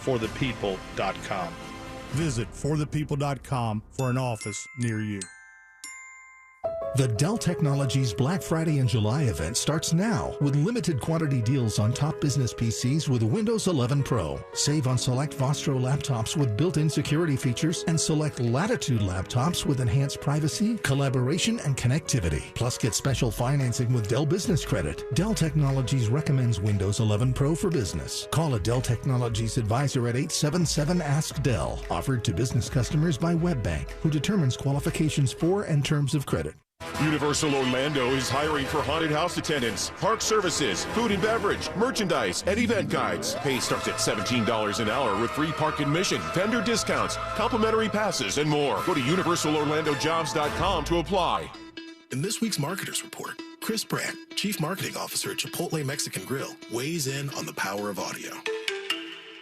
forthepeople.com. Visit forthepeople.com for an office near you. The Dell Technologies Black Friday and July event starts now with limited quantity deals on top business PCs with Windows 11 Pro. Save on select Vostro laptops with built-in security features and select Latitude laptops with enhanced privacy, collaboration, and connectivity. Plus, get special financing with Dell Business Credit. Dell Technologies recommends Windows 11 Pro for business. Call a Dell Technologies advisor at 877-ASK-DELL. Offered to business customers by WebBank, who determines qualifications for and terms of credit. Universal Orlando is hiring for haunted house attendants, park services, food and beverage, merchandise, and event guides. Pay starts at $17 an hour with free park admission, vendor discounts, complimentary passes, and more. Go to universalorlandojobs.com to apply. In this week's Marketers Report, Chris Brandt, Chief Marketing Officer at Chipotle Mexican Grill, weighs in on the power of audio.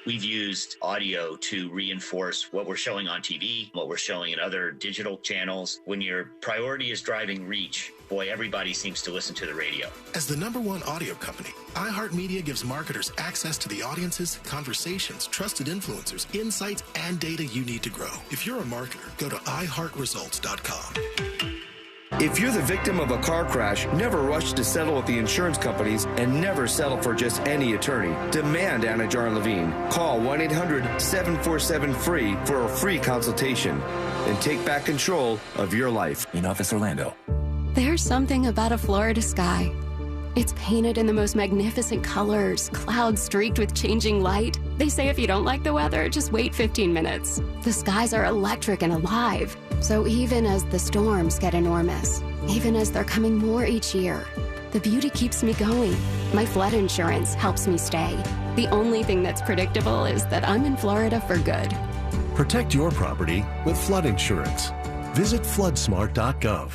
We've used audio to reinforce what we're showing on TV, what we're showing in other digital channels. When your priority is driving reach, boy, everybody seems to listen to the radio. As the #1 audio company, iHeartMedia gives marketers access to the audiences, conversations, trusted influencers, insights, and data you need to grow. If you're a marketer, go to iHeartResults.com. If you're the victim of a car crash, never rush to settle with the insurance companies and never settle for just any attorney. Demand Anna Jar Levine. Call 1-800-747-FREE for a free consultation and take back control of your life. In Office Orlando. There's something about a Florida sky. It's painted in the most magnificent colors, clouds streaked with changing light. They say if you don't like the weather, just wait 15 minutes. The skies are electric and alive. So even as the storms get enormous, even as they're coming more each year, the beauty keeps me going. My flood insurance helps me stay. The only thing that's predictable is that I'm in Florida for good. Protect your property with flood insurance. Visit floodsmart.gov.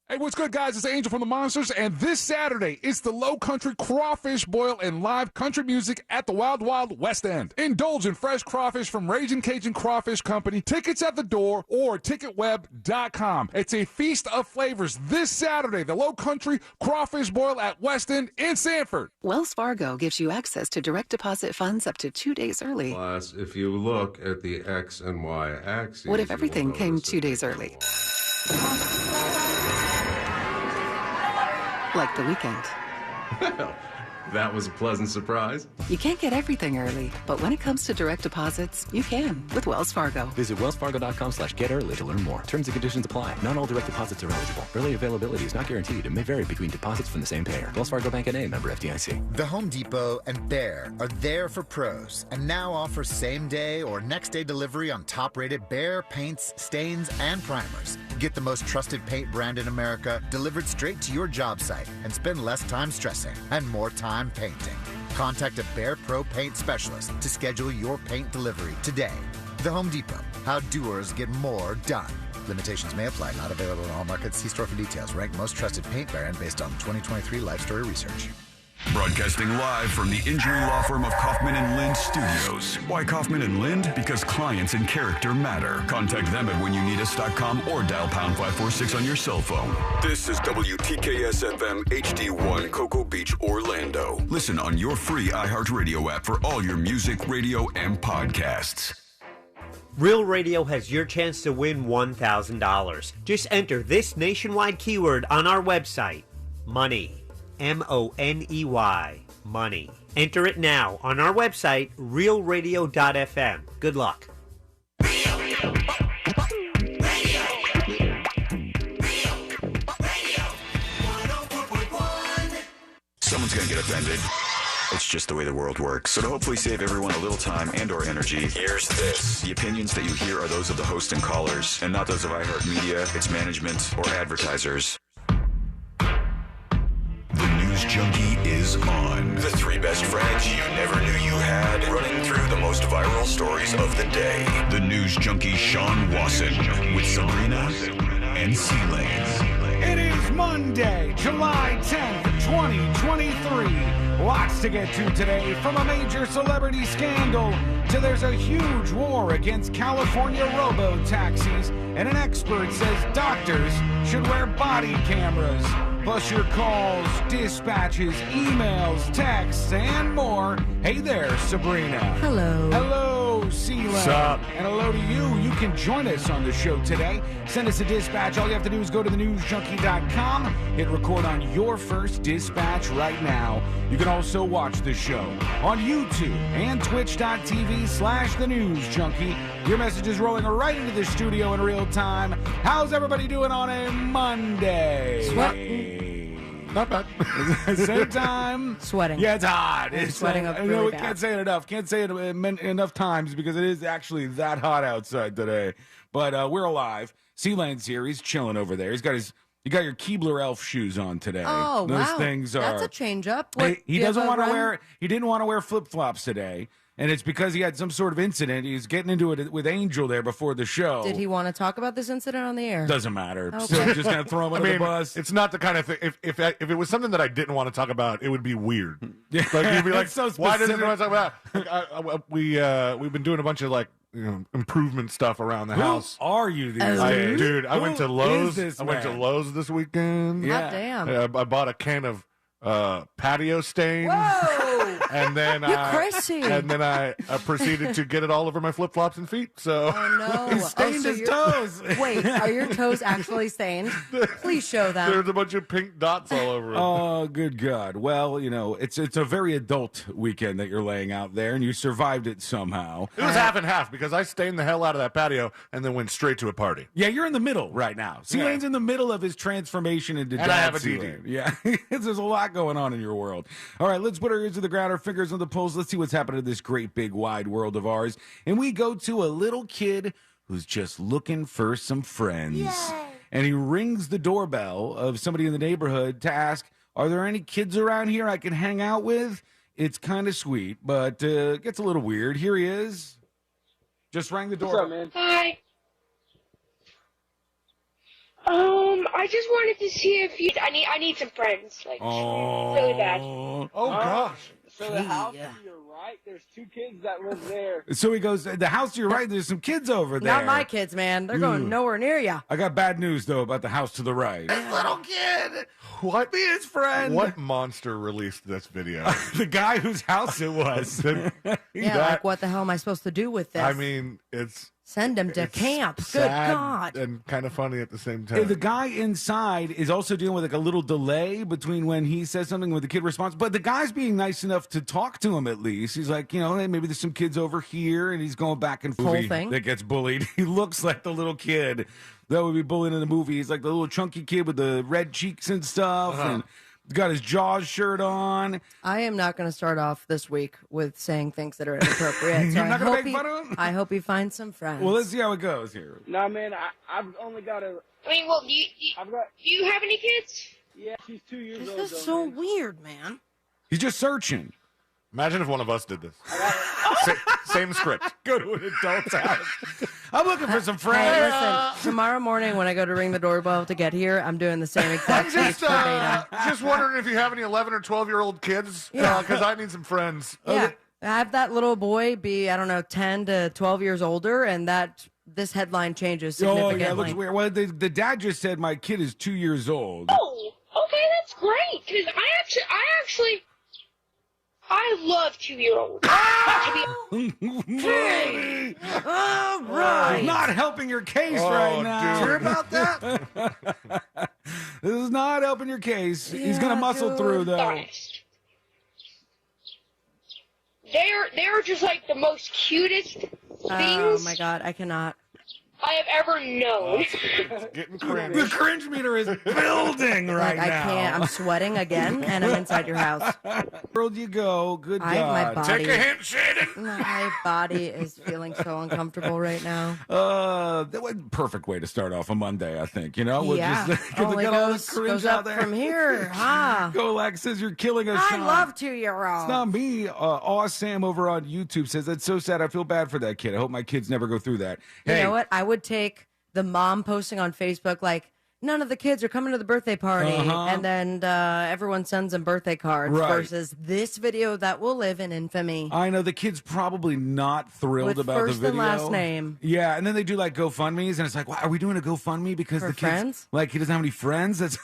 Hey, what's good, guys? It's Angel from the Monsters, and this Saturday, it's the Low Country Crawfish Boil and live country music at the Wild Wild West End. Indulge in fresh crawfish from Ragin' Cajun Crawfish Company. Tickets at the door or ticketweb.com. It's a feast of flavors this Saturday, the Low Country Crawfish Boil at West End in Sanford. Wells Fargo gives you access to direct deposit funds up to 2 days early. Plus, if you look at the X and Y axes... What if everything came 2 days early? Like the weekend. Well, that was a pleasant surprise. You can't get everything early, but when it comes to direct deposits, you can with Wells Fargo. Visit wellsfargo.com/getearly to learn more. Terms and conditions apply. Not all direct deposits are eligible. Early availability is not guaranteed and may vary between deposits from the same payer. Wells Fargo Bank N.A., member FDIC. The Home Depot and Behr are there for pros and now offer same-day or next-day delivery on top-rated Behr paints, stains, and primers. Get the most trusted paint brand in America delivered straight to your job site and spend less time stressing and more time painting. Contact a Behr Pro Paint Specialist to schedule your paint delivery today. The Home Depot. How doers get more done. Limitations may apply. Not available in all markets. See store for details. Ranked most trusted paint brand based on 2023 Life Story Research. Broadcasting live from the injury law firm of Kaufman and Lind Studios. Why Kaufman and Lind? Because clients and character matter. Contact them at whenyounitus.com or dial pound 546 on your cell phone. This is WTKS-FM HD1 Cocoa Beach, Orlando. Listen on your free iHeartRadio app for all your music, radio, and podcasts. Real Radio has your chance to win $1,000. Just enter this nationwide keyword on our website, money. MONEY, money. Enter it now on our website, realradio.fm. Good luck. Someone's going to get offended. It's just the way the world works. So to hopefully save everyone a little time and or energy, here's this. The opinions that you hear are those of the host and callers, and not those of iHeartMedia, its management, or advertisers. The News Junkie is on. The three best friends you never knew you had, running through the most viral stories of the day. The News Junkie Sean Wasson with Sabrina and C-Lane. It is Monday, July 10th, 2023. Lots to get to today, from a major celebrity scandal to there's a huge war against California RoboTaxis, and an expert says doctors should wear body cameras. Plus your calls, dispatches, emails, texts, and more. Hey there, Sabrina. Hello. Hello. What's up? And hello to you. You can join us on the show today. Send us a dispatch. All you have to do is go to thenewsjunkie.com, hit record on your first dispatch right now. You can also watch the show on YouTube and twitch.tv/thenewsjunkie. Your message is rolling right into the studio in real time. How's everybody doing on a Monday? Not bad. Same time. Sweating. Yeah, it's hot. It's sweating up really we bad. can't say it enough. Can't say it enough times because it is actually that hot outside today. But we're alive. Sealand's here. He's chilling over there. You got your Keebler elf shoes on today. Oh, Those wow. things are. That's a change up. He doesn't want to wear. He didn't want to wear flip flops today. And it's because he had some sort of incident. He's getting into it with Angel there before the show. Did he want to talk about this incident on the air? Doesn't matter. Okay. So just gonna throw him under the bus. It's not the kind of thing. If it was something that I didn't want to talk about, it would be weird. Like you'd be like, so why doesn't he specific. want to talk about? We've been doing a bunch of improvement stuff around the house. Who are you these days? Dude, I went to Who Lowe's. is this I went to man? Lowe's this weekend. Yeah. God damn. I bought a can of patio stain. Whoa! And then You're crazy. And then I proceeded to get it all over my flip flops and feet. So Oh, no. He stained his toes. Wait, are your toes actually stained? Please show them. there's a bunch of pink dots all over it. Oh, good God. Well, it's a very adult weekend that you're laying out there, and you survived it somehow. It was half and half because I stained the hell out of that patio and then went straight to a party. Yeah, you're in the middle right now. Sealane's Yeah. in the middle of his transformation into And Dad I have a Sealane. DD. Yeah, there's a lot going on in your world. All right, let's put our ears to the ground, our fingers on the pulse. Let's see what's happening in this great, big, wide world of ours. And we go to a little kid who's just looking for some friends. Yay. And he rings the doorbell of somebody in the neighborhood to ask, are there any kids around here I can hang out with? It's kind of sweet, but gets a little weird. Here he is. Just rang the doorbell. What's up, man? Hi. I just wanted to see if you. I need some friends, like really bad. Oh gosh. So the house to your right, there's two kids that live there. So he goes, the house to your right, there's some kids over there. Not my kids, man. They're going nowhere near you. I got bad news, though, about the house to the right. This little kid. What? Be his friend. What monster released this video? The guy whose house it was. Yeah, like what the hell am I supposed to do with this? I mean, it's Send him to camp. Good sad God. and kind of funny at the same time. The guy inside is also dealing with like a little delay between when he says something when the kid responds. But the guy's being nice enough to talk to him at least. He's like, hey, maybe there's some kids over here, and he's going back and forth. Whole thing? That gets bullied. He looks like the little kid that would be bullied in the movie. He's like the little chunky kid with the red cheeks and stuff, and got his Jaws shirt on. I am not going to start off this week with saying things that are inappropriate. You're so not gonna make fun of him? I hope he finds some friends. Well, let's see how it goes here. Nah, man, I've only got a. I mean, well, do you have any kids? Yeah, she's 2 years old. This is so weird, man. He's just searching. Imagine if one of us did this. Same script. Go to an adult's house. I'm looking for some friends. Hey, listen, tomorrow morning when I go to ring the doorbell to get here, I'm doing the same exact speech verbatim. Just wondering if you have any 11 or 12-year-old kids, because I need some friends. Yeah. Have that little boy be, 10 to 12 years older, and this headline changes significantly. Oh, yeah, looks weird. Well, the dad just said my kid is 2 years old. Oh, okay, that's great. Because I love 2-year-olds. All right. Not helping your case right now. Sure about that? This is not helping your case. He's going to muscle through, though. Honest. They're just like the most cutest things. Oh, my God. I cannot. I have ever known. Getting cringe. The cringe meter is building right I now. can't. I'm sweating again, and I'm inside your house. Where'd you go? Good My God. body, Take a hint, Shaden. my body is feeling so uncomfortable right now. That was a perfect way to start off a Monday, I think. We'll Yeah. just Only get all this cringe goes out up there. from here. Huh? Go, Lex says you're killing us. I Sean. love 2-year-olds. It's not me. Sam over on YouTube says that's so sad. I feel bad for that kid. I hope my kids never go through that. You Hey, know what? I would take the mom posting on Facebook like, none of the kids are coming to the birthday party, and then everyone sends them birthday cards Right. versus this video that will live in infamy. I know the kid's probably not thrilled With about first the and video. last name. Yeah, and then they do like GoFundMe's, and it's like, are we doing a GoFundMe because For the kid's friends? like he doesn't have any friends? That's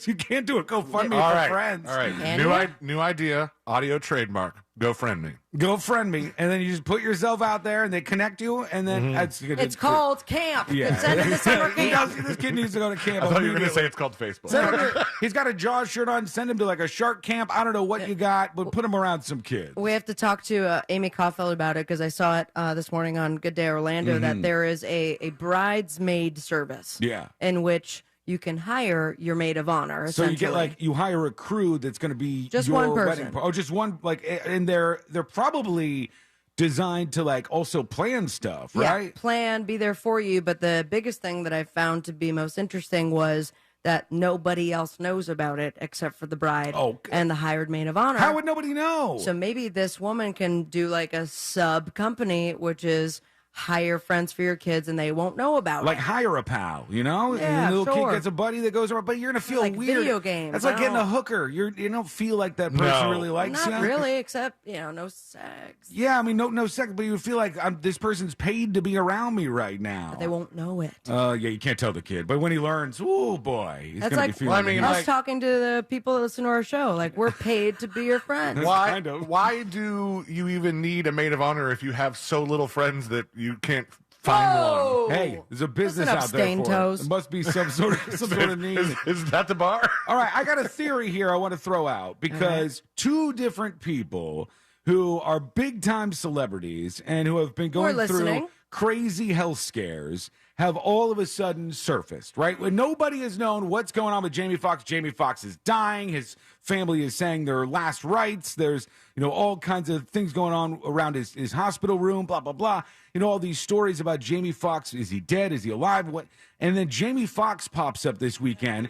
you can't do a GoFundMe All for right. friends. All right. Can you? New idea. Audio trademark. Go friend me. Go friend me, and then you just put yourself out there, and they connect you, and then It's called camp. Yeah. Send him to summer camp. This kid needs to go to camp. I thought you were going to say it's called Facebook. He's got a Jaws shirt on. Send him to like a shark camp. I don't know what you got, but put him around some kids. We have to talk to Amy Caulfield about it because I saw it this morning on Good Day Orlando that there is a bridesmaid service. Yeah. In which you can hire your maid of honor. So you get you hire a crew that's going to be just your one person. wedding. Oh, just one. And they're probably designed to also plan stuff, right? Yeah, plan, be there for you. But the biggest thing that I found to be most interesting was that nobody else knows about it except for the bride and the hired maid of honor. How would nobody know? So maybe this woman can do a sub company, which is hire friends for your kids and they won't know about it. Hire a pal, and Yeah, the little sure. kid gets a buddy that goes around, but you're going to feel weird. Video games. That's like getting a hooker. You don't feel like that person really likes you. Not really, except, no sex. Yeah, I mean, no sex, but you feel like this person's paid to be around me right now. But they won't know it. Yeah, you can't tell the kid. But when he learns, oh boy, he's That's going to be feeling us talking to the people that listen to our show. We're paid to be your friends. Why do you even need a maid of honor if you have so little friends that you can't find one? Hey, there's a business Listen up, out there Stain for Toes. it. There must be some sort of need. Is that the bar? All right, I got a theory here I want to throw out because two different people who are big-time celebrities and who have been going through crazy health scares have all of a sudden surfaced, right? When nobody has known what's going on with Jamie Foxx. Jamie Foxx is dying. His family is saying their last rites. There's, all kinds of things going on around his hospital room, blah, blah, blah. All these stories about Jamie Foxx. Is he dead? Is he alive? What? And then Jamie Foxx pops up this weekend.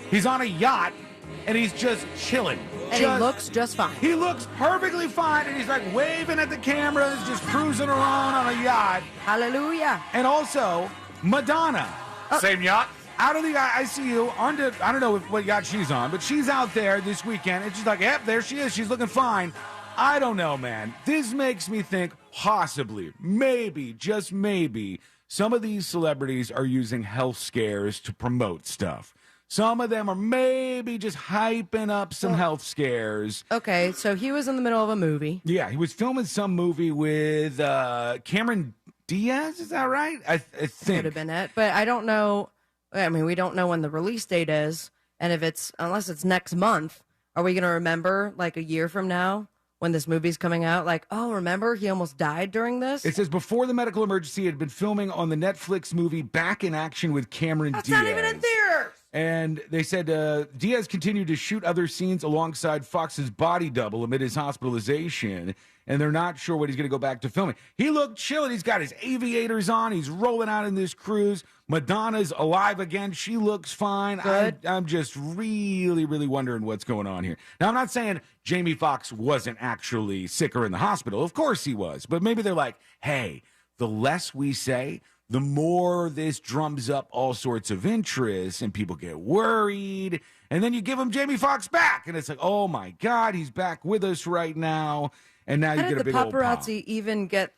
He's on a yacht, and he's just chilling. And he looks just fine. He looks perfectly fine, and he's waving at the cameras, just cruising around on a yacht. Hallelujah. And also, Madonna. Same yacht? Out of the ICU, I don't know what yacht she's on, but she's out there this weekend, and she's yep, there she is. She's looking fine. I don't know, man. This makes me think possibly, maybe, just maybe, some of these celebrities are using health scares to promote stuff. Some of them are maybe just hyping up some health scares. Okay, so he was in the middle of a movie. Yeah, he was filming some movie with Cameron Diaz. Is that right? I think. Could have been it, but I don't know. I mean, we don't know when the release date is, and unless it's next month, are we going to remember a year from now when this movie's coming out? Remember he almost died during this? It says before the medical emergency, he had been filming on the Netflix movie Back in Action with Cameron Diaz. That's not even in theaters. And they said Diaz continued to shoot other scenes alongside Fox's body double amid his hospitalization, and they're not sure when he's going to go back to filming. He looked chill, and he's got his aviators on. He's rolling out in this cruise. Madonna's alive again. She looks fine. I'm just really, really wondering what's going on here. Now, I'm not saying Jamie Foxx wasn't actually sick or in the hospital. Of course he was. But maybe they're like, hey, the less we say, the more this drums up all sorts of interest and people get worried. And then you give them Jamie Foxx back. And it's oh, my God, he's back with us right now. And now you get a big old pop. How did the paparazzi even get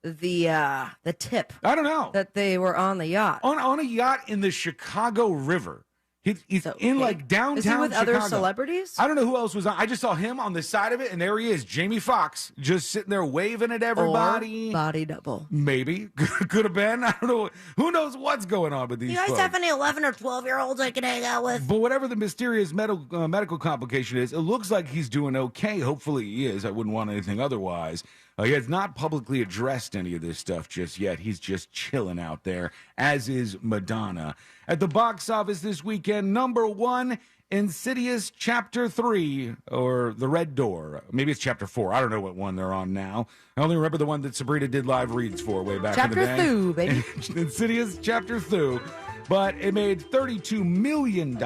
the tip? I don't know. That they were on the yacht. On a yacht in the Chicago River. He's in downtown Is he with Chicago. other celebrities? I don't know who else was on. I just saw him on the side of it, and there he is, Jamie Foxx, just sitting there waving at everybody. Or body double. Maybe. Could have been. I don't know. Who knows what's going on with these folks? Have any 11 or 12-year-olds I can hang out with? But whatever the mysterious medical complication is, it looks like he's doing okay. Hopefully he is. I wouldn't want anything otherwise. He has not publicly addressed any of this stuff just yet. He's just chilling out there, as is Madonna. At the box office this weekend, number 1, Insidious Chapter 3, or The Red Door. Maybe it's Chapter 4. I don't know what one they're on now. I only remember the one that Sabrina did live reads for way back in the day. Chapter 2, baby. Insidious Chapter 2. But it made $32 million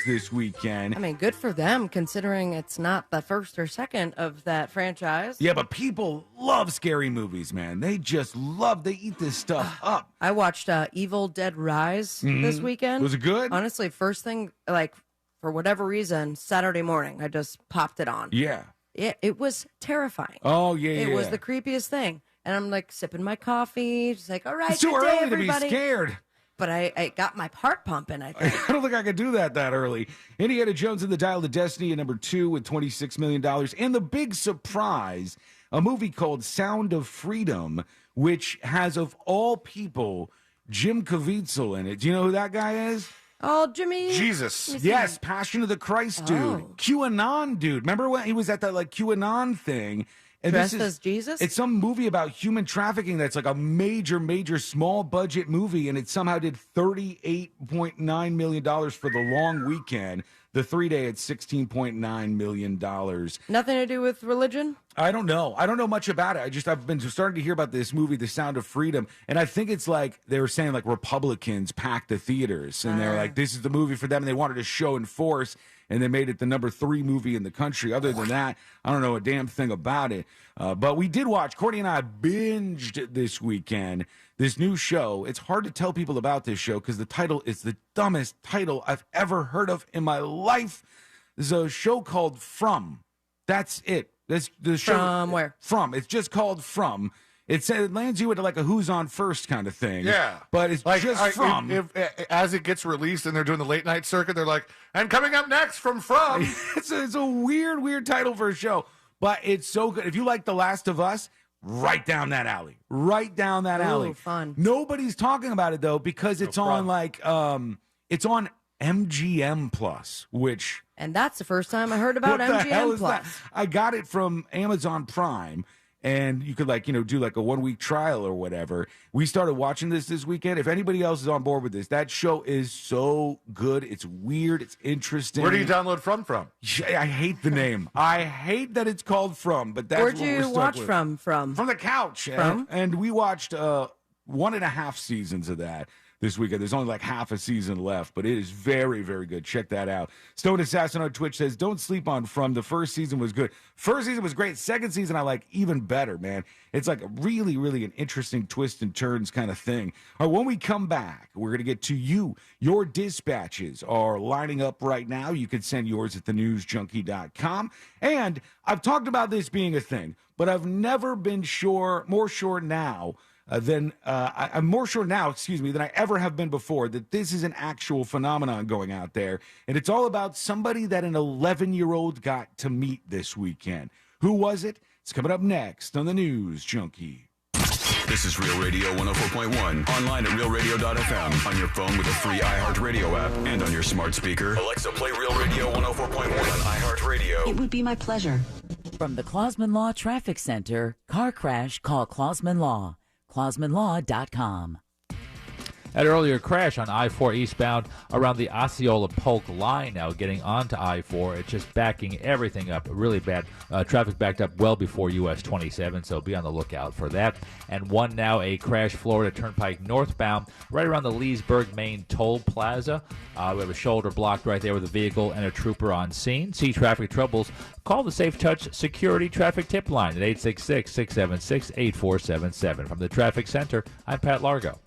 this weekend. I mean, good for them, considering it's not the first or second of that franchise. Yeah, but people love scary movies, man. They just they eat this stuff up. I watched Evil Dead Rise this weekend. Was it good? Honestly, first thing, for whatever reason, Saturday morning, I just popped it on. Yeah. It was terrifying. Oh, yeah, It was the creepiest thing. And I'm sipping my coffee, just all right, it's too good day, early everybody. to be scared. but I got my heart pumping, I think. I don't think I could do that early. Indiana Jones and the Dial of Destiny at number 2 with $26 million. And the big surprise, a movie called Sound of Freedom, which has, of all people, Jim Caviezel in it. Do you know who that guy is? Oh, Jimmy. Jesus. Yes, Passion of the Christ dude. QAnon dude. Remember when he was at that QAnon thing? And Dressed as Jesus? It's some movie about human trafficking that's like a major small budget movie, and it somehow did $38.9 million for the long weekend. The 3-day at $16.9 million. Nothing to do with religion? I don't know. I don't know much about it. I've been starting to hear about this movie, The Sound of Freedom, and I think it's like they were saying Republicans packed the theaters, and they're like, this is the movie for them, and they wanted to show and force, and they made it the number 3 movie in the country. Other than that, I don't know a damn thing about it. But we did watch, Courtney and I binged this weekend, this new show. It's hard to tell people about this show because the title is the dumbest title I've ever heard of in my life. There's a show called From. That's it. That's the show. From where? From. It's just called From. It lands you into a Who's On First kind of thing. Yeah. But it's just From. If, as it gets released and they're doing the late night circuit, they're like, and coming up next from It's a weird title for a show. But it's so good. If you like The Last of Us, right down that alley. Right down that alley. Ooh, fun. Nobody's talking about it, though, because it's on, it's on MGM Plus, which... And that's the first time I heard about what the hell MGM is Plus. that? I got it from Amazon Prime, and you could do a 1-week trial or whatever. We started watching this weekend. If anybody else is on board with this, that show is so good. It's weird. It's interesting. Where do you download from? I hate the name. I hate that it's called From, but that's Where'd what we're you stuck watch with. from? From the couch. From? And we watched 1.5 seasons of that this weekend. There's only half a season left, but it is very, very good. Check that out. Stone Assassin on Twitch says, don't sleep on From. The first season was good. First season was great. Second season I like even better, man. It's a really, really an interesting twist and turns kind of thing. All right, when we come back, we're going to get to you. Your dispatches are lining up right now. You can send yours at thenewsjunkie.com. And I've talked about this being a thing, but I've never been more sure now I'm more sure now, than I ever have been before, that this is an actual phenomenon going out there. And it's all about somebody that an 11-year-old got to meet this weekend. Who was it? It's coming up next on the News Junkie. This is Real Radio 104.1. Online at realradio.fm. On your phone with a free iHeartRadio app. And on your smart speaker. Alexa, play Real Radio 104.1 on iHeartRadio. It would be my pleasure. From the Clausman Law Traffic Center, car crash, call Clausman Law. ClausmanLaw.com. That earlier crash on I-4 eastbound around the Osceola Polk line now getting onto I-4. It's just backing everything up really bad. Traffic backed up well before US 27, so be on the lookout for that. And one now, a crash Florida Turnpike northbound right around the Leesburg Main Toll Plaza. We have a shoulder blocked right there with a vehicle and a trooper on scene. See traffic troubles, call the Safe Touch Security Traffic Tip Line at 866-676-8477. From the Traffic Center, I'm Pat Largo.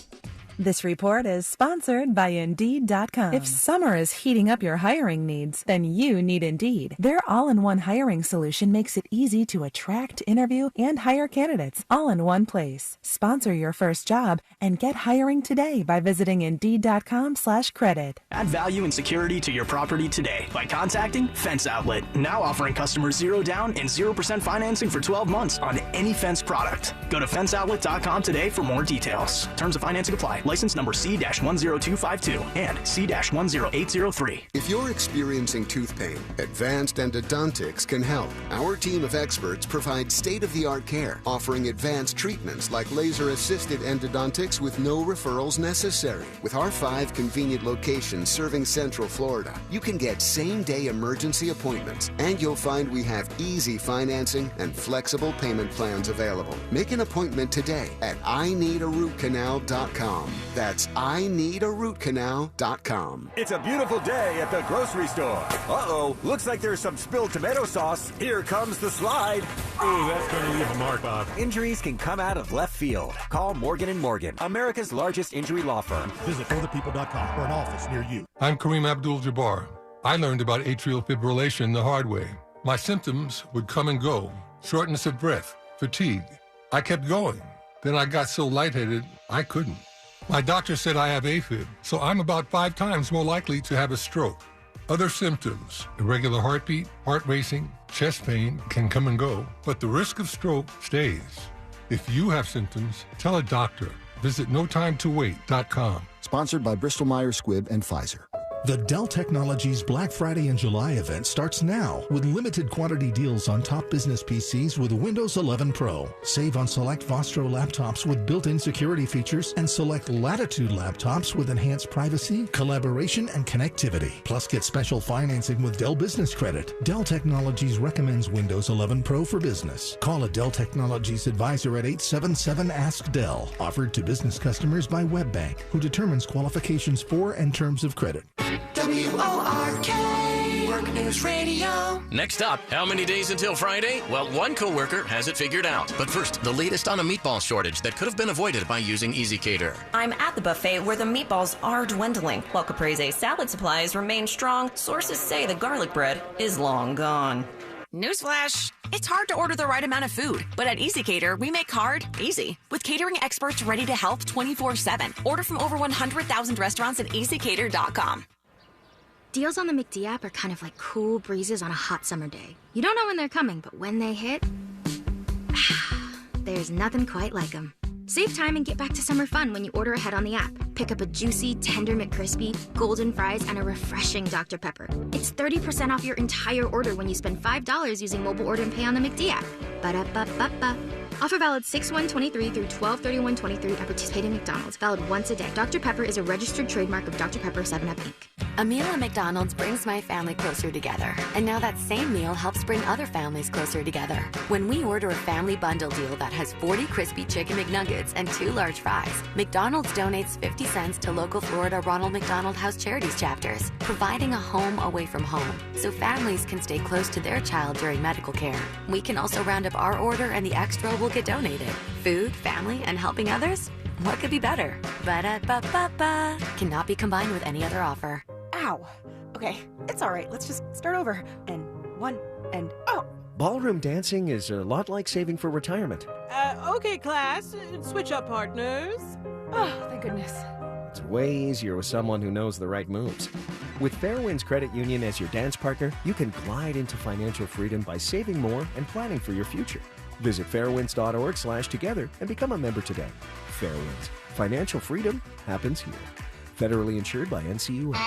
This report is sponsored by Indeed.com. If summer is heating up your hiring needs, then you need Indeed. Their all-in-one hiring solution makes it easy to attract, interview, and hire candidates all in one place. Sponsor your first job and get hiring today by visiting Indeed.com/credit. Add value and security to your property today by contacting Fence Outlet. Now offering customers 0 down and 0% financing for 12 months on any Fence product. Go to FenceOutlet.com today for more details. Terms of financing apply. License number C-10252 and C-10803. If you're experiencing tooth pain, Advanced Endodontics can help. Our team of experts provides state-of-the-art care, offering advanced treatments like laser-assisted endodontics with no referrals necessary. With our 5 convenient locations serving Central Florida, you can get same-day emergency appointments, and you'll find we have easy financing and flexible payment plans available. Make an appointment today at ineedarootcanal.com. That's ineedarootcanal.com. It's a beautiful day at the grocery store. Uh-oh, looks like there's some spilled tomato sauce. Here comes the slide. Ooh, that's going to leave a mark, Bob. Injuries can come out of left field. Call Morgan & Morgan, America's largest injury law firm. Visit forthepeople.com for an office near you. I'm Kareem Abdul-Jabbar. I learned about atrial fibrillation the hard way. My symptoms would come and go. Shortness of breath, fatigue. I kept going. Then I got so lightheaded, I couldn't. My doctor said I have AFib, so I'm about 5 times more likely to have a stroke. Other symptoms, irregular heartbeat, heart racing, chest pain can come and go, but the risk of stroke stays. If you have symptoms, tell a doctor. Visit notimetowait.com. Sponsored by Bristol-Myers Squibb and Pfizer. The Dell Technologies Black Friday in July event starts now with limited quantity deals on top business PCs with Windows 11 Pro. Save on select Vostro laptops with built-in security features and select Latitude laptops with enhanced privacy, collaboration, and connectivity. Plus, get special financing with Dell Business Credit. Dell Technologies recommends Windows 11 Pro for business. Call a Dell Technologies advisor at 877-ASK-DELL. Offered to business customers by WebBank, who determines qualifications for and terms of credit. WORK, Work News Radio. Next up, how many days until Friday? Well, one coworker has it figured out. But first, the latest on a meatball shortage that could have been avoided by using EasyCater. I'm at the buffet where the meatballs are dwindling. While Caprese's salad supplies remain strong, sources say the garlic bread is long gone. Newsflash, it's hard to order the right amount of food, but at EasyCater, we make hard easy. With catering experts ready to help 24/7. Order from over 100,000 restaurants at easycater.com. Deals on the McD app are kind of like cool breezes on a hot summer day. You don't know when they're coming, but when they hit, there's nothing quite like them. Save time and get back to summer fun when you order ahead on the app. Pick up a juicy, tender McCrispy, golden fries, and a refreshing Dr. Pepper. It's 30% off your entire order when you spend $5 using mobile order and pay on the McD app. Ba-da-ba-ba-ba. Offer valid 6/1/23 through 12/31/23 at participating McDonald's. Valid once a day. Dr. Pepper is a registered trademark of Dr. Pepper 7-Up, Inc. A meal at McDonald's brings my family closer together. And now that same meal helps bring other families closer together. When we order a family bundle deal that has 40 crispy chicken McNuggets and 2 large fries, McDonald's donates 50 cents to local Florida Ronald McDonald House Charities chapters, providing a home away from home so families can stay close to their child during medical care. We can also round up our order and the extra will get donated. Food, family, and helping others? What could be better? Ba-da-ba-ba-ba. Cannot be combined with any other offer. Ow. Okay, it's all right. Let's just start over. And 1, and oh. Ballroom dancing is a lot like saving for retirement. Okay, class. Switch up partners. Oh, thank goodness. It's way easier with someone who knows the right moves. With Fairwinds Credit Union as your dance partner, you can glide into financial freedom by saving more and planning for your future. Visit fairwinds.org/together and become a member today. Fairwinds. Financial freedom happens here. Federally insured by NCUA.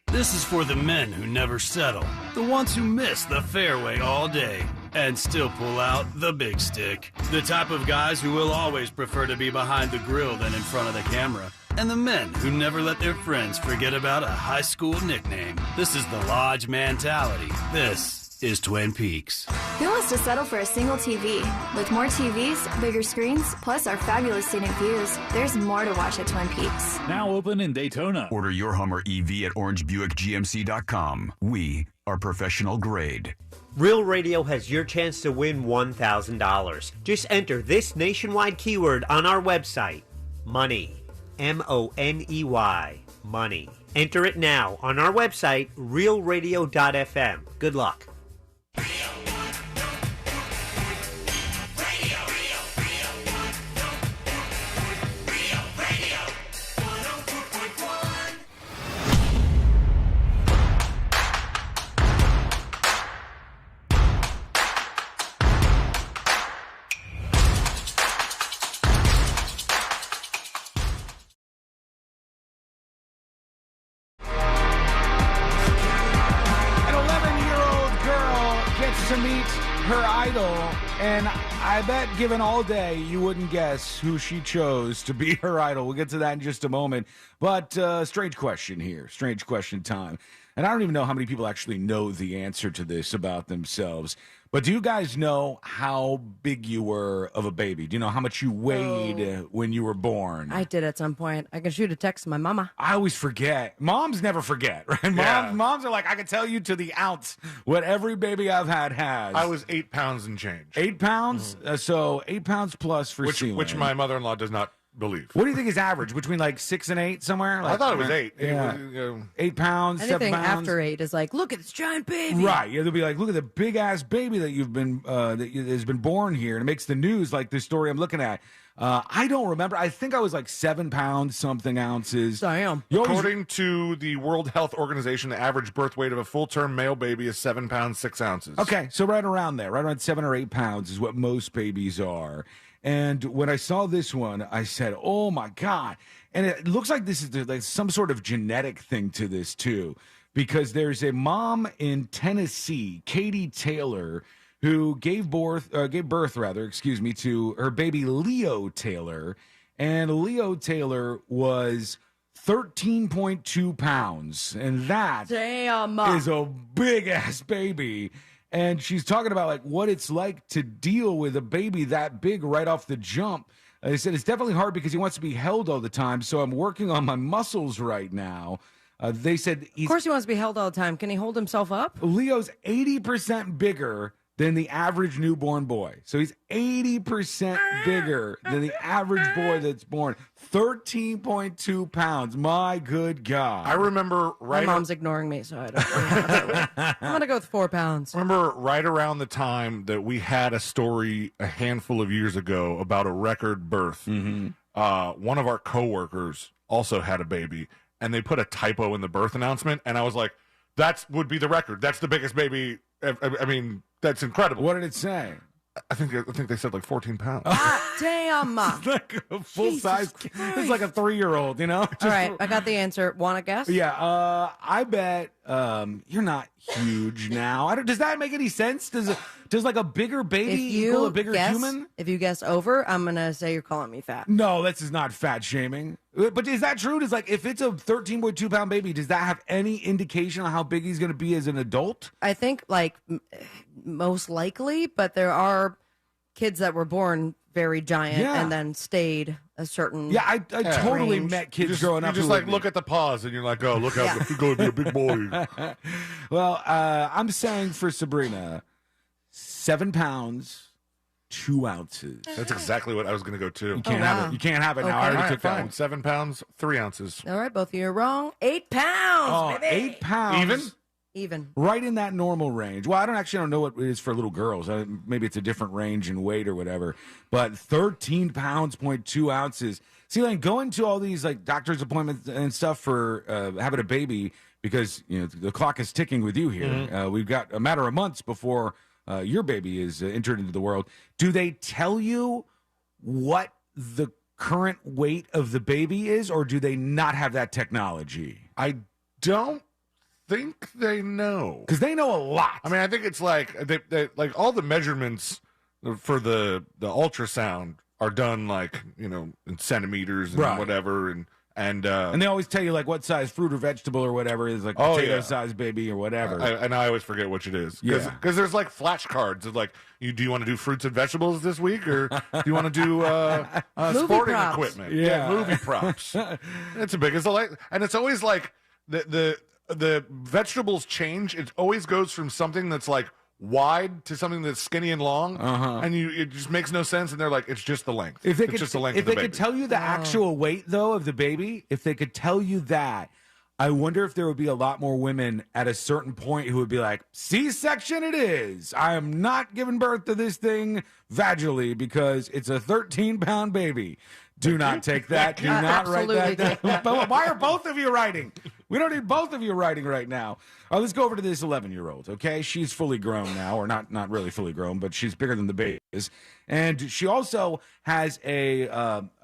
This is for the men who never settle, the ones who miss the fairway all day and still pull out the big stick, the type of guys who will always prefer to be behind the grill than in front of the camera, and the men who never let their friends forget about a high school nickname. This is the Lodge mentality. This is Twin Peaks. Who wants to settle for a single TV? With more TVs, bigger screens, plus our fabulous scenic views, there's more to watch at Twin Peaks. Now open in Daytona. Order your Hummer EV at orangebuickgmc.com. We are professional grade. Real Radio has your chance to win $1,000. Just enter this nationwide keyword on our website. Money. M-O-N-E-Y. Money. Enter it now on our website, realradio.fm. Good luck. And I bet, given all day, you wouldn't guess who she chose to be her idol. We'll get to that in just a moment. But strange question here. Strange question time. And I don't even know how many people actually know the answer to this about themselves. But do you guys know how big you were of a baby? Do you know how much you weighed when you were born? I did at some point. I can shoot a text to my mama. I always forget. Moms never forget, right? Moms are like, I can tell you to the ounce what every baby I've had has. I was 8 pounds and change. 8 pounds? So 8 pounds plus for Sealand. Which my mother-in-law does not believe. What do you think is average? Between like 6 and 8 somewhere? I thought it was 8. Yeah. It was, 8 pounds, 7 Anything pounds. after 8 is like, look at this giant baby. Right. Yeah, they'll be like, look at the big ass baby that you've been that has been born here, and it makes the news like this story I'm looking at. I don't remember. I think I was like 7 pounds something ounces. Damn. According to the World Health Organization, the average birth weight of a full-term male baby is 7 pounds 6 ounces. Okay, so right around there, right around 7 or 8 pounds is what most babies are. And when I saw this one, I said, "Oh my God!" And it looks like this is like some sort of genetic thing to this too, because there's a mom in Tennessee, Katie Taylor, who gave birth to her baby Leo Taylor, and Leo Taylor was 13.2 pounds, and that is a big ass baby. And she's talking about like what it's like to deal with a baby that big right off the jump. They said it's definitely hard because he wants to be held all the time. So I'm working on my muscles right now. They said of course he wants to be held all the time. Can he hold himself up? Leo's 80% bigger than the average newborn boy. So he's 80% bigger than the average boy that's born. 13.2 pounds. My good God. I remember My mom's ignoring me, so I don't. I'm going to go with 4 pounds. Remember right around the time that we had a story a handful of years ago about a record birth. Mm-hmm. One of our coworkers also had a baby, and they put a typo in the birth announcement, and I was like, that would be the record. That's the biggest baby. I mean, that's incredible. What did it say? I think they said like 14 pounds. Damn. Like a full size. It's like a 3-year-old, you know? All right, I got the answer. Want to guess? Yeah, I bet you're not huge now. Does that make any sense? Does like a bigger baby equal a bigger human? If you guess over, I'm going to say you're calling me fat. No, this is not fat shaming. But is that true? Does like if it's a 13.2 pound baby, does that have any indication on how big he's going to be as an adult? I think like most likely, but there are kids that were born very giant and then stayed a certain I totally met kids growing up. You just like look at the paws and you're like, oh, look how he's going to be a big boy. Well, I'm saying for Sabrina, 7 pounds. 2 ounces. That's exactly what I was going to go to. You can't have it. You can't have it now. I already took that one. 7 pounds, 3 ounces. All right, both of you are wrong. 8 pounds, baby. 8 pounds. Even. Right in that normal range. Well, I don't know what it is for little girls. Maybe it's a different range in weight or whatever. But 13 pounds, 0.2 ounces. See, like going to all these like doctor's appointments and stuff for having a baby because the clock is ticking with you here. Mm-hmm. We've got a matter of months before your baby is entered into the world. Do they tell you what the current weight of the baby is, or do they not have that technology? I don't think they know. Because they know a lot. I mean, I think it's like they like all the measurements for the ultrasound are done like in centimeters and whatever, and they always tell you like what size fruit or vegetable or whatever is, like potato size baby or whatever. And I always forget which it is. Because there's like flashcards of like, do you want to do fruits and vegetables this week, or do you want to do sporting props. equipment? Yeah, movie props. It's a big. And it's always like the vegetables change. It always goes from something that's like wide to something that's skinny and long, and it just makes no sense. And they're like, it's just the length. If they could tell you the actual weight though of the baby, if they could tell you that, I wonder if there would be a lot more women at a certain point who would be like, C-section it is. I am not giving birth to this thing vaginally because it's a 13-pound baby. Do not take that. Do not write that down. But why are both of you writing? We don't need both of you writing right now. All right, let's go over to this 11-year-old, okay? She's fully grown now, or not really fully grown, but she's bigger than the baby is. And she also has a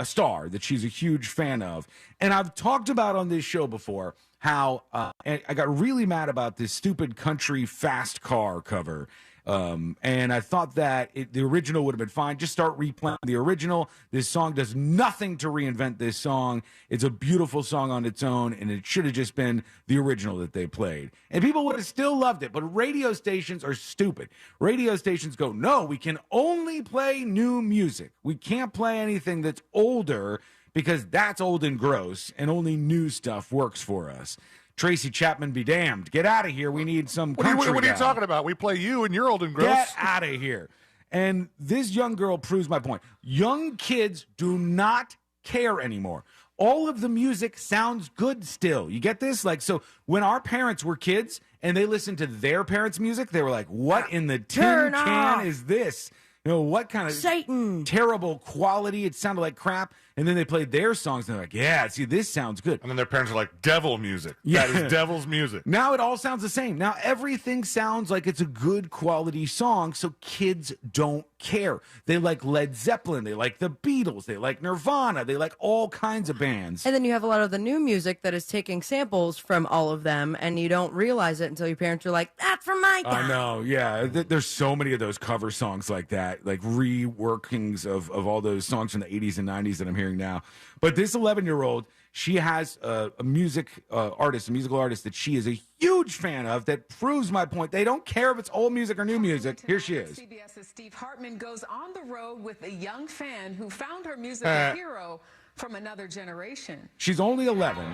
star that she's a huge fan of. And I've talked about on this show before how I got really mad about this stupid country fast car cover. And I thought that the original would have been fine. Just start replaying the original. This song does nothing to reinvent this song. It's a beautiful song on its own, and it should have just been the original that they played. And people would have still loved it, but radio stations are stupid. Radio stations go, no, we can only play new music. We can't play anything that's older because that's old and gross, and only new stuff works for us. Tracy Chapman be damned. Get out of here. We need some country What are you guy. talking about? We play you and you're old and gross. Get out of here. And this young girl proves my point. Young kids do not care anymore. All of the music sounds good still. You get this? Like, so when our parents were kids and they listened to their parents' music, they were like, what in the tin can is this? You know, what kind of Satan terrible quality? It sounded like crap. And then they played their songs, and they're like, yeah, see, this sounds good. And then their parents are like, devil music. Yeah. That is devil's music. Now it all sounds the same. Now everything sounds like it's a good quality song, so kids don't care. They like Led Zeppelin. They like the Beatles. They like Nirvana. They like all kinds of bands. And then you have a lot of the new music that is taking samples from all of them, and you don't realize it until your parents are like, that's from my time. I know, yeah. There's so many of those cover songs like that, like reworkings of all those songs from the 80s and 90s that I'm hearing now. But this 11-year-old, she has a musical artist that she is a huge fan of that proves my point. They don't care if it's old music or new music. Here she is. CBS's Steve Hartman goes on the road with a young fan who found her music a hero from another generation. She's only 11.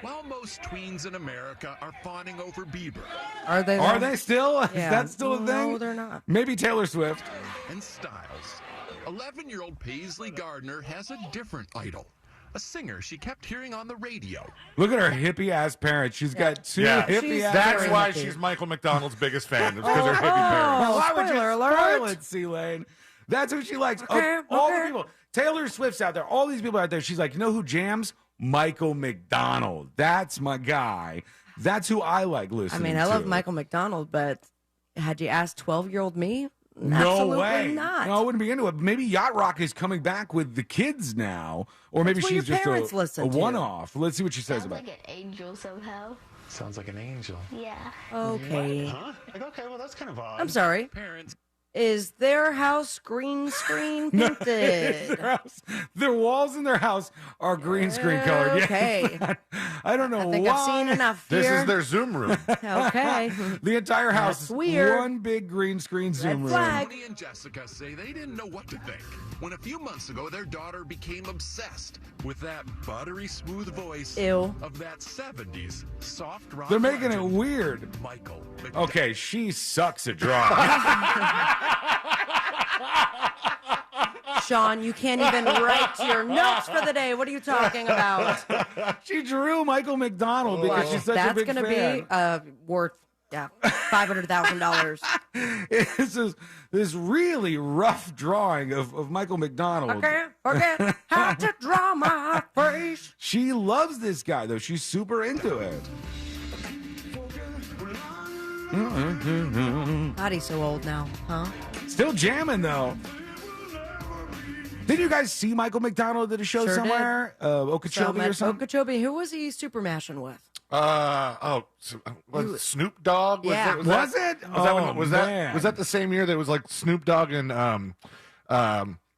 While most tweens in America are fawning over Bieber. Are they? Are they still? Yeah. Is that still a thing? No, they're not. Maybe Taylor Swift. And Styles. 11-year-old Paisley Gardner has a different idol. A singer she kept hearing on the radio. Look at her hippie-ass parents. She's got two hippie-ass That's parents. why she's Michael McDonald's biggest fan. It's because her hippie parents. Why would you spoiler spoil alert. it, C-Lane? That's who she likes. Okay, Of all okay. the people. Taylor Swift's out there. All these people out there. She's like, you know who jams? Michael McDonald. That's my guy. That's who I like I listening mean, to. I love Michael McDonald, but had you asked 12-year-old me? No Absolutely way. not. No, I wouldn't be into it. Maybe Yacht Rock is coming back with the kids now. Or maybe That's what she's your just parents a listen to. one-off. Let's see what she says Sounds about like it. an angel somehow. Sounds like an angel. Yeah. Okay. Huh? Like, okay, well, that's kind of odd. I'm sorry. Parents. Is their house green screen No, painted? their walls in their house are green screen colored. Yeah, Okay. I don't know I think why. I've seen enough This here. is their Zoom room. Okay. The entire house That's is weird. one big green screen Zoom room. flag. Tony and Jessica say they didn't know what to think when a few months ago their daughter became obsessed with that buttery smooth voice Ew. of that 70s soft rock. They're making it legend, weird. Michael McDonald. Okay, she sucks at drawing. Sean, you can't even write your notes for the day. What are you talking about? She drew Michael McDonald because Well, she's such a that's big gonna fan. be worth $500,000. It's this really rough drawing of Michael McDonald. Okay, forget how to draw my face. She loves this guy, though. She's super into it. God, he's so old now, huh? Still jamming, though. Did you guys see Michael McDonald at a show Sure somewhere? Okeechobee or something? Okeechobee. Who was he super mashing with? Was Snoop Dogg? Yeah. Was it? Was that the same year that it was like Snoop Dogg and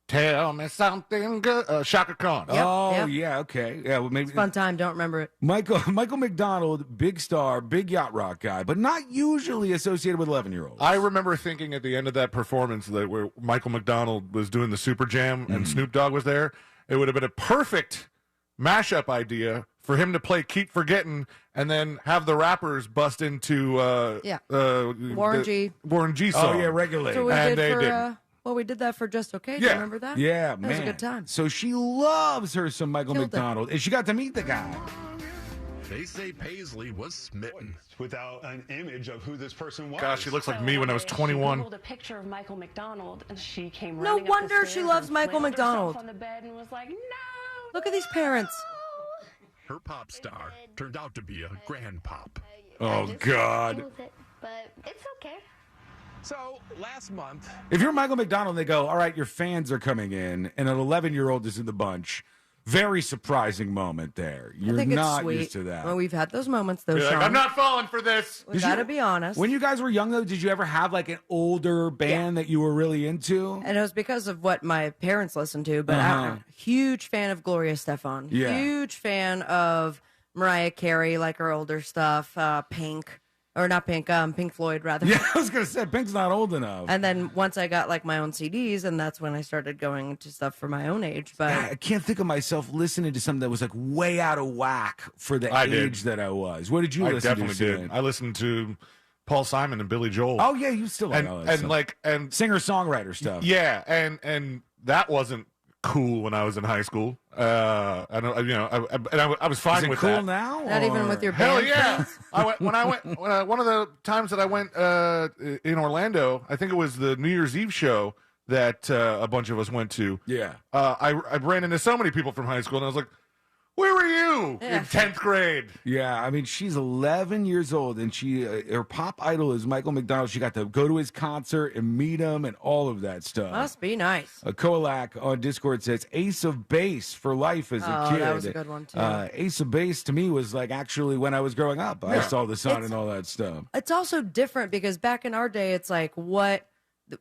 Tell Me Something Good? Shaka Khan. Yep. Yeah, okay. Yeah, well, maybe. Fun time. Don't remember it. Michael McDonald, big star, big yacht rock guy, but not usually associated with 11-year-olds. I remember thinking at the end of that performance that where Michael McDonald was doing the Super Jam and Snoop Dogg was there, it would have been a perfect mashup idea for him to play Keep Forgetting and then have the rappers bust into Warren G. Warren G song. Oh, yeah, Regulate. So we and did they for, didn't. well, we did that for Just Okay. Do you remember that? Yeah, that man. was a good time. So she loves her some Michael Killed it. McDonald, and she got to meet the guy. They say Paisley was smitten. Without an image of who this person was. Gosh, she looks like me when I was 21. She Googled a picture of Michael McDonald, and she came No running up the wonder she stairs loves and Michael slammed herself McDonald. on the bed and was like, "No!" Look at these parents. Her pop star turned out to be a grandpop. Oh, God. But it's okay. So, last month, If you're Michael McDonald, they go, all right, your fans are coming in, and an 11-year-old is in the bunch. Very surprising moment there. You're I think it's not sweet. used to that. Well, we've had those moments, though, You're like, Sean. I'm not falling for this. We gotta be honest. When you guys were young, though, did you ever have like an older band that you were really into? And it was because of what my parents listened to, but I'm a huge fan of Gloria Stefan. Yeah. Huge fan of Mariah Carey, like her older stuff, Pink. Or not Pink, Pink Floyd, rather. Yeah, I was going to say, Pink's not old enough. And then once I got like my own CDs, and that's when I started going to stuff for my own age. But I can't think of myself listening to something that was like way out of whack for the I age did. that I was. What did you I listen definitely to? did. I listened to Paul Simon and Billy Joel. Oh yeah, you still like all that stuff. and singer-songwriter stuff. Yeah, and that wasn't cool when I was in high school. I don't, you know, I was fine Is it with cool that. now? Not even with your Hell band yeah! friends? I went one of the times that I went in Orlando. I think it was the New Year's Eve show that a bunch of us went to. Yeah. I ran into so many people from high school, and I was like, "Where were you in 10th grade?" Yeah, I mean, she's 11 years old, and she her pop idol is Michael McDonald. She got to go to his concert and meet him and all of that stuff. Must be nice. Kolak on Discord says Ace of Base for life as a kid. That was a good one, too. Ace of Base to me was like actually when I was growing up. I saw the sun and all that stuff. It's also different because back in our day, it's like what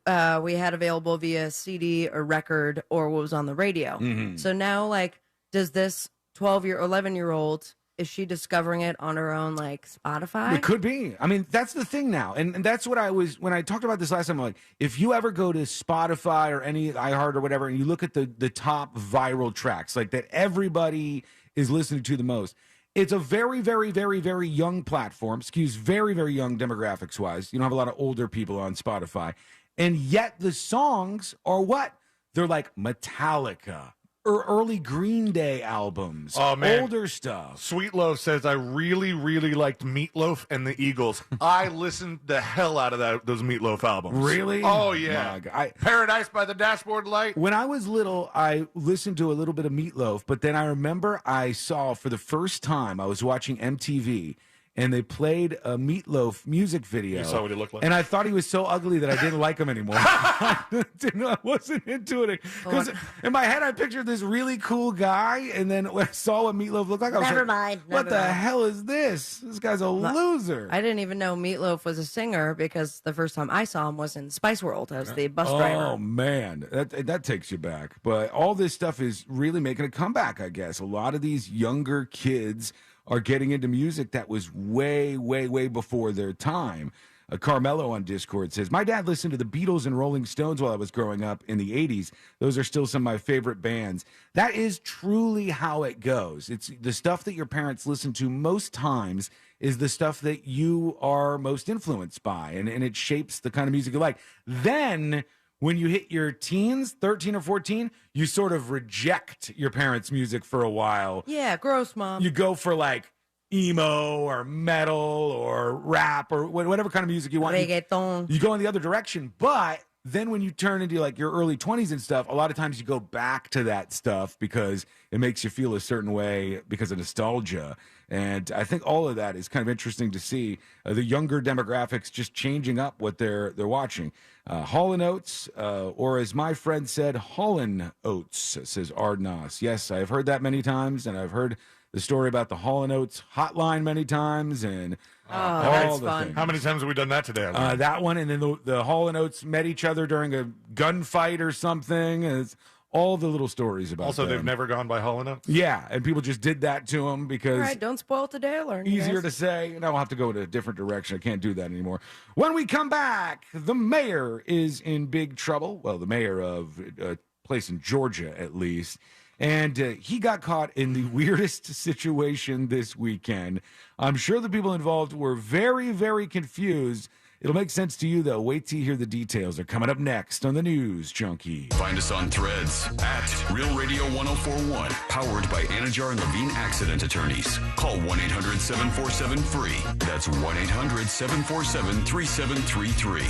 we had available via CD or record or what was on the radio. Mhm. So now, like, does this 11-year-old, is she discovering it on her own, like Spotify? It could be. I mean, that's the thing now. And that's what I was, when I talked about this last time, I'm like, if you ever go to Spotify or any iHeart or whatever, and you look at the top viral tracks, like that everybody is listening to the most, it's a very, very, very, very young platform. Skews very, very young demographics wise. You don't have a lot of older people on Spotify. And yet the songs are what? They're like Metallica or early Green Day albums. Oh, man. Older stuff. Sweet Loaf says, I really, really liked Meatloaf and the Eagles. I listened the hell out of those Meatloaf albums. Really? Oh, yeah. Paradise by the Dashboard Light. When I was little, I listened to a little bit of Meatloaf, but then I remember I saw for the first time, I was watching MTV, and they played a Meatloaf music video. You saw what he looked like? And I thought he was so ugly that I didn't like him anymore. I wasn't into it. Because in my head, I pictured this really cool guy, and then when I saw what Meatloaf looked like, I was Never like, mind. what the hell is this? This guy's a loser. I didn't even know Meatloaf was a singer because the first time I saw him was in Spice World as the bus driver. Oh, man. That takes you back. But all this stuff is really making a comeback, I guess. A lot of these younger kids are getting into music that was way, way, way before their time. Carmelo on Discord says, my dad listened to the Beatles and Rolling Stones while I was growing up in the 80s. Those are still some of my favorite bands. That is truly how it goes. It's the stuff that your parents listen to most times is the stuff that you are most influenced by, and it shapes the kind of music you like. Then when you hit your teens, 13 or 14, you sort of reject your parents' music for a while. Yeah, gross, Mom. You go for like emo or metal or rap or whatever kind of music you want. Reggaeton. You go in the other direction. But then when you turn into like your early 20s and stuff, a lot of times you go back to that stuff because it makes you feel a certain way because of nostalgia. And I think all of that is kind of interesting to see the younger demographics just changing up what they're watching. Hall & Oates, or as my friend said, Hall & Oates, says Ardnos. Yes, I've heard that many times, and I've heard the story about the Hall & Oates hotline many times, and all the things. How many times have we done that today? That one, and then the Hall & Oates met each other during a gunfight or something, and it's all the little stories about Also, them. they've never gone by Hall & Oates? Yeah, and people just did that to them because... All right, don't spoil it today. Learn. Easier to say. Now I'll have to go in a different direction. I can't do that anymore. When we come back, the mayor is in big trouble. Well, the mayor of a place in Georgia, at least. And he got caught in the weirdest situation this weekend. I'm sure the people involved were very, very confused. It'll make sense to you, though. Wait till you hear the details. They're coming up next on the News Junkie. Find us on Threads at Real Radio 1041, powered by Anajar and Levine Accident Attorneys. Call 1-800-747-FREE. That's 1-800-747-3733.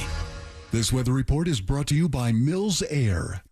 This weather report is brought to you by Mills Air.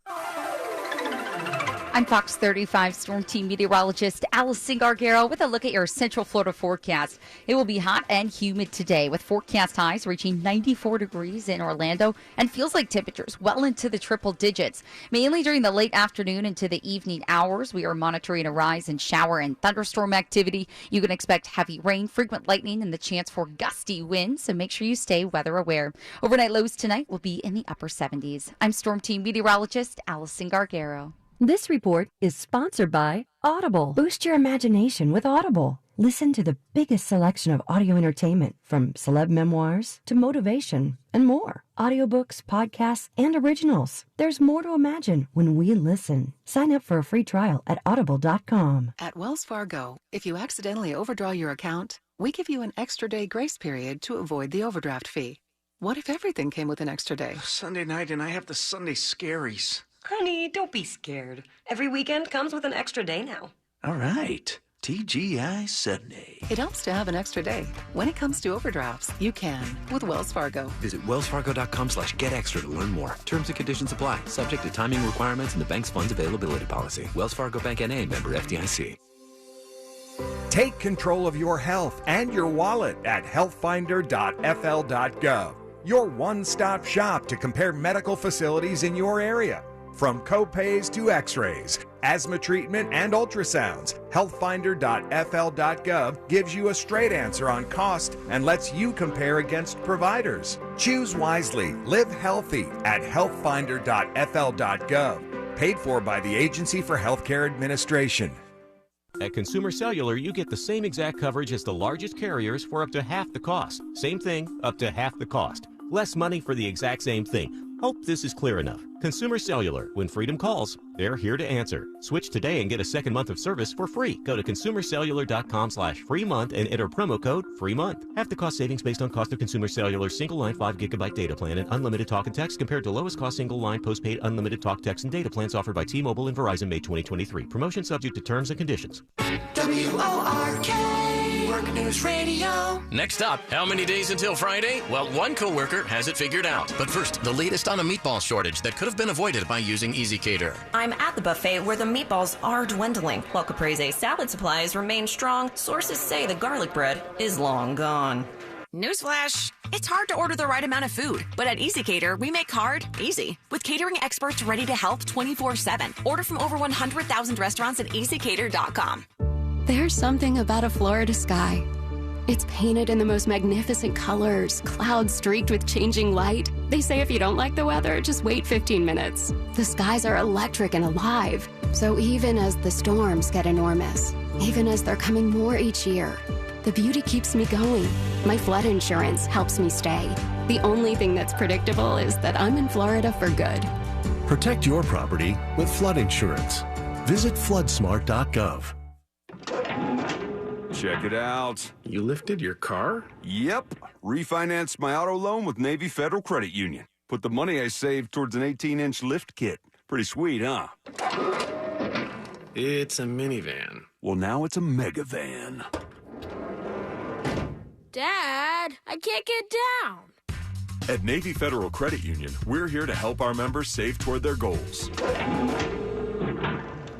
I'm Fox 35 Storm Team meteorologist Allison Gargaro with a look at your Central Florida forecast. It will be hot and humid today with forecast highs reaching 94 degrees in Orlando and feels like temperatures well into the triple digits. Mainly during the late afternoon into the evening hours, we are monitoring a rise in shower and thunderstorm activity. You can expect heavy rain, frequent lightning, and the chance for gusty winds, so make sure you stay weather aware. Overnight lows tonight will be in the upper 70s. I'm Storm Team meteorologist Allison Gargaro. This report is sponsored by Audible. Boost your imagination with Audible. Listen to the biggest selection of audio entertainment, from celeb memoirs to motivation and more. Audiobooks, podcasts, and originals. There's more to imagine when we listen. Sign up for a free trial at audible.com. At Wells Fargo, if you accidentally overdraw your account, we give you an extra day grace period to avoid the overdraft fee. What if everything came with an extra day? Sunday night and I have the Sunday scaries. Honey, don't be scared. Every weekend comes with an extra day now. All right. TGI Sunday. It helps to have an extra day. When it comes to overdrafts, you can with Wells Fargo. Visit wellsfargo.com/getextra to learn more. Terms and conditions apply. Subject to timing requirements and the bank's funds availability policy. Wells Fargo Bank N.A. member FDIC. Take control of your health and your wallet at healthfinder.fl.gov. Your one-stop shop to compare medical facilities in your area. From copays to x-rays, asthma treatment, and ultrasounds, healthfinder.fl.gov gives you a straight answer on cost and lets you compare against providers. Choose wisely. Live healthy at healthfinder.fl.gov. Paid for by the Agency for Healthcare Administration. At Consumer Cellular, you get the same exact coverage as the largest carriers for up to half the cost. Same thing, up to half the cost. Less money for the exact same thing. Hope this is clear enough. Consumer Cellular, when freedom calls, they're here to answer. Switch today and get a second month of service for free. Go to consumercellular.com/free month and enter promo code free month. Half the cost savings based on cost of Consumer Cellular single line 5 gigabyte data plan and unlimited talk and text compared to lowest cost single line postpaid unlimited talk, text, and data plans offered by T-Mobile and Verizon May 2023. Promotion subject to terms and conditions. WORK, Work News Radio. Next up, how many days until Friday? Well, one coworker has it figured out. But first, the latest on a meatball shortage that could have been avoided by using Easy Cater. I'm at the buffet where the meatballs are dwindling. While Caprese salad supplies remain strong, sources say the garlic bread is long gone. Newsflash, it's hard to order the right amount of food, but at Easy Cater, we make hard easy. With catering experts ready to help 24/7. Order from over 100,000 restaurants at easycater.com. There's something about a Florida sky. It's painted in the most magnificent colors, clouds streaked with changing light. They say if you don't like the weather, just wait 15 minutes. The skies are electric and alive. So even as the storms get enormous, even as they're coming more each year, the beauty keeps me going. My flood insurance helps me stay. The only thing that's predictable is that I'm in Florida for good. Protect your property with flood insurance. Visit floodsmart.gov. Check it out. You lifted your car? Yep. Refinanced my auto loan with Navy Federal Credit Union. Put the money I saved towards an 18-inch lift kit. Pretty sweet, huh? It's a minivan. Well, now it's a mega van. Dad, I can't get down. At Navy Federal Credit Union, we're here to help our members save toward their goals.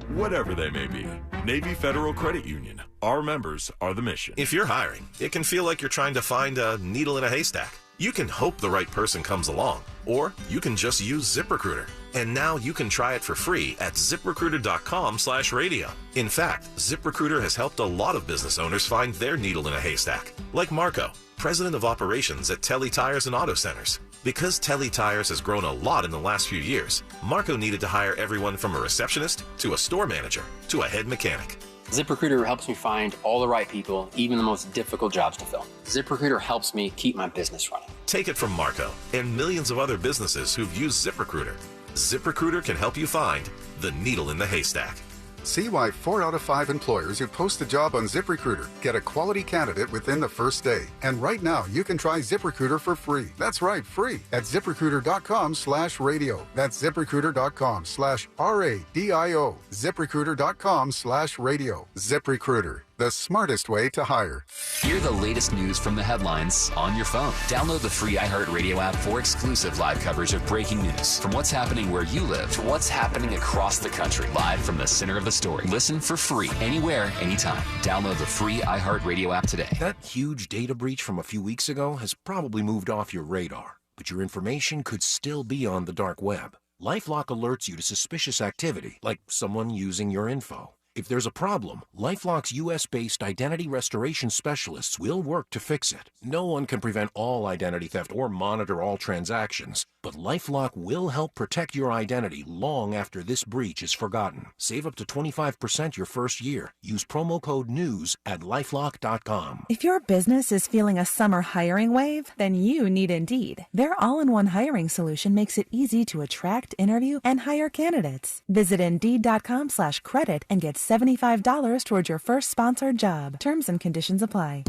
Whatever they may be. Navy Federal Credit Union. Our members are the mission. If you're hiring, it can feel like you're trying to find a needle in a haystack. You can hope the right person comes along, or you can just use ZipRecruiter. And now you can try it for free at ZipRecruiter.com/radio. In fact, ZipRecruiter has helped a lot of business owners find their needle in a haystack, like Marco, president of operations at Telly Tires and Auto Centers. Because Telly Tires has grown a lot in the last few years, Marco needed to hire everyone from a receptionist to a store manager to a head mechanic. ZipRecruiter helps me find all the right people, even the most difficult jobs to fill. ZipRecruiter helps me keep my business running. Take it from Marco and millions of other businesses who've used ZipRecruiter. ZipRecruiter can help you find the needle in the haystack. See why 4 out of 5 employers who post a job on ZipRecruiter get a quality candidate within the first day. And right now, you can try ZipRecruiter for free. That's right, free at ZipRecruiter.com/radio. That's ZipRecruiter.com/RADIO. ZipRecruiter.com/radio. ZipRecruiter, the smartest way to hire. Hear the latest news from the headlines on your phone. Download the free iHeartRadio app for exclusive live coverage of breaking news. From what's happening where you live to what's happening across the country. Live from the center of the story. Listen for free anywhere, anytime. Download the free iHeartRadio app today. That huge data breach from a few weeks ago has probably moved off your radar, but your information could still be on the dark web. LifeLock alerts you to suspicious activity, like someone using your info. If there's a problem, LifeLock's U.S.-based identity restoration specialists will work to fix it. No one can prevent all identity theft or monitor all transactions, but LifeLock will help protect your identity long after this breach is forgotten. Save up to 25% your first year. Use promo code NEWS at LifeLock.com. If your business is feeling a summer hiring wave, then you need Indeed. Their all-in-one hiring solution makes it easy to attract, interview, and hire candidates. Visit Indeed.com/credit and get $75 towards your first sponsored job. Terms and conditions apply.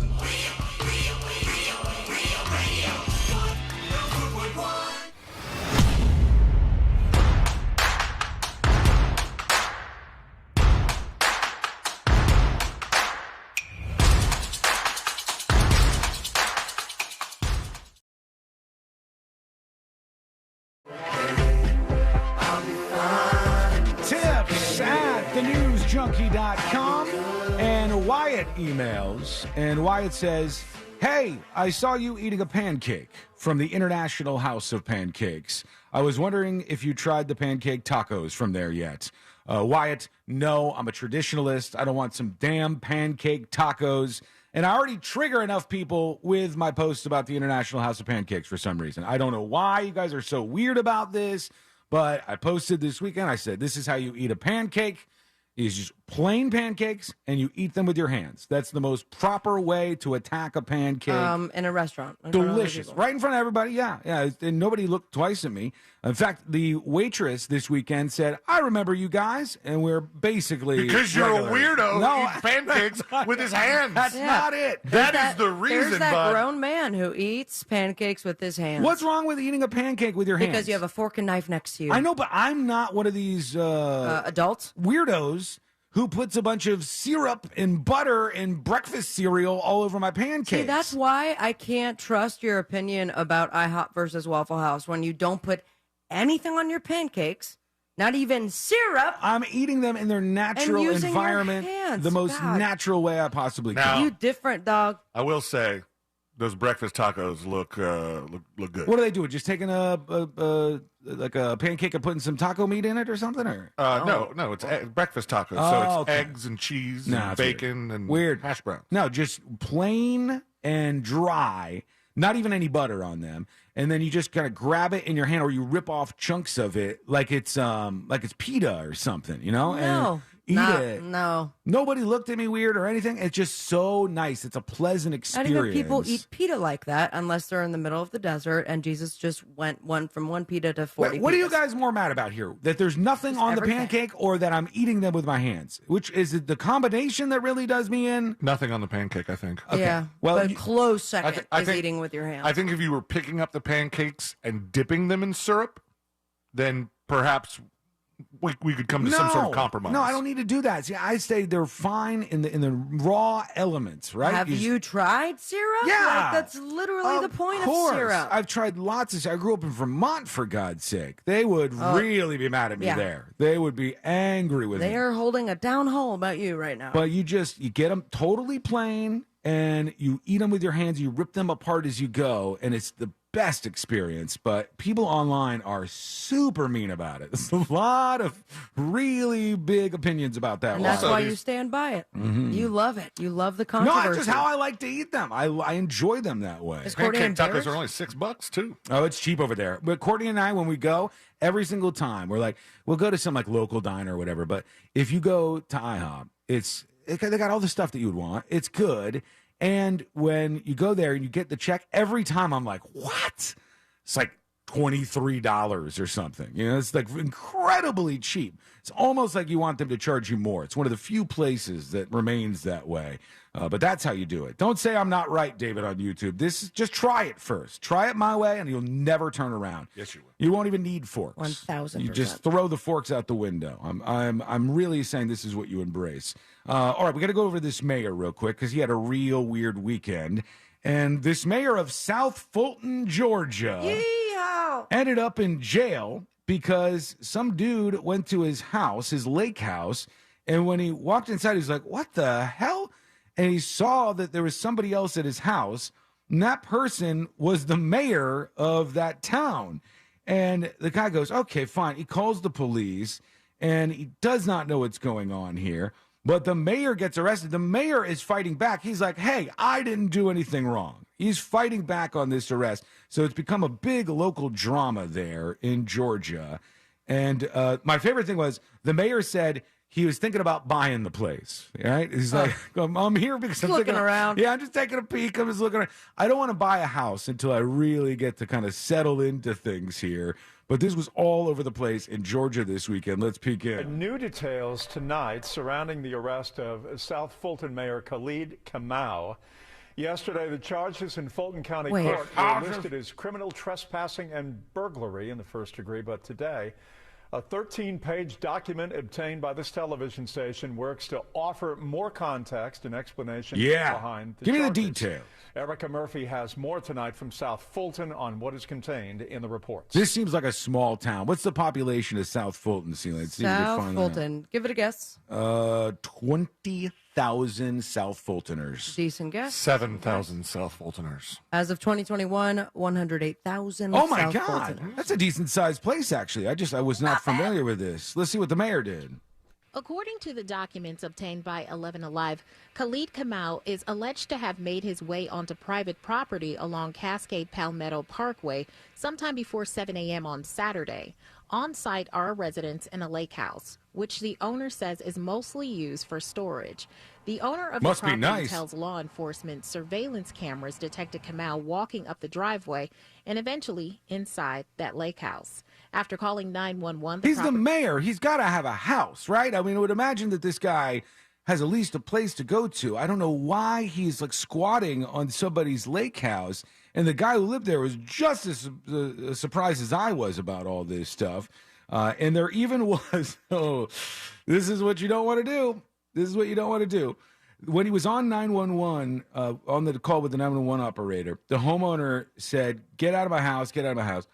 at thenewsjunkie.com, and Wyatt emails, and Wyatt says, hey, I saw you eating a pancake from the International House of Pancakes. I was wondering if you tried the pancake tacos from there yet. Wyatt, no, I'm a traditionalist. I don't want some damn pancake tacos. And I already trigger enough people with my posts about the International House of Pancakes for some reason. I don't know why you guys are so weird about this, but I posted this weekend. I said, this is how you eat a pancake. Is just plain pancakes, and you eat them with your hands. That's the most proper way to attack a pancake. In a restaurant. Delicious. Right in front of everybody, yeah. And nobody looked twice at me. In fact, the waitress this weekend said, I remember you guys, and we're basically because you're regulars. A weirdo no, who eats pancakes with his hands. That's not it. That is the reason, There's that bud. grown man who eats pancakes with his hands. What's wrong with eating a pancake with your hands? Because you have a fork and knife next to you. I know, but I'm not one of these adults weirdos who puts a bunch of syrup and butter and breakfast cereal all over my pancakes. See, that's why I can't trust your opinion about IHOP versus Waffle House when you don't put anything on your pancakes, not even syrup. I'm eating them in their natural environment, the most natural way I possibly can. You different, dog. I will say, those breakfast tacos look good. What are they doing? Just taking a pancake and putting some taco meat in it or something? Or No, it's breakfast tacos. So it's eggs and cheese and bacon and hash browns. No, just plain and dry. Not even any butter on them. And then you just kind of grab it in your hand, or you rip off chunks of it like it's pita or something, you know? No. Eat it. No. Nobody looked at me weird or anything. It's just so nice. It's a pleasant experience. Not even people eat pita like that unless they're in the middle of the desert and Jesus just went from one pita to 40 What pitas. are you guys more mad about here? That there's nothing on the pancake, or that I'm eating them with my hands? Which is it, the combination that really does me in? Nothing on the pancake, I think. Okay. Yeah, well, but close second I is think, eating with your hands. I think if you were picking up the pancakes and dipping them in syrup, then perhaps we could come to some sort of compromise. No, I don't need to do that. See, I say they're fine in the raw elements, right? Have you tried syrup? Yeah. Like, that's literally the point of syrup. I've tried lots of syrup. I grew up in Vermont, for God's sake. They would really be mad at me there. They would be angry with me. They are holding a down hole about you right now. But you get them totally plain, and you eat them with your hands. You rip them apart as you go, and it's the best experience. But people online are super mean about it. There's a lot of really big opinions about that. And that's why you stand by it. Mm-hmm. You love it. You love the controversy. No, it's just how I like to eat them. I enjoy them that way. Pancake tacos are only $6 too. Oh, it's cheap over there. But Courtney and I, when we go, every single time, we're like, we'll go to some like local diner or whatever. But if you go to IHOP, they got all the stuff that you would want. It's good. And when you go there and you get the check, every time I'm like, what? It's like $23 or something. You know, it's like incredibly cheap. It's almost like you want them to charge you more. It's one of the few places that remains that way. But that's how you do it. Don't say I'm not right, David, on YouTube. Just try it first. Try it my way, and you'll never turn around. Yes, you will. You won't even need forks. 1,000%. You just throw the forks out the window. I'm really saying this is what you embrace. All right, we got to go over this mayor real quick because he had a real weird weekend. And this mayor of South Fulton, Georgia, ended up in jail because some dude went to his house, his lake house, and when he walked inside, he was like, what the hell? And he saw that there was somebody else at his house, and that person was the mayor of that town. And the guy goes, okay, fine. He calls the police, and he does not know what's going on here. But the mayor gets arrested. The mayor is fighting back. He's like, hey, I didn't do anything wrong. He's fighting back on this arrest. So it's become a big local drama there in Georgia. And my favorite thing was the mayor said he was thinking about buying the place. Right? He's like, I'm here because I'm looking around. Yeah, I'm just taking a peek. I'm just looking around. I don't want to buy a house until I really get to kind of settle into things here. But this was all over the place in Georgia this weekend. Let's peek in. New details tonight surrounding the arrest of South Fulton Mayor Khalid Kamau. Yesterday, the charges in Fulton County Court were listed as criminal trespassing and burglary in the first degree. But today, A 13-page document obtained by this television station works to offer more context and explanation behind the Give me the charges. details. Erica Murphy has more tonight from South Fulton on what is contained in the reports. This seems like a small town. What's the population of South Fulton, Celia? South Fulton. Give it a guess. 20,000 South Fultoners. Decent guess. 7,000 South Fultoners. As of 2021, 108,000. Oh my South God, Fultoners. that's a decent sized place. Actually, I was not familiar with this. Let's see what the mayor did. According to the documents obtained by 11 Alive, Khalid Kamau is alleged to have made his way onto private property along Cascade Palmetto Parkway sometime before 7 a.m. on Saturday. On site are a residence and a lake house, which the owner says is mostly used for storage. The owner of the property tells law enforcement surveillance cameras detected Kamau walking up the driveway and eventually inside that lake house. After calling 911, He's the mayor. He's got to have a house, right? I mean, I would imagine that this guy has at least a place to go to. I don't know why he's like squatting on somebody's lake house. And the guy who lived there was just as surprised as I was about all this stuff. And there even was, this is what you don't want to do. This is what you don't want to do. When he was on 911, on the call with the 911 operator, the homeowner said, "Get out of my house, get out of my house."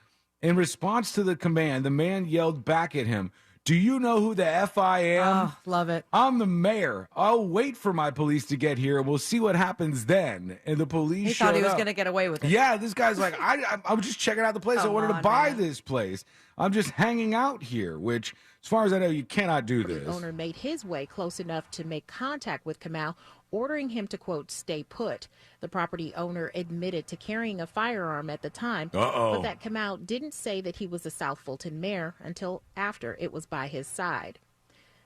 In response to the command, the man yelled back at him, "Do you know who the F I am?" Oh, love it. "I'm the mayor. I'll wait for my police to get here. We'll see what happens then." And the police He thought he was going to get away with it. Yeah, this guy's like, I'm just checking out the place. I wanted to buy this place. I'm just hanging out here, which, as far as I know, you cannot do this. The owner made his way close enough to make contact with Kamau, ordering him to, quote, stay put. The property owner admitted to carrying a firearm at the time, but that Kamau didn't say that he was the South Fulton mayor until after it was by his side.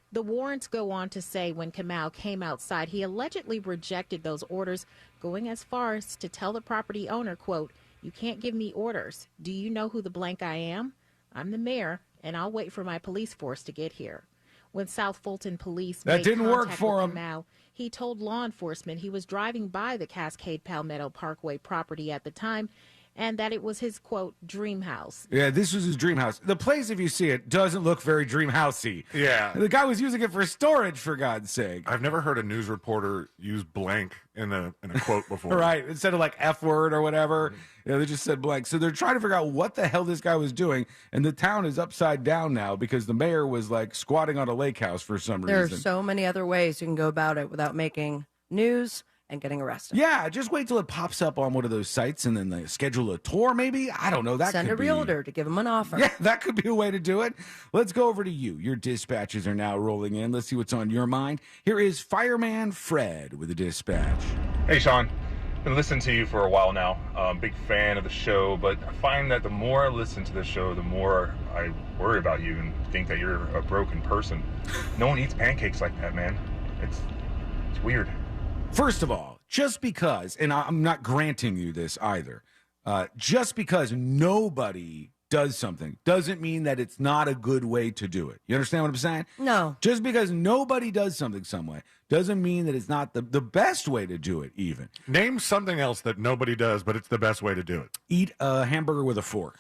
The warrants go on to say when Kamau came outside, he allegedly rejected those orders, going as far as to tell the property owner, quote, "You can't give me orders. Do you know who the blank I am? I'm the mayor, and I'll wait for my police force to get here." When South Fulton police That made didn't work contact for with him. Kamau, he told law enforcement he was driving by the Cascade Palmetto Parkway property at the time and that it was his, quote, dream house. Yeah, this was his dream house. The place, if you see it, doesn't look very dream housey. Yeah. The guy was using it for storage, for God's sake. I've never heard a news reporter use blank in a quote before. Right. Instead of like F word or whatever, they just said blank. So they're trying to figure out what the hell this guy was doing. And the town is upside down now because the mayor was like squatting on a lake house for some There reason. are so many other ways you can go about it without making news and getting arrested. Yeah, just wait till it pops up on one of those sites and then they schedule a tour, maybe. I don't know. That Send could a realtor to give him an offer. Yeah, that could be a way to do it. Let's go over to you. Your dispatches are now rolling in. Let's see what's on your mind. Here is Fireman Fred with a dispatch. Hey, Sean. Been listening to you for a while now. Big fan of the show, but I find that the more I listen to the show, the more I worry about you and think that you're a broken person. No one eats pancakes like that, man. It's weird. First of all, just because, and I'm not granting you this either, just because nobody does something doesn't mean that it's not a good way to do it. You understand what I'm saying? No. Just because nobody does something some way doesn't mean that it's not the best way to do it, even. Name something else that nobody does, but it's the best way to do it. Eat a hamburger with a fork.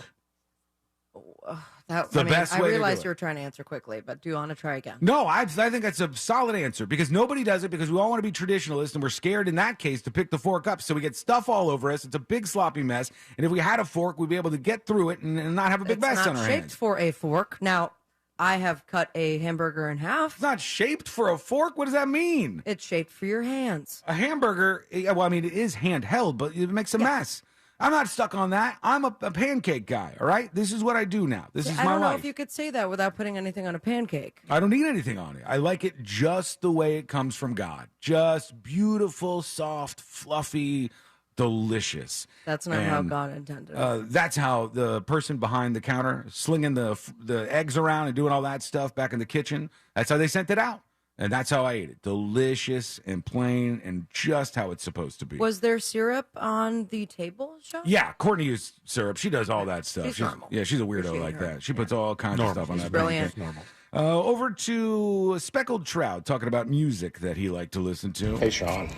That, the best way to do realized it. you were trying to answer quickly, but do you want to try again? No, I think that's a solid answer because nobody does it because we all want to be traditionalists and we're scared in that case to pick the fork up. So we get stuff all over us. It's a big sloppy mess. And if we had a fork, we'd be able to get through it and not have a big mess on our It's not shaped hands. for a fork. Now, I have cut a hamburger in half. It's not shaped for a fork? What does that mean? It's shaped for your hands. A hamburger, well, I mean, it is handheld, but it makes a mess. I'm not stuck on that. I'm a pancake guy, all right? This is what I do now. This is my I don't know life. if you could say that without putting anything on a pancake. I don't need anything on it. I like it just the way it comes from God. Just beautiful, soft, fluffy, delicious. That's not how God intended it. That's how the person behind the counter slinging the eggs around and doing all that stuff back in the kitchen, that's how they sent it out. And that's how I ate it. Delicious and plain and just how it's supposed to be. Was there syrup on the table, Sean? Yeah, Courtney used syrup. She does all that stuff. She's normal. Yeah, she's a weirdo like that. She puts all kinds of stuff on that. Brilliant. Normal. Over to Speckled Trout talking about music that he liked to listen to. Hey, Sean.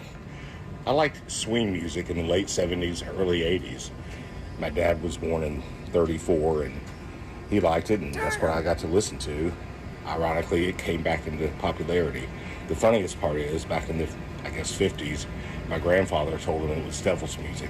I liked swing music in the late 70s, early 80s. My dad was born in 34, and he liked it, and that's what I got to listen to. Ironically, it came back into popularity. The funniest part is, back in the, I guess, 50s, my grandfather told him it was devil's music.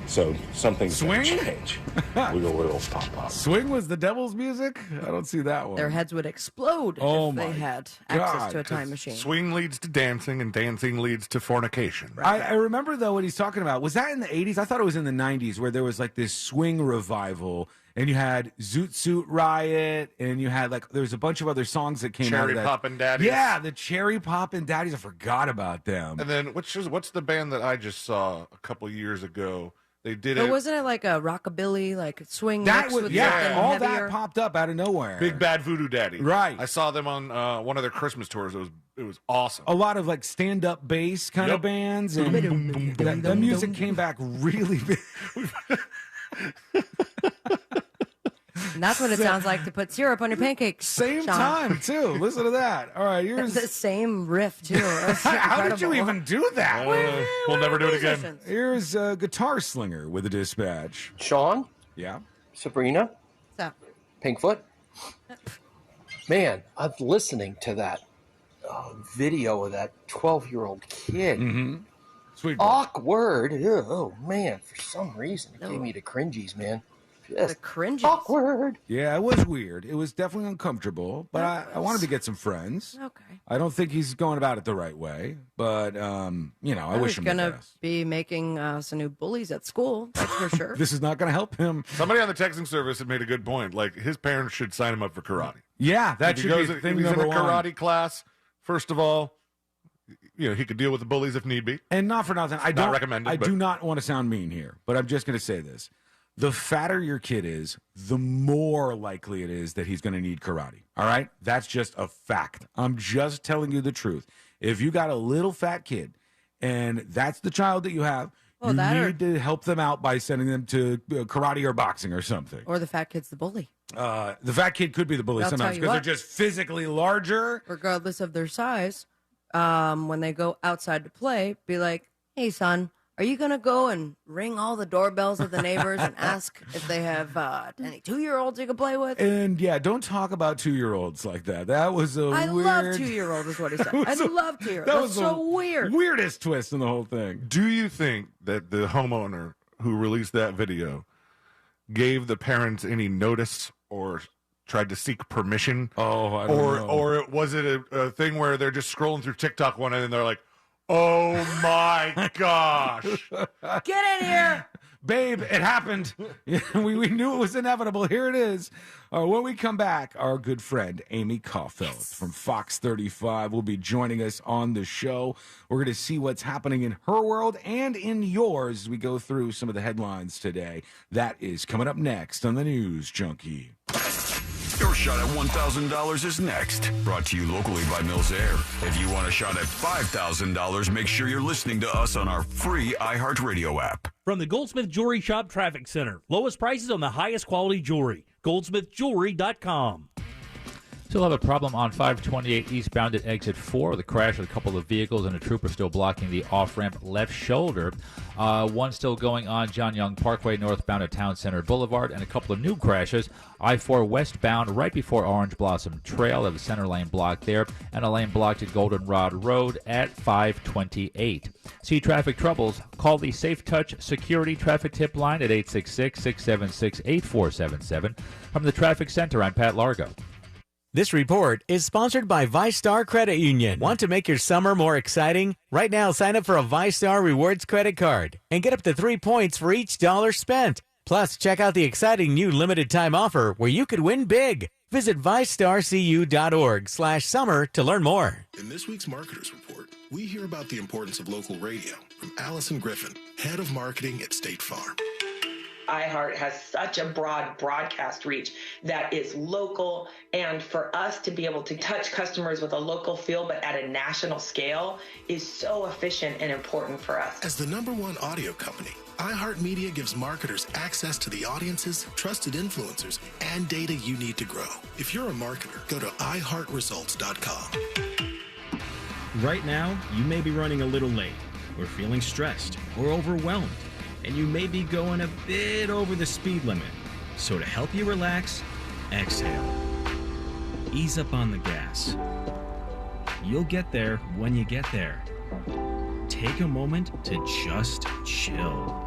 So some things Swing? change. Wiggle, pop, pop. Swing was the devil's music? I don't see that one. Their heads would explode if they had access to a time machine. Swing leads to dancing, and dancing leads to fornication. I remember, though, what he's talking about. Was that in the 80s? I thought it was in the 90s, where there was like this swing revival, and you had Zoot Suit Riot, and you had there was a bunch of other songs that came out of Cherry that. Poppin' Daddies. Yeah, the Cherry Poppin' Daddies. I forgot about them. And then what's the band that I just saw a couple years ago? They did But it. wasn't it like a rockabilly, like swing That mix was, with yeah, something all heavier? that popped up out of nowhere. Big Bad Voodoo Daddy. Right. I saw them on one of their Christmas tours. It was awesome. A lot of stand-up bass kind of bands, and the music came back really big. And that's what it sounds like to put syrup on your pancakes. Same Sean. time, too. Listen to that. All right, here's the same riff, too. How did you even do that? We'll never do it again. Here's a Guitar Slinger with a dispatch. Sean? Yeah? Sabrina? What's up? Pinkfoot? Man, I'm listening to that video of that 12-year-old kid. Mm-hmm. Sweet. Awkward. Oh, man. For some reason, it gave me the cringies, man. The cringes. Awkward. Yeah, it was weird. It was definitely uncomfortable, but I wanted to get some friends. Okay. I don't think he's going about it the right way, but, I wish him the He's going to best. be making some new bullies at school, that's for sure. This is not going to help him. Somebody on the texting service had made a good point. Like, his parents should sign him up for karate. Yeah, that If should be if thing he's in a number one. karate class, first of all, he could deal with the bullies if need be. And not for nothing, I Not don't recommended, I but- do not want to sound mean here, but I'm just going to say this. The fatter your kid is, the more likely it is that he's going to need karate. All right? That's just a fact. I'm just telling you the truth. If you got a little fat kid and that's the child that you have, you need to help them out by sending them to karate or boxing or something. Or the fat kid's the bully. The fat kid could be the bully I'll tell sometimes you because they're what. just physically larger. Regardless of their size, when they go outside to play, be like, hey, son, are you going to go and ring all the doorbells of the neighbors and ask if they have any 2-year-olds you can play with? And yeah, don't talk about 2-year-olds like that. That was a I weird... love 2-year-old is what he said. I love 2-year-old. That That's was so weird. Weirdest twist in the whole thing. Do you think that the homeowner who released that video gave the parents any notice or tried to seek permission? Oh, I don't know. Or was it a thing where they're just scrolling through TikTok one and they're like, oh my gosh. Get in here. Babe, it happened. we knew it was inevitable. Here it is. When we come back, our good friend Amy Caulfield from Fox 35 will be joining us on the show. We're going to see what's happening in her world and in yours as we go through some of the headlines today. That is coming up next on the News Junkie. Your shot at $1,000 is next. Brought to you locally by Mills Air. If you want a shot at $5,000, make sure you're listening to us on our free iHeartRadio app. From the Goldsmith Jewelry Shop Traffic Center. Lowest prices on the highest quality jewelry. GoldsmithJewelry.com. Still have a problem on 528 eastbound at exit 4 with a crash with a couple of vehicles and a trooper still blocking the off-ramp left shoulder. One still going on John Young Parkway northbound at Town Center Boulevard, and a couple of new crashes. I-4 westbound right before Orange Blossom Trail. Have a center lane blocked there, and a lane blocked at Goldenrod Road at 528. See traffic troubles? Call the Safe Touch Security Traffic Tip line at 866-676-8477. From the Traffic Center, I'm Pat Largo. This report is sponsored by ViStar Credit Union. Want to make your summer more exciting? Right now, sign up for a ViStar Rewards credit card and get up to 3 points for each dollar spent. Plus, check out the exciting new limited time offer where you could win big. Visit ViStarCU.org/summer to learn more. In this week's Marketers Report, we hear about the importance of local radio from Allison Griffin, head of marketing at State Farm. iHeart has such a broad broadcast reach that is local, and for us to be able to touch customers with a local feel but at a national scale is so efficient and important for us. As the #1 audio company, iHeartMedia gives marketers access to the audiences, trusted influencers, and data you need to grow. If you're a marketer, go to iHeartResults.com. Right now, you may be running a little late, or feeling stressed, or overwhelmed, and you may be going a bit over the speed limit. So to help you relax exhale. Ease up on the gas. You'll get there when you get there. Take a moment to just chill.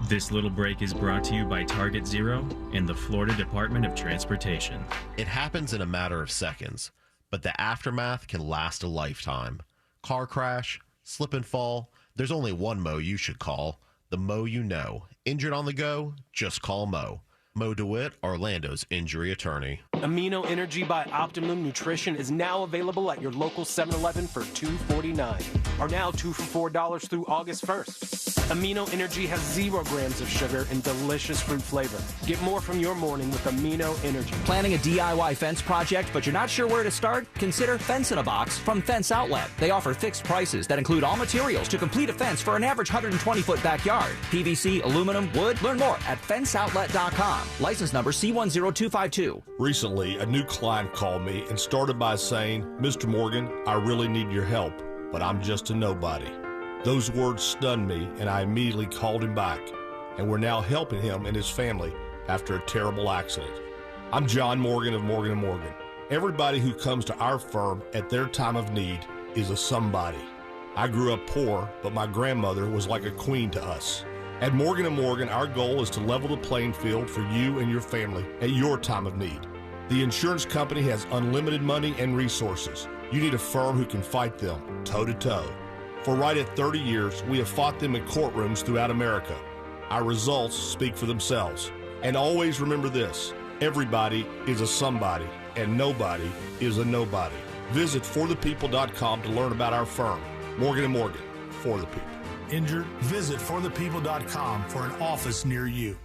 This little break is brought to you by Target Zero and the Florida Department of Transportation. It happens in a matter of seconds, but the aftermath can last a lifetime. Car crash, slip and fall, there's only one Mo you should call, the Mo you know. Injured on the go? Just call Mo. Mo DeWitt, Orlando's injury attorney. Amino Energy by Optimum Nutrition is now available at your local 7-Eleven for $2.49. Are now 2 for $4 through August 1st. Amino Energy has 0 grams of sugar and delicious fruit flavor. Get more from your morning with Amino Energy. Planning a DIY fence project, but you're not sure where to start? Consider Fence in a Box from Fence Outlet. They offer fixed prices that include all materials to complete a fence for an average 120-foot backyard. PVC, aluminum, wood. Learn more at fenceoutlet.com. License number C10252. Recently, a new client called me and started by saying, "Mr. Morgan, I really need your help, but I'm just a nobody." Those words stunned me, and I immediately called him back, and we're now helping him and his family after a terrible accident. I'm John Morgan of Morgan & Morgan. Everybody who comes to our firm at their time of need is a somebody. I grew up poor, but my grandmother was like a queen to us. At Morgan & Morgan, our goal is to level the playing field for you and your family at your time of need. The insurance company has unlimited money and resources. You need a firm who can fight them toe-to-toe. For right at 30 years, we have fought them in courtrooms throughout America. Our results speak for themselves. And always remember this, everybody is a somebody, and nobody is a nobody. Visit forthepeople.com to learn about our firm, Morgan & Morgan, for the people. Injured? Visit forthepeople.com for an office near you.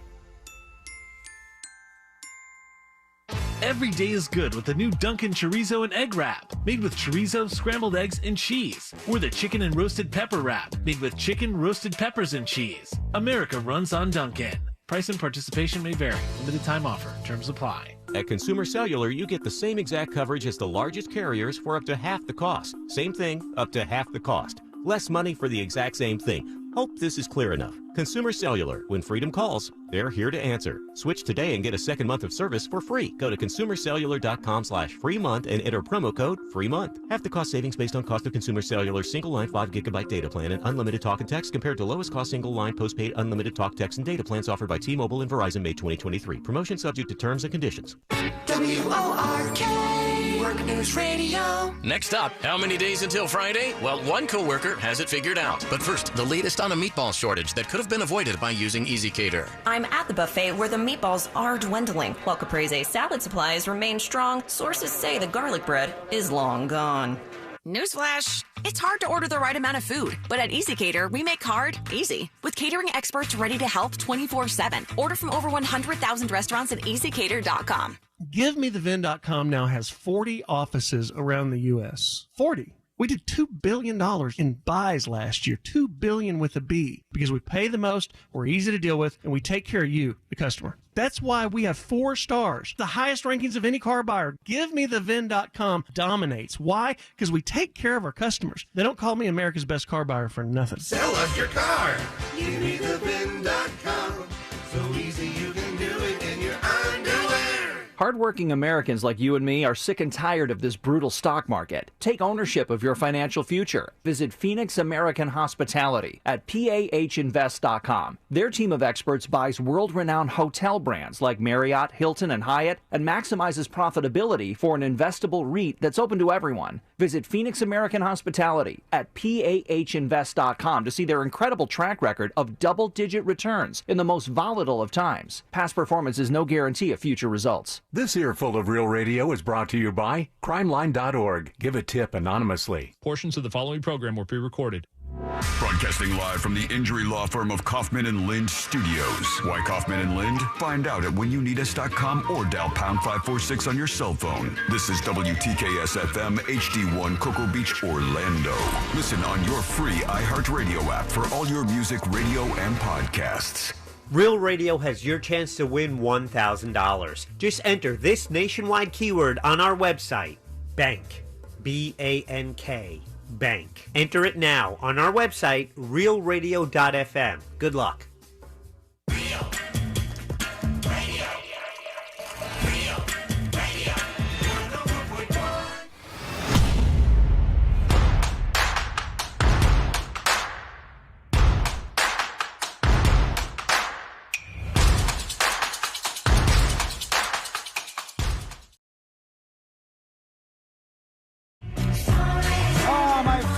Every day is good with the new Dunkin' Chorizo and Egg Wrap, made with chorizo, scrambled eggs, and cheese. Or the Chicken and Roasted Pepper Wrap, made with chicken, roasted peppers, and cheese. America runs on Dunkin'. Price and participation may vary. Limited time offer. Terms apply. At Consumer Cellular, you get the same exact coverage as the largest carriers for up to half the cost. Same thing, up to half the cost. Less money for the exact same thing. Hope this is clear enough. Consumer Cellular, when freedom calls, they're here to answer. Switch today and get a second month of service for free. Go to consumercellular.com/free month and enter promo code free month. Half the cost savings based on cost of Consumer Cellular single line 5 gigabyte data plan and unlimited talk and text compared to lowest cost single line postpaid unlimited talk, text, and data plans offered by T-Mobile and Verizon May 2023. Promotion subject to terms and conditions. WORK Work News Radio. Next up, how many days until Friday? Well, one coworker has it figured out. But first, the latest on a meatball shortage that could have been avoided by using Easy Cater. I'm at the buffet where the meatballs are dwindling. While Caprese salad supplies remain strong, sources say the garlic bread is long gone. Newsflash, it's hard to order the right amount of food, but at Easy Cater, we make hard easy. With catering experts ready to help 24/7. Order from over 100,000 restaurants at easycater.com. GiveMeTheVin.com now has 40 offices around the U.S. 40. We did $2 billion in buys last year, $2 billion with a B, because we pay the most, we're easy to deal with, and we take care of you, the customer. That's why we have 4 stars, the highest rankings of any car buyer. GiveMeTheVin.com dominates. Why? Because we take care of our customers. They don't call me America's best car buyer for nothing. Sell us your car. GiveMeTheVin.com. So easy you can do it in your underwear. Hardworking Americans like you and me are sick and tired of this brutal stock market. Take ownership of your financial future. Visit Phoenix American Hospitality at PAHinvest.com. Their team of experts buys world-renowned hotel brands like Marriott, Hilton, and Hyatt and maximizes profitability for an investable REIT that's open to everyone. Visit Phoenix American Hospitality at PAHinvest.com to see their incredible track record of double-digit returns in the most volatile of times. Past performance is no guarantee of future results. This earful of Real Radio is brought to you by crimeline.org. Give a tip anonymously. Portions of the following program were pre-recorded. Broadcasting live from the injury law firm of Kaufman and Lind Studios. Why Kaufman and Lind? Find out at whenyounneedus.com or dial pound 546 on your cell phone. This is WTKS FM HD1 Cocoa Beach, Orlando. Listen on your free iHeartRadio app for all your music, radio, and podcasts. Real Radio has your chance to win $1,000. Just enter this nationwide keyword on our website, BANK, B-A-N-K, BANK. Enter it now on our website, realradio.fm. Good luck.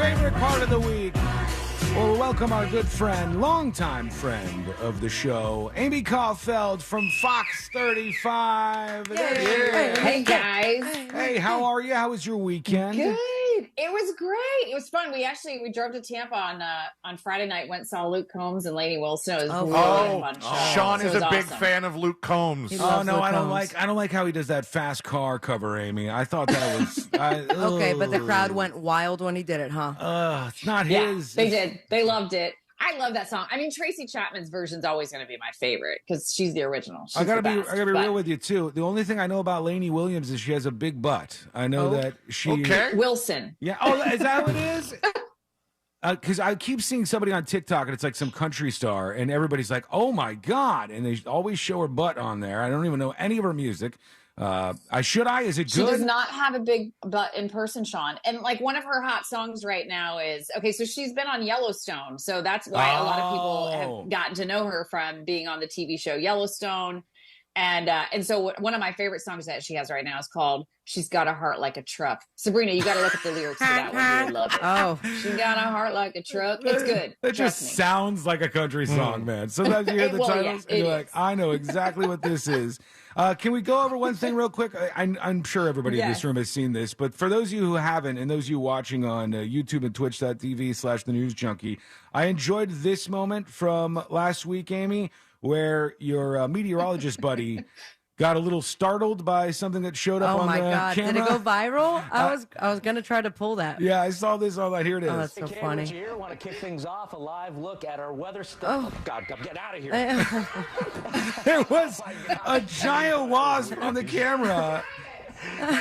favorite part of the week. Well, we welcome our good friend, longtime friend of the show, Amy Caulfield from Fox 35. Hey, guys. Hey, how are you? How was your weekend? Good. It was great. It was fun. We drove to Tampa on Friday night, went and saw Luke Combs and Lainey Wilson. It was really fun show. Sean is a big awesome. fan of Luke Combs. Oh no, I don't like how he does that fast car cover, Amy. I thought that was okay, but the crowd went wild when he did it, huh? It's not his. They did. They loved it. I love that song. I mean, Tracy Chapman's version is always going to be my favorite because she's the original. She's I gotta the best, be real with you too. The only thing I know about Lainey Williams is she has a big butt. I know that she Wilson. Yeah. Oh, is that what it is? Because I keep seeing somebody on TikTok and it's like some country star and everybody's like, "Oh my god!" and they always show her butt on there. I don't even know any of her music. Is it good? She does not have a big butt in person, Sean. And like one of her hot songs right now is so she's been on Yellowstone. So that's why a lot of people have gotten to know her from being on the TV show Yellowstone. And so one of my favorite songs that she has right now is called "She's Got a Heart Like a Truck." Sabrina, you got to look at the lyrics to that one. You would love it. Oh, she got a heart like a truck. It's good. It just sounds like a country song, man. Sometimes you hear the titles and you're like, I know exactly what this is. Can we go over one thing real quick? I'm sure everybody in this room has seen this, but for those of you who haven't, and those of you watching on YouTube and Twitch.tv/The News Junkie, I enjoyed this moment from last week, Amy, where your meteorologist buddy got a little startled by something that showed up on the camera. Oh my God, did it go viral? I was going to try to pull that. Yeah, I saw this on that. Here it is. Oh, that's so funny. Here, want to kick things off, a live look at our weather stuff. Oh, God, get out of here. There was a giant wasp on the camera.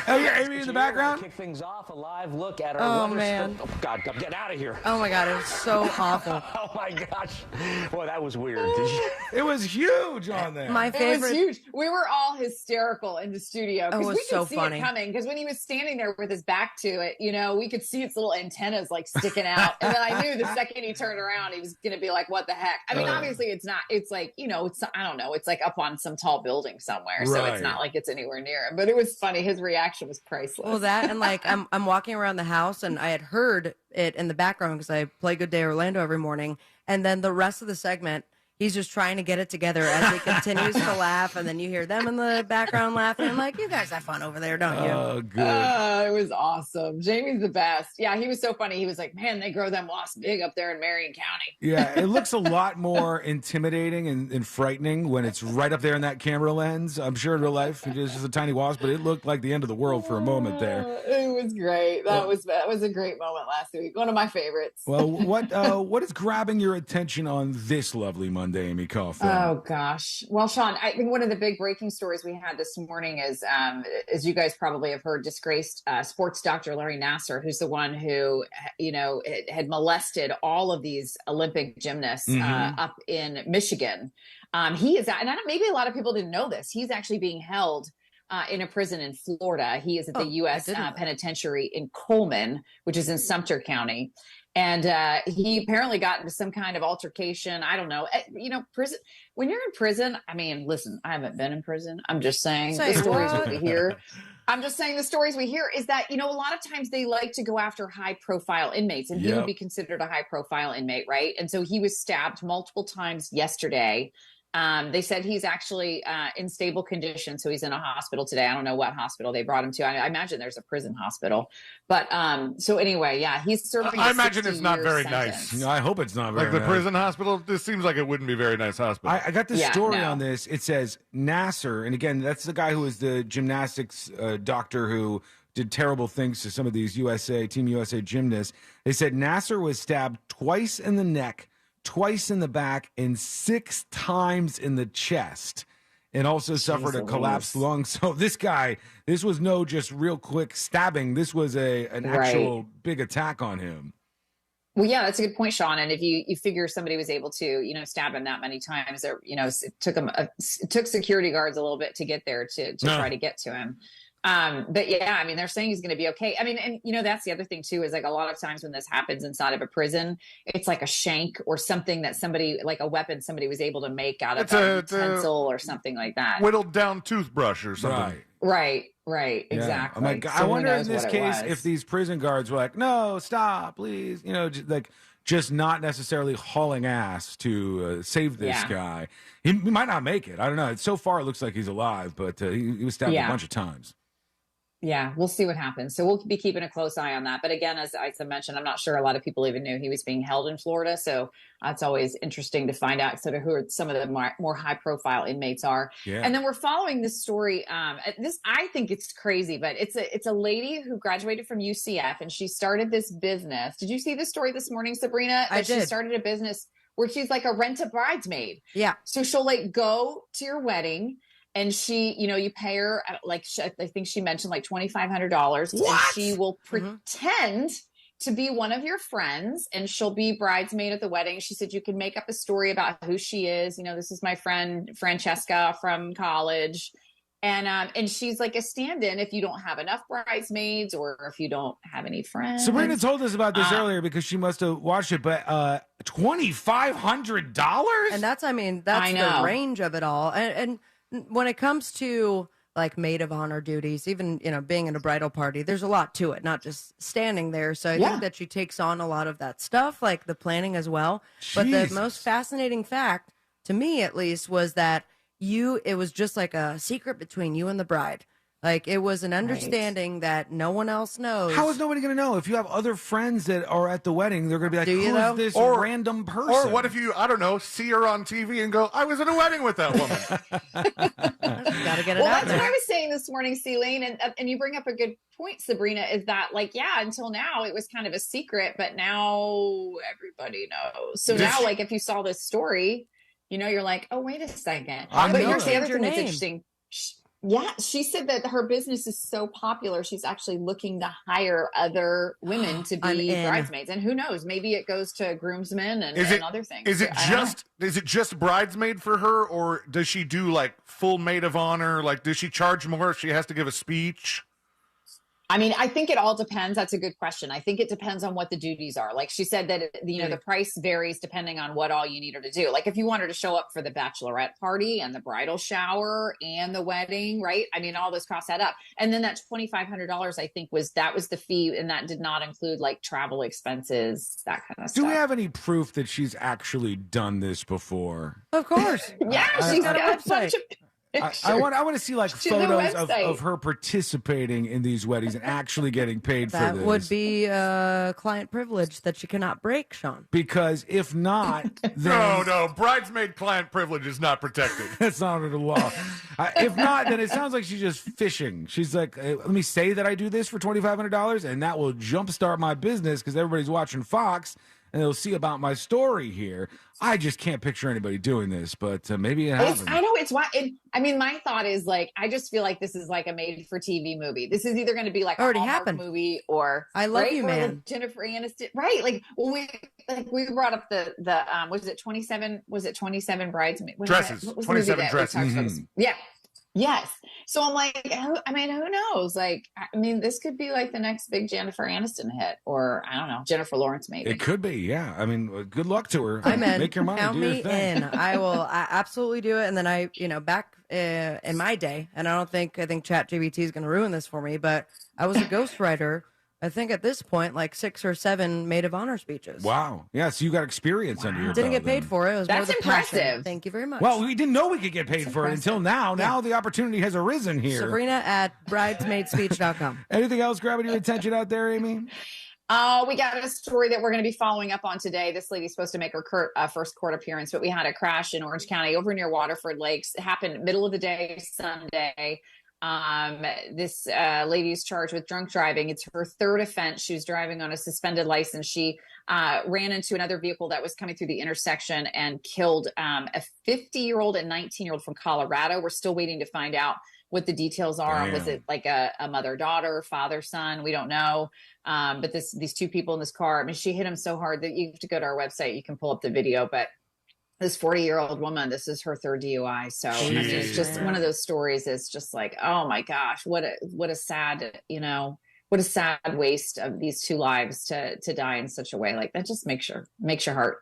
Oh, you're Amy in the background? Kick things off, a live look at our weather man. stuff. Oh, God, get out of here. Oh, my God, it was so awful. Oh, my gosh. Boy, that was weird. It was huge on there. My favorite. It was huge. We were all hysterical in the studio because we could see it coming. Because when he was standing there with his back to it, we could see its little antennas like sticking out. And then I knew the second he turned around, he was going to be like, "What the heck?" I mean, obviously it's not. It's like it's I don't know. It's like up on some tall building somewhere, so it's not like it's anywhere near him. But it was funny. His reaction was priceless. Well, that and like I'm walking around the house and I had heard it in the background because I play Good Day Orlando every morning, and then the rest of the segment he's just trying to get it together as he continues to laugh, and then you hear them in the background laughing. I'm like, you guys have fun over there, don't you? Oh, good. It was awesome. Jamie's the best. Yeah, he was so funny. He was like, man, they grow them wasps big up there in Marion County. Yeah, it looks a lot more intimidating and frightening when it's right up there in that camera lens. I'm sure in real life it's just a tiny wasp, but it looked like the end of the world for a moment there. It was great. That was a great moment last week. One of my favorites. Well, what is grabbing your attention on this lovely Monday, Amy Caulfield? Oh gosh. Well, Sean, I think one of the big breaking stories we had this morning is, as you guys probably have heard, disgraced sports doctor Larry Nassar, who's the one who, had molested all of these Olympic gymnasts up in Michigan. He is, and maybe a lot of people didn't know this. He's actually being held in a prison in Florida. He is at the U.S. penitentiary in Coleman, which is in Sumter County. And he apparently got into some kind of altercation. I don't know. Prison. When you're in prison, I mean, listen, I haven't been in prison. I'm just saying the stories we hear. I'm just saying the stories we hear is that, a lot of times they like to go after high profile inmates, and he would be considered a high profile inmate, right? And so he was stabbed multiple times yesterday. They said he's actually in stable condition. So he's in a hospital today. I don't know what hospital they brought him to. I imagine there's a prison hospital. But so anyway, yeah, he's serving I imagine it's not very nice. I hope it's not very nice. Like the nice. prison hospital, this seems like it wouldn't be a very nice hospital. I got the story on this. It says Nassar, and again, that's the guy who was the gymnastics doctor who did terrible things to some of these Team USA gymnasts. They said Nassar was stabbed twice in the neck, twice in the back, and 6 times in the chest, and also suffered a collapsed lung. So this was no just real quick stabbing. This was an actual big attack on him. Well, yeah, that's a good point, Sean. And if you figure somebody was able to, stab him that many times, or, it took security guards a little bit to get there to try to get to him. But yeah, I mean, they're saying he's going to be okay. I mean, and that's the other thing too, is like a lot of times when this happens inside of a prison, it's like a shank or something that somebody, like a weapon somebody was able to make out of a utensil or something like that. Whittled down toothbrush or something. Right. Right, Yeah. exactly. I'm like, So I who wonder in knows this what it case was. if these prison guards were like, no, stop, please. Just not necessarily hauling ass to save this Yeah. guy. He might not make it. I don't know. So far, it looks like he's alive, but he was stabbed a Yeah. bunch of times. Yeah, we'll see what happens. So we'll be keeping a close eye on that. But again, as I mentioned, I'm not sure a lot of people even knew he was being held in Florida. So it's always interesting to find out sort of who some of the more high profile inmates are. Yeah. And then we're following this story. This, I think it's crazy, but it's a lady who graduated from UCF and she started this business. Did you see this story this morning, Sabrina? I did. She started a business where she's like a rent-a-bridesmaid. Yeah. So she'll like go to your wedding. And she, you pay her I think she mentioned like $2,500. And she will pretend to be one of your friends, and she'll be bridesmaid at the wedding. She said you can make up a story about who she is. This is my friend Francesca from college, and she's like a stand-in if you don't have enough bridesmaids or if you don't have any friends. Sabrina told us about this earlier because she must have watched it, but $2,500? And that's I the range of it all. And when it comes to like maid of honor duties, even, being in a bridal party, there's a lot to it, not just standing there. So I think that she takes on a lot of that stuff, like the planning as well. But the most fascinating fact, to me at least, was that it was just like a secret between you and the bride. Like it was an understanding that no one else knows. How is nobody going to know? If you have other friends that are at the wedding, they're going to be like, Do you who though? is this Or- random person? Or what if you, I don't know, see her on TV and go, I was at a wedding with that woman. Gotta get it Well, out that's there. what I was saying this morning, Celine, and you bring up a good point, Sabrina, is that until now it was kind of a secret, but now everybody knows. So now, if you saw this story, you're like, oh, wait a second. I But know here's it. the other Change your thing that's name. interesting. She said that her business is so popular, she's actually looking to hire other women to I'm be in. bridesmaids. And who knows, maybe it goes to groomsmen and other things. Is it I don't know. is it just bridesmaid for her, or does she do like full maid of honor? Like, does she charge more if she has to give a speech? I mean, I think it all depends. That's a good question. I think it depends on what the duties are. Like she said that, the price varies depending on what all you need her to do. Like if you want her to show up for the bachelorette party and the bridal shower and the wedding, right? I mean, all those costs add up. And then that $2,500, I think was the fee. And that did not include like travel expenses, that kind of stuff. Do we have any proof that she's actually done this before? Of course. Yeah, she's got a website. bunch of I want to see like She's on the photos website. of her participating in these weddings and actually getting paid for That this. would be client privilege that you cannot break, Sean. Because if not, then No, bridesmaid client privilege is not protected. that's not under the law. If not, then it sounds like she's just fishing. She's like, let me say that I do this for $2,500, and that will jumpstart my business because everybody's watching Fox and they'll see about my story here. I just can't picture anybody doing this, but maybe it happens. I know it's why. I mean, my thought is like, I just feel like this is like a made-for-TV movie. This is either going to be like Already a Hallmark happened. movie or I Love right? You, Or Man. like Jennifer Aniston, right? Like when we brought up the was it 27? Was it 27 bridesmaids? Dresses. What was the 27 movie that we dresses. talked about this? Yeah. Yes. So I'm like, who knows? Like, I mean, this could be like the next big Jennifer Aniston hit, or I don't know, Jennifer Lawrence maybe. It could be, yeah. I mean, good luck to her. I'm in. Make your money. Count do your me thing. in. I absolutely do it. And then back in my day, and I think ChatGPT is going to ruin this for me, but I was a ghostwriter. I think at this point, like 6 or 7 maid of honor speeches. Wow. Yeah, so you got experience under your Didn't belt get paid then. for it. It was That's more the passion. impressive. Thank you very much. Well, we didn't know we could get paid for it until now. Now the opportunity has arisen here. Sabrina at bridesmaidspeech.com. Anything else grabbing your attention out there, Amy? We got a story that we're going to be following up on today. This lady's supposed to make her first court appearance, but we had a crash in Orange County over near Waterford Lakes. It happened middle of the day, Sunday. This lady is charged with drunk driving. It's her third offense. She was driving on a suspended license. She ran into another vehicle that was coming through the intersection and killed a 50-year-old and 19-year-old from Colorado. We're still waiting to find out what the details are. Damn. Was it like a mother-daughter, father-son? We don't know. But these two people in this car, I mean, she hit him so hard that you have to go to our website. You can pull up the video, but this 40-year-old woman, this is her third DUI. So I mean, it's just one of those stories. It's just like, oh my gosh, what a sad, what a sad waste of these two lives to die in such a way. Like that just makes your heart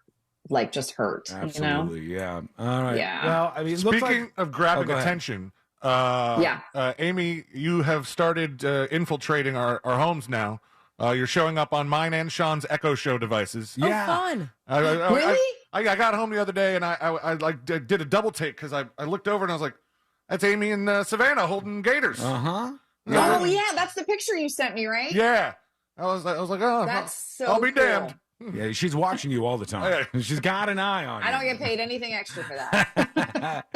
like just hurt. Absolutely, yeah. All right. Yeah. Well, I mean, it looks Speaking like... of grabbing go ahead. attention, Amy, you have started infiltrating our homes now. You're showing up on mine and Sean's Echo Show devices. Oh, fun. Really? I got home the other day and I did a double take because I looked over and I was like, that's Amy and Savannah holding gators. Oh yeah, that's the picture you sent me, right? Yeah. I was like, oh, that's so I'll be cool. damned. Yeah, she's watching you all the time. She's got an eye on you. I don't get paid anything extra for that.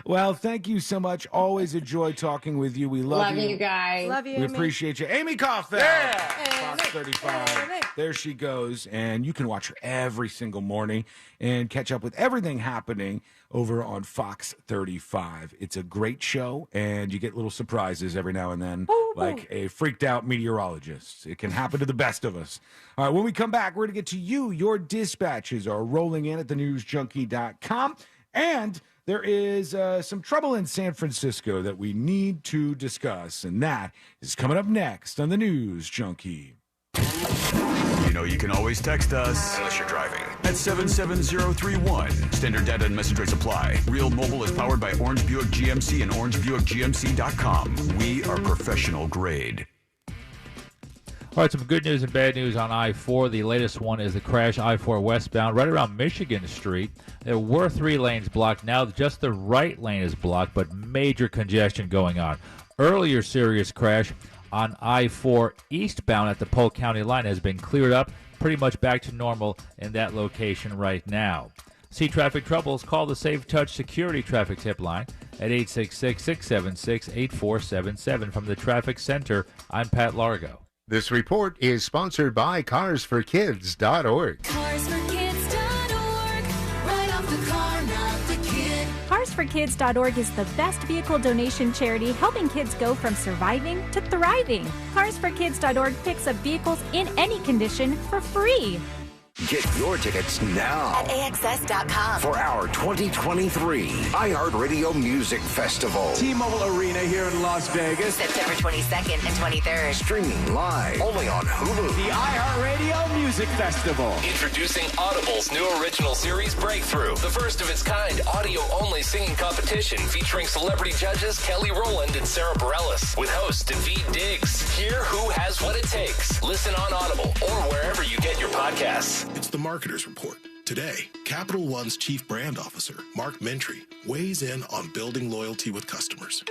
Well, thank you so much. Always a joy talking with you. We love you guys. Love you. We Amy. appreciate you. Amy Kaufeld. Yeah. Fox 35. There she goes. And you can watch her every single morning and catch up with everything happening over on Fox 35. It's a great show, and you get little surprises every now and then, like a freaked out meteorologist. It can happen to the best of us. All right, when we come back, we're going to get to you. Your dispatches are rolling in at thenewsjunkie.com, and there is some trouble in San Francisco that we need to discuss, and that is coming up next on the News Junkie. You know you can always text us, unless you're driving, at 77031. Standard data and message rates apply. Real Mobile is powered by Orange Buick GMC and OrangeBuickGMC.com. We are professional grade. All right, some good news and bad news on I-4. The latest one is the crash I-4 westbound right around Michigan Street. There were 3 lanes blocked. Now just the right lane is blocked, but major congestion going on. Earlier serious crash on I-4 eastbound at the Polk County line has been cleared up, pretty much back to normal in that location right now. See traffic troubles, call the Safe Touch Security Traffic Tip line at 866-676-8477. From the Traffic Center, I'm Pat Largo. This report is sponsored by CarsForKids.org. CarsForKids.org. Right off the car, not the kid. CarsForKids.org is the best vehicle donation charity helping kids go from surviving to thriving. CarsForKids.org picks up vehicles in any condition for free. Get your tickets now At AXS.com. for our 2023 iHeartRadio Music Festival. T-Mobile Arena here in Las Vegas. September 22nd and 23rd. Streaming live only on Hulu. The iHeartRadio Music Festival. Introducing Audible's new original series, Breakthrough, the first of its kind audio-only singing competition featuring celebrity judges Kelly Rowland and Sarah Bareilles, with host David Diggs. Hear who has what it takes. Listen on Audible or wherever you get your podcasts. It's the Marketer's Report. Today, Capital One's Chief Brand Officer, Mark Mentry, weighs in on building loyalty with customers.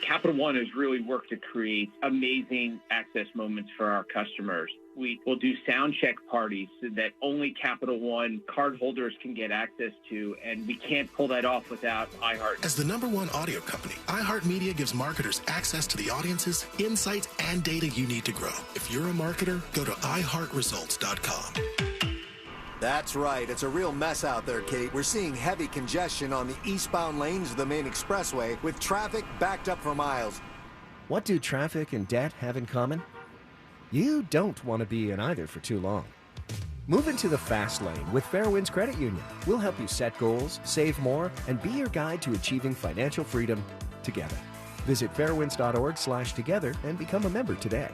Capital One has really worked to create amazing access moments for our customers. We will do sound check parties so that only Capital One cardholders can get access to, and we can't pull that off without iHeart. As the #1 audio company, iHeartMedia gives marketers access to the audiences, insights, and data you need to grow. If you're a marketer, go to iHeartResults.com. That's right. It's a real mess out there, Kate. We're seeing heavy congestion on the eastbound lanes of the main expressway with traffic backed up for miles. What do traffic and debt have in common? You don't want to be in either for too long. Move into the fast lane with Fairwinds Credit Union. We'll help you set goals, save more, and be your guide to achieving financial freedom together. Visit fairwinds.org/together and become a member today.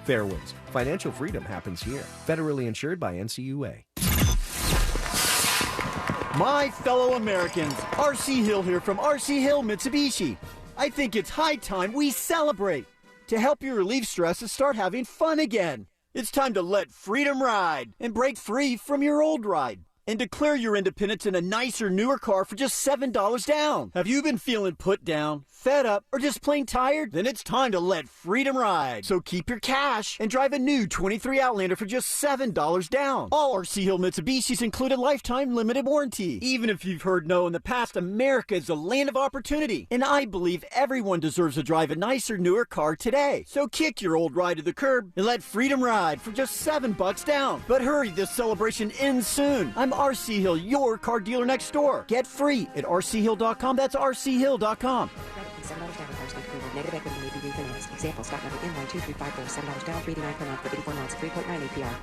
Fairwinds. Financial freedom happens here. Federally insured by NCUA. My fellow Americans, R.C. Hill here from R.C. Hill Mitsubishi. I think it's high time we celebrate. To help you relieve stress and start having fun again. It's time to let freedom ride and break free from your old ride. And declare your independence in a nicer, newer car for just $7 down. Have you been feeling put down, fed up, or just plain tired? Then it's time to let freedom ride. So keep your cash and drive a new 23 Outlander for just $7 down. All RC Hill Mitsubishis include a lifetime limited warranty. Even if you've heard no in the past, America is a land of opportunity. And I believe everyone deserves to drive a nicer, newer car today. So kick your old ride to the curb and let freedom ride for just $7 down. But hurry, this celebration ends soon. I'm RC Hill, your car dealer next door. Get free at rchill.com. That's rchill.com. Negative equity may be refinanced. Example, stock number N12354, $7 down, $3.89 per month for 84 months, 3.9 APR.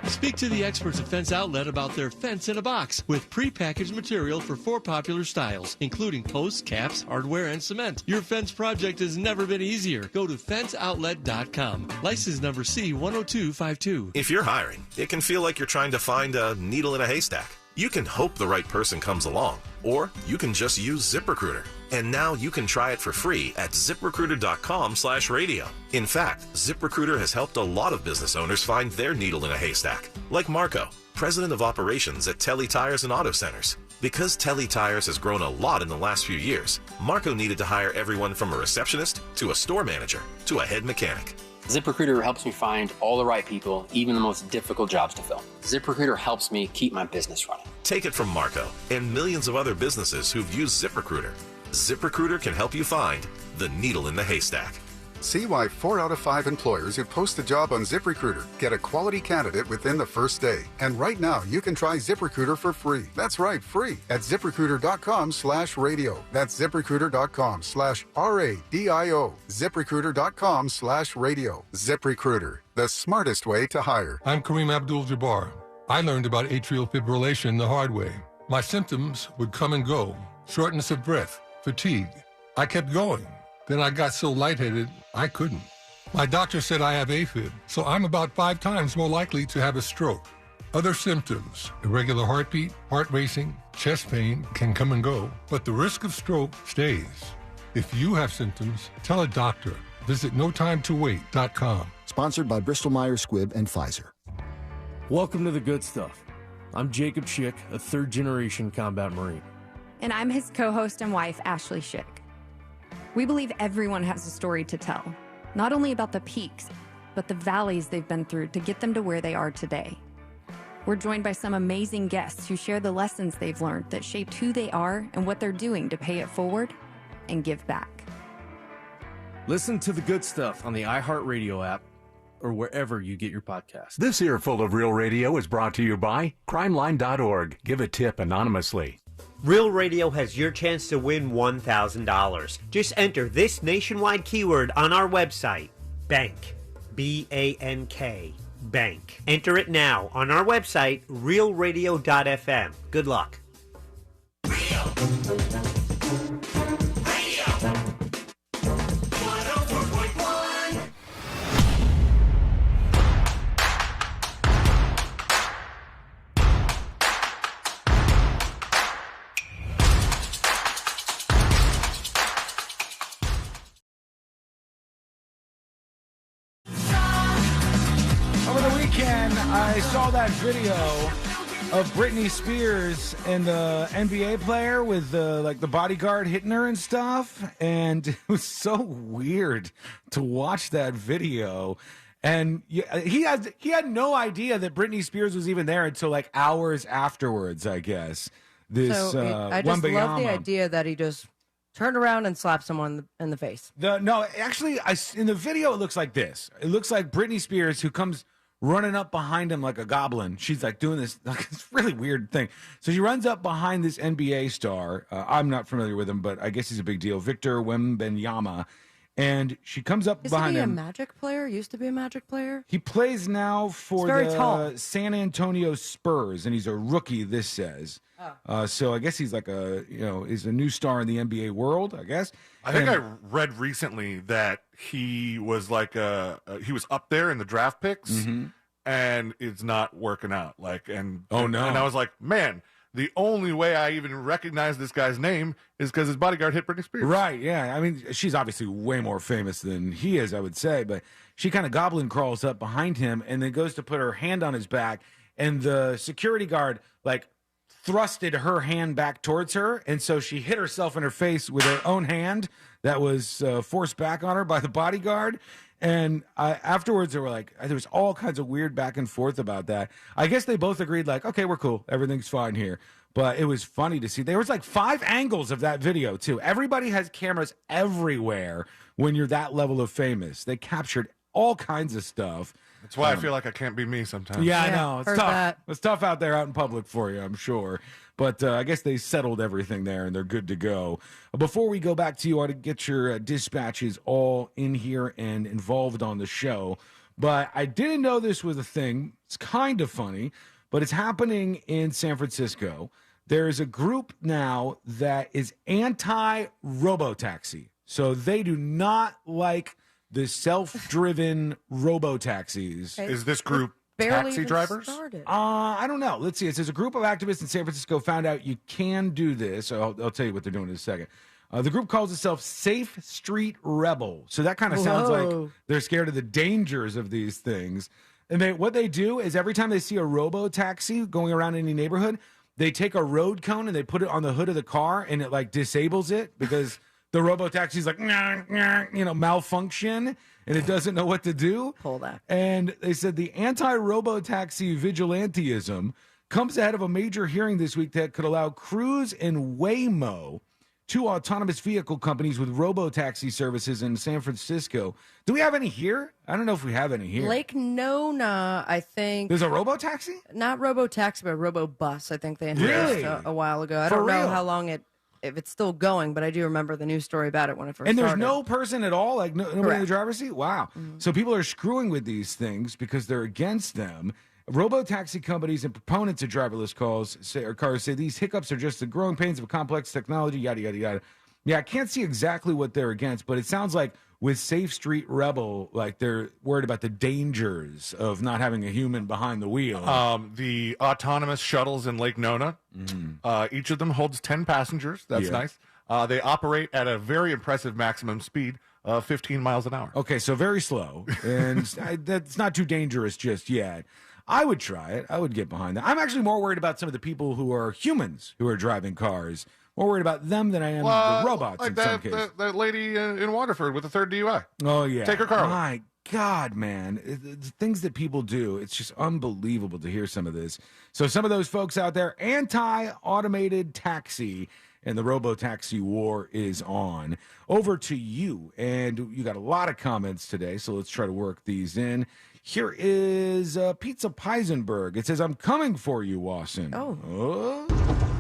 Speak to the experts at Fence Outlet about their fence in a box with pre-packaged material for 4 popular styles, including posts, caps, hardware, and cement. Your fence project has never been easier. Go to fenceoutlet.com. License number C10252. If you're hiring, it can feel like you're trying to find a needle in a haystack. You can hope the right person comes along, or you can just use ZipRecruiter. And now you can try it for free at ZipRecruiter.com/radio. In fact, ZipRecruiter has helped a lot of business owners find their needle in a haystack, like Marco, president of operations at Telly Tires and Auto Centers. Because Telly Tires has grown a lot in the last few years, Marco needed to hire everyone from a receptionist to a store manager to a head mechanic. ZipRecruiter helps me find all the right people, even the most difficult jobs to fill. ZipRecruiter helps me keep my business running. Take it from Marco and millions of other businesses who've used ZipRecruiter. ZipRecruiter can help you find the needle in the haystack. See why 4 out of 5 employers who post a job on ZipRecruiter get a quality candidate within the first day. And right now, you can try ZipRecruiter for free. That's right, free at ZipRecruiter.com/radio. That's ZipRecruiter.com/RADIO. ZipRecruiter.com/radio. ZipRecruiter, the smartest way to hire. I'm Kareem Abdul-Jabbar. I learned about atrial fibrillation the hard way. My symptoms would come and go. Shortness of breath, fatigue. I kept going. Then I got so lightheaded, I couldn't. My doctor said I have AFib, so I'm about 5 times more likely to have a stroke. Other symptoms, irregular heartbeat, heart racing, chest pain can come and go, but the risk of stroke stays. If you have symptoms, tell a doctor. Visit notimetowait.com. Sponsored by Bristol-Myers Squibb and Pfizer. Welcome to The Good Stuff. I'm Jacob Schick, a third-generation combat Marine. And I'm his co-host and wife, Ashley Schick. We believe everyone has a story to tell, not only about the peaks, but the valleys they've been through to get them to where they are today. We're joined by some amazing guests who share the lessons they've learned that shaped who they are and what they're doing to pay it forward and give back. Listen to The Good Stuff on the iHeartRadio app or wherever you get your podcasts. This earful of Real Radio is brought to you by crimeline.org. Give a tip anonymously. Real Radio has your chance to win $1,000. Just enter this nationwide keyword on our website, BANK, B-A-N-K, BANK. Enter it now on our website, realradio.fm. Good luck. I saw that video of Britney Spears and the NBA player with the bodyguard hitting her and stuff, and it was so weird to watch that video. And he had no idea that Britney Spears was even there until like hours afterwards, I guess. I just love the idea that he just turned around and slapped someone in the face. No, actually, in the video it looks like this. It looks like Britney Spears, who comes running up behind him like a goblin. She's like doing this, like, it's a really weird thing. So she runs up behind this NBA star. I'm not familiar with him, but I guess he's a big deal. Victor Wembanyama. And she comes up behind him. Is he a Magic player? Used to be a Magic player? He plays now for the San Antonio Spurs, and he's a rookie, this says. So I guess he's like he's a new star in the NBA world, I guess. I think I read recently that he was he was up there in the draft picks, and it's not working out. And I was like, man, the only way I even recognize this guy's name is because his bodyguard hit Britney Spears. Right, yeah. I mean, she's obviously way more famous than he is, I would say, but she kind of goblin crawls up behind him and then goes to put her hand on his back, and the security guard, thrusted her hand back towards her, and so she hit herself in her face with her own hand that was forced back on her by the bodyguard. And afterwards, there was all kinds of weird back and forth about that. I guess they both agreed, okay, we're cool, everything's fine here. But it was funny to see. There was 5 angles of that video too. Everybody has cameras everywhere when you're that level of famous. They captured all kinds of stuff. That's why I feel like I can't be me sometimes. Yeah, I know. It's tough. It's tough out there out in public for you, I'm sure. But I guess they settled everything there, and they're good to go. Before we go back to you, I want to get your dispatches all in here and involved on the show. But I didn't know this was a thing. It's kind of funny, but it's happening in San Francisco. There's a group now that is anti-RoboTaxi. So they do not like the self-driven RoboTaxis. Is this group barely taxi even drivers? started. I don't know. Let's see. It says a group of activists in San Francisco found out you can do this. So I'll tell you what they're doing in a second. The group calls itself Safe Street Rebel. So that kind of sounds like they're scared of the dangers of these things. And what they do is every time they see a RoboTaxi going around any neighborhood, they take a road cone and they put it on the hood of the car, and it like disables it because the RoboTaxi's like, malfunction, and it doesn't know what to do. Pull that. And they said the anti-RoboTaxi vigilantism comes ahead of a major hearing this week that could allow Cruise and Waymo, two autonomous vehicle companies with RoboTaxi services in San Francisco. Do we have any here? I don't know if we have any here. Lake Nona, I think. There's a RoboTaxi? Not RoboTaxi, but RoboBus. I think they introduced a while ago. I don't know how long if it's still going, but I do remember the news story about it when it first started. And there's started. no person at all? Like nobody in the driver's seat? Wow. Mm-hmm. So people are screwing with these things because they're against them. RoboTaxi companies and proponents of driverless cars say these hiccups are just the growing pains of complex technology, yada, yada, yada. Yeah, I can't see exactly what they're against, but it sounds like with Safe Street Rebel, like they're worried about the dangers of not having a human behind the wheel. The autonomous shuttles in Lake Nona, each of them holds 10 passengers. That's nice. They operate at a very impressive maximum speed of 15 miles an hour. Okay, so very slow, and that's not too dangerous just yet. I would try it. I would get behind that. I'm actually more worried about some of the people who are humans who are driving cars. More worried about them than I am the robots like in some cases. That lady in Waterford with the third DUI. Oh, yeah. Take her car away. My God, man. It's things that people do. It's just unbelievable to hear some of this. So some of those folks out there, anti-automated taxi, and the RoboTaxi war is on. Over to you. And you got a lot of comments today, so let's try to work these in. Here is Pizza Peisenberg. It says, I'm coming for you, Wasson. Oh.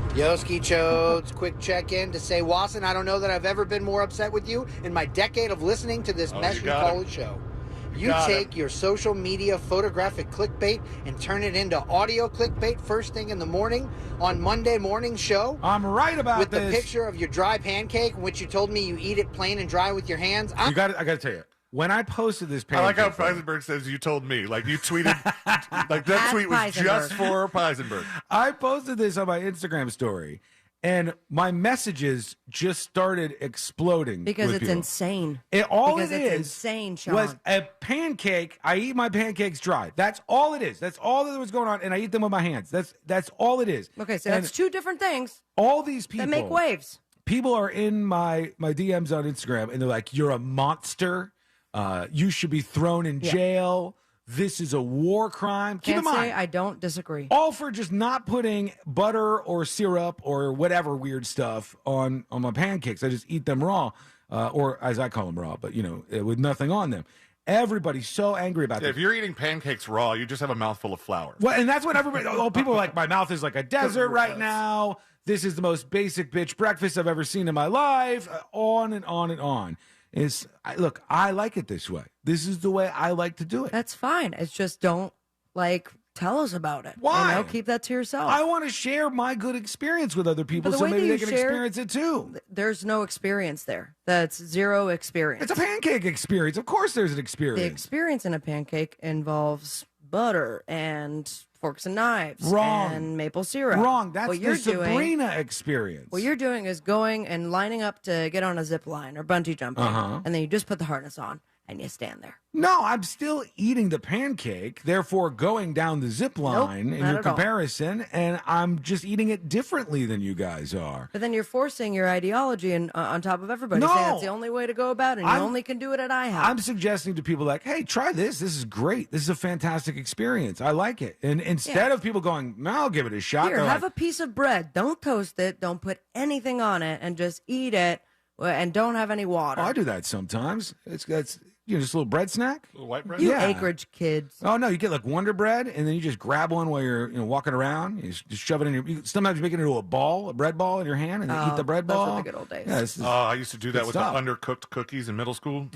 Yoski Chodes, quick check-in to say, Wasson, I don't know that I've ever been more upset with you in my decade of listening to this mess you call a show. You take your social media photographic clickbait and turn it into audio clickbait first thing in the morning on Monday morning show. I'm right about with this. With the picture of your dry pancake, in which you told me you eat it plain and dry with your hands. I got to tell you. When I posted this pancake, I like how Peisenberg says you told me. Like you tweeted, like that tweet was just for Peisenberg. I posted this on my Instagram story, and my messages just started exploding because it's people. Insane. It's insane, Sean. Was a pancake. I eat my pancakes dry. That's all it is. That's all that was going on, and I eat them with my hands. That's all it is. Okay, so that's two different things. All these people that make waves. People are in my DMs on Instagram, and they're like, "You're a monster. You should be thrown in jail. This is a war crime." Keep in mind, I don't disagree. All for just not putting butter or syrup or whatever weird stuff on my pancakes. I just eat them raw, or as I call them raw, but with nothing on them. Everybody's so angry about that. If you're eating pancakes raw, you just have a mouthful of flour. Well, and that's what everybody. People are like, my mouth is like a desert right now. This is the most basic bitch breakfast I've ever seen in my life. On and on and on. Look, I like it this way. This is the way I like to do it. That's fine. It's just don't tell us about it. Why? Keep that to yourself. I want to share my good experience with other people so maybe they can experience it too. There's no experience there. That's zero experience. It's a pancake experience. Of course there's an experience. The experience in a pancake involves butter and forks and knives. Wrong. And maple syrup. Wrong. That's the Sabrina experience. What you're doing is going and lining up to get on a zip line or bungee jumping, and then you just put the harness on and you stand there. No, I'm still eating the pancake, therefore going down the zip line in your comparison, and I'm just eating it differently than you guys are. But then you're forcing your ideology on top of everybody. No. Saying that's the only way to go about it, and you only can do it at IHOP. I'm suggesting to people like, hey, try this. This is great. This is a fantastic experience. I like it. And instead of people going, no, I'll give it a shot. Here, have a piece of bread. Don't toast it. Don't put anything on it, and just eat it, and don't have any water. Oh, I do that sometimes. That's just a little bread snack. A little white bread? You acreage kids. Oh, no, you get like Wonder Bread, and then you just grab one while you're walking around. You just shove it in sometimes you make it into a bread ball in your hand, and then eat the bread ball. Those are the good old days. Yeah, I used to do that with the undercooked cookies in middle school.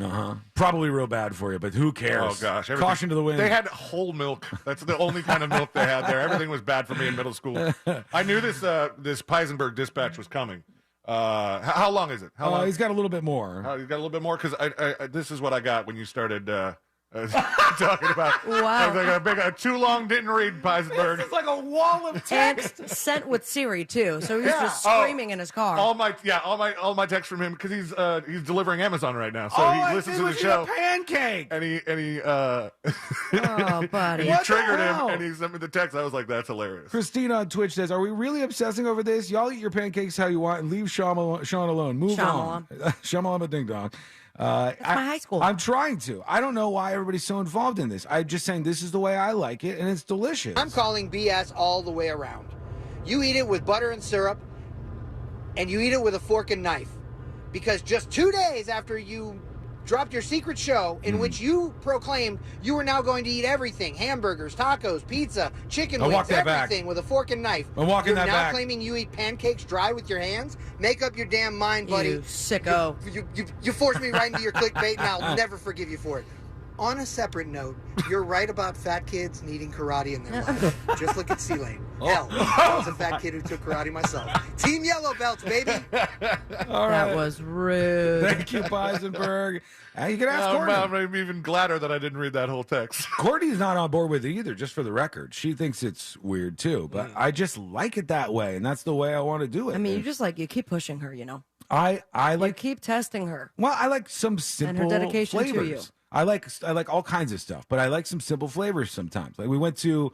Probably real bad for you, but who cares? Oh, gosh. Caution to the wind. They had whole milk. That's the only kind of milk they had there. Everything was bad for me in middle school. I knew this Peisenberg dispatch was coming. How long is it? How long? He's got a little bit more. He's got a little bit more because this is what I got when you started talking about. Wow. Like a too long didn't read Peisenberg. It's like a wall of text. And sent with Siri too, so he's just screaming in his car. All my texts from him because he's delivering Amazon right now, so he listens to the show. A pancake. And he oh, buddy, he triggered him, and he sent me the text. I was like, "That's hilarious." Christina on Twitch says, "Are we really obsessing over this? Y'all eat your pancakes how you want and leave Sean alone. Move on." Shyamalan ding dong. That's my high school. I'm trying to. I don't know why everybody's so involved in this. I'm just saying this is the way I like it, and it's delicious. I'm calling BS all the way around. You eat it with butter and syrup, and you eat it with a fork and knife. Because just 2 days after you dropped your secret show in which you proclaimed you were now going to eat everything, hamburgers, tacos, pizza, chicken wings, everything with a fork and knife. I'm walking that back. You're now claiming you eat pancakes dry with your hands? Make up your damn mind, buddy. You sicko. You forced me right into your clickbait, and I'll never forgive you for it. On a separate note, you're right about fat kids needing karate in their life. Just look at C-Lane. Hell, I was a fat kid who took karate myself. Team Yellow Belts, baby. All right. That was rude. Thank you, Peisenberg. You can ask Courtney. I'm even gladder that I didn't read that whole text. Courtney's not on board with it either, just for the record. She thinks it's weird too, but I just like it that way, and that's the way I want to do it. I mean, you keep pushing her, you know. I like you keep testing her. Well, I like some simple and her dedication flavors. to you. I like all kinds of stuff, but I like some simple flavors sometimes. Like we went to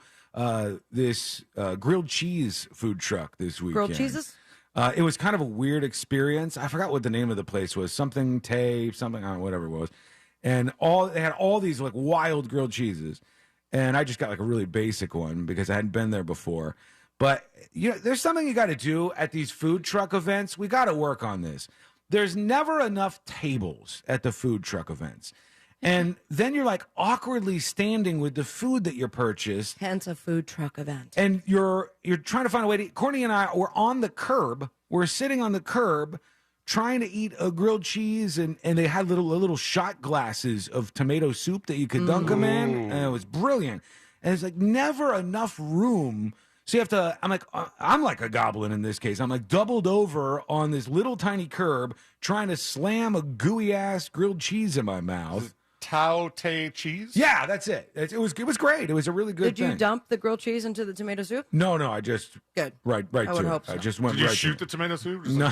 this grilled cheese food truck this weekend. Grilled cheeses? It was kind of a weird experience. I forgot what the name of the place was. Something Tay, something, I don't know, whatever it was. And they had all these like wild grilled cheeses. And I just got like a really basic one because I hadn't been there before. But there's something you got to do at these food truck events. We got to work on this. There's never enough tables at the food truck events. And then you're like awkwardly standing with the food that you purchased. Hence a food truck event. And you're trying to find a way to eat. Courtney and I were on the curb. We're sitting on the curb trying to eat a grilled cheese. And they had little shot glasses of tomato soup that you could dunk them in. And it was brilliant. And it's like never enough room. So you have to, I'm like a goblin in this case. I'm like doubled over on this little tiny curb trying to slam a gooey ass grilled cheese in my mouth. Tao Tay cheese? Yeah, that's it. It was great. It was a really good thing. Did you dump the grilled cheese into the tomato soup? No, I just good. Right I to would it. hope so. I just went Did you right shoot to the tomato soup? No.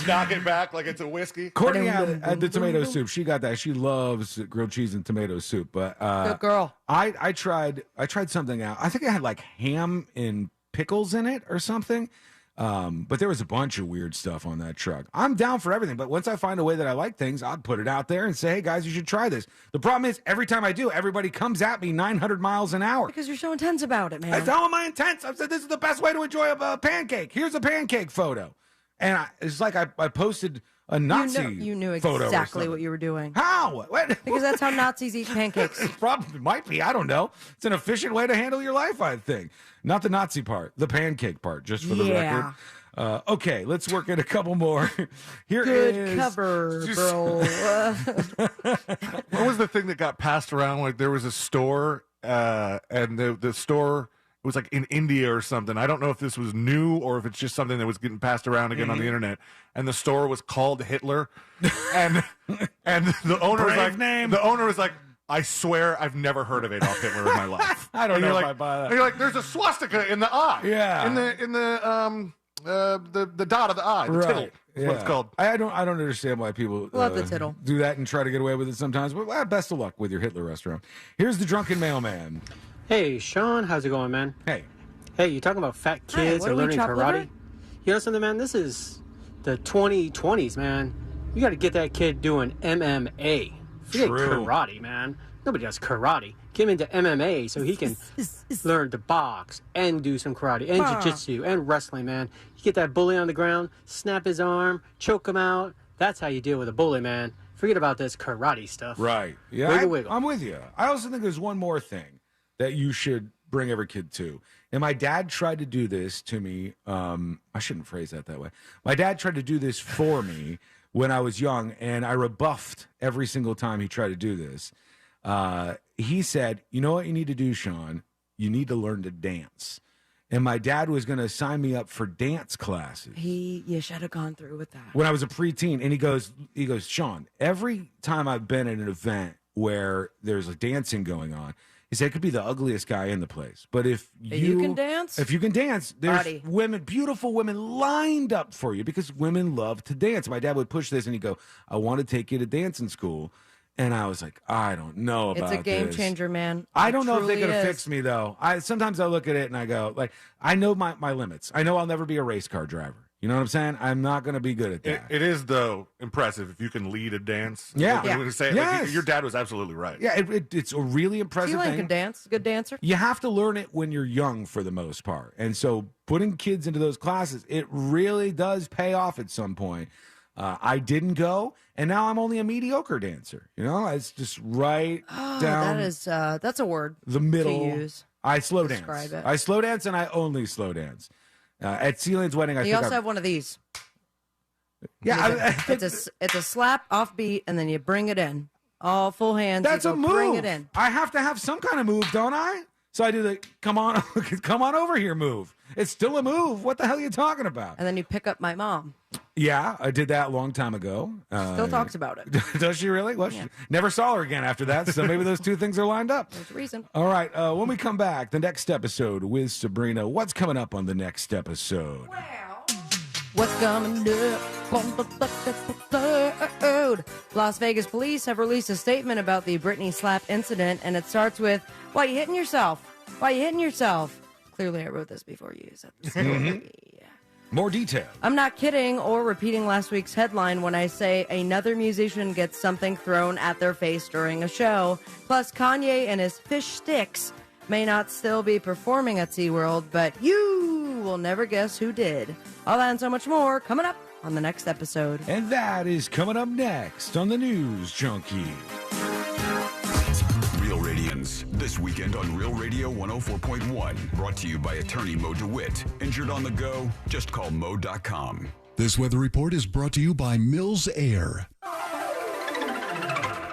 Knock it back like it's a whiskey? Courtney had the tomato soup. She got that. She loves grilled cheese and tomato soup. But good girl. I tried something out. I think I had like ham and pickles in it or something. But there was a bunch of weird stuff on that truck. I'm down for everything, but once I find a way that I like things, I'll put it out there and say, hey, guys, you should try this. The problem is, every time I do, everybody comes at me 900 miles an hour. Because you're so intense about it, man. That's how am I intense? I said, this is the best way to enjoy a pancake. Here's a pancake photo. And it's like I posted a Nazi You knew photo exactly what you were doing. How? What? Because that's how Nazis eat pancakes. Probably might be. I don't know. It's an efficient way to handle your life, I think. Not the Nazi part, the pancake part, just for the record. Okay, let's work at a couple more. Here Good is cover, bro. What was the thing that got passed around? Like there was a store, and the store was like in India or something. I don't know if this was new or if it's just something that was getting passed around again on the internet. And the store was called Hitler, and the owner was like, the owner was like, I swear I've never heard of Adolf Hitler in my life. I don't know if like, I buy that. And you're like, there's a swastika in the eye. Yeah. In the dot of the eye, the tittle. That's what it's called. I don't understand why people Love the tittle. do that and try to get away with it sometimes. But best of luck with your Hitler restaurant. Here's the drunken mailman. Hey, Sean, how's it going, man? Hey. Hey, you talking about fat kids and learning karate? You know something, man? This is the 2020s, man. You got to get that kid doing MMA. Forget karate, man. Nobody does karate. Get him into MMA so he can learn to box and do some karate and jiu-jitsu and wrestling, man. You get that bully on the ground, snap his arm, choke him out. That's how you deal with a bully, man. Forget about this karate stuff. Right. Yeah, Wiggle, wiggle. I'm with you. I also think there's one more thing that you should bring every kid to. And my dad tried to do this to me. I shouldn't phrase that way. My dad tried to do this for me when I was young, and I rebuffed every single time he tried to do this. He said, you know what you need to do, Sean? You need to learn to dance. And my dad was going to sign me up for dance classes. You should have gone through with that. When I was a preteen. And he goes, Sean, every time I've been at an event where there's a dancing going on. He said it could be the ugliest guy in the place, but if you can dance, there's Body. women, beautiful women lined up for you because women love to dance. My dad would push this and he'd go, "I want to take you to dancing school." And I was like, I don't know about this. It's a game changer, man. I don't know if they're truly going to is. fix me, though. Sometimes I look at it and I go, like, I know my limits. I know I'll never be a race car driver. You know what I'm saying? I'm not going to be good at that. It is, though, impressive if you can lead a dance. Yeah. When you say it, Yes. like, your dad was absolutely right. Yeah, it's a really impressive Keelan thing. can dance. Good dancer. You have to learn it when you're young for the most part. And so putting kids into those classes, it really does pay off at some point. I didn't go, and now I'm only a mediocre dancer. You know, it's just right down That's a word. the middle. to use. I slow Describe dance. it. I slow dance, and I only slow dance. At Celine's wedding, I You think also I- have one of these. Yeah, it's a slap off beat, and then you bring it in. All full hands. That's you a go move. Bring it in. I have to have some kind of move, don't I? So I do the come on over here move. It's still a move. What the hell are you talking about? And then you pick up my mom. Yeah, I did that a long time ago. Still talks about it. Does she really? Well, she never saw her again after that, so maybe those two things are lined up. There's a reason. All right, when we come back, the next episode with Sabrina, what's coming up on the next episode? What's coming up on the episode? Las Vegas police have released a statement about the Britney slap incident, and it starts with, "Why you hitting yourself? Why you hitting yourself?" Clearly, I wrote this before you said the story. More detail. I'm not kidding or repeating last week's headline when I say another musician gets something thrown at their face during a show. Plus, Kanye and his fish sticks may not still be performing at SeaWorld, but you will never guess who did. All that and so much more coming up on the next episode. And that is coming up next on the News Junkie. Real Radians, this weekend on Real Radio 104.1. Brought to you by attorney Mo DeWitt. Injured on the go? Just call Mo.com. This weather report is brought to you by Mills Air.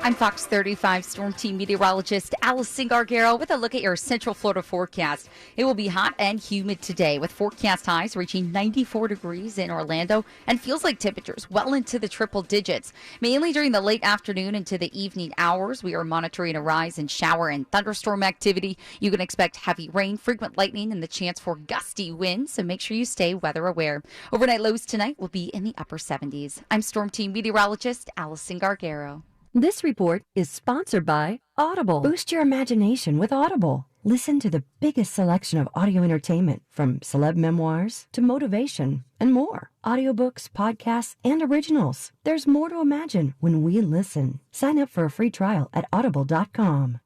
I'm Fox 35 Storm Team meteorologist Allison Gargaro with a look at your Central Florida forecast. It will be hot and humid today with forecast highs reaching 94 degrees in Orlando and feels like temperatures well into the triple digits. Mainly during the late afternoon into the evening hours, we are monitoring a rise in shower and thunderstorm activity. You can expect heavy rain, frequent lightning, and the chance for gusty winds, so make sure you stay weather aware. Overnight lows tonight will be in the upper 70s. I'm Storm Team meteorologist Allison Gargaro. This report is sponsored by Audible. Boost your imagination with Audible. Listen to the biggest selection of audio entertainment, from celeb memoirs to motivation and more. Audiobooks, podcasts, and originals. There's more to imagine when we listen. Sign up for a free trial at audible.com.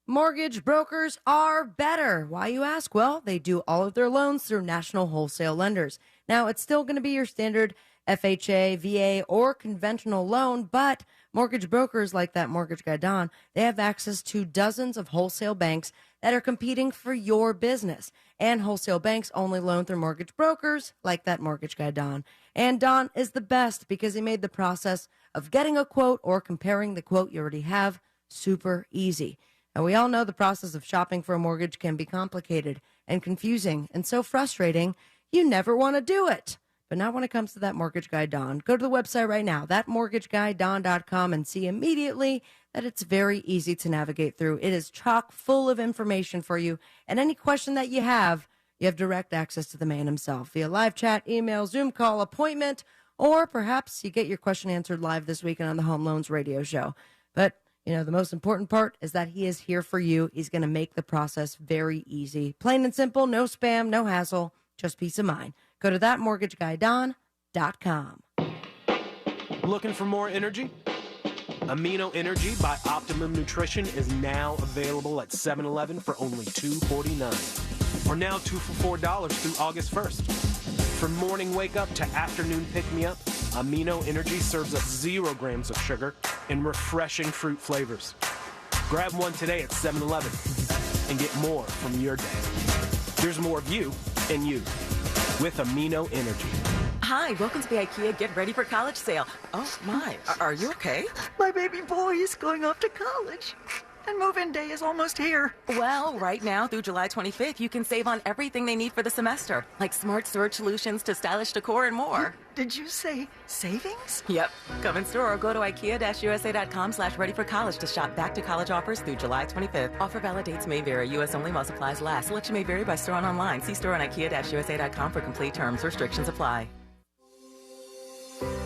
Mortgage brokers are better. Why, you ask? Well, they do all of their loans through national wholesale lenders. Now, it's still going to be your standard FHA, VA, or conventional loan, but mortgage brokers like that mortgage guy Don, they have access to dozens of wholesale banks that are competing for your business. And wholesale banks only loan through mortgage brokers like that mortgage guy Don. And Don is the best because he made the process of getting a quote or comparing the quote you already have super easy. And we all know the process of shopping for a mortgage can be complicated and confusing and so frustrating, you never want to do it. But not when it comes to that mortgage guy, Don. Go to the website right now, thatmortgageguyDon.com, and see immediately that it's very easy to navigate through. It is chock full of information for you. And any question that you have direct access to the man himself via live chat, email, Zoom call, appointment, or perhaps you get your question answered live this weekend on the Home Loans Radio Show. But, you know, the most important part is that he is here for you. He's going to make the process very easy. Plain and simple, no spam, no hassle, just peace of mind. Go to thatmortgageguyDon.com. Looking for more energy? Amino Energy by Optimum Nutrition is now available at 7-Eleven for only $2.49. Or now 2 for $4 through August 1st. From morning wake up to afternoon pick me up, Amino Energy serves up 0 grams of sugar and refreshing fruit flavors. Grab one today at 7-Eleven and get more from your day. There's more of you in you with Amino Energy. Hi, welcome to the IKEA Get Ready for College sale. Oh, my. Are you okay? My baby boy is going off to college. And move-in day is almost here. Well, right now through July 25th, you can save on everything they need for the semester, like smart storage solutions to stylish decor and more. Did you say savings? Yep. Come in store or go to IKEA-USA.com/ready-for-college to shop back-to-college offers through July 25th. Offer valid dates may vary. U.S. only while supplies last. Selection may vary by store and online. See store on IKEA-USA.com for complete terms. Restrictions apply.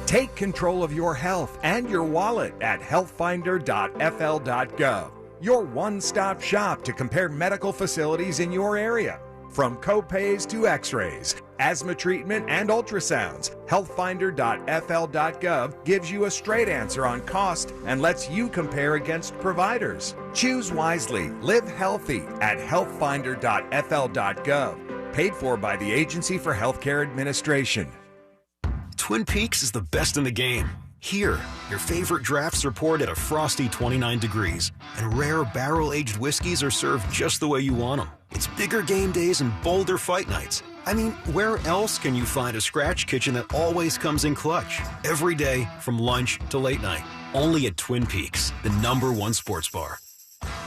Take control of your health and your wallet at healthfinder.fl.gov. Your one-stop shop to compare medical facilities in your area. From copays to x-rays, asthma treatment, and ultrasounds, healthfinder.fl.gov gives you a straight answer on cost and lets you compare against providers. Choose wisely. Live healthy at healthfinder.fl.gov. Paid for by the Agency for Healthcare Administration. Twin Peaks is the best in the game. Here, your favorite drafts are poured at a frosty 29 degrees, and rare barrel-aged whiskeys are served just the way you want them. It's bigger game days and bolder fight nights. I mean, where else can you find a scratch kitchen that always comes in clutch? Every day, from lunch to late night. Only at Twin Peaks, the #1 sports bar.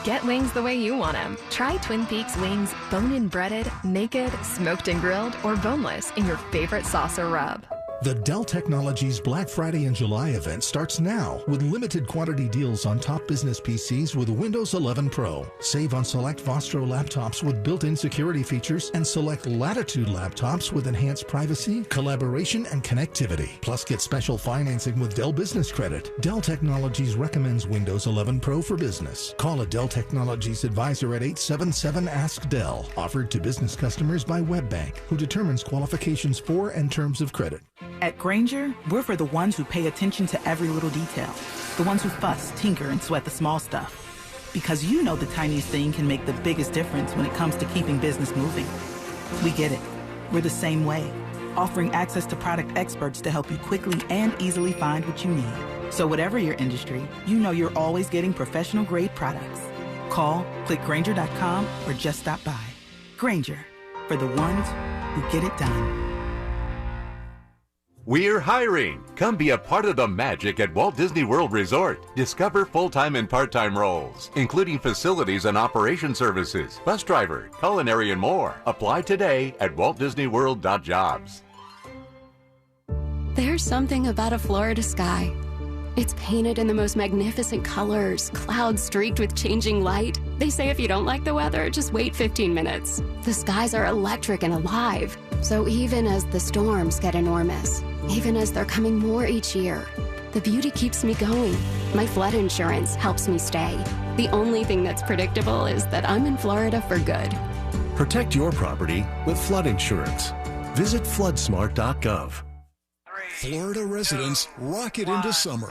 Get wings the way you want them. Try Twin Peaks wings bone-in breaded, naked, smoked and grilled, or boneless in your favorite sauce or rub. The Dell Technologies Black Friday in July event starts now with limited quantity deals on top business PCs with Windows 11 Pro. Save on select Vostro laptops with built-in security features and select Latitude laptops with enhanced privacy, collaboration, and connectivity. Plus, get special financing with Dell Business Credit. Dell Technologies recommends Windows 11 Pro for business. Call a Dell Technologies advisor at 877-ASK-DELL. Offered to business customers by WebBank, who determines qualifications for and terms of credit. At Grainger, we're for the ones who pay attention to every little detail. The ones who fuss, tinker, and sweat the small stuff. Because you know the tiniest thing can make the biggest difference when it comes to keeping business moving. We get it. We're the same way, offering access to product experts to help you quickly and easily find what you need. So whatever your industry, you know you're always getting professional-grade products. Call, click Grainger.com, or just stop by. Grainger, for the ones who get it done. We're hiring. Come be a part of the magic at Walt Disney World Resort. Discover full-time and part-time roles, including facilities and operation services, bus driver, culinary, and more. Apply today at waltdisneyworld.jobs. There's something about a Florida sky. It's painted in the most magnificent colors, clouds streaked with changing light. They say if you don't like the weather, just wait 15 minutes. The skies are electric and alive. So even as the storms get enormous, even as they're coming more each year, the beauty keeps me going. My flood insurance helps me stay. The only thing that's predictable is that I'm in Florida for good. Protect your property with flood insurance. Visit floodsmart.gov. Florida residents rocket into summer.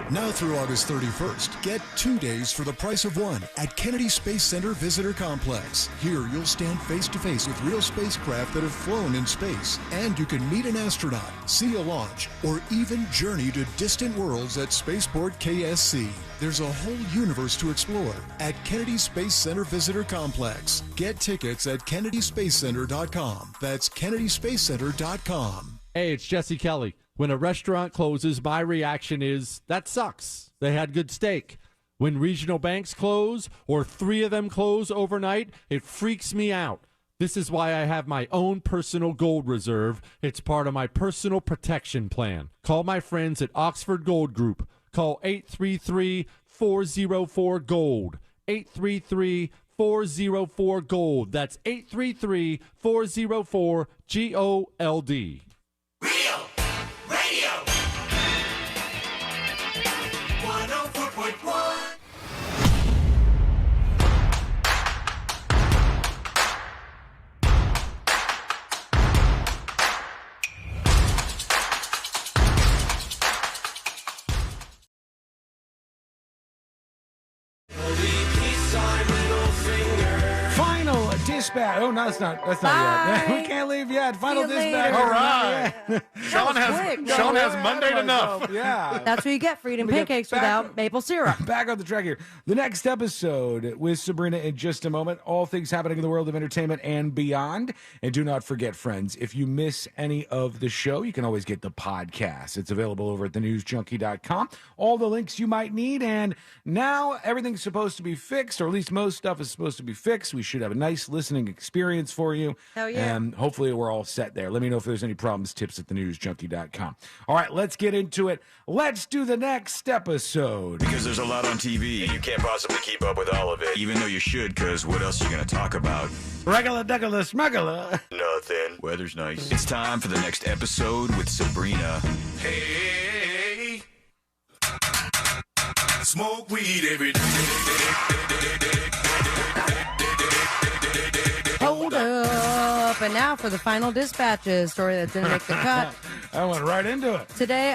Now through August 31st, get 2 days for the price of one at Kennedy Space Center Visitor Complex. Here, you'll stand face-to-face with real spacecraft that have flown in space, and you can meet an astronaut, see a launch, or even journey to distant worlds at Spaceport KSC. There's a whole universe to explore at Kennedy Space Center Visitor Complex. Get tickets at kennedyspacecenter.com. That's kennedyspacecenter.com. Hey, it's Jesse Kelly. When a restaurant closes, my reaction is, that sucks. They had good steak. When regional banks close, or 3 of them close overnight, it freaks me out. This is why I have my own personal gold reserve. It's part of my personal protection plan. Call my friends at Oxford Gold Group. Call 833-404-GOLD. 833-404-GOLD. That's 833-404-GOLD. dispatch. Oh, no, that's not yet. We can't leave yet. Final dispatch. All right. Sean has Monday enough. Yeah. That's what you get for eating pancakes without maple syrup. Back on the track here. The next episode with Sabrina in just a moment. All things happening in the world of entertainment and beyond. And do not forget, friends, if you miss any of the show, you can always get the podcast. It's available over at thenewsjunkie.com. All the links you might need. And now everything's supposed to be fixed, or at least most stuff is supposed to be fixed. We should have a nice listening experience for you. Hell yeah. And hopefully we're all set there. Let me know if there's any problems, tips at thenewsjunkie.com. All right, let's get into it. Let's do the next episode. Because there's a lot on TV, and you can't possibly keep up with all of it. Even though you should, because what else are you going to talk about? Regular, degular, smuggler. Nothing. Weather's nice. It's time for the next episode with Sabrina. Hey, smoke weed every day. Hold up. And now for the final dispatches story that didn't make the cut. I went right into it. Today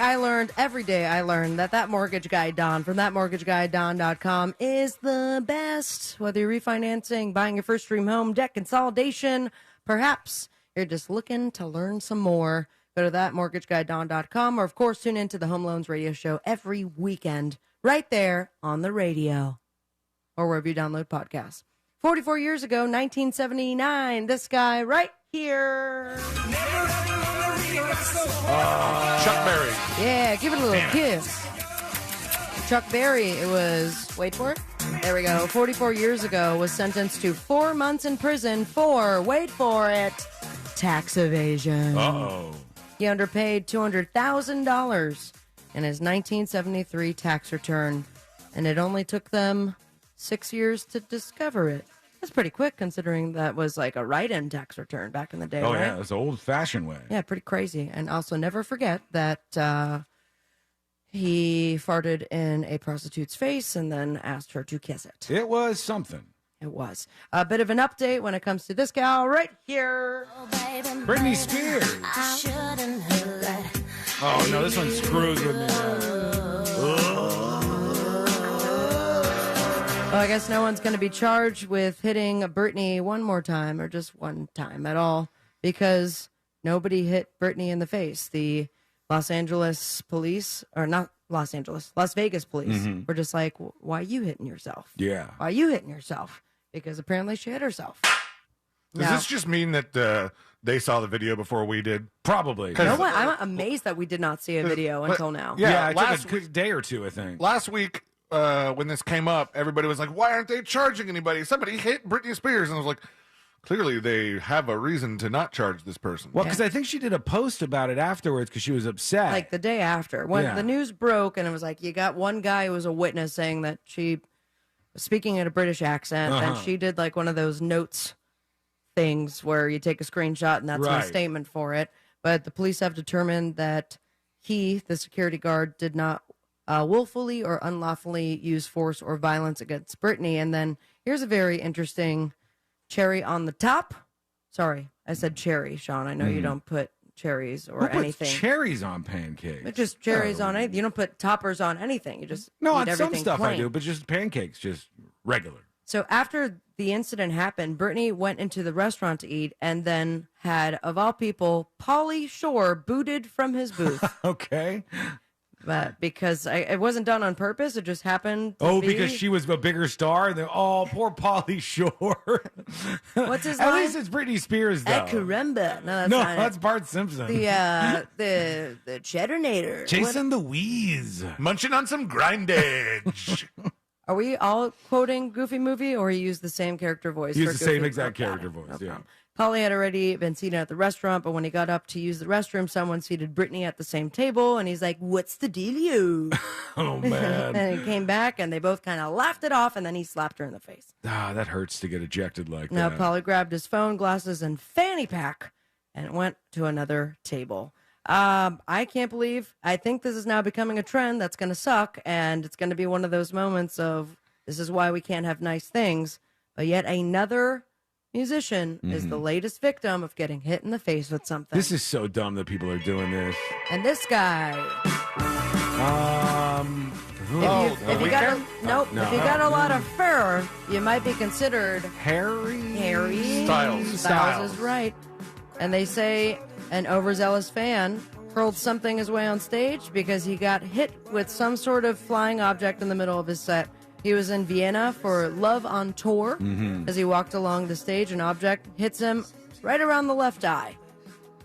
every day I learned that mortgage guy Don from thatmortgageguyDon.com is the best. Whether you're refinancing, buying your first dream home, debt consolidation, perhaps you're just looking to learn some more. Go to thatmortgageguyDon.com, or of course tune into the Home Loans Radio Show every weekend right there on the radio or wherever you download podcasts. 44 years ago, 1979, this guy right here. Chuck Berry. Yeah, give it a little kiss. Chuck Berry, it was, wait for it. There we go. 44 years ago, was sentenced to 4 months in prison for, wait for it, tax evasion. Uh-oh. He underpaid $200,000 in his 1973 tax return, and it only took them 6 years to discover it. That's pretty quick, considering that was like a write-in tax return back in the day, Oh, right? yeah, it was the old-fashioned way. Yeah, pretty crazy. And also never forget that he farted in a prostitute's face and then asked her to kiss it. It was something. It was. A bit of an update when it comes to this gal right here. Britney Spears. Oh, no, this one screws with me. Well, I guess no one's going to be charged with hitting Britney one more time, or just one time at all, because nobody hit Britney in the face. The Los Angeles police, or not Los Angeles, Las Vegas police were just like, why are you hitting yourself? Yeah. Why are you hitting yourself? Because apparently she hit herself. Does this just mean that they saw the video before we did? Probably. You know what? I'm amazed that we did not see a video until now. Yeah, it took a day or two, I think. Last week, when this came up, everybody was like, why aren't they charging anybody? Somebody hit Britney Spears. And I was like, clearly they have a reason to not charge this person. Well, because I think she did a post about it afterwards because she was upset. Like the day after. When the news broke, and it was like, you got one guy who was a witness saying that she was speaking in a British accent, and she did like one of those notes things where you take a screenshot and that's my statement for it. But the police have determined that he, the security guard, did not willfully or unlawfully use force or violence against Britney. And then here's a very interesting cherry on the top. Sorry, I said cherry, Sean. I know you don't put cherries or Who anything. puts cherries on pancakes? But just cherries on anything. You don't put toppers on anything. You just No, eat on some everything stuff plain. I do, but just pancakes, just regular. So after the incident happened, Britney went into the restaurant to eat and then had, of all people, Pauly Shore booted from his booth. Okay. But because it wasn't done on purpose, it just happened to be. Because she was a bigger star? And poor Pauly Shore. What's his At line? least it's Britney Spears, though. Caramba. No, that's Bart Simpson. The Cheddarnator. Jason Louise. Munching on some grindage. Are we all quoting Goofy Movie, or he used the same character voice? Use for the Goofy? same exact Okay. character voice, yeah. Polly had already been seated at the restaurant, but when he got up to use the restroom, someone seated Britney at the same table, and he's like, "What's the dealio?" Oh, man. And he came back, and they both kind of laughed it off, and then he slapped her in the face. That hurts to get ejected like Now, that. Polly grabbed his phone, glasses, and fanny pack and went to another table. I can't believe, I think this is now becoming a trend that's going to suck, and it's going to be one of those moments of, this is why we can't have nice things, but yet another musician is the latest victim of getting hit in the face with something. This is so dumb that people are doing this. And this guy, if you got a lot of fur, you might be considered Harry Styles is right. And they say an overzealous fan hurled something his way on stage because he got hit with some sort of flying object in the middle of his set. He was in Vienna for Love on Tour. As he walked along the stage, an object hits him right around the left eye.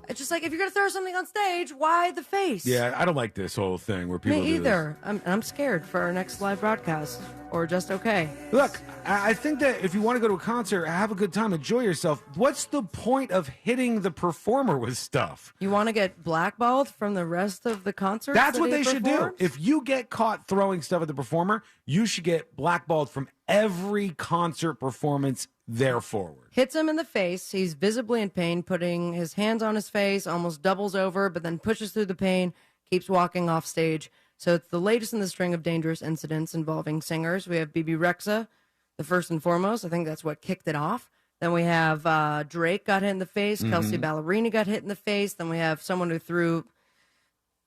It's just like, if you're going to throw something on stage, why the face? Yeah, I don't like this whole thing where people Me do either. I'm scared for our next live broadcast, or just okay. Look, I think that if you want to go to a concert, have a good time, enjoy yourself. What's the point of hitting the performer with stuff? You want to get blackballed from the rest of the concert? That's what they should do. If you get caught throwing stuff at the performer, you should get blackballed from every concert performance there forward. Hits him in the face. He's visibly in pain, putting his hands on his face, almost doubles over, but then pushes through the pain, keeps walking off stage. So it's the latest in the string of dangerous incidents involving singers. We have BB Rexa, the first and foremost. I think that's what kicked it off. Then we have Drake got hit in the face. Kelsey Ballerini got hit in the face. Then we have someone who threw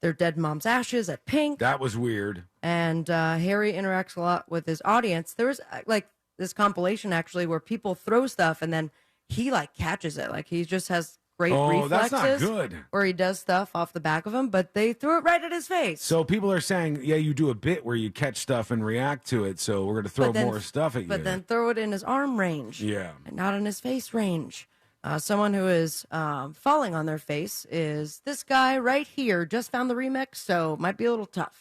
their dead mom's ashes at Pink. That was weird. And Harry interacts a lot with his audience. There was like this compilation actually where people throw stuff and then he like catches it. Like he just has great reflexes. That's not good. Where he does stuff off the back of him, but they threw it right at his face. So people are saying, yeah, you do a bit where you catch stuff and react to it, so we're going to throw more stuff at you. But then throw it in his arm range. Yeah. And not in his face range. Someone who is falling on their face is this guy right here. Just found the remix, so might be a little tough.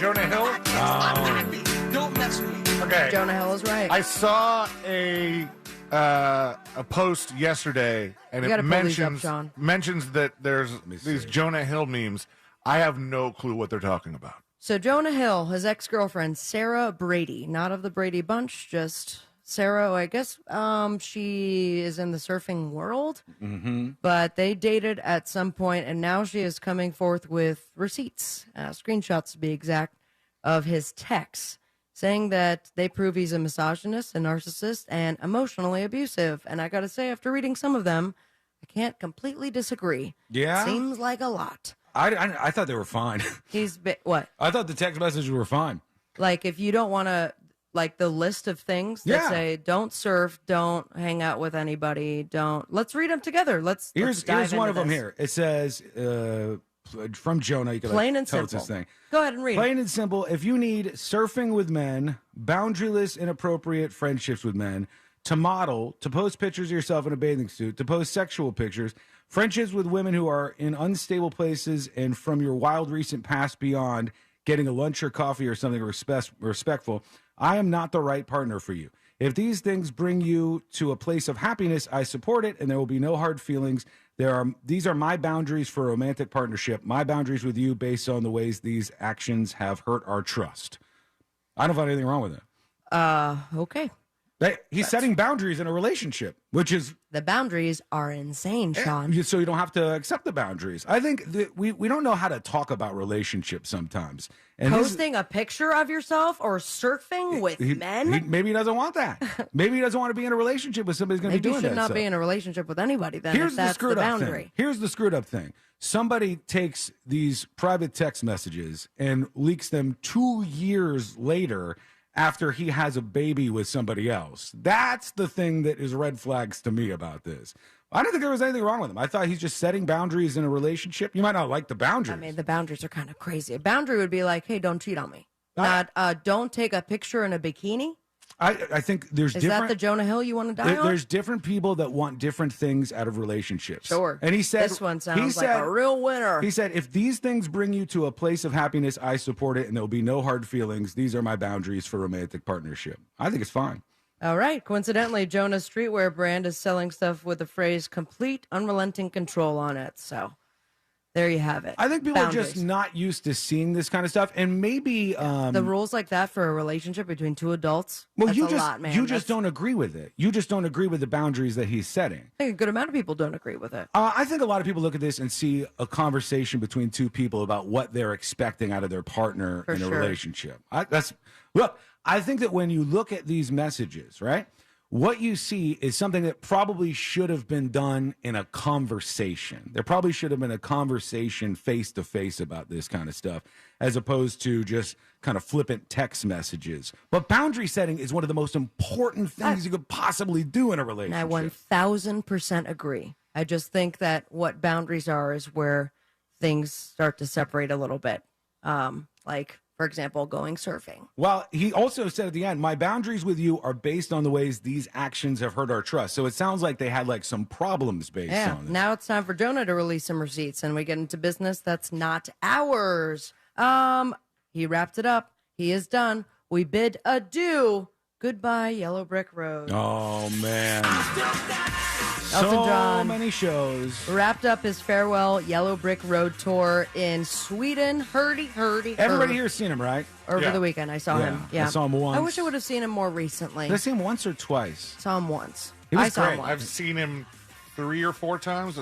Jonah Hill? Don't mess with me. Okay. Jonah Hill is right. I saw a post yesterday, and it mentions that there's these Jonah Hill memes. I have no clue what they're talking about. So Jonah Hill, his ex-girlfriend, Sarah Brady, not of the Brady Bunch, just Sarah, I guess she is in the surfing world, but they dated at some point, and now she is coming forth with receipts, screenshots to be exact, of his texts, saying that they prove he's a misogynist, a narcissist, and emotionally abusive. And I got to say, after reading some of them, I can't completely disagree. Yeah? Seems like a lot. I thought they were fine. What? I thought the text messages were fine. Like, if you don't want to, like the list of things that say, don't surf, don't hang out with anybody, let's read them together. Here's one of them here. It says, from Jonah, you can plain and tell simple. it's this thing. Go ahead and read. Plain and simple. If you need surfing with men, boundaryless, inappropriate friendships with men, to model, to post pictures of yourself in a bathing suit, to post sexual pictures, friendships with women who are in unstable places, and from your wild recent past beyond, getting a lunch or coffee or something respectful, I am not the right partner for you. If these things bring you to a place of happiness, I support it, and there will be no hard feelings. These are my boundaries for a romantic partnership, my boundaries with you based on the ways these actions have hurt our trust. I don't find anything wrong with it. Okay. He's setting boundaries in a relationship, which is... The boundaries are insane, Sean. So you don't have to accept the boundaries. I think that we don't know how to talk about relationships sometimes. And posting a picture of yourself or surfing with men? Maybe he doesn't want that. Maybe he doesn't want to be in a relationship with somebody who's going to be doing that. Maybe you should not be in a relationship with anybody then. Here's if that's the screwed the up boundary. thing. Here's the screwed up thing. Somebody takes these private text messages and leaks them 2 years later after he has a baby with somebody else. That's the thing that is red flags to me about this. I don't think there was anything wrong with him. I thought he's just setting boundaries in a relationship. You might not like the boundaries. I mean, the boundaries are kind of crazy. A boundary would be like, hey, don't cheat on me. Not don't take a picture in a bikini. I think there's Is that the Jonah Hill you want to die on? There's different people that want different things out of relationships. Sure. And he said this one sounds like a real winner. He said, if these things bring you to a place of happiness, I support it, and there'll be no hard feelings. These are my boundaries for romantic partnership. I think it's fine. All right. Coincidentally, Jonah's streetwear brand is selling stuff with the phrase complete unrelenting control on it. So there you have it. I think people are just not used to seeing this kind of stuff, and maybe the rules like that for a relationship between two adults. Well, that's you a just lot, man. you just don't agree with it. You just don't agree with the boundaries that he's setting. I think a good amount of people don't agree with it. I think a lot of people look at this and see a conversation between two people about what they're expecting out of their partner in a relationship. I think that when you look at these messages, right? what you see is something that probably should have been done in a conversation. There probably should have been a conversation face-to-face about this kind of stuff, as opposed to just kind of flippant text messages. But boundary setting is one of the most important things you could possibly do in a relationship. I 1,000% agree. I just think that what boundaries are is where things start to separate a little bit. Like, for example, going surfing. Well, he also said at the end, my boundaries with you are based on the ways these actions have hurt our trust. So it sounds like they had like some problems based on it. Now it's time for Jonah to release some receipts and we get into business that's not ours. He wrapped it up. He is done. We bid adieu. Goodbye, Yellow Brick Road. Oh, man. Elton So John many shows. wrapped up his farewell Yellow Brick Road tour in Sweden. Everybody here's seen him, right? Over the weekend, I saw him. Yeah, I saw him once. I wish I would have seen him more recently. Did I see him once or twice? Saw him once. He was I saw great. him once. I've seen him 3 or 4 times.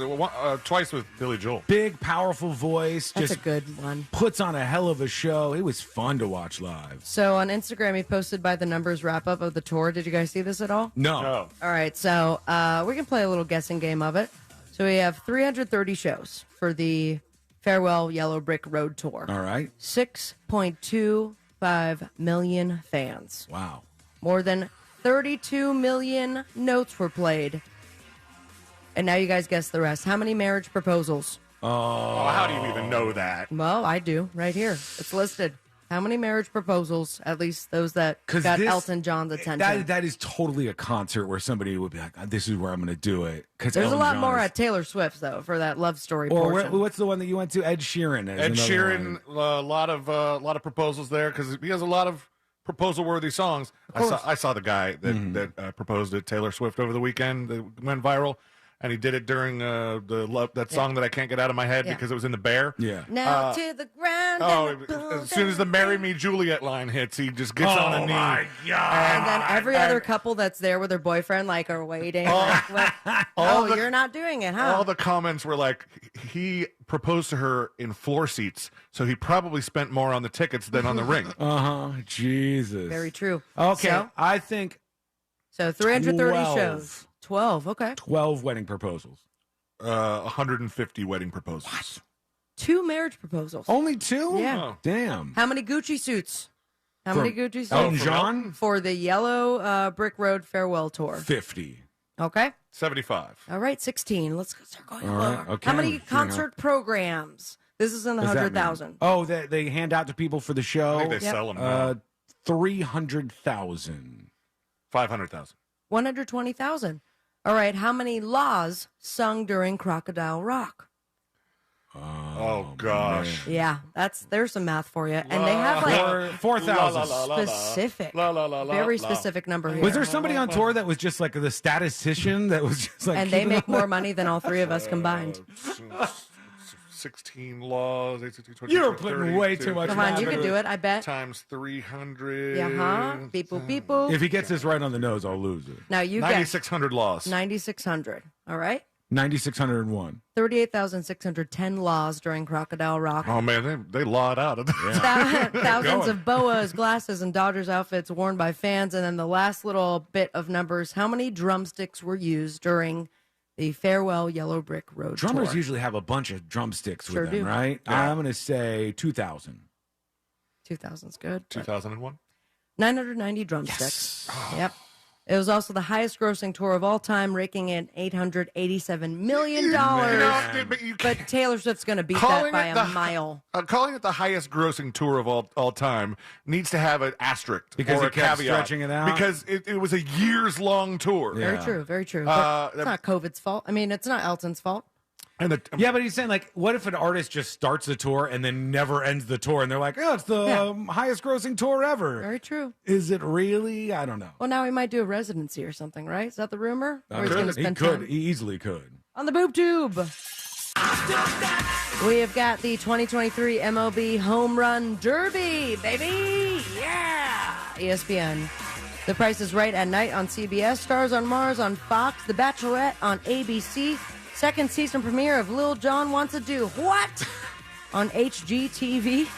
Twice with Billy Joel. Big, powerful voice. That's just a good one. Puts on a hell of a show. It was fun to watch live. So on Instagram, he posted by the numbers wrap up of the tour. Did you guys see this at all? No. All right, so we can play a little guessing game of it. So we have 330 shows for the Farewell Yellow Brick Road tour. All right. 6.25 million fans. Wow. More than 32 million notes were played. And now you guys guess the rest. How many marriage proposals? Oh, how do you even know that? Well, I do. Right here. It's listed. How many marriage proposals, at least those that got Elton John's attention? That is totally a concert where somebody would be like, this is where I'm going to do it. There's a lot more at Taylor Swift's, though, for that love story portion. What's the one that you went to? Ed Sheeran. Ed Sheeran, a lot of proposals there because he has a lot of proposal-worthy songs. I saw the guy that proposed to Taylor Swift over the weekend that went viral. And he did it during that song that I can't get out of my head because it was in The Bear. Yeah. Now to the ground. As soon as the "Marry Me, Juliet" line hits, he just gets on a knee. My God. And then every other couple that's there with their boyfriend, like, are waiting. You're not doing it, huh? All the comments were like, he proposed to her in floor seats, so he probably spent more on the tickets than on the ring. Jesus. Very true. Okay, So, I think 330 12. shows. 12, okay. 12 wedding proposals. 150 wedding proposals. What? 2 marriage proposals. Only 2? Yeah. Oh, damn. How many Gucci suits? How many Gucci suits? Elton John? For the Yellow Brick Road farewell tour. 50. Okay. 75. All right, 16. Let's start going All right, lower. okay. How many concert programs? This is in the What does that 100,000. mean? Oh, they hand out to people for the show? I think they sell them now. 300,000. 500,000. 120,000. All right, how many laws sung during Crocodile Rock? Oh gosh. Yeah, there's some math for you. And they have like 4,000. specific, very specific number here. Was there somebody on tour that was just like the statistician that was just like... And they keeping make up more with- money than all 3 of us combined. 16 laws. 8, 16, 20, You're 30, putting way too much Come on, math you can into do it, I bet. Times 300. Yeah, beep boop, beep boop. If he gets this right on the nose, I'll lose it. Now you get 9,600 laws. 9,600. All right. 9,601. 38,610 laws during Crocodile Rock. Oh man, they law it out. Thousands of boas, glasses, and Dodgers outfits worn by fans. And then the last little bit of numbers. How many drumsticks were used during the Farewell Yellow Brick Road Drummers tour? usually have a bunch of drumsticks Sure with them, do. right? Yeah. I'm going to say 2,000. 2,000's good. 2001. 990 drumsticks. Yep. It was also the highest grossing tour of all time, raking in $887 million. But Taylor Swift's going to beat that by a mile. Calling it the highest grossing tour of all time needs to have an asterisk Because or he a kept caveat. stretching it out? Because it was a years-long tour. Very true, very true. But it's not COVID's fault. I mean, it's not Elton's fault. Yeah, but he's saying, like, what if an artist just starts the tour and then never ends the tour, and they're like, oh, it's the highest grossing tour ever. Very true. Is it really? I don't know. Well, now he might do a residency or something, right? Is that the rumor? Or he's He going to spend could. time He easily could. on the boob tube. We have got the 2023 MLB Home Run Derby, baby. Yeah. ESPN. The Price is Right at night on CBS. Stars on Mars on Fox. The Bachelorette on ABC. Second season premiere of Lil Jon Wants to Do What on HGTV.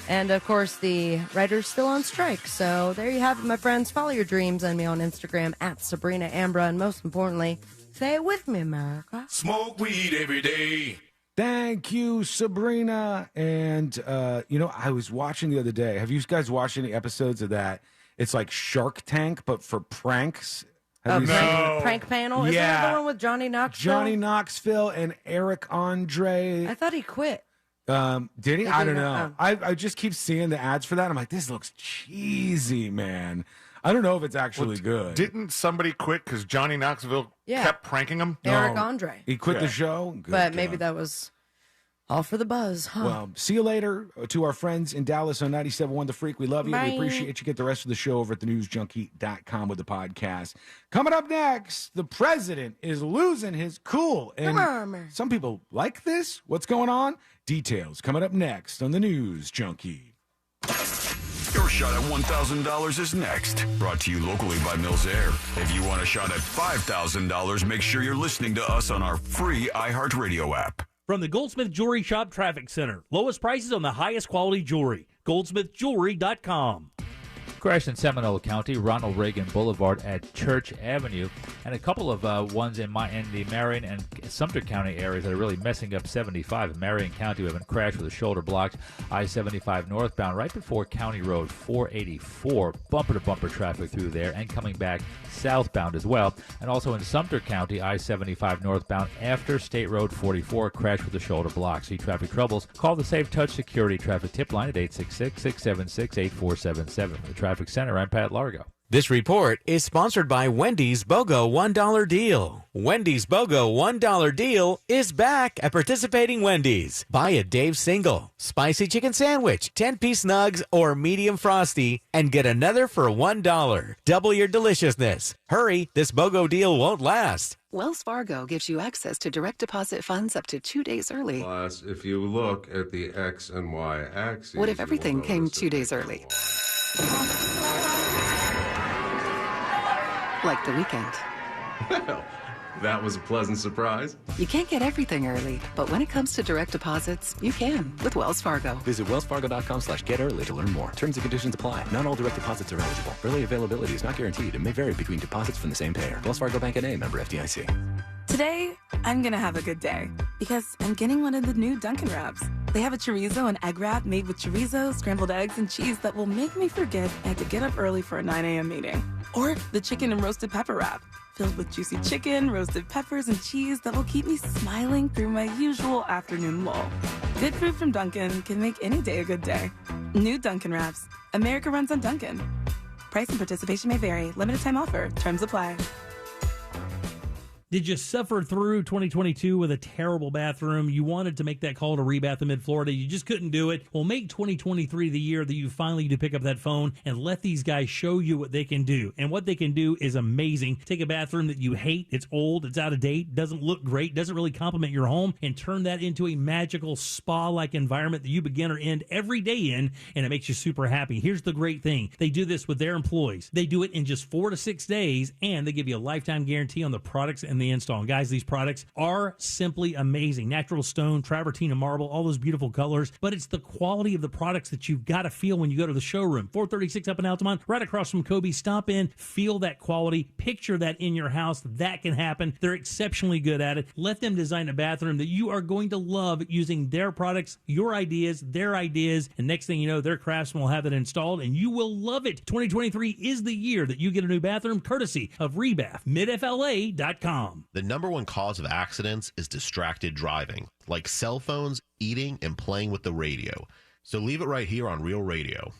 And, of course, the writer's still on strike. So there you have it, my friends. Follow your dreams on me on Instagram at Sabrina Ambra. And most importantly, say it with me, America. Smoke weed every day. Thank you, Sabrina. And, I was watching the other day. Have you guys watched any episodes of that? It's like Shark Tank, but for pranks. Prank panel? Isn't that the one with Johnny Knoxville? Johnny Knoxville and Eric Andre. I thought he quit. Did he? I don't know. I just keep seeing the ads for that. I'm like, this looks cheesy, man. I don't know if it's actually good. Didn't somebody quit because Johnny Knoxville kept pranking him? Eric Andre. He quit the show? Good but God. maybe that was all for the buzz, huh? Well, see you later. To our friends in Dallas on 97.1 The Freak, we love you. Bye. We appreciate you. Get the rest of the show over at thenewsjunkie.com with the podcast. Coming up next, the president is losing his cool. And some people like this. What's going on? Details coming up next on the News Junkie. Your shot at $1,000 is next. Brought to you locally by Mills Air. If you want a shot at $5,000, make sure you're listening to us on our free iHeartRadio app. From the Goldsmith Jewelry Shop Traffic Center. Lowest prices on the highest quality jewelry. GoldsmithJewelry.com. Crash in Seminole County, Ronald Reagan Boulevard at Church Avenue, and a couple of ones in the Marion and Sumter County areas that are really messing up 75. In Marion County, we have been crashed with a shoulder blocked. I-75 northbound right before County Road 484. Bumper-to-bumper traffic through there and coming back southbound as well. And also in Sumter County, I-75 northbound after State Road 44, crash with a shoulder block. See traffic troubles? Call the Safe Touch Security Traffic Tip Line at 866-676-8477. The Traffic Center, I'm Pat Largo. This report is sponsored by Wendy's BOGO $1 deal. Wendy's BOGO $1 deal is back at participating Wendy's. Buy a Dave's single, spicy chicken sandwich, 10-piece nugs, or medium frosty, and get another for $1. Double your deliciousness. Hurry, this BOGO deal won't last. Wells Fargo gives you access to direct deposit funds up to 2 days early. Plus, if you look at the X and Y axes... What if everything came 2 days early? Like the weekend. Well, that was a pleasant surprise. You can't get everything early, but when it comes to direct deposits, you can with Wells Fargo. Visit wellsfargo.com/get-early to learn more. Terms and conditions apply. Not all direct deposits are eligible. Early availability is not guaranteed and may vary between deposits from the same payer. Wells Fargo Bank N.A. member FDIC. Today, I'm gonna have a good day because I'm getting one of the new Dunkin' Wraps. They have a chorizo and egg wrap made with chorizo, scrambled eggs, and cheese that will make me forget I had to get up early for a 9 a.m. meeting. Or the chicken and roasted pepper wrap, filled with juicy chicken, roasted peppers, and cheese that will keep me smiling through my usual afternoon lull. Good food from Dunkin' can make any day a good day. New Dunkin' Wraps. America runs on Dunkin'. Price and participation may vary. Limited time offer. Terms apply. Did you suffer through 2022 with a terrible bathroom? You wanted to make that call to Rebath in Mid-Florida. You just couldn't do it. Well, make 2023 the year that you finally do pick up that phone and let these guys show you what they can do. And what they can do is amazing. Take a bathroom that you hate, it's old, it's out of date, doesn't look great, doesn't really complement your home, and turn that into a magical spa-like environment that you begin or end every day in, and it makes you super happy. Here's the great thing. They do this with their employees. They do it in just 4 to 6 days, and they give you a lifetime guarantee on the products and the install. And guys, these products are simply amazing. Natural stone, travertine, and marble, all those beautiful colors. But it's the quality of the products that you've got to feel when you go to the showroom. 436 up in Altamont, right across from Kobe. Stop in, feel that quality, picture that in your house. That can happen. They're exceptionally good at it. Let them design a bathroom that you are going to love using their products, your ideas, their ideas. And next thing you know, their craftsmen will have it installed and you will love it. 2023 is the year that you get a new bathroom courtesy of Rebath, midfla.com. The number one cause of accidents is distracted driving, like cell phones, eating, and playing with the radio. So leave it right here on Real Radio.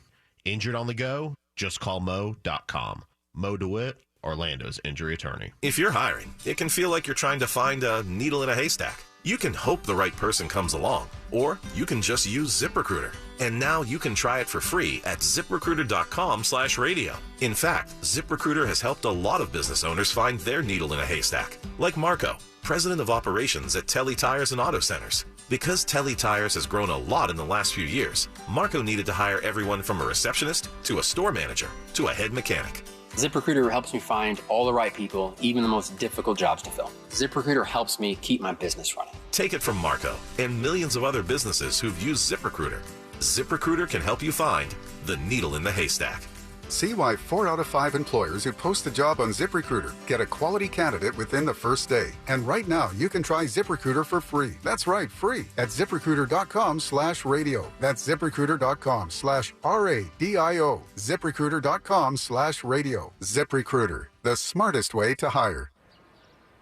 Injured on the go? Just call Mo.com. Mo DeWitt, Orlando's injury attorney. If you're hiring, it can feel like you're trying to find a needle in a haystack. You can hope the right person comes along, or you can just use ZipRecruiter. And now you can try it for free at ZipRecruiter.com/radio. In fact, ZipRecruiter has helped a lot of business owners find their needle in a haystack, like Marco, president of operations at Telly Tires and Auto Centers. Because Telly Tires has grown a lot in the last few years, Marco needed to hire everyone from a receptionist to a store manager to a head mechanic. ZipRecruiter helps me find all the right people, even the most difficult jobs to fill. ZipRecruiter helps me keep my business running. Take it from Marco and millions of other businesses who've used ZipRecruiter. ZipRecruiter can help you find the needle in the haystack. See why 4 out of 5 employers who post a job on ZipRecruiter get a quality candidate within the first day. And right now, you can try ZipRecruiter for free. That's right, free at ZipRecruiter.com/radio. That's ZipRecruiter.com/RADIO. ZipRecruiter.com/radio. ZipRecruiter, the smartest way to hire.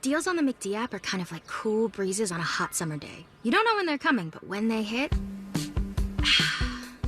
Deals on the McD app are kind of like cool breezes on a hot summer day. You don't know when they're coming, but when they hit,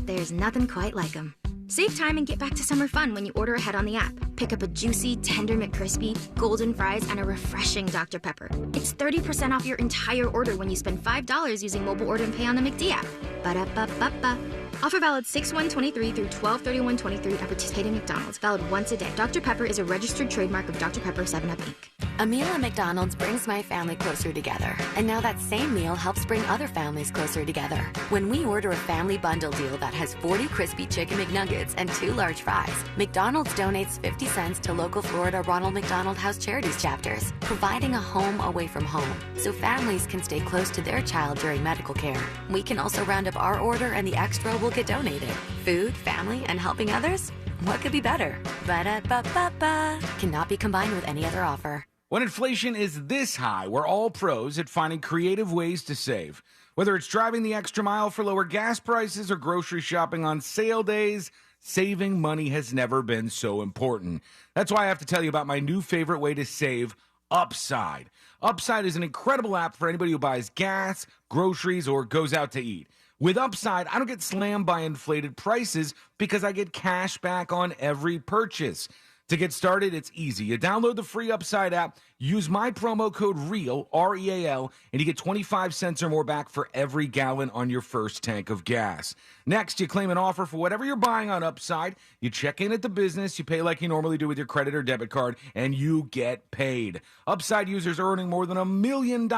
there's nothing quite like them. Save time and get back to summer fun when you order ahead on the app. Pick up a juicy, tender McCrispy, golden fries, and a refreshing Dr. Pepper. It's 30% off your entire order when you spend $5 using mobile order and pay on the McD app. Ba-da-ba-ba-ba. Offer valid 6/1/23 through 12/31/23 at participating McDonald's. Valid once a day. Dr. Pepper is a registered trademark of Dr. Pepper 7-Up, Inc. A meal at McDonald's brings my family closer together. And now that same meal helps bring other families closer together. When we order a family bundle deal that has 40 crispy chicken McNuggets and 2 large fries, McDonald's donates 50 cents to local Florida Ronald McDonald House Charities chapters, providing a home away from home so families can stay close to their child during medical care. We can also round up our order and the extra will get donated. Food, family, and helping others? What could be better? Ba-da-ba-ba-ba. Cannot be combined with any other offer. When inflation is this high, we're all pros at finding creative ways to save. Whether it's driving the extra mile for lower gas prices or grocery shopping on sale days, saving money has never been so important. That's why I have to tell you about my new favorite way to save, Upside. Upside is an incredible app for anybody who buys gas, groceries, or goes out to eat. With Upside, I don't get slammed by inflated prices because I get cash back on every purchase. To get started, it's easy. You download the free Upside app, use my promo code REAL, R-E-A-L, and you get 25 cents or more back for every gallon on your first tank of gas. Next, you claim an offer for whatever you're buying on Upside. You check in at the business, you pay like you normally do with your credit or debit card, and you get paid. Upside users are earning more than $1 million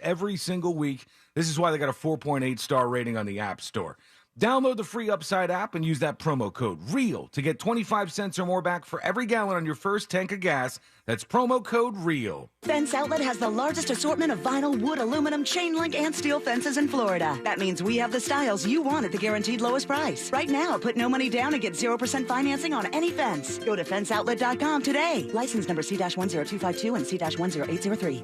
every single week. This is why they got a 4.8 star rating on the App Store. Download the free Upside app and use that promo code REAL to get 25 cents or more back for every gallon on your first tank of gas. That's promo code REAL. Fence Outlet has the largest assortment of vinyl, wood, aluminum, chain link, and steel fences in Florida. That means we have the styles you want at the guaranteed lowest price. Right now, put no money down and get 0% financing on any fence. Go to fenceoutlet.com today. License number C-10252 and C-10803.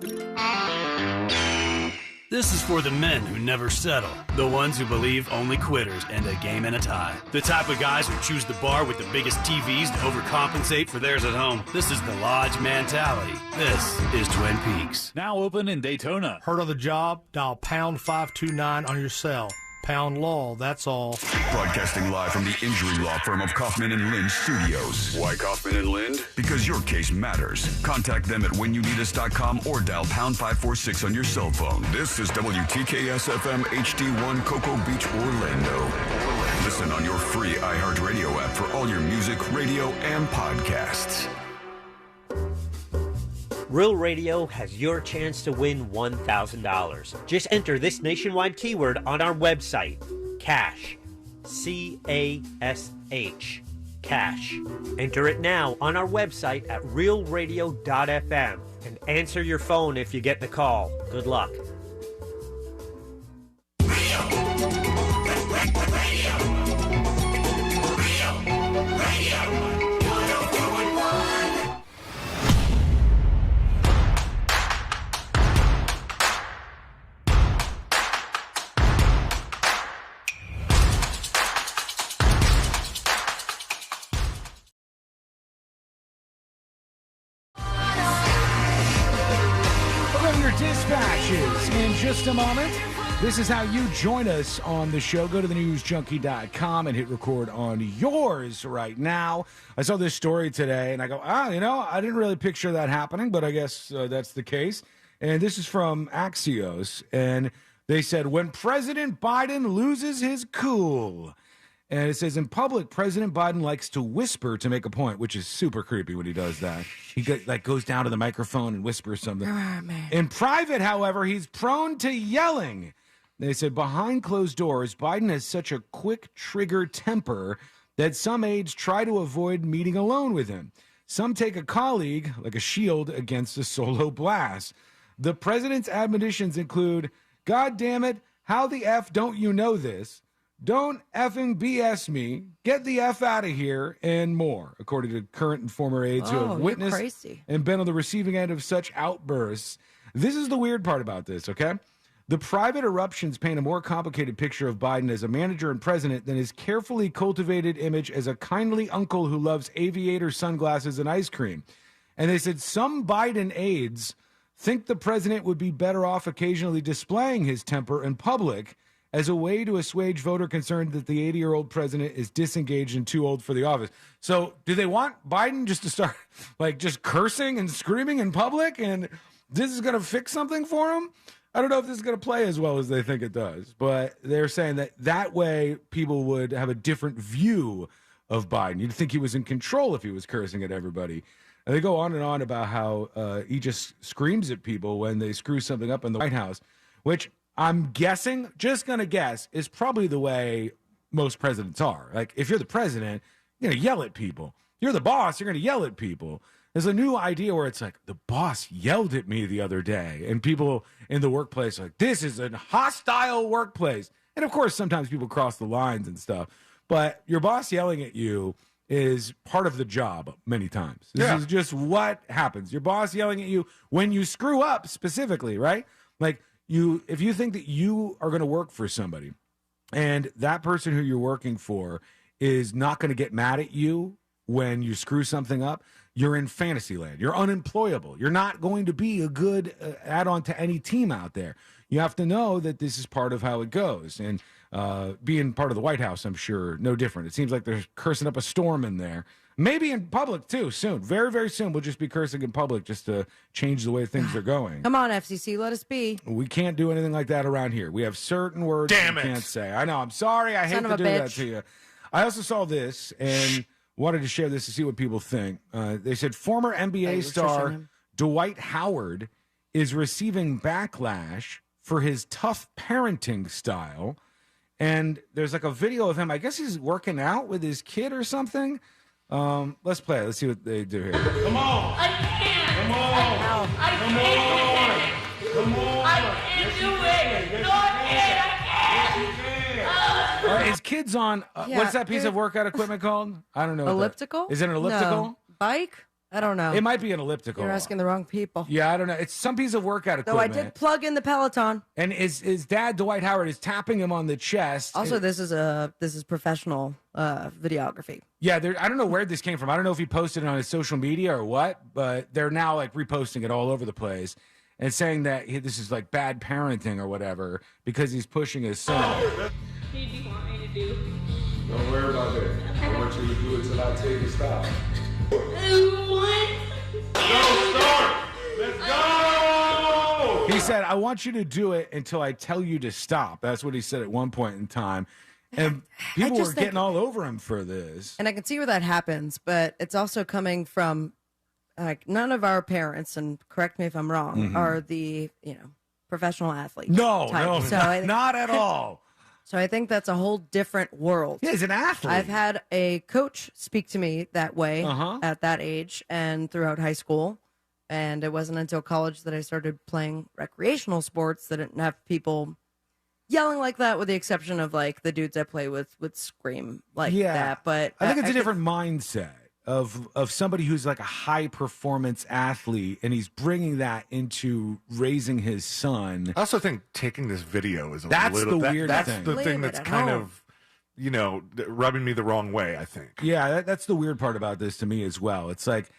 This is for the men who never settle, the ones who believe only quitters end a game in a tie, the type of guys who choose the bar with the biggest TVs to overcompensate for theirs at home. This is the Lodge mentality. This is Twin Peaks. Now open in Daytona. Heard of the job? Dial pound 529 on your cell. Pound law, that's all. Broadcasting live from the injury law firm of Kaufman and Lind Studios. Why Kaufman and Lind? Because your case matters. Contact them at whenyouneedus.com or dial pound 546 on your cell phone. This is WTKS FM HD1 Cocoa Beach, Orlando. Listen on your free iHeartRadio app for all your music, radio, and podcasts. Real Radio has your chance to win $1,000. Just enter this nationwide keyword on our website, CASH, C-A-S-H, CASH. Enter it now on our website at realradio.fm and answer your phone if you get the call. Good luck. Dispatches in just a moment. This is how you join us on the show. Go to thenewsjunkie.com and hit record on yours right now. I saw this story today and I go, I didn't really picture that happening, but I guess that's the case. And this is from Axios. And they said, when President Biden loses his cool. And it says, in public, President Biden likes to whisper to make a point, which is super creepy when he does that. He goes down to the microphone and whispers something. In private, however, he's prone to yelling. They said, behind closed doors, Biden has such a quick trigger temper that some aides try to avoid meeting alone with him. Some take a colleague like a shield against a solo blast. The president's admonitions include, God damn it, how the F don't you know this? Don't effing BS me. Get the F out of here and more, according to current and former aides who Oh, have you're witnessed crazy. and been on the receiving end of such outbursts. This is the weird part about this, okay? The private eruptions paint a more complicated picture of Biden as a manager and president than his carefully cultivated image as a kindly uncle who loves aviator sunglasses and ice cream. And they said some Biden aides think the president would be better off occasionally displaying his temper in public as a way to assuage voter concern that the 80-year-old president is disengaged and too old for the office. So do they want Biden just to start just cursing and screaming in public and this is going to fix something for him? I don't know if this is going to play as well as they think it does, but they're saying that way people would have a different view of Biden. You'd think he was in control if he was cursing at everybody. And they go on and on about how he just screams at people when they screw something up in the White House, which I'm guessing, just going to guess, is probably the way most presidents are. Like, if you're the president, you're going to yell at people. You're the boss, you're going to yell at people. There's a new idea where it's like, the boss yelled at me the other day. And people in the workplace are like, this is a hostile workplace. And of course, sometimes people cross the lines and stuff. But your boss yelling at you is part of the job many times. This is just what happens. Your boss yelling at you when you screw up specifically, right? Like, if you think that you are going to work for somebody and that person who you're working for is not going to get mad at you when you screw something up, you're in fantasy land. You're unemployable. You're not going to be a good add-on to any team out there. You have to know that this is part of how it goes. And being part of the White House, I'm sure, no different. It seems like they're cursing up a storm in there. Maybe in public, too, soon. Very, very soon, we'll just be cursing in public just to change the way things are going. Come on, FCC, let us be. We can't do anything like that around here. We have certain words we can't say. I know, I'm sorry. I hate to do that to you. I also saw this and wanted to share this to see what people think. They said former NBA star Dwight Howard is receiving backlash for his tough parenting style. And there's like a video of him. I guess he's working out with his kid or something. Let's play it. Let's see what they do here. Come on. I can't. Come on. I can't. Come on. I can't do it. No, I can't. His kid's on, what's that piece of workout equipment called? I don't know. Elliptical? Is it an elliptical? No. Bike? I don't know. It might be an elliptical. You're asking the wrong people. Yeah, I don't know. It's some piece of workout Though equipment. I did plug in the Peloton. And his dad, Dwight Howard, is tapping him on the chest. Also, this is professional videography. Yeah, I don't know where this came from. I don't know if he posted it on his social media or what, but they're now like reposting it all over the place and saying that this is like bad parenting or whatever because he's pushing his son. What do you want me to do? Don't worry about it. I want you to do it till I tell you to stop. What? Let's go! He said, I want you to do it until I tell you to stop. That's what he said at one point in time. And people were getting all over him for this. And I can see where that happens, but it's also coming from like none of our parents, and correct me if I'm wrong, are the, professional athletes. No, type. Not at all. So I think that's a whole different world. Yeah, he's an athlete. I've had a coach speak to me that way at that age and throughout high school. And it wasn't until college that I started playing recreational sports that didn't have people yelling like that, with the exception of like the dudes I play with would scream like that. But I think it's a different mindset of somebody who's like a high performance athlete, and he's bringing that into raising his son. I also think taking this video is that's the weird that's thing. the thing that's kind of rubbing me the wrong way, I think. Yeah, that's the weird part about this to me as well. It's like,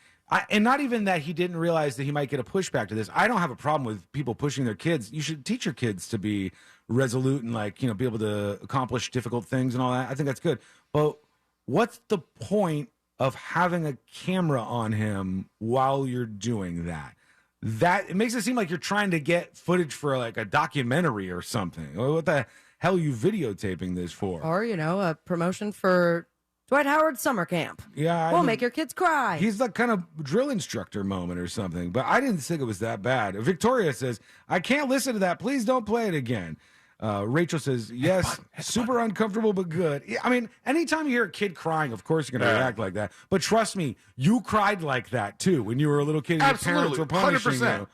and not even that he didn't realize that he might get a pushback to this. I don't have a problem with people pushing their kids. You should teach your kids to be resolute and be able to accomplish difficult things and all that. I think that's good. But what's the point of having a camera on him while you're doing that? It makes it seem like you're trying to get footage for like a documentary or something. What the hell are you videotaping this for? Or, a promotion for Dwight Howard summer camp. Yeah. We'll make your kids cry. He's like kind of drill instructor moment or something, but I didn't think it was that bad. Victoria says, I can't listen to that. Please don't play it again. Rachel says, yes, super uncomfortable, but good. I mean, anytime you hear a kid crying, of course you're going to react like that. But trust me, you cried like that too when you were a little kid and your parents were punishing 100%.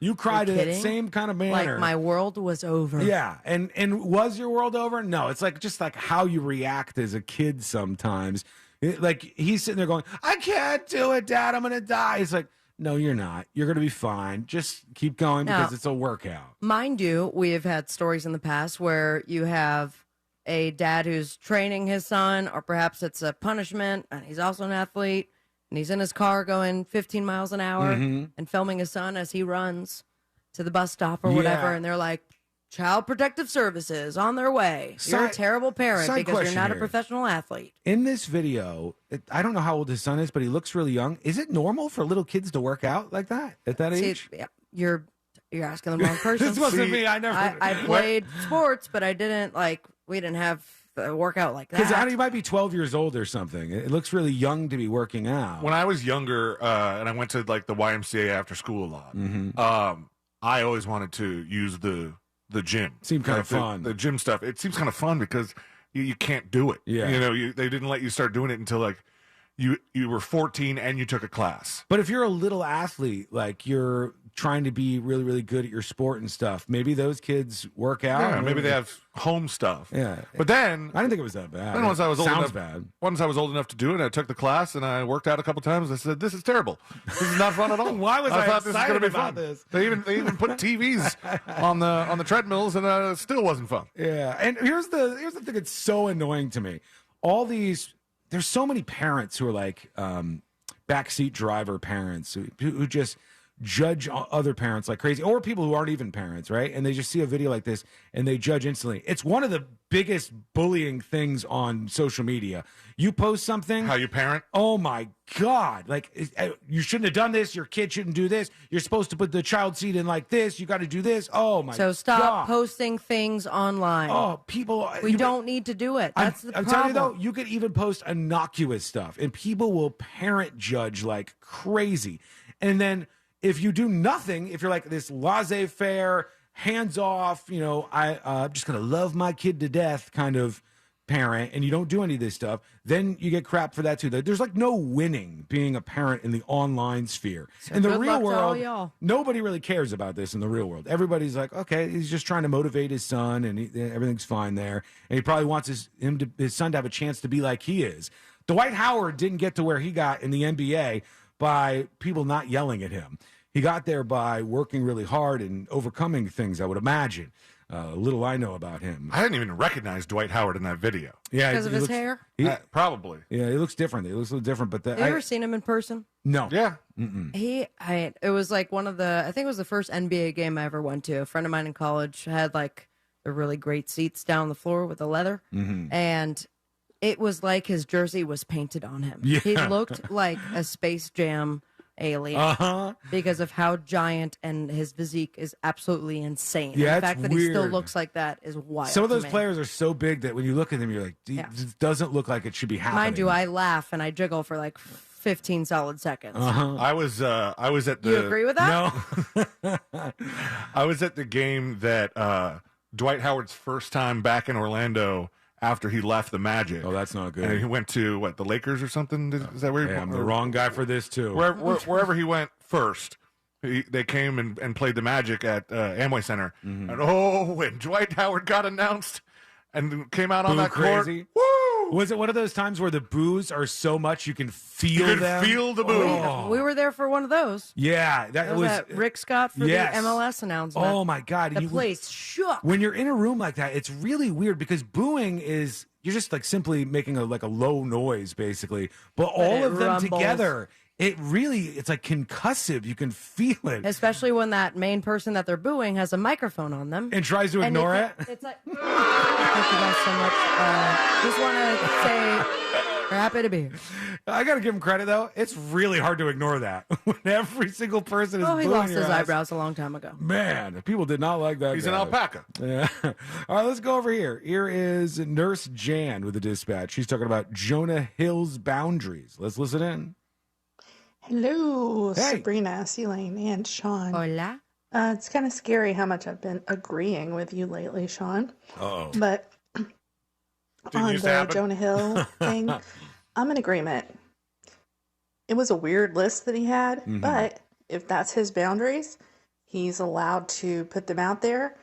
You cried in that kidding? same kind of manner. Like my world was over. Yeah, and was your world over? No, it's like just like how you react as a kid sometimes. Like he's sitting there going, "I can't do it, Dad. I'm gonna die." It's like, no, you're not. You're gonna be fine. Just keep going because Now, it's a workout. Mind you, we have had stories in the past where you have a dad who's training his son, or perhaps it's a punishment, and he's also an athlete, and he's in his car going 15 miles an hour and filming his son as he runs to the bus stop or whatever, Yeah. and they're like, Child Protective Services on their way. You're a Side- terrible parent side because you're question not a here. professional athlete. In this video, I don't know how old his son is, but he looks really young. Is it normal for little kids to work out like that at that See, age? yeah, you're asking the wrong person. This wasn't me. I never. I played sports, but I didn't we didn't have a workout like Because that. he might be 12 years old or something. It looks really young to be working out. When I was younger, and I went to like the YMCA after school a lot, I always wanted to use the gym. Seemed kind of the- fun. The gym stuff. It seems kind of fun because you can't do it. Yeah. You know, they didn't let you start doing it until like you were 14 and you took a class. But if you're a little athlete, like you're trying to be really, really good at your sport and stuff, maybe those kids work out. Yeah, maybe they have home stuff. Yeah. But then I didn't think it was that bad. then once I was old Sounds enough, bad. once I was old enough to do it, I took the class and I worked out a couple times. I said, "This is terrible. This is not fun at all." Why was I thought this was excited gonna be about fun. this? They even put TVs on the treadmills, and it still wasn't fun. Yeah, and here's the thing that's so annoying to me. There's so many parents who are like backseat driver parents who just judge other parents like crazy, or people who aren't even parents, right? And they just see a video like this and they judge instantly. It's one of the biggest bullying things on social media. You post something, How you parent? oh my God, like you shouldn't have done this. Your kid shouldn't do this. You're supposed to put the child seat in like this. You got to do this. Oh my God. So stop posting things online. Oh, people. We don't need to do it. That's the I'm problem. telling you though, you could even post innocuous stuff, and people will parent judge like crazy. And then if you do nothing, if you're like this laissez-faire, hands off, I'm just gonna love my kid to death kind of parent, and you don't do any of this stuff, then you get crap for that too. There's like no winning being a parent in the online sphere. So in the good real luck to all world, y'all. nobody really cares about this in the real world. Everybody's like, okay, he's just trying to motivate his son, and everything's fine there. And he probably wants his son to have a chance to be like he is. Dwight Howard didn't get to where he got in the NBA by people not yelling at him. He got there by working really hard and overcoming things, I would imagine. Little I know about him. I didn't even recognize Dwight Howard in that video. Yeah, Because of he his looks- hair? Probably. Yeah, he looks different. He looks a little different. But Have you ever seen him in person? no. Yeah. Mm-mm. It was like I think it was the first NBA game I ever went to. A friend of mine in college had like the really great seats down the floor with the leather. Mm-hmm. And it was like his jersey was painted on him. Yeah. He looked like a Space Jam alien Uh-huh. because of how giant, and his physique is absolutely insane. Yeah, the it's fact that he still weird. looks like that is wild. Some of to those me. players are so big that when you look at them, you're like, this doesn't look like it should be happening. Mind you, I laugh and I jiggle for like 15 solid seconds. Uh-huh. I was at the. You agree with that? No. I was at the game that Dwight Howard's first time back in Orlando after he left the Magic. Oh, that's not good. And he went to the Lakers or something. Is that where? Hey, I'm the wrong guy for this too. Wherever he went first, they came and played the Magic at Amway Center. Mm-hmm. And when Dwight Howard got announced and came out on Boo that crazy. court, woo! Was it one of those times where the boos are so much you can feel You could them? feel the boo. Oh. We were there for one of those. Yeah, that It was was at Rick Scott for yes. the MLS announcement. Oh my God! The place shook. When you're in a room like that, it's really weird because booing is you're just like simply making a low noise basically, but all it of them rumbles. together, it's like concussive. You can feel it Especially when that main person that they're booing has a microphone on them. and tries to And ignore it. It's like, thank you guys so much. Just want to say we're happy to be here. I got to give him credit though. It's really hard to ignore that when every single person is. Oh, he booing lost your his ass. eyebrows a long time ago. Man, people did not like that. He's guy. an alpaca. Yeah. All right, let's go over here. Here is Nurse Jan with the dispatch. She's talking about Jonah Hill's boundaries. Let's listen in. Hello, Hey. Sabrina, Elaine, and Sean. Hola. It's kind of scary how much I've been agreeing with you lately, Sean. Oh. But on used to the happen. Jonah Hill thing, I'm in agreement. It was a weird list that he had, Mhm. but if that's his boundaries, he's allowed to put them out there.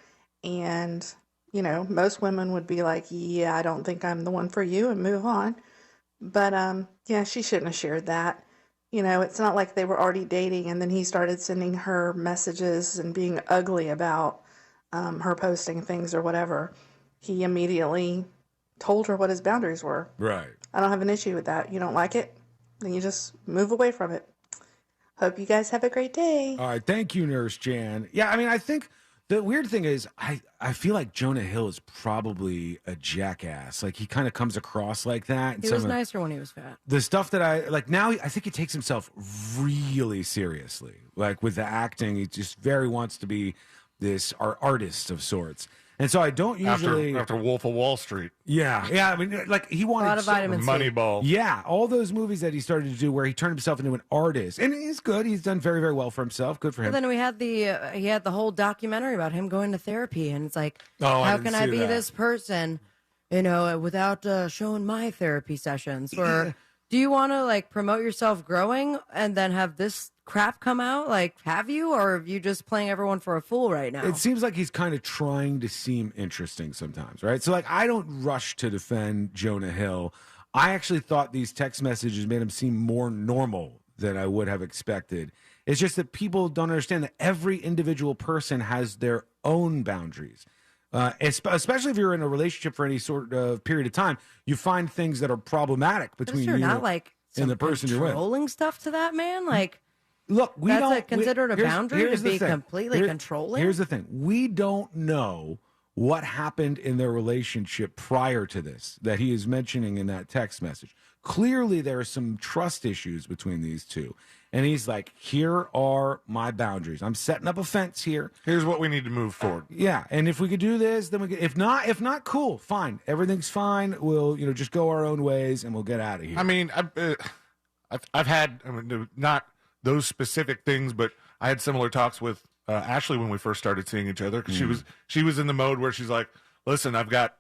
And, you know, most women would be like, yeah, I don't think I'm the one for you, and move on. But, yeah, she shouldn't have shared that. You know, it's not like they were already dating and then he started sending her messages and being ugly about her posting things or whatever. He immediately told her what his boundaries were. Right. I don't have an issue with that. You don't like it, then you just move away from it. Hope you guys have a great day. All right. Thank you, Nurse Jan. Yeah, I mean, I think the weird thing is I feel like Jonah Hill is probably a jackass. Like, he kind of comes across like that. He was nicer when he was fat. The stuff that I like now, I think he takes himself really seriously. Like, with the acting, he just very wants to be this artist of sorts. And so I don't usually after Wolf of Wall Street. Yeah. I mean, like, he wanted a lot of vitamin C. Moneyball. Yeah, all those movies that he started to do where he turned himself into an artist, and he's good. He's done very, very well for himself. Good for him. But then we had he had the whole documentary about him going to therapy, and it's like, Oh, I how didn't can I see be that. this person, you know, without showing my therapy sessions? Or do you want to like promote yourself growing and then have this crap come out? Like, have you, or are you just playing everyone for a fool right now? It seems like he's kind of trying to seem interesting sometimes, right? So, like, I don't rush to defend Jonah Hill. I actually thought these text messages made him seem more normal than I would have expected. It's just that people don't understand that every individual person has their own boundaries. Especially if you're in a relationship for any sort of period of time, you find things that are problematic But between is there you not like and the person you're with. controlling stuff to that man? Like, look, we that's don't considered a here's- boundary here's to the be thing. completely controlling. Here's the thing: we don't know what happened in their relationship prior to this that he is mentioning in that text message. Clearly, there are some trust issues between these two. And he's like, here are my boundaries. I'm setting up a fence here. Here's what we need to move forward. Yeah, and if we could do this, then we could. If not, cool, fine. Everything's fine. We'll, just go our own ways and we'll get out of here. I mean, I've had, not those specific things, but I had similar talks with Ashley when we first started seeing each other, because she was in the mode where she's like, listen, I've got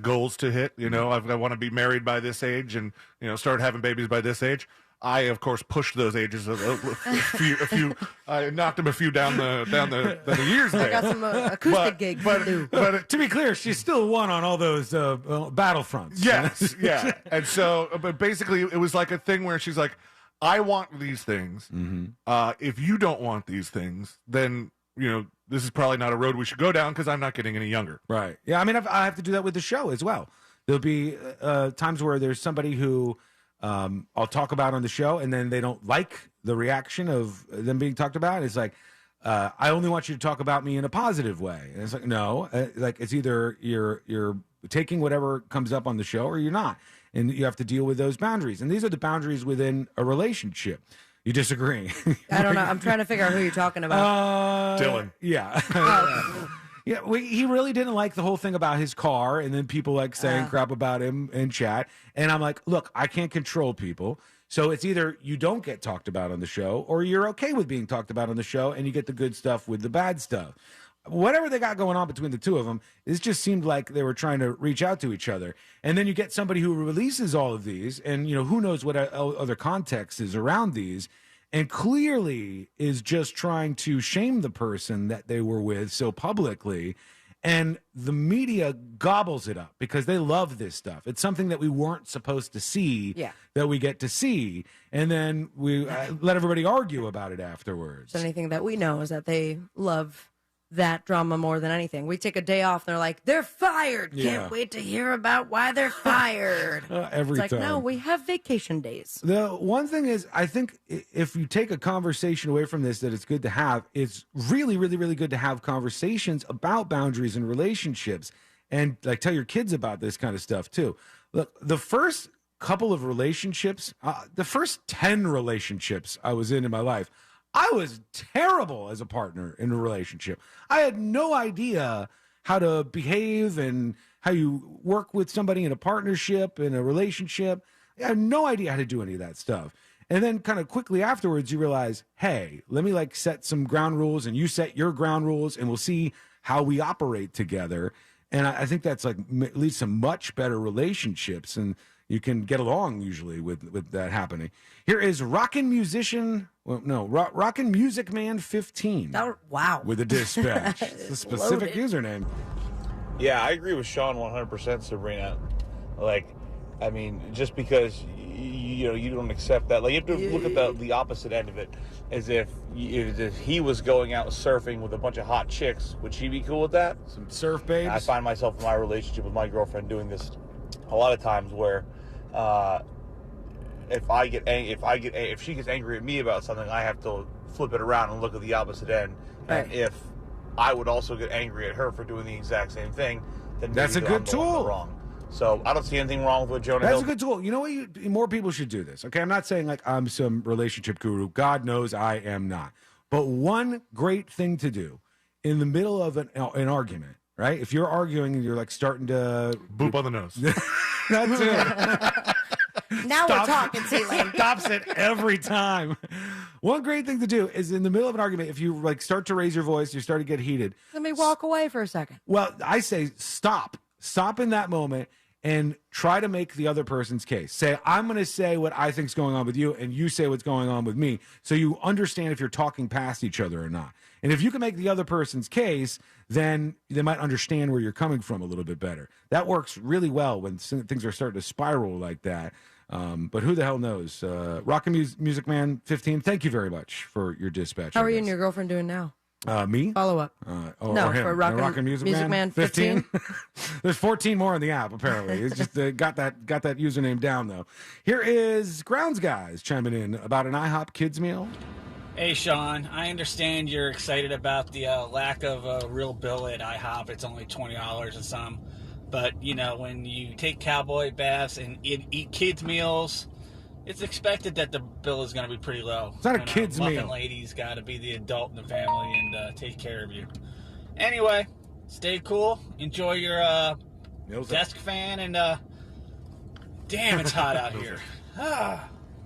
goals to hit. I want to be married by this age and start having babies by this age. I, of course, pushed those ages a few. I knocked them a few down the years there. I got some acoustic gigs to do. But to be clear, she's still won on all those battlefronts. Yes, yeah. And so, but basically, it was like a thing where she's like, I want these things. If you don't want these things, then, this is probably not a road we should go down, because I'm not getting any younger. Right. Yeah, I mean, I have to do that with the show as well. There'll be times where there's somebody who I'll talk about on the show, and then they don't like the reaction of them being talked about. It's like, I only want you to talk about me in a positive way. And it's like, no, like, it's either you're taking whatever comes up on the show or you're not. And you have to deal with those boundaries. And these are the boundaries within a relationship. You disagree? I don't know. I'm trying to figure out who you're talking about. Dylan. Yeah. Yeah, he really didn't like the whole thing about his car, and then people like saying crap about him in chat. And I'm like, look, I can't control people. So it's either you don't get talked about on the show, or you're okay with being talked about on the show, and you get the good stuff with the bad stuff. Whatever they got going on between the two of them, it just seemed like they were trying to reach out to each other. And then you get somebody who releases all of these, and who knows what other context is around these, and clearly is just trying to shame the person that they were with so publicly. And the media gobbles it up because they love this stuff. It's something that we weren't supposed to see, that we get to see. And then we let everybody argue about it afterwards. So anything that we know is that they love that drama more than anything. We take a day off and they're like, they're fired. Can't wait to hear about why they're fired. Every it's like, time. no, we have vacation days. The one thing is, I think if you take a conversation away from this that it's good to have, it's really, really, really good to have conversations about boundaries and relationships, and like tell your kids about this kind of stuff too. Look, the first couple of relationships, the first 10 relationships I was in my life, I was terrible as a partner in a relationship. I had no idea how to behave and how you work with somebody in a partnership, in a relationship. I had no idea how to do any of that stuff. And then kind of quickly afterwards, you realize, hey, let me like set some ground rules and you set your ground rules and we'll see how we operate together. And I think that's like leads to much better relationships. And, you can get along usually with that happening. Here is Rockin' Music Man 15. Oh, wow. With a dispatch. It's a specific username. Yeah, I agree with Sean 100%, Sabrina. Like, I mean, just because you don't accept that, like, you have to look at the opposite end of it, as if he was going out surfing with a bunch of hot chicks. Would she be cool with that? Some surf babes. I find myself in my relationship with my girlfriend doing this a lot of times, where if she gets angry at me about something, I have to flip it around and look at the opposite end. Right. And if I would also get angry at her for doing the exact same thing, then That's a maybe good I'm the one tool. wrong. So I don't see anything wrong with what Jonah That's Hill. a good tool. You know what? More people should do this. Okay, I'm not saying like I'm some relationship guru. God knows I am not. But one great thing to do in the middle of an argument, right? If you're arguing and you're like starting to boop on the nose. That's it. Now we're talking, Sealand. Stops it every time. One great thing to do is in the middle of an argument, if you like start to raise your voice, you start to get heated. Let me walk away for a second. Well, I say stop. Stop in that moment and try to make the other person's case. Say, I'm going to say what I think is going on with you, and you say what's going on with me, so you understand if you're talking past each other or not. And if you can make the other person's case, then they might understand where you're coming from a little bit better. That works really well when things are starting to spiral like that. But who the hell knows? Rockin' Music Man 15, thank you very much for your dispatch. How are you and your girlfriend doing now? Me? Follow up. Or him. For Rockin' Music Man 15. There's 14 more in the app, apparently. It's just got that username down, though. Here is Grounds Guys chiming in about an IHOP kids meal. Hey, Sean, I understand you're excited about the lack of a real bill at IHOP. It's only $20 and some. But, when you take cowboy baths and eat kids' meals, it's expected that the bill is going to be pretty low. It's not a kid's muffin meal. Lady's got to be the adult in the family and take care of you. Anyway, stay cool. Enjoy your desk fan. And, damn, it's hot out here.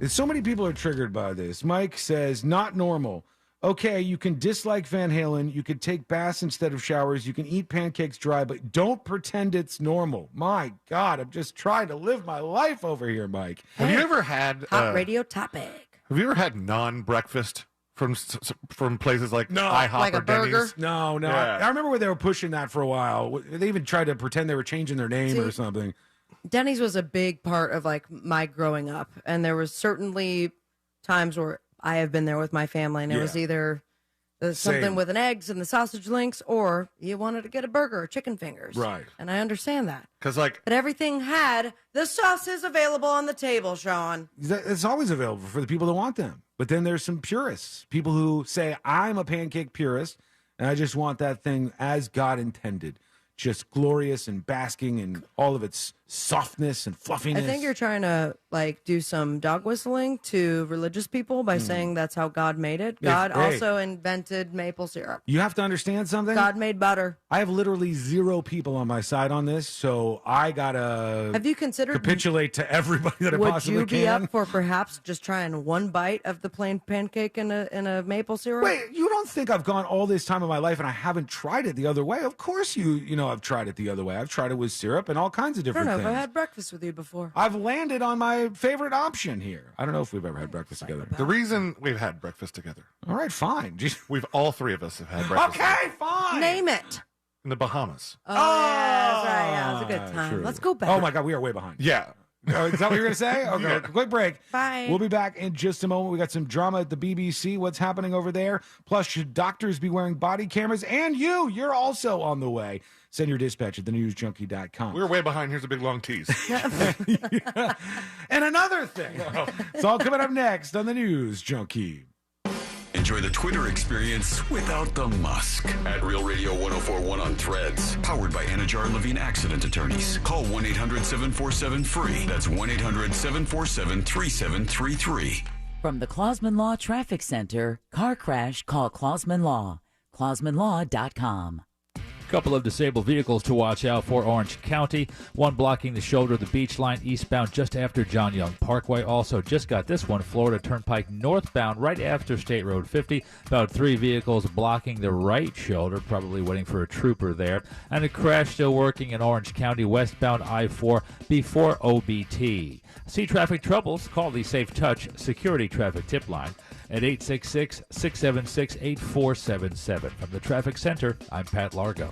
So many people are triggered by this. Mike says, not normal. Okay, you can dislike Van Halen. You can take baths instead of showers. You can eat pancakes dry, but don't pretend it's normal. My God, I'm just trying to live my life over here, Mike. Have you ever had Hot radio topic. Have you ever had non-breakfast from places like IHOP like or a burger? Denny's? No. Yeah. I remember when they were pushing that for a while. They even tried to pretend they were changing their name or something. Denny's was a big part of like my growing up, and there was certainly times where I have been there with my family, and it was either something with an eggs and the sausage links, or you wanted to get a burger or chicken fingers. Right. And I understand that. But everything had the sauces available on the table, Sean. It's always available for the people that want them. But then there's some purists, people who say, I'm a pancake purist, and I just want that thing as God intended. Just glorious and basking in all of its softness and fluffiness. I think you're trying to like do some dog whistling to religious people by saying that's how God made it. God also invented maple syrup. You have to understand something. God made butter. I have literally 0 people on my side on this, so I gotta Have you considered capitulate to everybody that I would possibly you be can. up for perhaps just trying one bite of the plain pancake in a maple syrup? Wait, you don't think I've gone all this time in my life and I haven't tried it the other way? Of course you know I've tried it the other way. I've tried it with syrup and all kinds of I different don't know things. if I had breakfast with you before. I've landed on my favorite option here. I don't know if we've ever had breakfast together. The reason we've had breakfast together. All right, fine. We've all 3 of us have had breakfast Okay, fine. Name it. in the Bahamas. Oh, yeah, that's right. Yeah, it was a good time. True. Let's go back. Oh my God, we are way behind. Yeah. Is that what you're going to say? Okay, Yeah. quick break. Bye. We'll be back in just a moment. We got some drama at the BBC. What's happening over there? Plus, should doctors be wearing body cameras? And you're also on the way. Send your dispatch at thenewsjunkie.com. We're way behind. Here's a big long tease. And another thing. It's all coming up next on the News Junkie. Enjoy the Twitter experience without the musk at Real Radio 1041 on Threads. Powered by Anajar Levine Accident Attorneys. Call 1-800-747-FREE. That's 1-800-747-3733. From the Clausman Law Traffic Center, car crash, call Clausman Law. ClausmanLaw.com. Couple of disabled vehicles to watch out for Orange County. One blocking the shoulder of the beach line eastbound just after John Young Parkway. Also just got this one, Florida Turnpike northbound right after State Road 50. About 3 vehicles blocking the right shoulder, probably waiting for a trooper there. And a crash still working in Orange County westbound I-4 before OBT. See traffic troubles? Call the Safe Touch Security Traffic Tip Line at 866-676-8477. From the Traffic Center, I'm Pat Largo.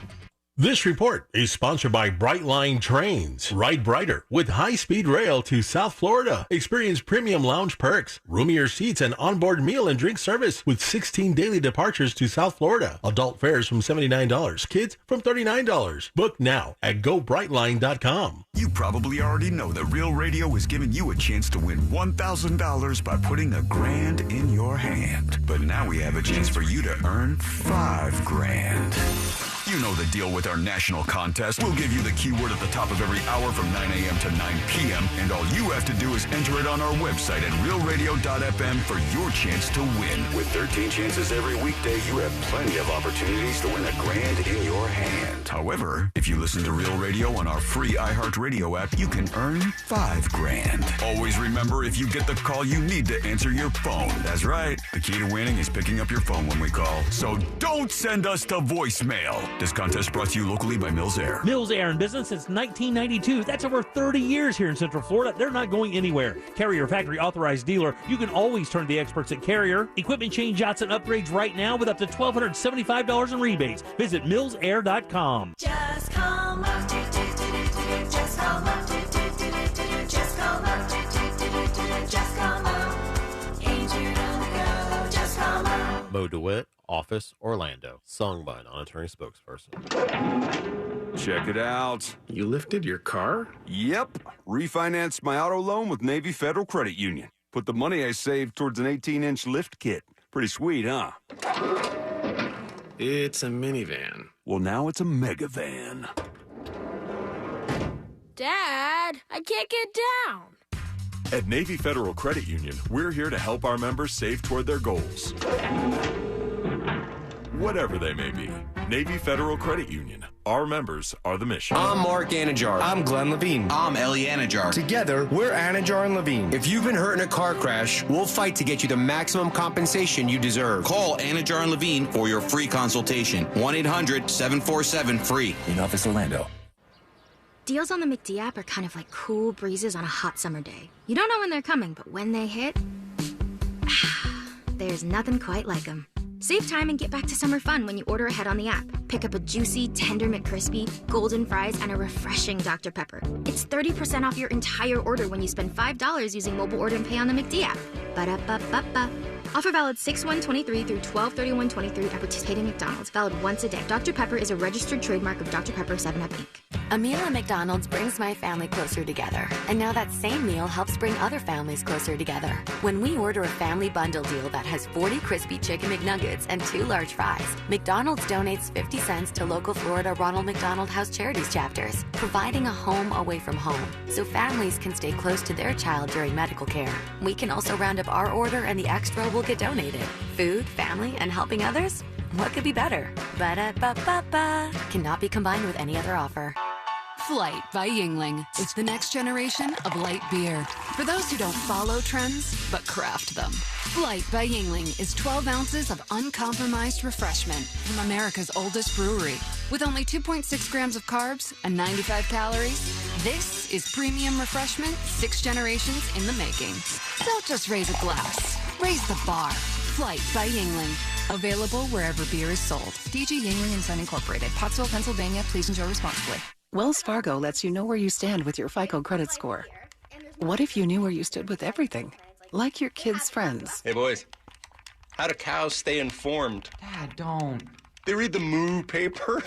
This report is sponsored by Brightline Trains. Ride brighter with high-speed rail to South Florida. Experience premium lounge perks, roomier seats, and onboard meal and drink service with 16 daily departures to South Florida. Adult fares from $79, kids from $39. Book now at GoBrightline.com. You probably already know that Real Radio is giving you a chance to win $1,000 by putting $1,000 in your hand. But now we have a chance for you to earn $5,000. You know the deal with our national contest. We'll give you the keyword at the top of every hour from 9 a.m. to 9 p.m. And all you have to do is enter it on our website at realradio.fm for your chance to win. With 13 chances every weekday, you have plenty of opportunities to win $1,000 in your hand. However, if you listen to Real Radio on our free iHeartRadio app, you can earn $5,000. Always remember, if you get the call, you need to answer your phone. That's right. The key to winning is picking up your phone when we call. So don't send us to voicemail. This contest brought to you locally by Mills Air. Mills Air in business since 1992. That's over 30 years here in Central Florida. They're not going anywhere. Carrier factory authorized dealer. You can always turn to the experts at Carrier. Equipment change outs and upgrades right now with up to $1,275 in rebates. Visit millsair.com. Just call up. Just call up. Just call up. Just call up. Injured on the go. Just call up. Mo DeWitt, Office, Orlando. Sung by a non-attorney spokesperson. Check it out. You lifted your car? Yep. Refinanced my auto loan with Navy Federal Credit Union. Put the money I saved towards an 18-inch lift kit. Pretty sweet, huh? It's a minivan. Well, now it's a mega van. Dad, I can't get down. At Navy Federal Credit Union, we're here to help our members save toward their goals. Whatever they may be. Navy Federal Credit Union. Our members are the mission. I'm Mark Anajar. I'm Glenn Levine. I'm Ellie Anajar. Together, we're Anajar and Levine. If you've been hurt in a car crash, we'll fight to get you the maximum compensation you deserve. Call Anajar and Levine for your free consultation. 1-800-747-FREE. In Office Orlando. Deals on the McD app are kind of like cool breezes on a hot summer day. You don't know when they're coming, but when they hit, there's nothing quite like them. Save time and get back to summer fun when you order ahead on the app. Pick up a juicy, tender McCrispy, golden fries, and a refreshing Dr. Pepper. It's 30% off your entire order when you spend $5 using mobile order and pay on the McD app. Ba-da-ba-ba-ba. Offer valid 6/1/23 through 12/31/23 at participating McDonald's. Valid once a day. Dr. Pepper is a registered trademark of Dr. Pepper 7UP, Inc. A meal at McDonald's brings my family closer together. And now that same meal helps bring other families closer together. When we order a family bundle deal that has 40 crispy chicken McNuggets and 2 large fries, McDonald's donates 50 cents to local Florida Ronald McDonald House Charities chapters, providing a home away from home so families can stay close to their child during medical care. We can also round up our order and the extra will get donated. Food, family, and helping others? What could be better? Ba-da-ba-ba-ba. Cannot be combined with any other offer. Flight by Yingling. It's the next generation of light beer. For those who don't follow trends, but craft them. Flight by Yingling is 12 ounces of uncompromised refreshment from America's oldest brewery. With only 2.6 grams of carbs and 95 calories, this is premium refreshment 6 generations in the making. Don't just raise a glass. Raise the bar. Flight by Yingling. Available wherever beer is sold. DG Yingling & Son Incorporated. Pottsville, Pennsylvania. Please enjoy responsibly. Wells Fargo lets you know where you stand with your FICO credit score. What if you knew where you stood with everything? Like your kids' friends. Hey, boys. How do cows stay informed? Dad, don't. They read the Moo paper.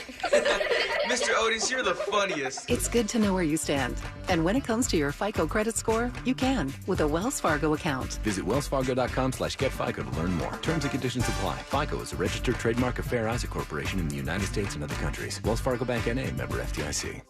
Mr. Otis, you're the funniest. It's good to know where you stand. And when it comes to your FICO credit score, you can with a Wells Fargo account. Visit wellsfargo.com/getfico to learn more. Terms and conditions apply. FICO is a registered trademark of Fair Isaac Corporation in the United States and other countries. Wells Fargo Bank N.A. member FDIC.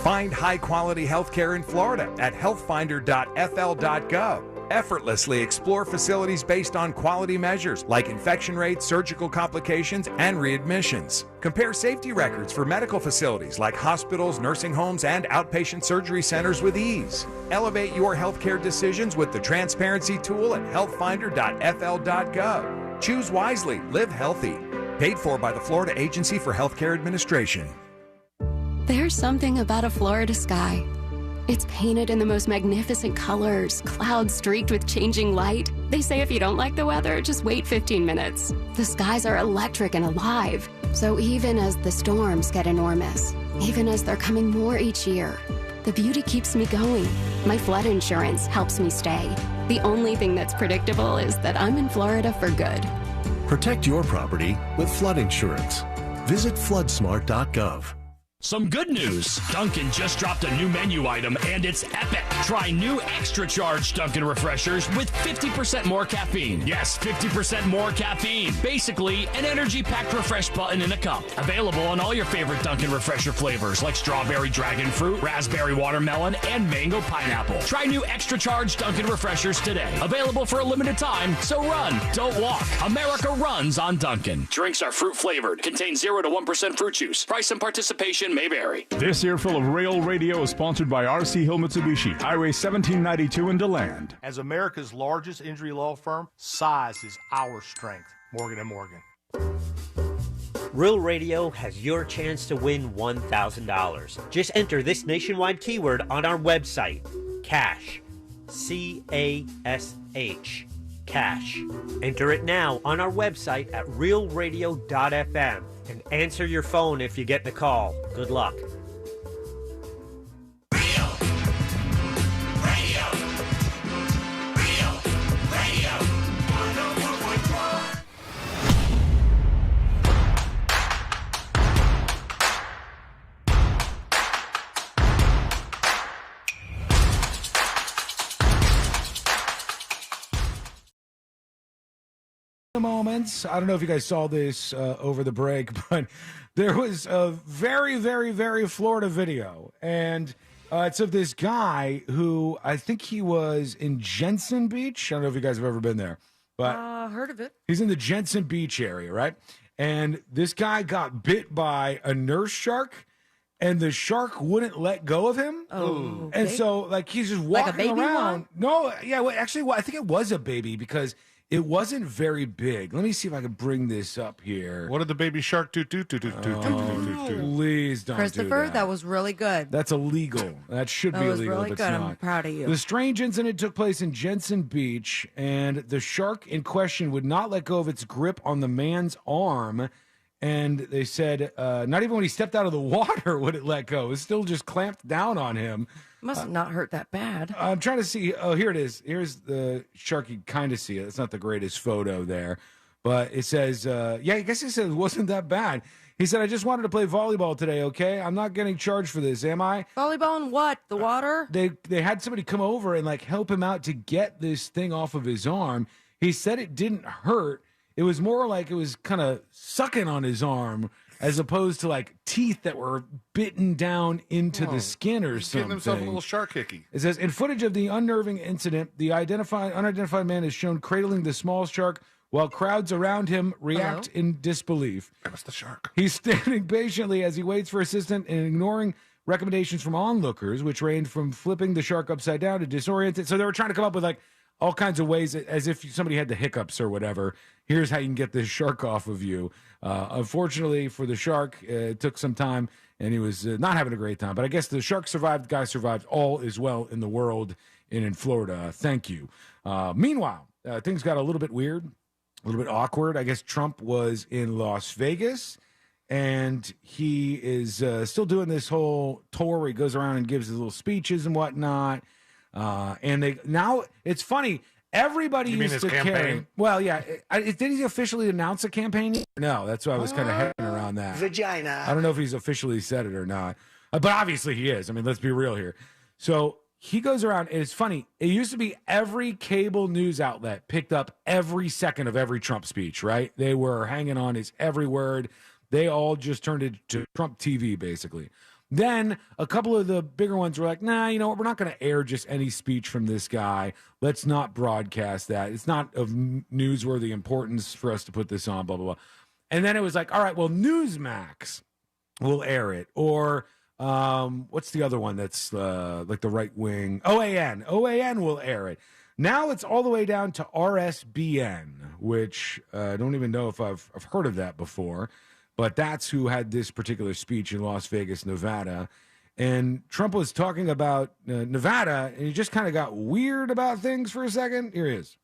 Find high-quality health care in Florida at healthfinder.fl.gov. Effortlessly explore facilities based on quality measures like infection rates, surgical complications, and readmissions. Compare safety records for medical facilities like hospitals, nursing homes, and outpatient surgery centers with ease. Elevate your healthcare decisions with the transparency tool at healthfinder.fl.gov. Choose wisely, live healthy. Paid for by the Florida Agency for Healthcare Administration. There's something about a Florida sky. It's painted in the most magnificent colors, clouds streaked with changing light. They say if you don't like the weather, just wait 15 minutes. The skies are electric and alive. So even as the storms get enormous, even as they're coming more each year, the beauty keeps me going. My flood insurance helps me stay. The only thing that's predictable is that I'm in Florida for good. Protect your property with flood insurance. Visit floodsmart.gov. Some good news. Dunkin' just dropped a new menu item, and it's epic. Try new extra charge Dunkin' refreshers with 50% more caffeine. Yes, 50% more caffeine. Basically, an energy-packed refresh button in a cup. Available on all your favorite Dunkin' refresher flavors like strawberry dragon fruit, raspberry watermelon, and mango pineapple. Try new extra charge Dunkin' refreshers today. Available for a limited time, so run, don't walk. America runs on Dunkin'. Drinks are fruit-flavored. Contain 0 to 1% fruit juice. Price and participation may vary. This earful of Rail Radio is sponsored by RC Hill Mitsubishi, Highway 1792 in DeLand. As America's largest injury law firm, size is our strength. Morgan & Morgan. Real Radio has your chance to win $1,000. Just enter this nationwide keyword on our website, CASH. C-A-S-H. Cash. Enter it now on our website at realradio.fm and answer your phone if you get the call. Good luck. Moments. I don't know if you guys saw this over the break, but there was a very, very, very Florida video, and it's of this guy who I think he was in Jensen Beach. I don't know if you guys have ever been there, but heard of it. He's in the Jensen Beach area, right? And this guy got bit by a nurse shark, and the shark wouldn't let go of him. Oh, and okay. so like he's just Like a walking baby around. one? No, yeah, well, actually, I think it was a baby because it wasn't very big. Let me see if I can bring this up here. What did the baby shark do? Please don't Christopher, do that was really good. That's illegal. That should That be was illegal. really if it's good. not. I'm proud of you. The strange incident took place in Jensen Beach, and the shark in question would not let go of its grip on the man's arm. And they said not even when he stepped out of the water would it let go. It was still just clamped down on him. Must have not hurt that bad. I'm trying to see. Oh, here it is. Here's the shark. You kind of see it. It's not the greatest photo there. But it says, yeah, I guess he said it wasn't that bad. He said, I just wanted to play volleyball today, okay? I'm not getting charged for this, am I? Volleyball in what? The water? They had somebody come over and, like, help him out to get this thing off of his arm. He said it didn't hurt. It was more like it was kind of sucking on his arm as opposed to, like, teeth that were bitten down into the skin or He's something. getting himself a little shark hickey. It says, in footage of the unnerving incident, the unidentified man is shown cradling the small shark while crowds around him react in disbelief. That was the shark. He's standing patiently as he waits for assistance and ignoring recommendations from onlookers, which ranged from flipping the shark upside down to disoriented. So they were trying to come up with, like, all kinds of ways, as if somebody had the hiccups or whatever. Here's how you can get this shark off of you. Unfortunately for the shark, it took some time, and he was not having a great time. But I guess the shark survived, the guy survived. All is well in the world and in Florida. Thank you. Meanwhile, things got a little bit weird, a little bit awkward. I guess Trump was in Las Vegas, and he is still doing this whole tour where he goes around and gives his little speeches and whatnot. And they now it's funny. Everybody You mean used his to carry. campaign? Well, yeah. Did he officially announce a campaign? No, that's why I was kind of heading around that. Vagina. I don't know if he's officially said it or not, but obviously he is. I mean, let's be real here. So he goes around, and it's funny. It used to be every cable news outlet picked up every second of every Trump speech, right? They were hanging on his every word. They all just turned it to Trump TV, basically. Then a couple of the bigger ones were like, nah, you know what? We're not going to air just any speech from this guy. Let's not broadcast that. It's not of newsworthy importance for us to put this on, blah, blah, blah. And then it was like, all right, well, Newsmax will air it. Or what's the other one that's like the right wing? OAN. OAN will air it. Now it's all the way down to RSBN, which I don't even know if I've heard of that before. But that's who had this particular speech in Las Vegas, Nevada. And Trump was talking about Nevada, and he just kind of got weird about things for a second. Here he is.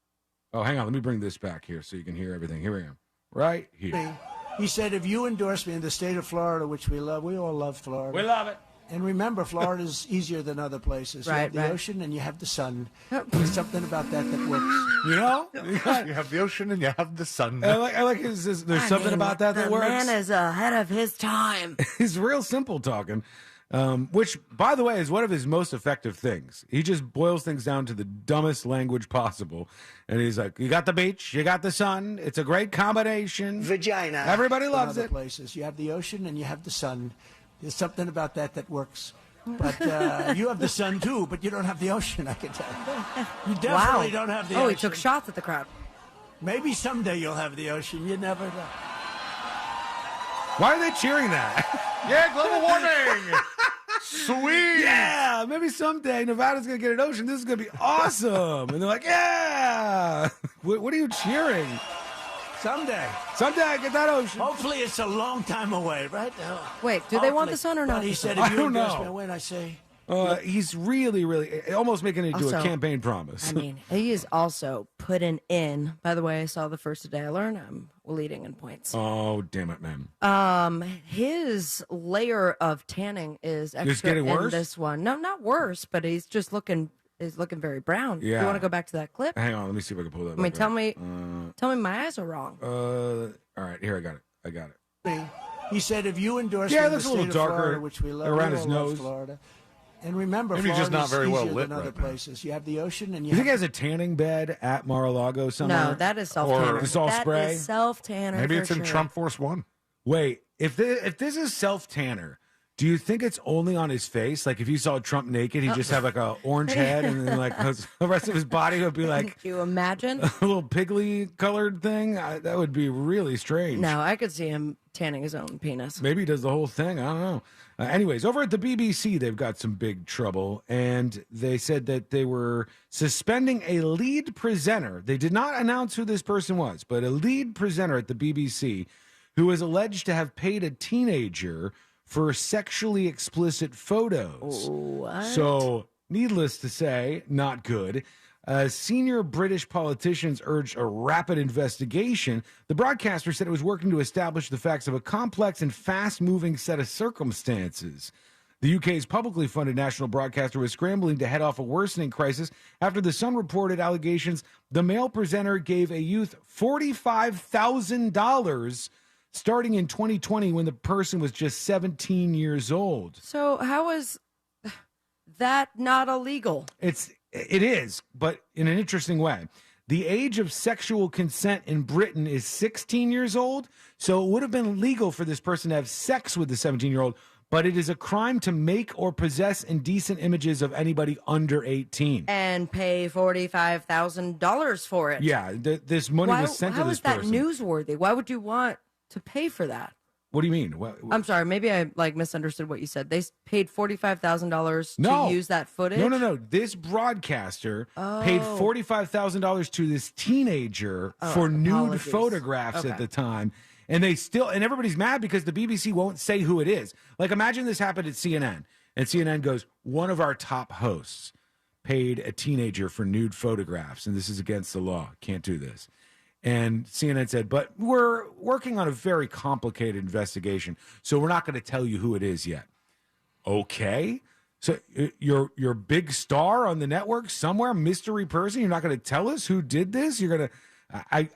Oh, hang on. Let me bring this back here so you can hear everything. Here we am. Right here. He said, if you endorse me in the state of Florida, which we love, we all love Florida. We love it. And remember, Florida's easier than other places. You have the ocean and you have the sun. There's something about that works. You know? You have the ocean and you have the sun. I like there's something about that works. The man is ahead of his time. He's real simple talking, which, by the way, is one of his most effective things. He just boils things down to the dumbest language possible. And he's like, you got the beach, you got the sun. It's a great combination. Vagina. Everybody loves other it. Places. You have the ocean and you have the sun. There's something about that works. But you have the sun, too, but you don't have the ocean, I can tell you. You definitely don't have the ocean. Oh, he took shots at the crowd. Maybe someday you'll have the ocean. You never know. Why are they cheering that? Yeah, global warming. Sweet. Yeah, maybe someday Nevada's going to get an ocean. This is going to be awesome. And they're like, yeah. What are you cheering? Someday I get that ocean. Hopefully it's a long time away, right? Wait, do they want the sun or not? But he said, I if you don't endorse know. me, when I say... He's really almost making it into a campaign promise. I mean, he is also putting in. By the way, I saw the first today I learned I'm leading in points. Oh, damn it, man. His layer of tanning is extra It's getting worse? in this one. No, not worse, but he's just looking very brown. Yeah. You want to go back to that clip? Hang on, let me see if I can pull that. I mean, back tell me my eyes are wrong. All right, here I got it. He said, if you endorse Yeah, me it in the looks a state little of darker Florida, which we love, around we his all love nose. Florida. And remember, Maybe Florida's just not very well easier lit than other right now. places. You have the ocean and you You think he have... has a tanning bed at Mar-a-Lago somewhere? No, that is self-tanner. Or it's all spray? That is self-tanner. Maybe for it's in sure. Trump Force One. Wait, if this is self-tanner, do you think it's only on his face? Like if you saw Trump naked, he'd just have like a orange head and then like the rest of his body would be like Can you imagine? a little piggly colored thing? That would be really strange. No, I could see him tanning his own penis. Maybe he does the whole thing. I don't know. Anyways, over at the BBC, they've got some big trouble, and they said that they were suspending a lead presenter. They did not announce who this person was, but a lead presenter at the BBC who is alleged to have paid a teenager for sexually explicit photos. What? So, needless to say, not good. Senior British politicians urged a rapid investigation. The broadcaster said it was working to establish the facts of a complex and fast-moving set of circumstances. The UK's publicly funded national broadcaster was scrambling to head off a worsening crisis after The Sun reported allegations the male presenter gave a youth $45,000 starting in 2020 when the person was just 17 years old. So how is that not illegal? It is, but in an interesting way. The age of sexual consent in Britain is 16 years old, so it would have been legal for this person to have sex with the 17-year-old, but it is a crime to make or possess indecent images of anybody under 18. And pay $45,000 for it. Yeah, this money was sent to this person. How is that newsworthy? Why would you want to pay for that? What do you mean? I'm sorry, maybe I misunderstood what you said. They paid $45,000 No. to use that footage? No. This broadcaster paid $45,000 to this teenager for nude apologies. photographs at the time. And everybody's mad because the BBC won't say who it is. Like, imagine this happened at CNN. And CNN goes, one of our top hosts paid a teenager for nude photographs. And this is against the law. Can't do this. And CNN said, but we're working on a very complicated investigation, so we're not going to tell you who it is yet. Okay. So your big star on the network somewhere, mystery person, you're not going to tell us who did this? You're going to,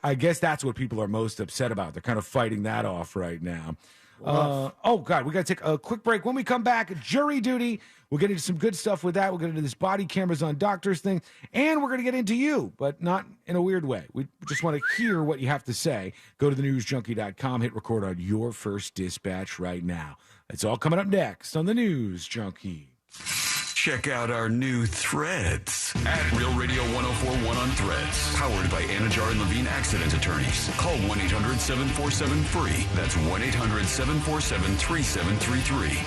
I guess that's what people are most upset about. They're kind of fighting that off right now. Oh, God, we got to take a quick break. When we come back, jury duty. We'll get into some good stuff with that. We'll get into this body cameras on doctors thing. And we're going to get into you, but not in a weird way. We just want to hear what you have to say. Go to thenewsjunkie.com, hit record on your first dispatch right now. It's all coming up next on The News Junkie. Check out our new threads at Real Radio 1041 on Threads. Powered by Anajar and Levine Accident Attorneys. Call 1-800-747-FREE. That's 1-800-747-3733.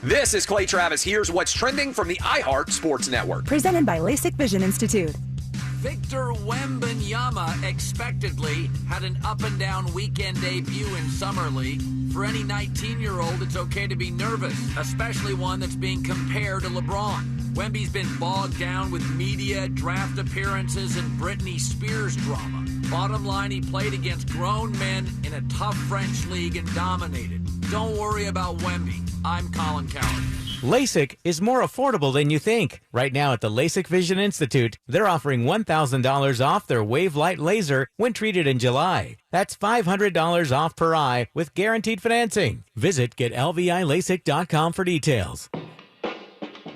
This is Clay Travis. Here's what's trending from the iHeart Sports Network. Presented by LASIK Vision Institute. Victor Wembanyama expectedly had an up-and-down weekend debut in Summer League. For any 19-year-old, it's okay to be nervous, especially one that's being compared to LeBron. Wemby's been bogged down with media, draft appearances, and Britney Spears drama. Bottom line, he played against grown men in a tough French league and dominated. Don't worry about Wemby. I'm Colin Coward. LASIK is more affordable than you think. Right now at the LASIK Vision Institute, they're offering $1,000 off their Wave Light Laser when treated in July. That's $500 off per eye with guaranteed financing. Visit getlvilasik.com for details.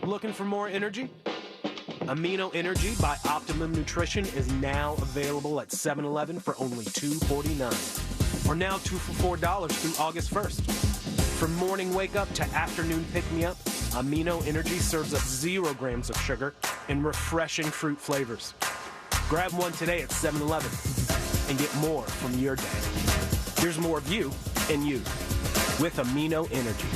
Looking for more energy? Amino Energy by Optimum Nutrition is now available at 7-Eleven for only $2.49. Or now 2 for $4 through August 1st. From morning wake up to afternoon pick me up, Amino Energy serves up 0 grams of sugar and refreshing fruit flavors. Grab one today at 7-Eleven and get more from your day. Here's more of you and you with Amino Energy.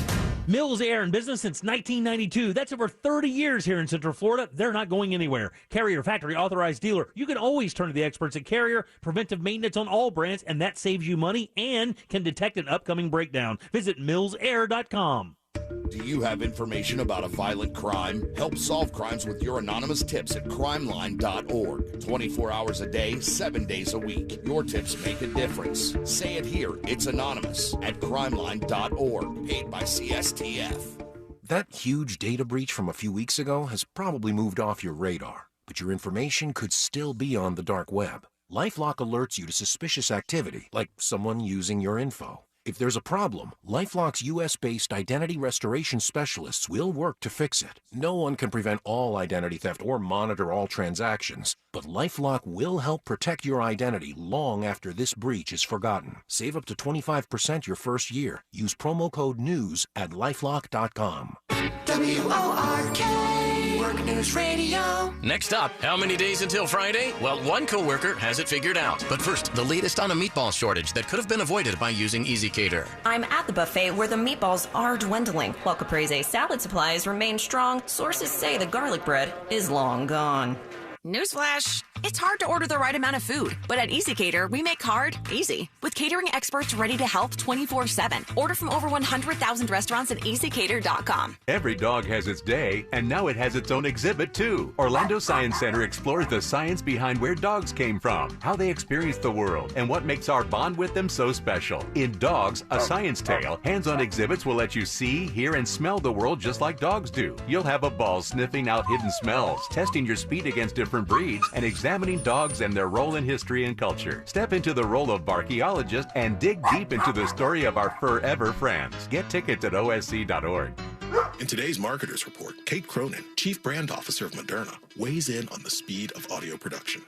Mills Air in business since 1992. That's over 30 years here in Central Florida. They're not going anywhere. Carrier factory authorized dealer. You can always turn to the experts at Carrier. Preventive maintenance on all brands, and that saves you money and can detect an upcoming breakdown. Visit millsair.com. Do you have information about a violent crime? Help solve crimes with your anonymous tips at crimeline.org. 24 hours a day, 7 days a week. Your tips make a difference. Say it here. It's anonymous at crimeline.org. Paid by CSTF. That huge data breach from a few weeks ago has probably moved off your radar, but your information could still be on the dark web. LifeLock alerts you to suspicious activity, like someone using your info. If there's a problem, LifeLock's U.S.-based identity restoration specialists will work to fix it. No one can prevent all identity theft or monitor all transactions, but LifeLock will help protect your identity long after this breach is forgotten. Save up to 25% your first year. Use promo code NEWS at LifeLock.com. WORK, Work News Radio. Next up, how many days until Friday? Well, one coworker has it figured out. But first, the latest on a meatball shortage that could have been avoided by using Easy Cater. I'm at the buffet where the meatballs are dwindling. While Caprese salad supplies remain strong, sources say the garlic bread is long gone. Newsflash, it's hard to order the right amount of food, but at EasyCater, we make hard easy. With catering experts ready to help 24/7. Order from over 100,000 restaurants at easycater.com. Every dog has its day, and now it has its own exhibit, too. Orlando Science Center explores the science behind where dogs came from, how they experience the world, and what makes our bond with them so special. In Dogs, A Science Tale, hands-on exhibits will let you see, hear, and smell the world just like dogs do. You'll have a ball sniffing out hidden smells, testing your speed against different breeds, and examining dogs and their role in history and culture. Step into the role of archaeologist and dig deep into the story of our forever friends. Get tickets at osc.org. In today's Marketers Report, Kate Cronin, Chief Brand Officer of Moderna, weighs in on the speed of audio production.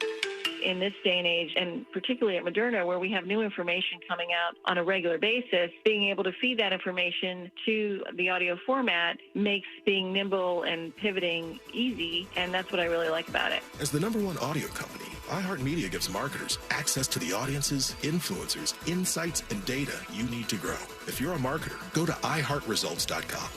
In this day and age, and particularly at Moderna, where we have new information coming out on a regular basis, being able to feed that information to the audio format makes being nimble and pivoting easy, and that's what I really like about it. As the #1 audio company, iHeartMedia gives marketers access to the audiences, influencers, insights, and data you need to grow. If you're a marketer, go to iHeartResults.com.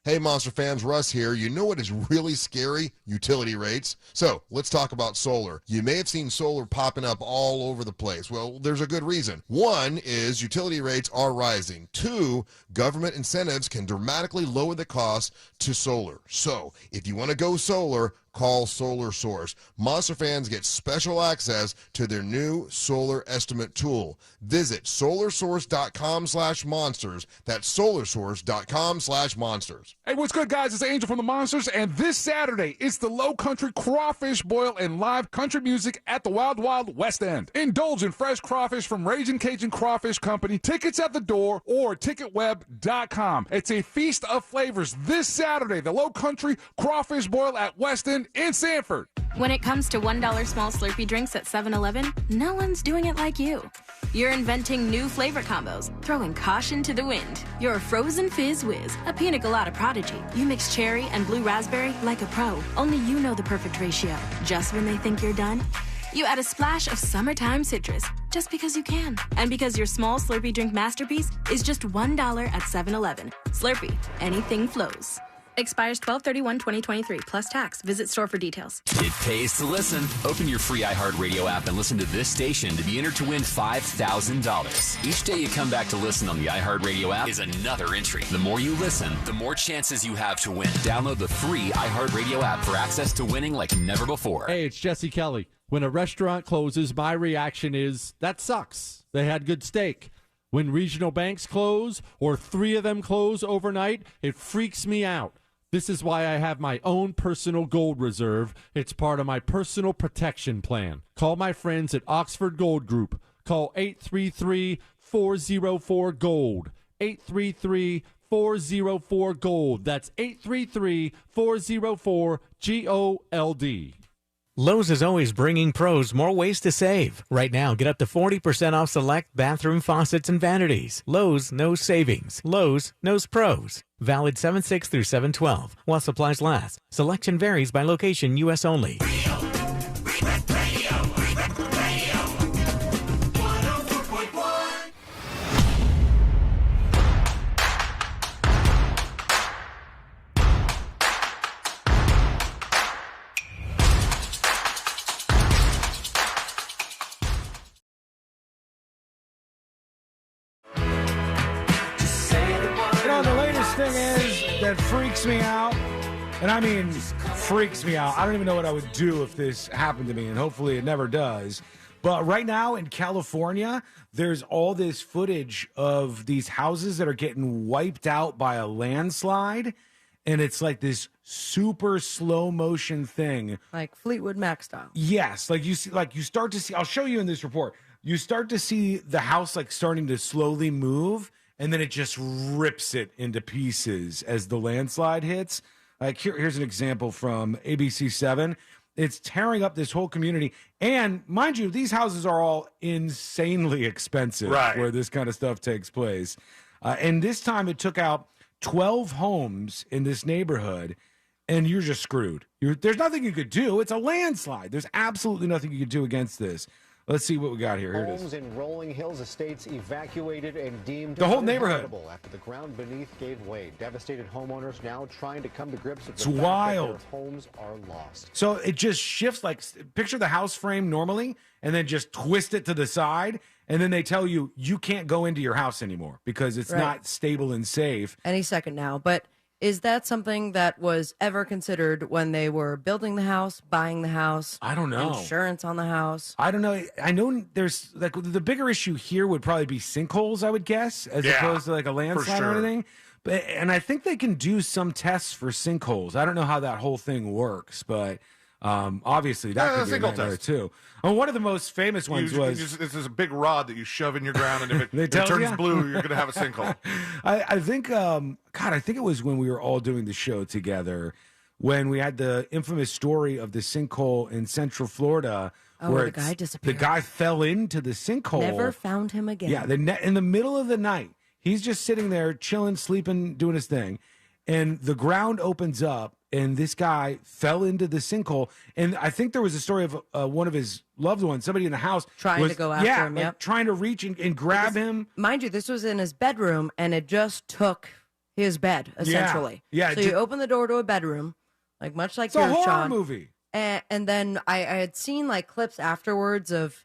Hey, Monster fans, Russ here. You know what is really scary? Utility rates. So let's talk about solar. You may have seen solar popping up all over the place. Well, there's a good reason. One is utility rates are rising. Two, government incentives can dramatically lower the cost to solar. So if you want to go solar, call Solar Source. Monster fans get special access to their new solar estimate tool. Visit solarsource.com/monsters. That's solarsource.com/monsters. Hey, what's good, guys? It's Angel from the Monsters, and this Saturday, it's the Low Country Crawfish Boil and live country music at the Wild Wild West End. Indulge in fresh crawfish from Ragin' Cajun Crawfish Company. Tickets at the door or ticketweb.com. It's a feast of flavors this Saturday, the Low Country Crawfish Boil at West End in Sanford. When it comes to $1 small Slurpee drinks at 7-Eleven, no one's doing it like you. You're inventing new flavor combos, throwing caution to the wind. You're a frozen fizz whiz, a pina colada prodigy. You mix cherry and blue raspberry like a pro. Only you know the perfect ratio. Just when they think you're done, you add a splash of summertime citrus, just because you can. And because your small Slurpee drink masterpiece is just $1 at 7-Eleven. Slurpee, anything flows. Expires 12/31/2023 plus tax. Visit store for details. It pays to listen. Open your free iHeartRadio app and listen to this station to be entered to win $5,000. Each day you come back to listen on the iHeartRadio app is another entry. The more you listen, the more chances you have to win. Download the free iHeartRadio app for access to winning like never before. Hey, it's Jesse Kelly. When a restaurant closes, my reaction is, that sucks. They had good steak. When regional banks close, or 3 of them close overnight, it freaks me out. This is why I have my own personal gold reserve. It's part of my personal protection plan. Call my friends at Oxford Gold Group. Call 833-404-GOLD. 833-404-GOLD. That's 833-404-GOLD. Lowe's is always bringing pros more ways to save. Right now, get up to 40% off select bathroom faucets and vanities. Lowe's knows savings. Lowe's knows pros. Valid 7/6 through 7/12 while supplies last. Selection varies by location, U.S. only. Thing is that freaks me out, and I mean freaks me out. I don't even know what I would do if this happened to me, and hopefully it never does. But right now in California, there's all this footage of these houses that are getting wiped out by a landslide, and it's like this super slow motion thing, like Fleetwood Mac style. Yes, like you start to see. I'll show you in this report. You start to see the house like starting to slowly move. And then it just rips it into pieces as the landslide hits. Like here's an example from ABC7. It's tearing up this whole community. And mind you, these houses are all insanely expensive where this kind of stuff takes place. And this time it took out 12 homes in this neighborhood, and you're just screwed. There's nothing you could do. It's a landslide. There's absolutely nothing you could do against this. Let's see what we got here. Here it is. Homes in Rolling Hills estates evacuated and deemed the whole neighborhood after the ground beneath gave way. Devastated homeowners now trying to come to grips with the fact that their homes are lost. So it just shifts. Like picture the house frame normally, and then just twist it to the side, and then they tell you can't go into your house anymore because it's not stable and safe. Any second now, but. Is that something that was ever considered when they were building the house, buying the house? I don't know. Insurance on the house? I don't know. I know there's like the bigger issue here would probably be sinkholes, I would guess, as opposed to like a landslide or anything. And I think they can do some tests for sinkholes. I don't know how that whole thing works, but obviously that could be a nightmare too. And one of the most famous ones was this is a big rod that you shove in your ground, and if it turns blue, you're going to have a sinkhole. I think, I think it was when we were all doing the show together, when we had the infamous story of the sinkhole in Central Florida. Where the guy disappeared. The guy fell into the sinkhole. Never found him again. Yeah, in the middle of the night, he's just sitting there, chilling, sleeping, doing his thing, and the ground opens up, and this guy fell into the sinkhole. And I think there was a story of one of his loved ones, somebody in the house. Trying to go after him, like trying to reach and grab him. Mind you, this was in his bedroom, and it just took his bed, essentially. Yeah. So you open the door to a bedroom, like much like it's a horror Sean. Movie. And then I had seen like clips afterwards of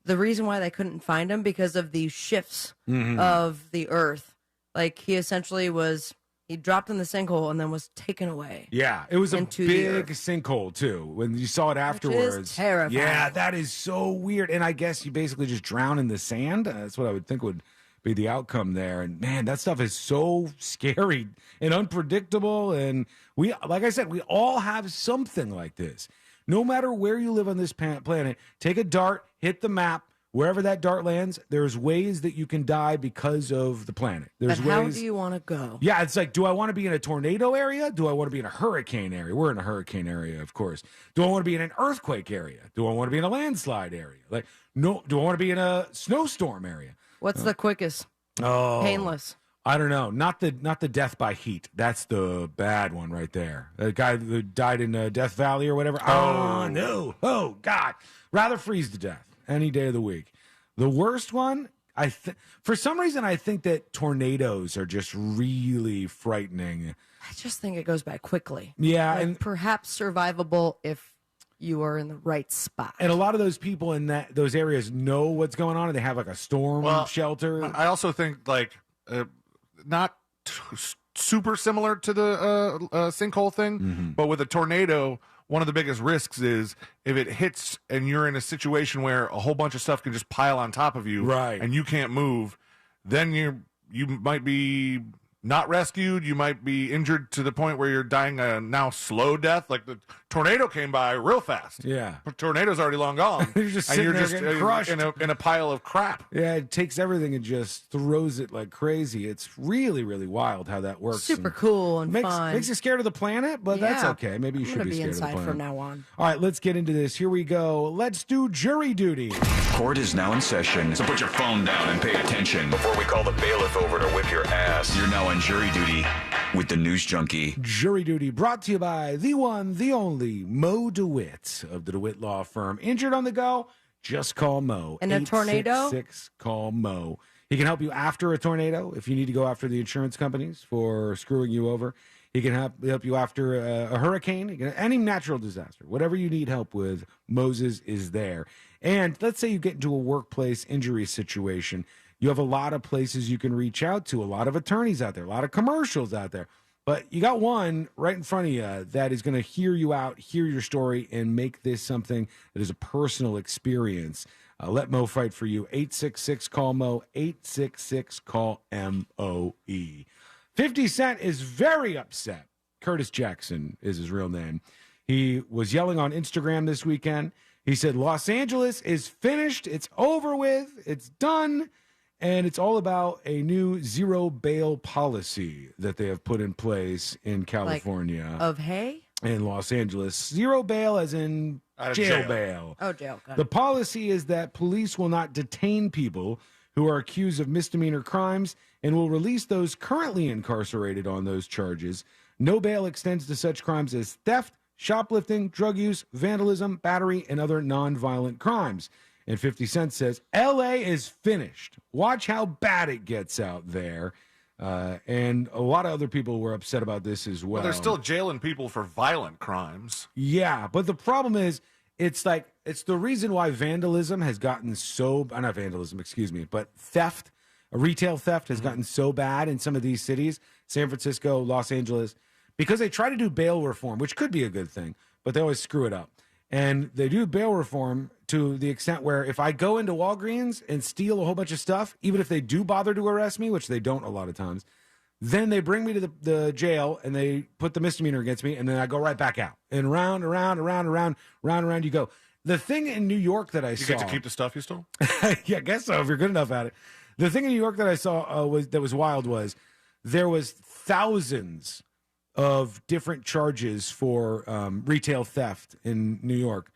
the reason why they couldn't find him because of the shifts of the earth. Like he essentially was... He dropped in the sinkhole and then was taken away. Yeah, it was a into the big earth. sinkhole too. When you saw it afterwards, terrifying. Yeah, that is so weird. And I guess you basically just drown in the sand. That's what I would think would be the outcome there. And man, that stuff is so scary and unpredictable. And we, like I said, we all have something like this. No matter where you live on this planet, take a dart, hit the map. Wherever that dart lands, there's ways that you can die because of the planet. There's But how ways. do you want to go? Yeah, it's like, do I want to be in a tornado area? Do I want to be in a hurricane area? We're in a hurricane area, of course. Do I want to be in an earthquake area? Do I want to be in a landslide area? Like, no. Do I want to be in a snowstorm area? What's the quickest? Oh, Painless. I don't know. Not the death by heat. That's the bad one right there. The guy who died in Death Valley or whatever. Oh no! Oh God! Rather freeze to death any day of the week. The worst one, for some reason, I think that tornadoes are just really frightening. I just think it goes by quickly. Yeah, Like, and perhaps survivable if you are in the right spot. And a lot of those people in those areas know what's going on, and they have like a storm shelter. I also think like not super similar to the sinkhole thing, but with a tornado, one of the biggest risks is if it hits and you're in a situation where a whole bunch of stuff can just pile on top of you, right, and you can't move, then you might be not rescued. You might be injured to the point where you're dying a now slow death. Like the tornado came by real fast. Yeah, the tornado's already long gone. You're just and sitting you're there just getting crushed in a pile of crap. Yeah, it takes everything and just throws it like crazy. It's really, really wild how that works. Super cool and fun. Makes you scared of the planet, but that's Yeah. okay. Maybe you I'm should gonna be scared of the inside planet from now on. All right, let's get into this. Here we go. Let's do jury duty. Court is now in session, so put your phone down and pay attention before we call the bailiff over to whip your ass. You're now on jury duty with the News Junkie. Jury duty brought to you by the one, the only Mo DeWitt of the DeWitt Law Firm. Injured on the go? Just call Mo. In a tornado? 866 call Mo. He can help you after a tornado if you need to go after the insurance companies for screwing you over. He can help you after a hurricane, any natural disaster. Whatever you need help with, Moses is there. And let's say you get into a workplace injury situation. You have a lot of places you can reach out to, a lot of attorneys out there, a lot of commercials out there. But you got one right in front of you that is going to hear you out, hear your story, and make this something that is a personal experience. Let Mo fight for you. 866-CALL-MO, 866-CALL-MOE. 50 Cent is very upset. Curtis Jackson is his real name. He was yelling on Instagram this weekend. He said, Los Angeles is finished. It's over with. It's done. And it's all about a new zero bail policy that they have put in place in California. Of hay? In Los Angeles. Zero bail as in jail bail. Oh, jail. Got The it. policy is that police will not detain people who are accused of misdemeanor crimes and will release those currently incarcerated on those charges. No bail extends to such crimes as theft, shoplifting, drug use, vandalism, battery, and other nonviolent crimes. And 50 Cent says, L.A. is finished. Watch how bad it gets out there. And a lot of other people were upset about this as well. Well, they're still jailing people for violent crimes. Yeah, but the problem is, it's the reason why vandalism has gotten so, not vandalism, excuse me, but theft, retail theft has gotten so bad in some of these cities, San Francisco, Los Angeles, because they try to do bail reform, which could be a good thing, but they always screw it up. And they do bail reform to the extent where if I go into Walgreens and steal a whole bunch of stuff, even if they do bother to arrest me, which they don't a lot of times, then they bring me to the jail and they put the misdemeanor against me, and then I go right back out. And round you go. The thing in New York that I saw... You get to keep the stuff you stole? Yeah, I guess so, if you're good enough at it. The thing in New York that I saw was wild was there was thousands of different charges for retail theft in New York,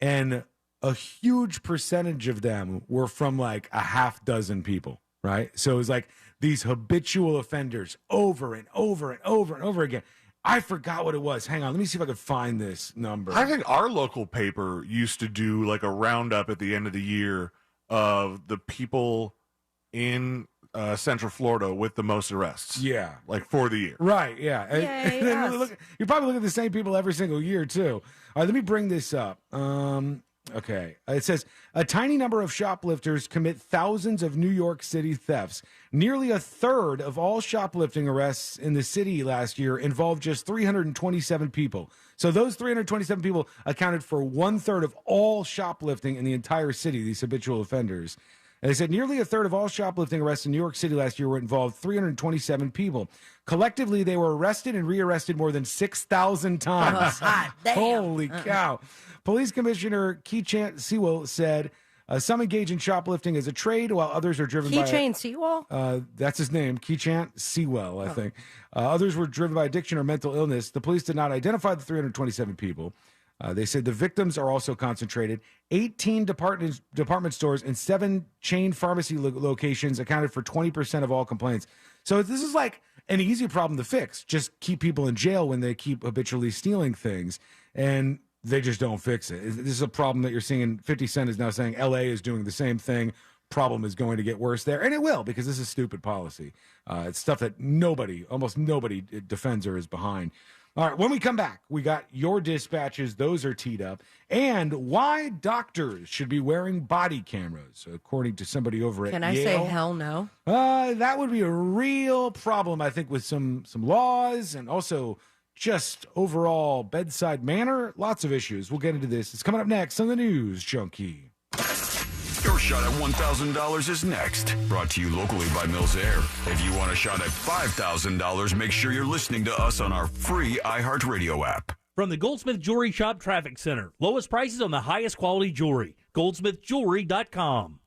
and a huge percentage of them were from like a half dozen people, right? So it was like these habitual offenders over and over and over and over again. I forgot what it was. Hang on, let me see if I can find this number. I think our local paper used to do like a roundup at the end of the year of the people in Central Florida with the most arrests. Yeah. Like for the year. Right, yeah. Yay, And then us. you probably look at the same people every single year, too. All right, let me bring this up. Okay. It says a tiny number of shoplifters commit thousands of New York City thefts. Nearly a third of all shoplifting arrests in the city last year involved just 327 people. So those 327 people accounted for 1/3 of all shoplifting in the entire city, these habitual offenders. And they said nearly a third of all shoplifting arrests in New York City last year were involved 327 people. Collectively, they were arrested and rearrested more than 6,000 times. Holy cow. Police Commissioner Keychant Sewell said some engage in shoplifting as a trade while others are driven by... Keychain Sewell? That's his name, Keychant Sewell, I think. Others were driven by addiction or mental illness. The police did not identify the 327 people. They said the victims are also concentrated. 18 department stores and 7 chain pharmacy locations accounted for 20% of all complaints. So this is like an easy problem to fix. Just keep people in jail when they keep habitually stealing things, and they just don't fix it. This is a problem that you're seeing. 50 Cent is now saying LA is doing the same thing. Problem is going to get worse there, and it will, because this is stupid policy. It's stuff that almost nobody defends or is behind. All right, when we come back, we got your dispatches. Those are teed up. And why doctors should be wearing body cameras, according to somebody over at Yale. Can I say hell no? That would be a real problem, I think, with some laws and also just overall bedside manner. Lots of issues. We'll get into this. It's coming up next on the News Junkie. Your shot at $1,000 is next. Brought to you locally by Mills Air. If you want a shot at $5,000, make sure you're listening to us on our free iHeartRadio app. From the Goldsmith Jewelry Shop Traffic Center. Lowest prices on the highest quality jewelry. GoldsmithJewelry.com.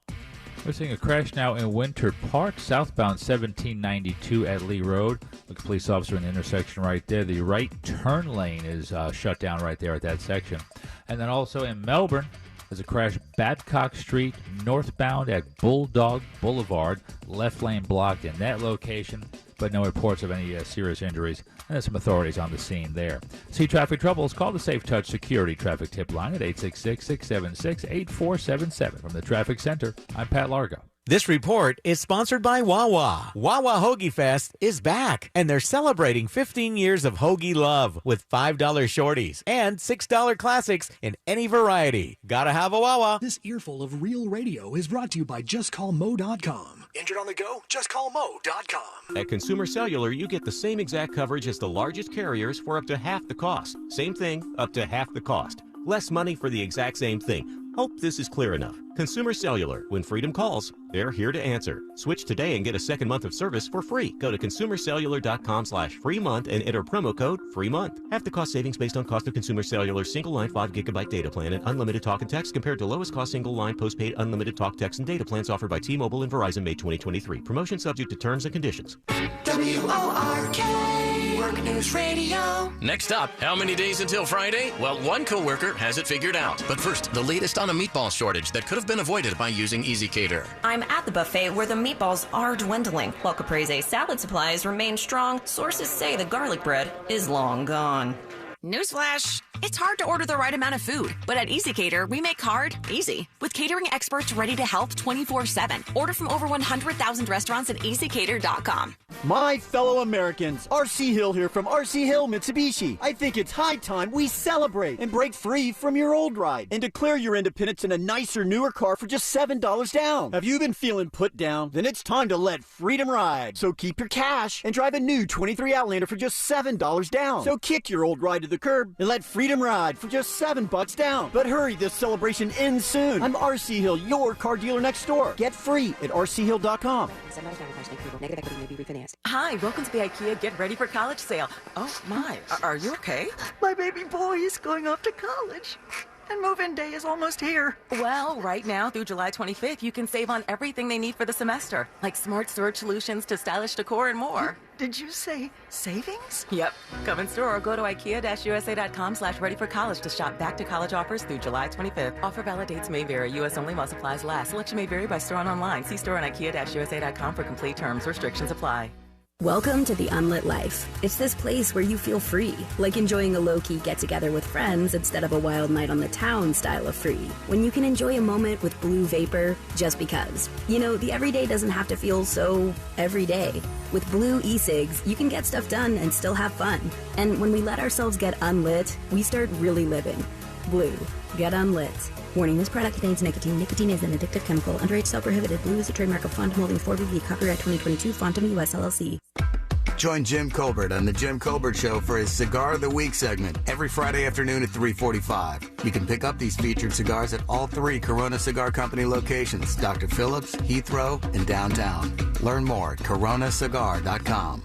We're seeing a crash now in Winter Park, southbound 1792 at Lee Road. Look, a police officer in the intersection right there. The right turn lane is shut down right there at that section. And then also in Melbourne, there's a crash Babcock Street, northbound at Bulldog Boulevard. Left lane blocked in that location, but no reports of any serious injuries. And there's some authorities on the scene there. See traffic troubles? Call the Safe Touch Security Traffic Tip Line at 866-676-8477. From the Traffic Center, I'm Pat Largo. This report is sponsored by Wawa. Wawa Hoagie Fest is back, and they're celebrating 15 years of hoagie love with $5 shorties and $6 classics in any variety. Gotta have a Wawa. This earful of real radio is brought to you by JustCallMo.com. Injured on the go? JustCallMo.com. At Consumer Cellular, you get the same exact coverage as the largest carriers for up to half the cost. Same thing, up to half the cost. Less money for the exact same thing. Hope this is clear enough. Consumer Cellular. When freedom calls, they're here to answer. Switch today and get a second month of service for free. Go to consumercellular.com/free month and enter promo code free month. Half the cost savings based on cost of Consumer Cellular single line 5 GB data plan and unlimited talk and text compared to lowest cost single line postpaid unlimited talk, text, and data plans offered by T-Mobile and Verizon May 2023. Promotion subject to terms and conditions. WORK, Work News Radio. Next up, how many days until Friday? Well, one coworker has it figured out. But first, the latest on a meatball shortage that could have been avoided by using Easy Cater. I'm at the buffet where the meatballs are dwindling. While Caprese salad supplies remain strong, sources say the garlic bread is long gone. Newsflash! It's hard to order the right amount of food, but at EasyCater, we make hard easy. With catering experts ready to help 24/7. Order from over 100,000 restaurants at EasyCater.com. My fellow Americans, RC Hill here from RC Hill Mitsubishi. I think it's high time we celebrate and break free from your old ride and declare your independence in a nicer, newer car for just $7 down. Have you been feeling put down? Then it's time to let freedom ride. So keep your cash and drive a new 23 Outlander for just $7 down. So kick your old ride to the curb and let freedom ride for just $7 down. But hurry, this celebration ends soon. I'm RC Hill, your car dealer next door. Get free at rchehill.com. Hi, welcome to the IKEA Get Ready for College sale. Oh my, are you okay? My baby boy is going off to college. And move-in day is almost here. Well, right now through July 25th, you can save on everything they need for the semester, like smart storage solutions to stylish decor and more. Did you say savings? Yep. Come in store or go to ikea-usa.com/readyforcollege to shop back to college offers through July 25th. Offer valid dates may vary. U.S. only while supplies last. Selection may vary by store and online. See store on ikea-usa.com for complete terms. Restrictions apply. Welcome to the Unlit Life. It's this place where you feel free, like enjoying a low-key get-together with friends instead of a wild night on the town style of free, when you can enjoy a moment with Blue Vapor just because. You know, the everyday doesn't have to feel so everyday. With Blue e-cigs, you can get stuff done and still have fun. And when we let ourselves get unlit, we start really living. Blue. Get unlit. Warning, this product contains nicotine. Nicotine is an addictive chemical. Underage sale prohibited. Blue is a trademark of Font Holding 4BV. Copyright 2022. Fontum US LLC. Join Jim Colbert on The Jim Colbert Show for his Cigar of the Week segment every Friday afternoon at 3:45. You can pick up these featured cigars at all 3 Corona Cigar Company locations, Dr. Phillips, Heathrow, and downtown. Learn more at coronacigar.com.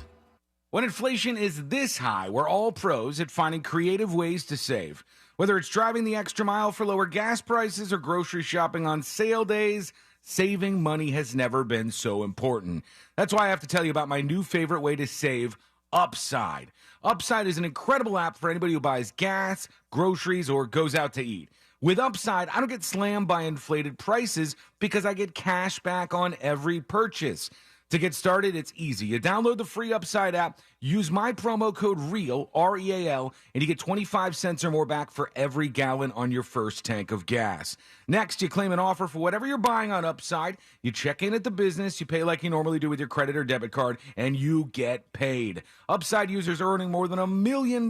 When inflation is this high, we're all pros at finding creative ways to save. Whether it's driving the extra mile for lower gas prices or grocery shopping on sale days, saving money has never been so important. That's why I have to tell you about my new favorite way to save, Upside. Upside is an incredible app for anybody who buys gas, groceries, or goes out to eat. With Upside, I don't get slammed by inflated prices because I get cash back on every purchase. To get started, it's easy. You download the free Upside app, use my promo code REAL, R-E-A-L, and you get 25 cents or more back for every gallon on your first tank of gas. Next, you claim an offer for whatever you're buying on Upside. You check in at the business, you pay like you normally do with your credit or debit card, and you get paid. Upside users are earning more than $1 million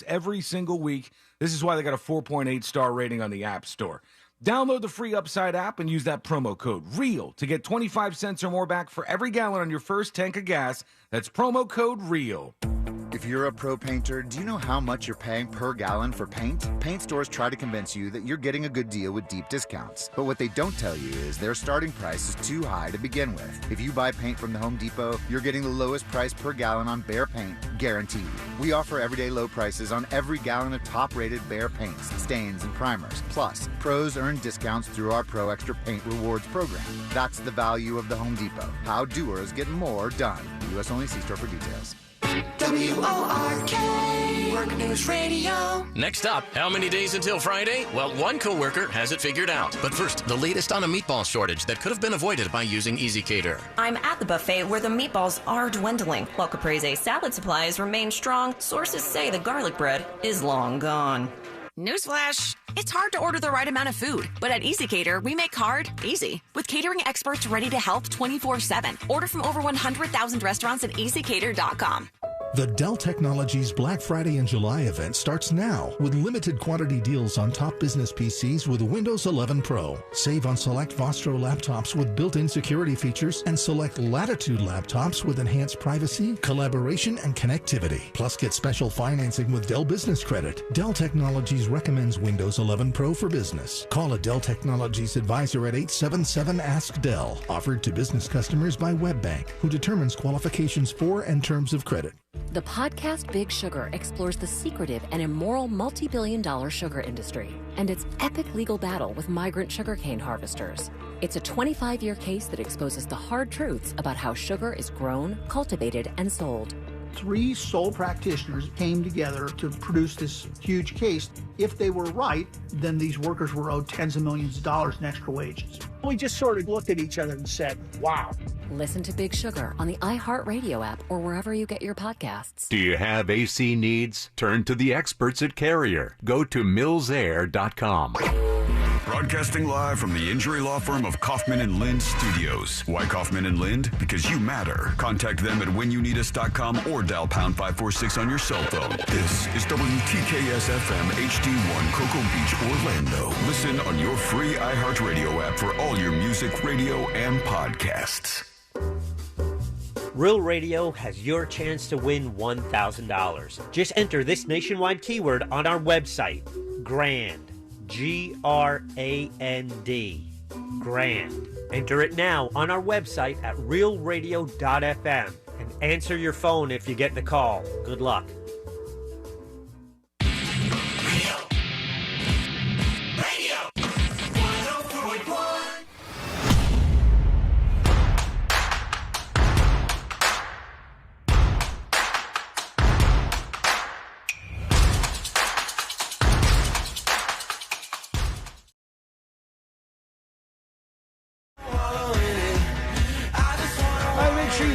every single week. This is why they got a 4.8 star rating on the App Store. Download the free Upside app and use that promo code REAL to get 25 cents or more back for every gallon on your first tank of gas. That's promo code REAL. If you're a pro painter, do you know how much you're paying per gallon for paint? Paint stores try to convince you that you're getting a good deal with deep discounts. But what they don't tell you is their starting price is too high to begin with. If you buy paint from the Home Depot, you're getting the lowest price per gallon on Behr paint, guaranteed. We offer everyday low prices on every gallon of top-rated Behr paints, stains, and primers. Plus, pros earn discounts through our Pro Extra Paint Rewards program. That's the value of the Home Depot. How doers get more done. U.S. only. See store for details. WORK Work News Radio. Next up, how many days until Friday? Well, one coworker has it figured out. But first, the latest on a meatball shortage that could have been avoided by using Easy Cater. I'm at the buffet where the meatballs are dwindling. While Caprese salad supplies remain strong, sources say the garlic bread is long gone. Newsflash, it's hard to order the right amount of food, but at Easy Cater, we make hard easy. With catering experts ready to help 24/7. Order from over 100,000 restaurants at easycater.com. The Dell Technologies Black Friday in July event starts now with limited quantity deals on top business PCs with Windows 11 Pro. Save on select Vostro laptops with built-in security features and select Latitude laptops with enhanced privacy, collaboration, and connectivity. Plus, get special financing with Dell Business Credit. Dell Technologies recommends Windows 11 Pro for business. Call a Dell Technologies advisor at 877-ASK-DELL. Offered to business customers by WebBank, who determines qualifications for and terms of credit. The podcast Big Sugar explores the secretive and immoral multi-billion-dollar sugar industry and its epic legal battle with migrant sugarcane harvesters. It's a 25-year case that exposes the hard truths about how sugar is grown, cultivated, and sold. 3 sole practitioners came together to produce this huge case. If they were right, then these workers were owed tens of millions of dollars in extra wages. We just sort of looked at each other and said, wow. Listen to Big Sugar on the iHeartRadio app or wherever you get your podcasts. Do you have AC needs? Turn to the experts at Carrier. Go to millsair.com. Broadcasting live from the injury law firm of Kaufman and Lind Studios. Why Kaufman and Lind? Because you matter. Contact them at whenyounneedus.com or dial pound 546 on your cell phone. This is WTKS-FM HD1 Cocoa Beach, Orlando. Listen on your free iHeartRadio app for all your music, radio, and podcasts. Real Radio has your chance to win $1,000. Just enter this nationwide keyword on our website, GRAND. G-R-A-N-D. Grand. Enter it now on our website at realradio.fm and answer your phone if you get the call. Good luck.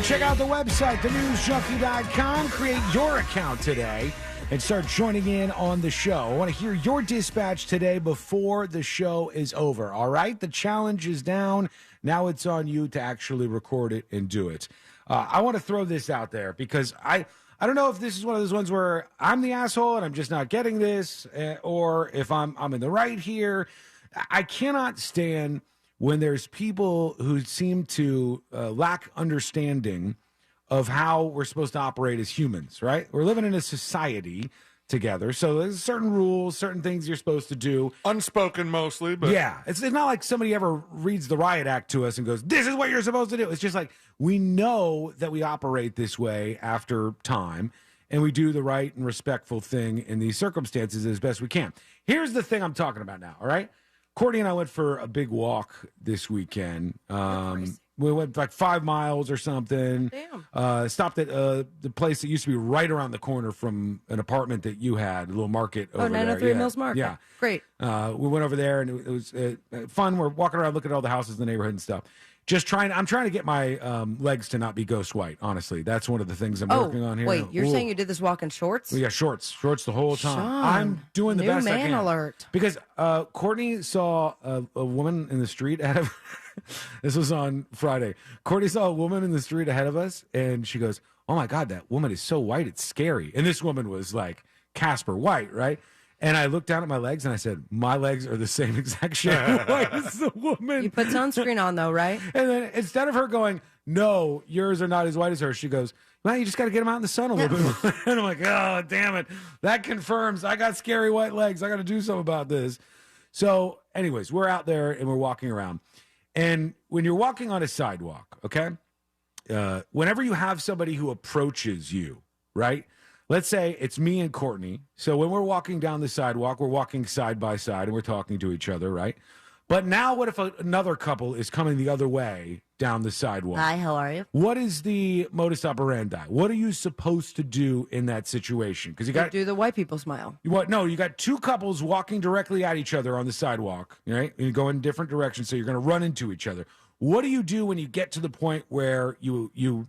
Check out the website, thenewsjunkie.com. Create your account today and start joining in on the show. I want to hear your dispatch today before the show is over, all right? The challenge is down. Now it's on you to actually record it and do it. I want to throw this out there because I don't know if this is one of those ones where I'm the asshole and I'm just not getting this, or if I'm in the right here. I cannot stand when there's people who seem to lack understanding of how we're supposed to operate as humans, right? We're living in a society together. So there's certain rules, certain things you're supposed to do. Unspoken mostly, but... Yeah. It's not like somebody ever reads the riot act to us and goes, this is what you're supposed to do. It's just like, we know that we operate this way after time, and we do the right and respectful thing in these circumstances as best we can. Here's the thing I'm talking about now, all right? Courtney and I went for a big walk this weekend. We went like 5 miles or something. Damn. Stopped at the place that used to be right around the corner from an apartment that you had, a little market over there. 903 Mills Market. Yeah. Great. We went over there, and it was fun. We're walking around, looking at all the houses in the neighborhood and stuff. I'm trying to get my legs to not be ghost white, honestly. That's one of the things I'm working on here. Wait, you're saying you did this walk in shorts? Yeah, shorts the whole time. Sean, I'm doing the best I can. New man alert. Because Courtney saw a woman in the street ahead of this was on Friday. Courtney saw a woman in the street ahead of us, and she goes, oh my God, that woman is so white, it's scary. And this woman was like Casper White, right? And I looked down at my legs and I said, my legs are the same exact shade of white as the woman. You put sunscreen on though, right? And then instead of her going, no, yours are not as white as hers, she goes, well, you just got to get them out in the sun a little bit more. And I'm like, oh, damn it. That confirms I got scary white legs. I got to do something about this. So anyways, we're out there and we're walking around. And when you're walking on a sidewalk, okay, whenever you have somebody who approaches you, right? Let's say it's me and Courtney. So when we're walking down the sidewalk, we're walking side by side and we're talking to each other, right? But now what if another couple is coming the other way down the sidewalk? Hi, how are you? What is the modus operandi? What are you supposed to do in that situation? Because you got do the white people smile. No, you got two couples walking directly at each other on the sidewalk, right? And you go in different directions, so you're going to run into each other. What do you do when you get to the point where you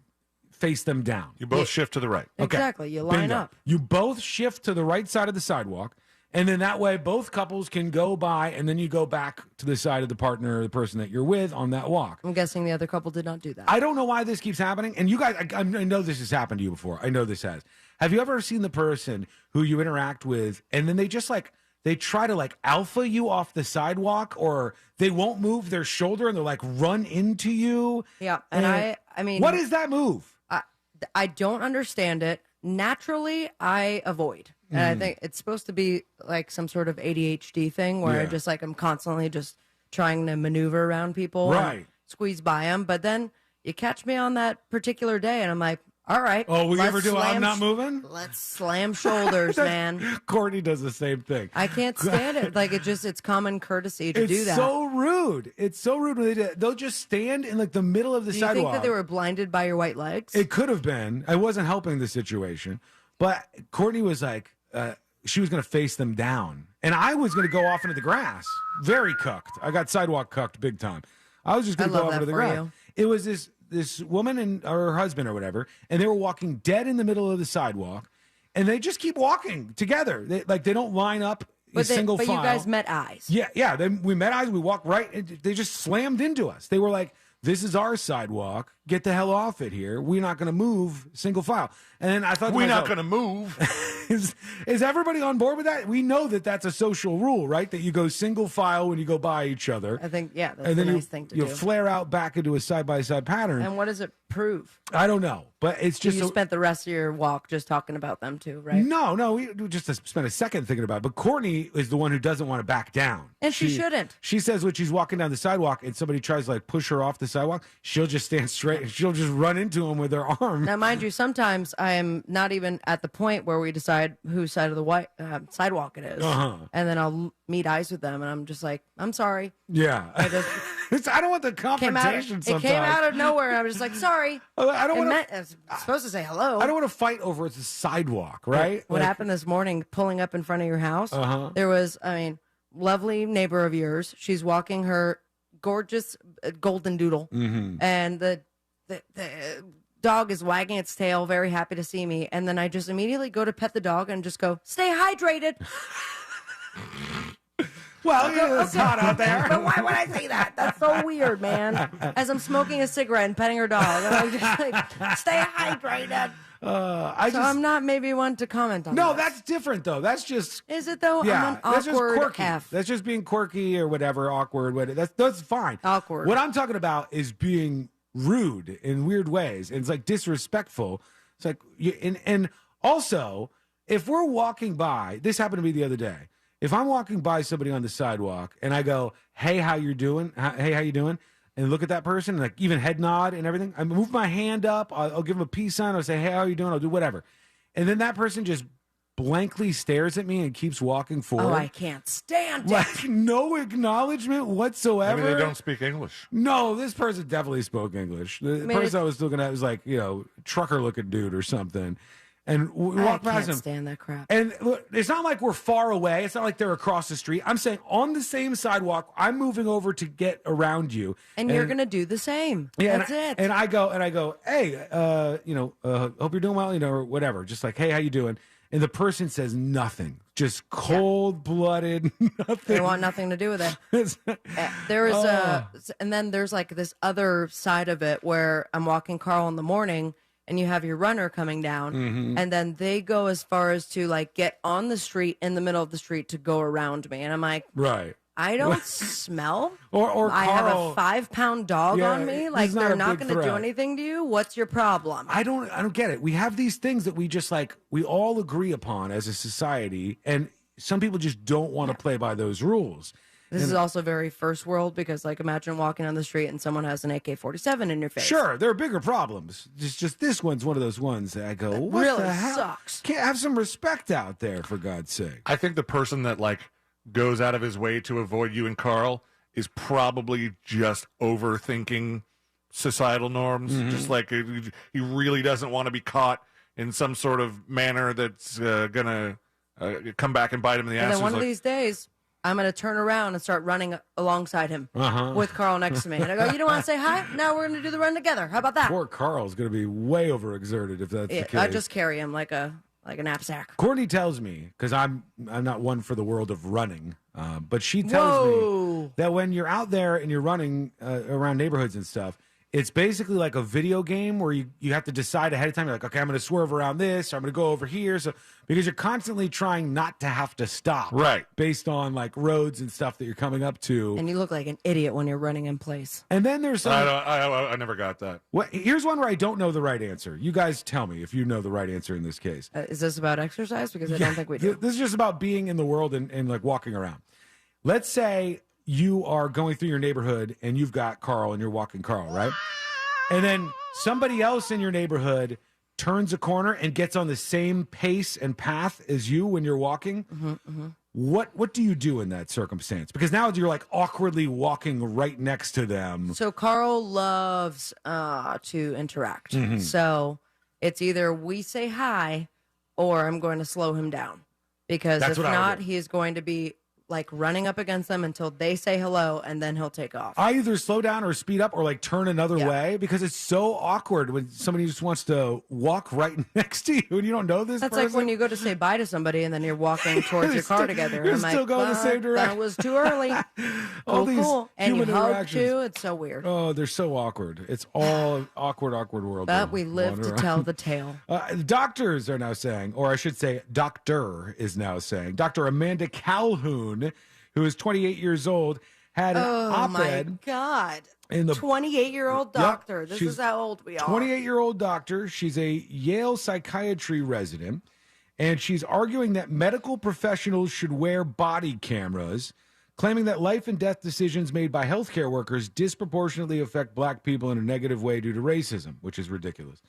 face them down? You both shift to the right. Okay. Exactly. You line Bingo. up. You both shift to the right side of the sidewalk, and then that way both couples can go by, and then you go back to the side of the partner or the person that you're with on that walk. I'm guessing the other couple did not do that. I don't know why this keeps happening. And you guys, I know this has happened to you before. I know this has. Have you ever seen the person who you interact with, and then they just they try to alpha you off the sidewalk, or they won't move their shoulder and they're run into you? Yeah. And I mean, what is that move? I don't understand it. Naturally, I avoid. And I think it's supposed to be like some sort of ADHD thing where I'm constantly just trying to maneuver around people, right? And squeeze by them. But then you catch me on that particular day, and I'm like, all right. Oh, will you ever do I'm not moving? Let's slam shoulders, man. Courtney does the same thing. I can't stand it. It's common courtesy to do that. It's so rude. It's so rude when they do it. They'll just stand in the middle of the sidewalk. Do you think that they were blinded by your white legs? It could have been. I wasn't helping the situation. But Courtney was she was going to face them down. And I was going to go off into the grass. Very cucked. I got sidewalk cucked big time. I was just going to go off into the grass. You. It was this woman and her husband or whatever, and they were walking dead in the middle of the sidewalk, and they just keep walking together. They don't line up single file. But you guys met eyes. Yeah. We met eyes. We walked right, and they just slammed into us. They were like, this is our sidewalk. Get the hell off it here. We're not going to move single file. And then I thought, we're not going to move. Is everybody on board with that? We know that that's a social rule, right? That you go single file when you go by each other. I think, that's and then a nice thing to do. You flare out back into a side-by-side pattern. And what does it prove? I don't know, but it's just... You spent the rest of your walk just talking about them too, right? No, we just spent a second thinking about it. But Courtney is the one who doesn't want to back down. And she shouldn't. She says when she's walking down the sidewalk and somebody tries to push her off the sidewalk, she'll just stand straight and she'll just run into him with her arm. Now, mind you, sometimes I am not even at the point where we decide whose side of the sidewalk it is. And then I'll meet eyes with them and I'm just like, I'm sorry. Yeah. I don't want the confrontation sometimes. It came out of nowhere and I was just like, sorry. I don't want to... I was supposed to say hello. I don't want to fight over the sidewalk, right? What happened this morning, pulling up in front of your house, there was, lovely neighbor of yours. She's walking her gorgeous golden doodle. And the dog is wagging its tail, very happy to see me. And then I just immediately go to pet the dog and just go, stay hydrated. Well, it's hot out there. But why would I say that? That's so weird, man. As I'm smoking a cigarette and petting her dog, and I'm just like, stay hydrated. I'm not maybe one to comment on. No, this. that's different though. That's just. Is it though? Yeah, I'm an that's just awkward quirky. F. That's just being quirky or whatever, awkward. Whatever. That's fine. Awkward. What I'm talking about is being rude in weird ways. And it's like disrespectful. It's like, and also, if we're walking by, this happened to me the other day. If I'm walking by somebody on the sidewalk and I go, "Hey, how you doing? Hey, how you doing?" and look at that person, like even head nod and everything, I move my hand up. I'll give them a peace sign. I'll say, "Hey, how you doing?" I'll do whatever, and then that person just blankly stares at me and keeps walking forward. Oh, I can't stand it. Like no acknowledgement whatsoever. Maybe they don't speak English. No, this person definitely spoke English. The person I was looking at was like, trucker-looking dude or something. And we walked past him. I can't stand that crap. And look, it's not like we're far away. It's not like they're across the street. I'm saying on the same sidewalk, I'm moving over to get around you. And you're going to do the same. Yeah, That's it. And I go, "Hey, hope you're doing well, or whatever." Just like, "Hey, how you doing?" And the person says nothing. Just cold-blooded, nothing. They want nothing to do with it. And then there's like this other side of it where I'm walking Carl in the morning and you have your runner coming down, and then they go as far as to like get on the street in the middle of the street to go around me, and I'm like, right, I don't smell, or I Carl, have a 5-pound dog on me. Like he's not they're a not big going to do threat. anything to you. What's your problem? I don't get it. We have these things that we just like we all agree upon as a society, and some people just don't want to play by those rules. This is also very first world because, like, imagine walking on the street and someone has an AK-47 in your face. Sure, there are bigger problems. Just this one's one of those ones that I go, what really the hell? sucks. Can't have some respect out there, for God's sake. I think the person that like goes out of his way to avoid you and Carl is probably just overthinking societal norms. Just like he really doesn't want to be caught in some sort of manner that's gonna come back and bite him in the ass. And then one of these days, I'm going to turn around and start running alongside him with Carl next to me. And I go, "You don't want to say hi? Now we're going to do the run together. How about that?" Poor Carl's going to be way overexerted if that's the case. I just carry him like a knapsack. Courtney tells me, because I'm not one for the world of running, but she tells me that when you're out there and you're running around neighborhoods and stuff, it's basically like a video game where you have to decide ahead of time. You're like, okay, I'm going to swerve around this, or I'm going to go over here. So because you're constantly trying not to have to stop, right? Based on like roads and stuff that you're coming up to. And you look like an idiot when you're running in place. And then there's some. I never got that. Here's one where I don't know the right answer. You guys tell me if you know the right answer in this case. Is this about exercise? Because I don't think we do. This is just about being in the world and like walking around. Let's say you are going through your neighborhood and you've got Carl and you're walking Carl, right? And then somebody else in your neighborhood turns a corner and gets on the same pace and path as you when you're walking. What do you do in that circumstance? Because now you're like awkwardly walking right next to them. So Carl loves to interact. So it's either we say hi or I'm going to slow him down. Because if not, he is going to be like running up against them until they say hello, and then he'll take off. I either slow down or speed up or like turn another way because it's so awkward when somebody just wants to walk right next to you and you don't know this That's person. like when you go to say bye to somebody and then you're walking towards your car together. You're I'm still like, going the same direction. That was too early. All these cool. And you human hug interactions. too. It's so weird. Oh, they're so awkward. It's all awkward world. But we live to tell the tale. Doctors are now saying, or I should say doctor is now saying, Dr. Amanda Calhoun, who is 28 years old, had an op-ed. My God. In the 28-year-old doctor. This is how old we are. 28-year-old doctor. She's a Yale psychiatry resident, and she's arguing that medical professionals should wear body cameras, claiming that life and death decisions made by healthcare workers disproportionately affect black people in a negative way due to racism, which is ridiculous.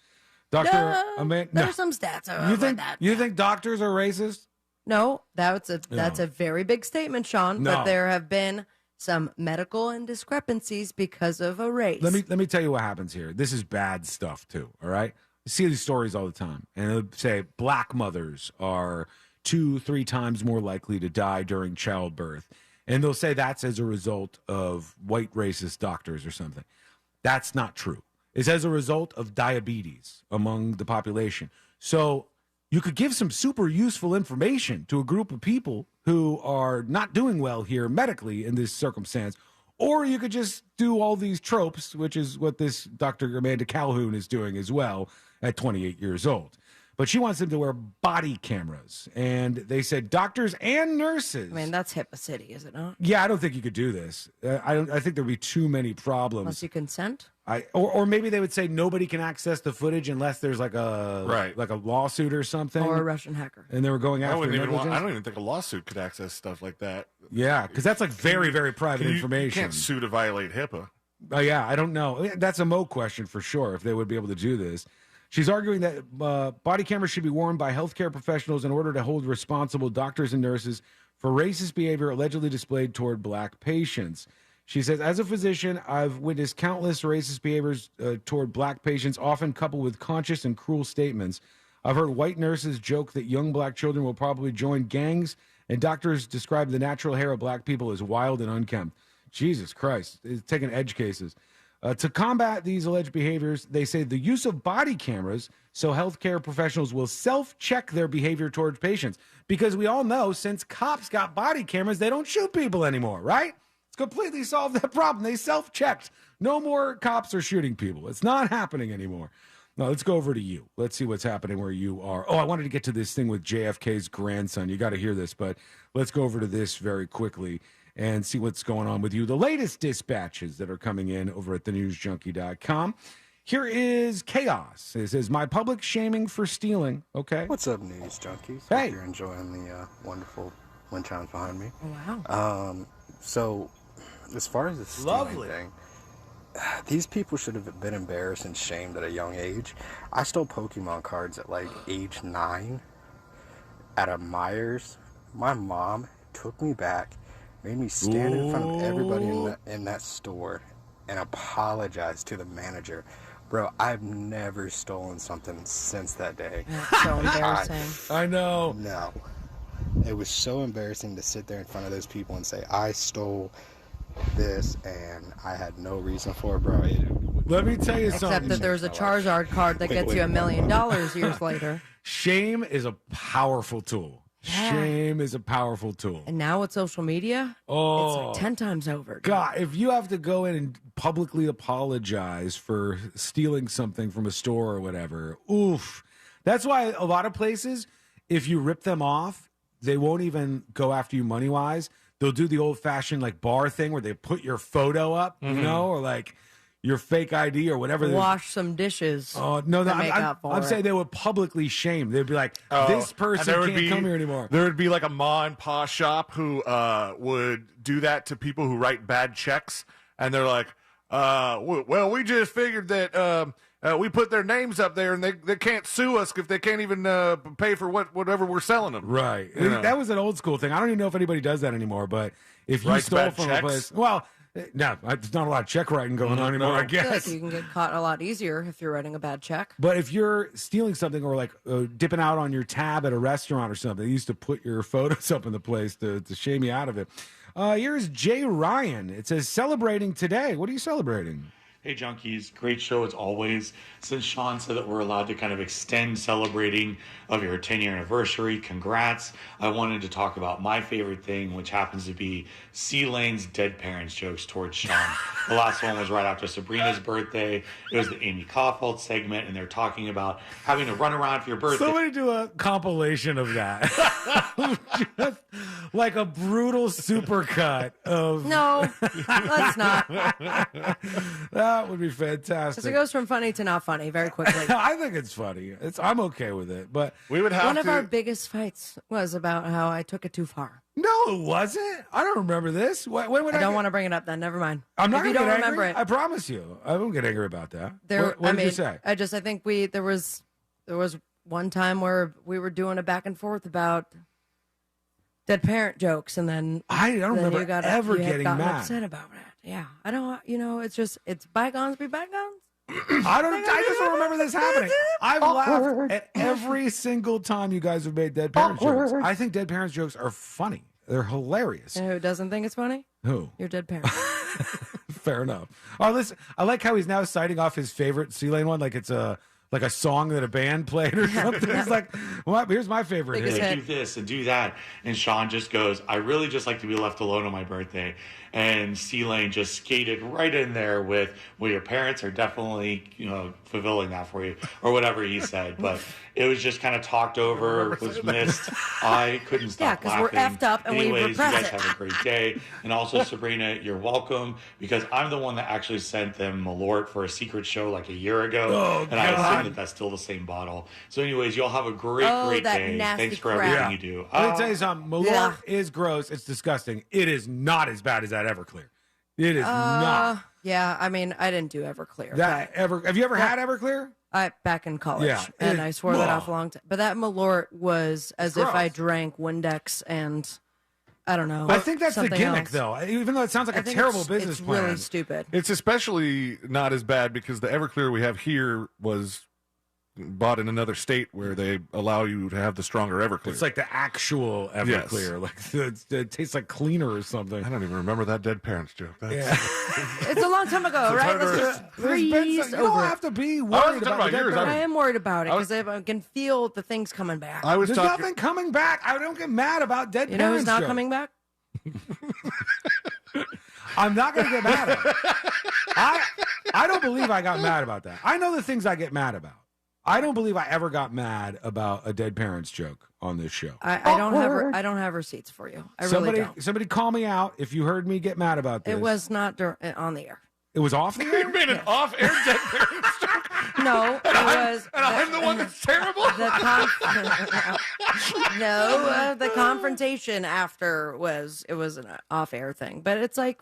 Dr. Amanda, there's some stats about that. You think doctors are racist? No, that's a very big statement, Sean. No. But there have been some medical indiscrepancies because of a race. Let me tell you what happens here. This is bad stuff too. All right, you see these stories all the time, and it'll say black mothers are 2-3 times more likely to die during childbirth, and they'll say that's as a result of white racist doctors or something. That's not true. It's as a result of diabetes among the population. So you could give some super useful information to a group of people who are not doing well here medically in this circumstance, or you could just do all these tropes, which is what this Dr. Amanda Calhoun is doing as well at 28 years old. but she wants them to wear body cameras. And they said doctors and nurses. I mean, that's HIPAA City, is it not? Yeah, I don't think you could do this. I think there'd be too many problems. Unless you consent. Or maybe they would say nobody can access the footage unless there's like a lawsuit or something, Or a Russian hacker. And they were going after negligence. I don't even think a lawsuit could access stuff like that. Yeah, because that's like very, very private information. You can't sue to violate HIPAA. Oh yeah, I don't know. That's a Mo question for sure. If they would be able to do this, she's arguing that body cameras should be worn by healthcare professionals in order to hold responsible doctors and nurses for racist behavior allegedly displayed toward black patients. She says, as a physician, I've witnessed countless racist behaviors toward black patients, often coupled with conscious and cruel statements. I've heard white nurses joke that young black children will probably join gangs, and doctors describe the natural hair of black people as wild and unkempt. Jesus Christ, it's taking edge cases. To combat these alleged behaviors, they say the use of body cameras so healthcare professionals will self-check their behavior towards patients. Because we all know since cops got body cameras, they don't shoot people anymore, right? It's completely solved that problem. They self-checked. No more cops are shooting people. It's not happening anymore. Now, let's go over to you. Let's see what's happening where you are. Oh, I wanted to get to this thing with JFK's grandson. You got to hear this, but let's go over to this very quickly and see what's going on with you. The latest dispatches that are coming in over at thenewsjunkie.com. Here is Chaos. It says, my public shaming for stealing. Okay. What's up, News Junkies? Hey. Hope you're enjoying the wonderful wind chimes behind me. Wow. So, as far as the stealing thing, these people should have been embarrassed and shamed at a young age. I stole Pokemon cards at like age 9 at a Myers. My mom took me back, made me stand in front of everybody in that store and apologize to the manager. Bro, I've never stolen something since that day. That's so embarrassing. I know. No. It was so embarrassing to sit there in front of those people and say, I stole this and I had no reason for it, bro. Let me tell you Except something. that there's a Charizard card that gets you $1 million years later. Shame is a powerful tool. Yeah. Shame is a powerful tool. And now with social media, it's like 10 times over. God, if you have to go in and publicly apologize for stealing something from a store or whatever, oof. That's why a lot of places, if you rip them off, they won't even go after you money-wise. They'll do the old-fashioned like bar thing where they put your photo up, you know, or like your fake ID or whatever. Wash some dishes. Oh, no, I'm saying they would publicly shame. They'd be like, this person can't come here anymore. There would be like a ma and pa shop who would do that to people who write bad checks. And they're like, well, we just figured that we put their names up there and they can't sue us if they can't even pay for whatever we're selling them. Right. You know? That was an old school thing. I don't even know if anybody does that anymore, but if you Writes stole bad from checks? a place, well, no, there's not a lot of check writing going on anymore, I I feel guess. like you can get caught a lot easier if you're writing a bad check. But if you're stealing something or like dipping out on your tab at a restaurant or something, they used to put your photos up in the place to shame you out of it. Here's Jay Ryan. It says, celebrating today. What are you celebrating? Hey, Junkies. Great show as always. Since Sean said that we're allowed to kind of extend celebrating of your 10-year anniversary, congrats. I wanted to talk about my favorite thing, which happens to be C Lane's dead parents jokes towards Sean. The last one was right after Sabrina's birthday. It was the Amy Kaufhold segment, and they're talking about having to run around for your birthday. Somebody do a compilation of that. Just like a brutal supercut of... No, let's not. That would be fantastic. Because it goes from funny to not funny very quickly. I think it's funny. I'm okay with it, but we would have One of our biggest fights was about how I took it too far. No, it wasn't. I don't remember this. When would I don't want to bring it up then. Never mind. I'm not If you going to don't get remember angry. it. I promise you. I won't get angry about that. What did you say? I think there was one time where we were doing a back and forth about dead parent jokes, and then I don't remember you got ever you had getting gotten mad. upset about it. Yeah, I don't. It's bygones be bygones. I just don't remember this happening. I've laughed at every single time you guys have made dead parents jokes. I think dead parents jokes are funny. They're hilarious. And who doesn't think it's funny? Who? Your dead parents. Fair enough. Oh, listen, I like how he's now citing off his favorite C-Lane one like it's a like a song that a band played or something. It's like, well, here's my favorite hit. Do this and do that. And Sean just goes, I really just like to be left alone on my birthday. And C-Lane just skated right in there with, well, your parents are definitely, fulfilling that for you, or whatever he said. But it was just kind of talked over, was missed. I couldn't stop laughing. Yeah, because we're effed up and Anyways, we repress you guys it. have a great day. And also, Sabrina, you're welcome, because I'm the one that actually sent them Malort for a secret show like a year ago. Oh, and I assume God. that that's still the same bottle. So anyways, y'all have a great that day. nasty Thanks for crap. everything you do. Let me tell you something. Malort is gross. It's disgusting. It is not as bad as that Everclear. It is not. Yeah, I mean, I didn't do Everclear. Have you ever had Everclear? Back in college. Yeah, and I swore that off a long time. But that Malort was as if I drank Windex and I don't know. I think that's the something gimmick, else. though. Even though it sounds like I a think terrible business it's plan. really stupid. It's especially not as bad because the Everclear we have here was bought in another state where they allow you to have the stronger Everclear. It's like the actual Everclear. Like it tastes like cleaner or something. I don't even remember that dead parents joke. It's a long time ago, right? Let's just breeze you don't over it. have to be worried about yours. I am worried about it because I can feel the things coming back. I was There's talking. nothing coming back. I don't get mad about dead You know who's parents not jokes. coming back? I'm not going to get mad at it. I don't believe I got mad about that. I know the things I get mad about. I don't believe I ever got mad about a dead parents joke on this show. I don't have receipts for you. I really don't. Somebody call me out if you heard me get mad about this. It was not on the air. It was off the air? You made an off-air dead parents joke. No, it was. And I'm the one that's terrible. The confrontation after was an off-air thing, but it's like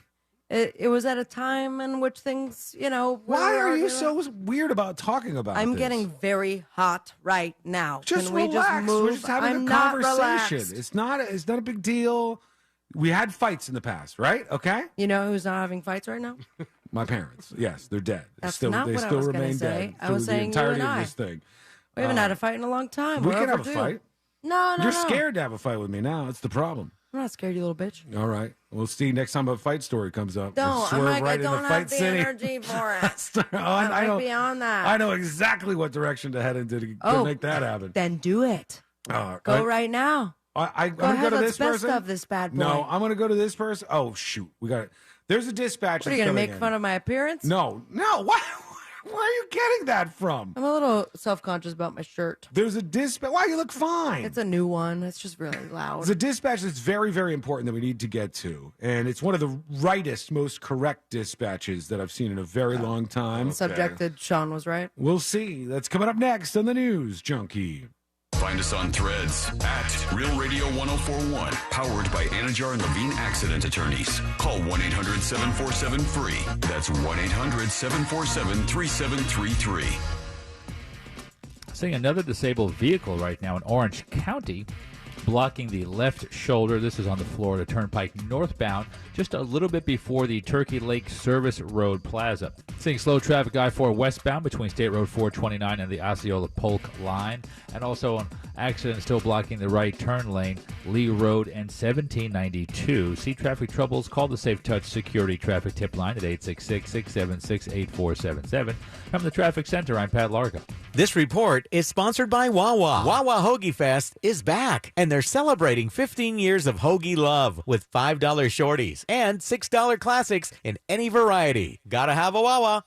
it was at a time in which things, Why are you so weird about talking about I'm this? getting very hot right now. Just Can we relax. just move? We're just having I'm a not conversation. relaxed. It's not a big deal. We had fights in the past, right? Okay? You know who's not having fights right now? My parents. Yes, they're dead. That's they not what I still was gonna remain say. dead. I was through saying the you entirety and of I. this thing. We haven't had a fight in a long time. We We're can have a overdue. fight. No. You're scared to have a fight with me now. It's the problem. I'm not scared, you little bitch. All right. We'll see next time a fight story comes up. We'll Don't. swerve I right don't into have Fight the City. energy for it. I know. Beyond that. I know exactly what direction to head into to make that happen. Then do it. Go right now. I'm Go going to ahead. go to Let's this best person. of this bad boy. No, I'm going to go to this person. Oh, shoot. We got it. There's a dispatch. What, are you going to make fun of my appearance? No. Why are you getting that from? I'm a little self-conscious about my shirt. There's a dispatch. Why? You look fine. It's a new one. It's just really loud. There's a dispatch that's very, very important that we need to get to. And it's one of the rightest, most correct dispatches that I've seen in a very long time. Subject that Sean was right. We'll see. That's coming up next on the News Junkie. Find us on Threads at Real Radio 1041, powered by Anajar and Levine Accident Attorneys. Call 1-800-747-FREE. That's 1-800-747-3733. Seeing another disabled vehicle right now in Orange County, blocking the left shoulder. This is on the Florida Turnpike northbound, just a little bit before the Turkey Lake Service Road Plaza. Seeing slow traffic I-4 westbound between State Road 429 and the Osceola Polk line, and also an accident still blocking the right turn lane, Lee Road and 1792. See traffic troubles? Call the Safe Touch Security Traffic Tip Line at 866-676-8477. From the Traffic Center, I'm Pat Largo. This report is sponsored by Wawa. Wawa Hoagie Fest is back, and they're celebrating 15 years of hoagie love with $5 shorties and $6 classics in any variety. Gotta have a Wawa.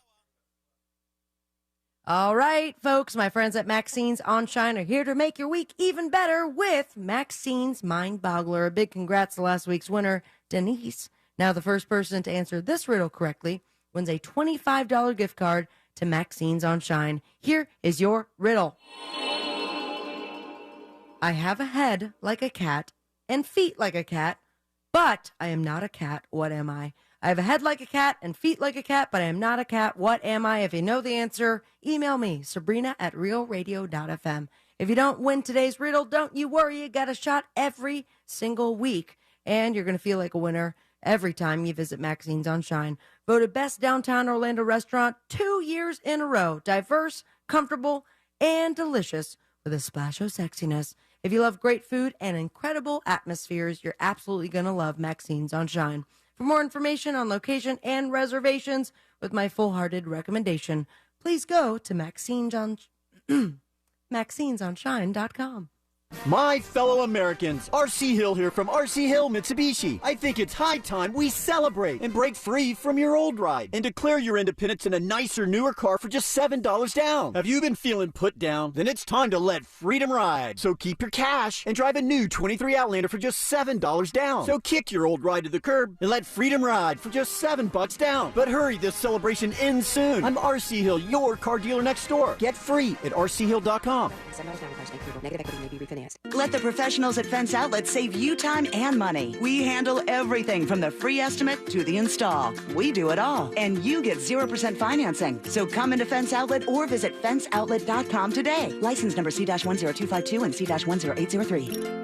All right, folks, my friends at Maxine's On Shine are here to make your week even better with Maxine's Mind Boggler. A big congrats to last week's winner, Denise. Now the first person to answer this riddle correctly wins a $25 gift card to Maxine's On Shine. Here is your riddle. I have a head like a cat and feet like a cat, but I am not a cat. What am I? I have a head like a cat and feet like a cat, but I am not a cat. What am I? If you know the answer, email me, Sabrina@realradio.fm. If you don't win today's riddle, don't you worry. You got a shot every single week, and you're going to feel like a winner every time you visit Maxine's On Shine. Voted best downtown Orlando restaurant 2 years in a row. Diverse, comfortable, and delicious with a splash of sexiness. If you love great food and incredible atmospheres, you're absolutely going to love Maxine's On Shine. For more information on location and reservations with my full-hearted recommendation, please go to Maxine's on MaxinesOnShine.com. My fellow Americans, R.C. Hill here from R.C. Hill Mitsubishi. I think it's high time we celebrate and break free from your old ride and declare your independence in a nicer, newer car for just $7 down. Have you been feeling put down? Then it's time to let freedom ride. So keep your cash and drive a new 23 Outlander for just $7 down. So kick your old ride to the curb and let freedom ride for just $7 down. But hurry, this celebration ends soon. I'm R.C. Hill, your car dealer next door. Get free at rchill.com. Let the professionals at Fence Outlet save you time and money. We handle everything from the free estimate to the install. We do it all, and you get 0% financing. So come into Fence Outlet or visit fenceoutlet.com today. License number C-10252 and C-10803.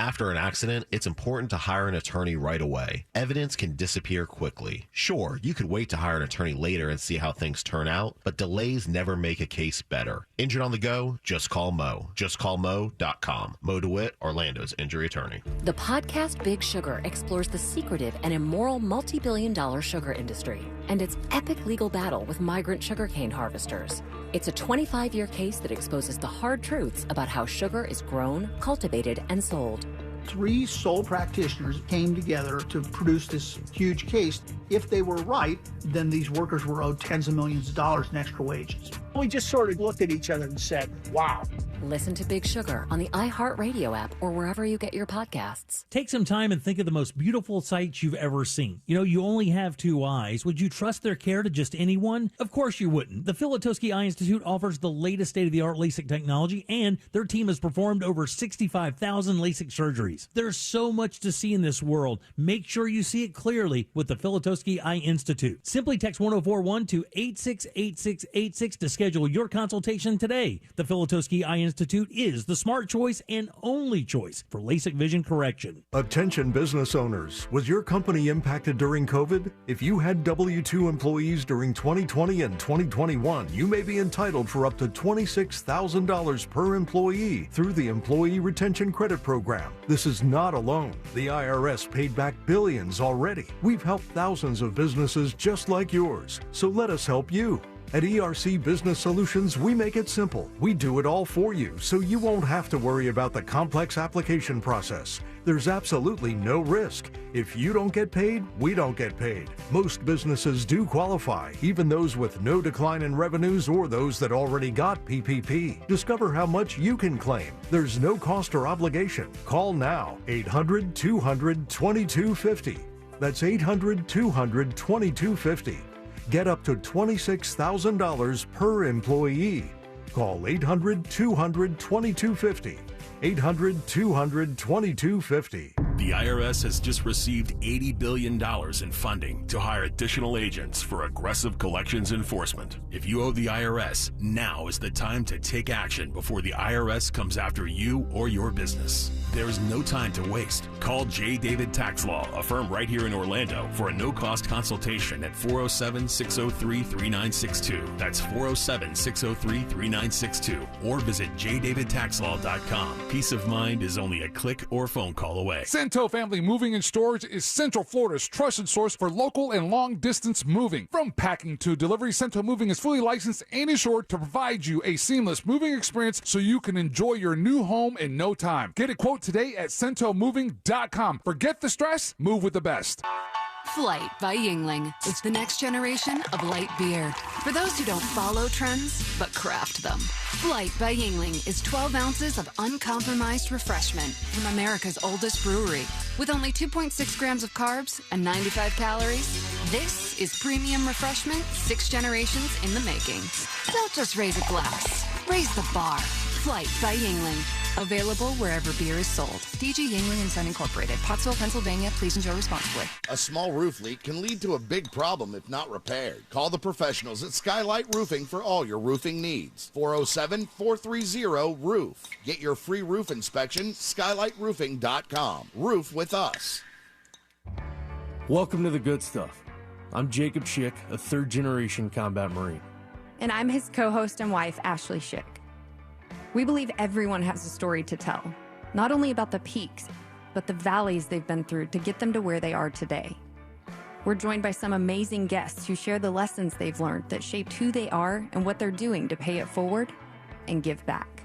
After an accident, it's important to hire an attorney right away. Evidence can disappear quickly. Sure, you could wait to hire an attorney later and see how things turn out, but delays never make a case better. Injured on the go? Just call Mo. JustCallMo.com. Mo DeWitt, Orlando's injury attorney. The podcast Big Sugar explores the secretive and immoral multi-billion-dollar sugar industry and its epic legal battle with migrant sugarcane harvesters. It's a 25-year case that exposes the hard truths about how sugar is grown, cultivated, and sold. 3 sole practitioners came together to produce this huge case. If they were right, then these workers were owed tens of millions of dollars in extra wages. We just sort of looked at each other and said, wow. Listen to Big Sugar on the iHeartRadio app or wherever you get your podcasts. Take some time and think of the most beautiful sights you've ever seen. You know, you only have 2 eyes. Would you trust their care to just anyone? Of course you wouldn't. The Filatowski Eye Institute offers the latest state-of-the-art LASIK technology, and their team has performed over 65,000 LASIK surgeries. There's so much to see in this world. Make sure you see it clearly with the Filatowski Eye Institute. Simply text 1041 to 868686 to schedule your consultation today. The Filatowski Eye Institute is the smart choice and only choice for LASIK vision correction. Attention business owners. Was your company impacted during COVID? If you had W-2 employees during 2020 and 2021, you may be entitled for up to $26,000 per employee through the Employee Retention Credit Program. This is not alone. The IRS paid back billions already. We've helped thousands of businesses just like yours. So let us help you. At ERC Business Solutions, we make it simple. We do it all for you, so you won't have to worry about the complex application process. There's absolutely no risk. If you don't get paid, we don't get paid. Most businesses do qualify, even those with no decline in revenues or those that already got PPP. Discover how much you can claim. There's no cost or obligation. Call now, 800-200-2250. That's 800-200-2250. Get up to $26,000 per employee. Call 800-200-2250. 800-200-2250. The IRS has just received $80 billion in funding to hire additional agents for aggressive collections enforcement. If you owe the IRS, now is the time to take action before the IRS comes after you or your business. There is no time to waste. Call J. David Tax Law, a firm right here in Orlando, for a no-cost consultation at 407-603-3962. That's 407-603-3962. Or visit jdavidtaxlaw.com. Peace of mind is only a click or phone call away. Cento Family Moving and Storage is Central Florida's trusted source for local and long-distance moving. From packing to delivery, Cento Moving is fully licensed and insured to provide you a seamless moving experience so you can enjoy your new home in no time. Get a quote today at CentoMoving.com. Forget the stress, move with the best. Flight by Yingling. It's the next generation of light beer. For those who don't follow trends, but craft them. Flight by Yingling is 12 ounces of uncompromised refreshment from America's oldest brewery. With only 2.6 grams of carbs and 95 calories, this is premium refreshment 6 generations in the making. Don't just raise a glass, raise the bar. Flight by Yingling. Available wherever beer is sold. DG Yingling & Son Incorporated, Pottsville, Pennsylvania. Please enjoy responsibly. A small roof leak can lead to a big problem if not repaired. Call the professionals at Skylight Roofing for all your roofing needs. 407-430-ROOF. Get your free roof inspection, skylightroofing.com. Roof with us. Welcome to the good stuff. I'm Jacob Schick, a third-generation combat Marine. And I'm his co-host and wife, Ashley Schick. We believe everyone has a story to tell, not only about the peaks, but the valleys they've been through to get them to where they are today. We're joined by some amazing guests who share the lessons they've learned that shaped who they are and what they're doing to pay it forward and give back.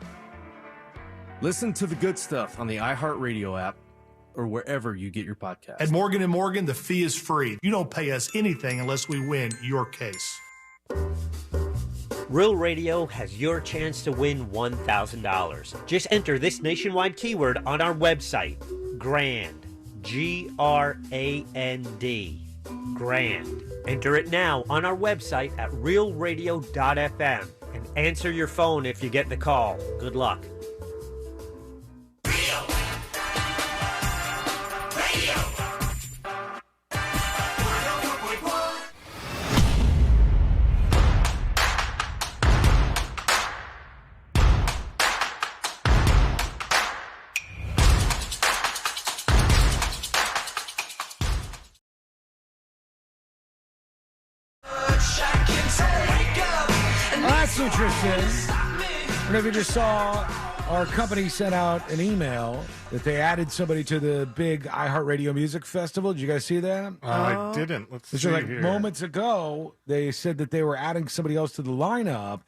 Listen to the good stuff on the iHeartRadio app or wherever you get your podcast. At Morgan & Morgan, the fee is free. You don't pay us anything unless we win your case. Real Radio has your chance to win $1,000. Just enter this nationwide keyword on our website, GRAND, G-R-A-N-D, GRAND. Enter it now on our website at realradio.fm and answer your phone if you get the call. Good luck. That's interesting. I don't know if you just saw our company sent out an email that they added somebody to the big iHeartRadio Music Festival. Did you guys see that? I didn't. Let's see like here. moments ago, they said that they were adding somebody else to the lineup.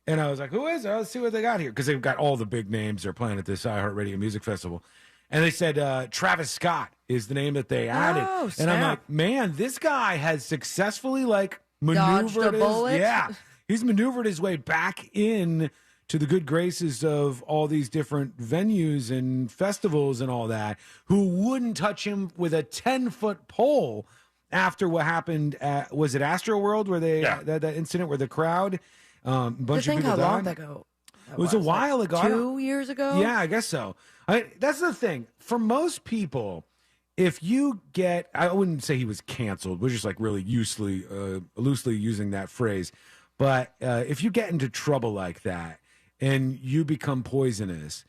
And I was like, who is it? Let's see what they got here. Because they've got all the big names they're playing at this iHeartRadio Music Festival. And they said Travis Scott is the name that they added. Oh, and I'm snap. like, man, this guy has successfully Dodged maneuvered a bullet? Yeah. He's maneuvered his way back in to the good graces of all these different venues and festivals and all that, who wouldn't touch him with a 10-foot pole after what happened at, was it Astroworld, where they that incident where the crowd, bunch of people how died? long ago? It was a while ago. I don't- 2 years ago? Yeah, I guess so. That's the thing. For most people, if you get, I wouldn't say he was canceled. We're just like really loosely using that phrase. But if you get into trouble like that and you become poisonous,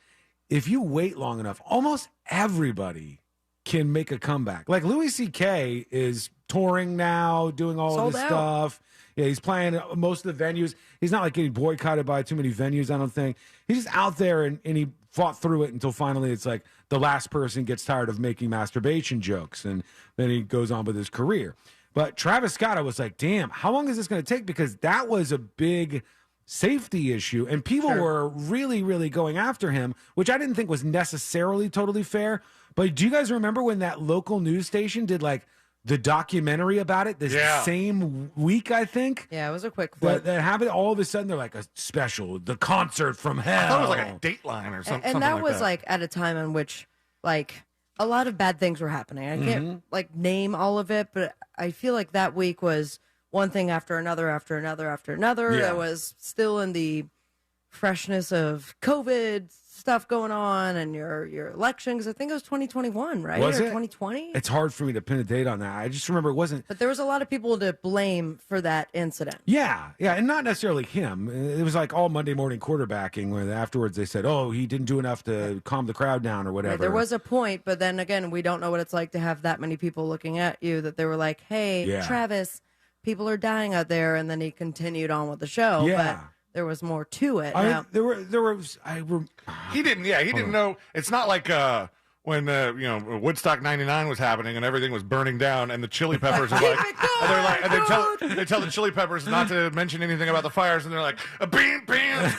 if you wait long enough, almost everybody can make a comeback. Like Louis C.K. is touring now, doing all of Sold this out. stuff. Yeah, he's playing most of the venues. He's not like getting boycotted by too many venues, I don't think. He's just out there and he fought through it until finally it's like the last person gets tired of making masturbation jokes and then he goes on with his career. But Travis Scott, I was like, damn, how long is this going to take? Because that was a big safety issue and people were really, really going after him, which I didn't think was necessarily totally fair. But do you guys remember when that local news station did like the documentary about it this same week, I think? Yeah, it was a quick flip. That happened. All of a sudden, they're like a special, the concert from hell. I thought it was like a Dateline or something. And that was like at a time in which like a lot of bad things were happening. I can't like name all of it, but I feel like that week was one thing after another, after another, after another. Yeah. That was still in the freshness of COVID stuff going on and your election, because I think it was 2021, right? Was or it? 2020? It's hard for me to pin a date on that. I just remember it wasn't. But there was a lot of people to blame for that incident. Yeah, and not necessarily him. It was like all Monday morning quarterbacking where afterwards they said, oh, he didn't do enough to calm the crowd down or whatever. Right, there was a point, but then again, we don't know what it's like to have that many people looking at you that they were like, hey, Yeah. Travis, people are dying out there. And then he continued on with the show. Yeah. But there was more to it. I mean, Now, He didn't know. It's not like when Woodstock '99 was happening and everything was burning down, and the Chili Peppers are like, and they're like, and they tell the Chili Peppers not to mention anything about the fires, and they're like, bam, bam.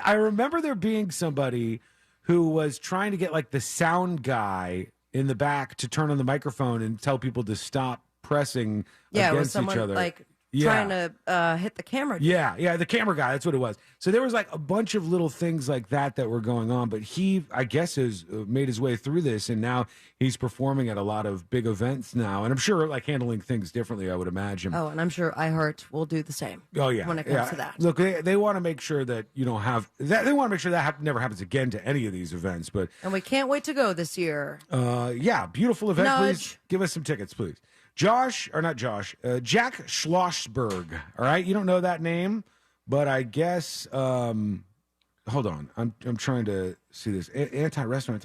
I remember there being somebody who was trying to get like the sound guy in the back to turn on the microphone and tell people to stop pressing yeah, it was against someone each other. like Yeah. trying to hit the camera. Yeah, the camera guy. That's what it was. So there was like a bunch of little things like that were going on. But he, I guess, has made his way through this, and now he's performing at a lot of big events now. And I'm sure like handling things differently, I would imagine. Oh, and I'm sure iHeart will do the same. Oh yeah, when it comes to that. Look, they want to make sure that you don't have that. They want to make sure that never happens again to any of these events. But And we can't wait to go this year. yeah, beautiful event. Nudge. Please give us some tickets, please. Jack Schlossberg. All right, you don't know that name, but I guess. Hold on, I'm trying to see this anti-restaurant.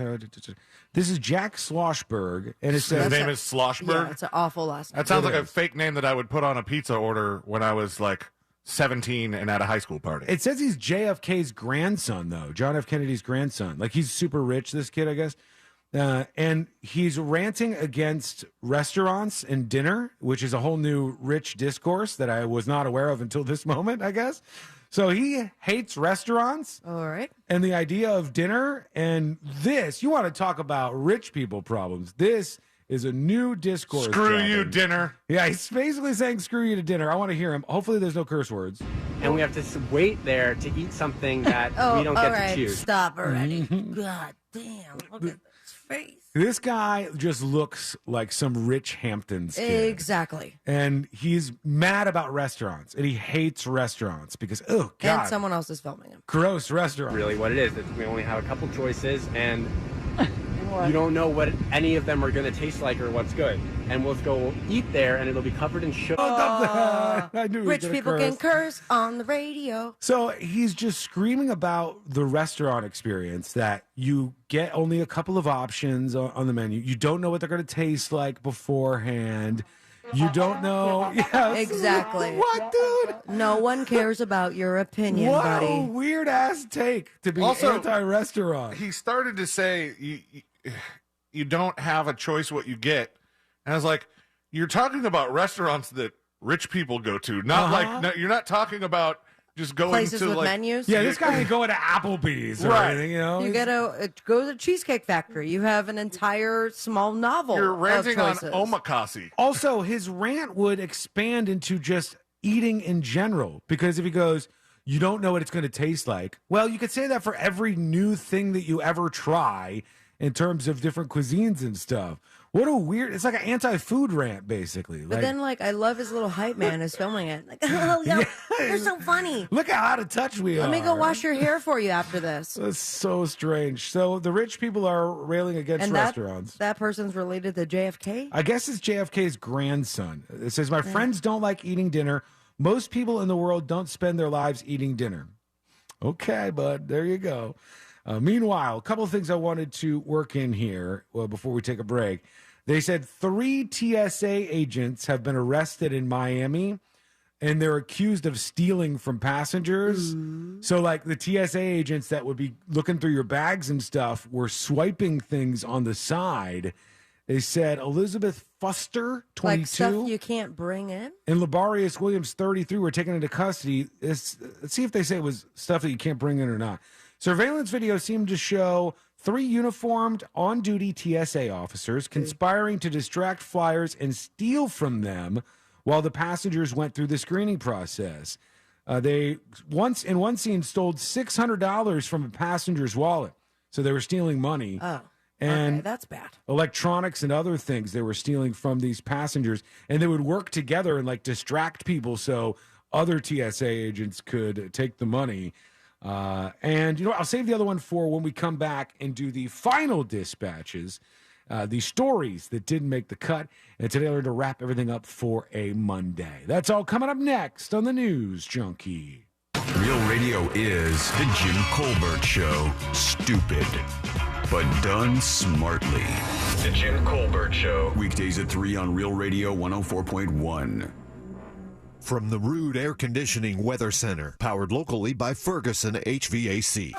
This is Jack Schlossberg, and it says His name is Schlossberg. Yeah, it's an awful last name. That sounds It like a is. fake name that I would put on a pizza order when I was like 17 and at a high school party. It says he's JFK's grandson, though. John F. Kennedy's grandson. Like, he's super rich, this kid, I guess. And he's ranting against restaurants and dinner, which is a whole new rich discourse that I was not aware of until this moment, I guess. So he hates restaurants. All right. And the idea of dinner. And this, you want to talk about rich people problems. This is a new discourse. Screw you, dinner. Yeah, he's basically saying screw you to dinner. I want to hear him. Hopefully there's no curse words. And we have to wait there to eat something that we don't all get right. to choose. Stop already. God damn. Look at his face. This guy just looks like some rich Hamptons kid. Exactly. And he's mad about restaurants. And he hates restaurants because, oh, God. And someone else is filming him. Gross restaurant. Really what it is. We only have a couple choices, and you don't know what any of them are going to taste like or what's good. And we'll go eat there, and it'll be covered in sugar. I knew he was Rich gonna people can curse on the radio. So he's just screaming about the restaurant experience that you get only a couple of options on the menu. You don't know what they're going to taste like beforehand. You don't know. Yes. Exactly. What, dude? No one cares about your opinion, What buddy. a weird ass take to be Also, anti-restaurant. He started to say you don't have a choice what you get. And I was like, you're talking about restaurants that rich people go to, not like no, you're not talking about just going Places to with like menus? Yeah, this guy ain't going to Applebee's or Right. anything, you know? You gotta go to the Cheesecake Factory. You have an entire small novel. You're ranting on choices. omakase. Also, his rant would expand into just eating in general, because if he goes, you don't know what it's going to taste like. Well, you could say that for every new thing that you ever try in terms of different cuisines and stuff. What a weird, it's like an anti-food rant, basically. But then, I love his little hype man is filming it. Like, oh, yo, you're so funny. Look how out of touch we are. Let me go wash your hair for you after this. That's so strange. So the rich people are railing against And restaurants. that person's related to JFK? I guess it's JFK's grandson. It says, my friends don't like eating dinner. Most people in the world don't spend their lives eating dinner. Okay, bud, there you go. Meanwhile, a couple of things I wanted to work in here before we take a break. They said 3 TSA agents have been arrested in Miami, and they're accused of stealing from passengers. So, the TSA agents that would be looking through your bags and stuff were swiping things on the side. They said Elizabeth Fuster, 22. Like stuff you can't bring in? And Labarius Williams, 33, were taken into custody. Let's see if they say it was stuff that you can't bring in or not. Surveillance video seemed to show 3 uniformed, on-duty TSA officers conspiring to distract flyers and steal from them while the passengers went through the screening process. They in one scene stole $600 from a passenger's wallet. So they were stealing money. Oh. And okay, that's bad. Electronics and other things they were stealing from these passengers, and they would work together and distract people so other TSA agents could take the money. And I'll save the other one for when we come back and do the final dispatches, the stories that didn't make the cut. And today we're going to wrap everything up for a Monday. That's all coming up next on the News Junkie. Real Radio is the Jim Colbert Show. Stupid, but done smartly. The Jim Colbert Show. Weekdays at 3 on Real Radio 104.1. From the Rude Air Conditioning Weather Center, powered locally by Ferguson HVAC.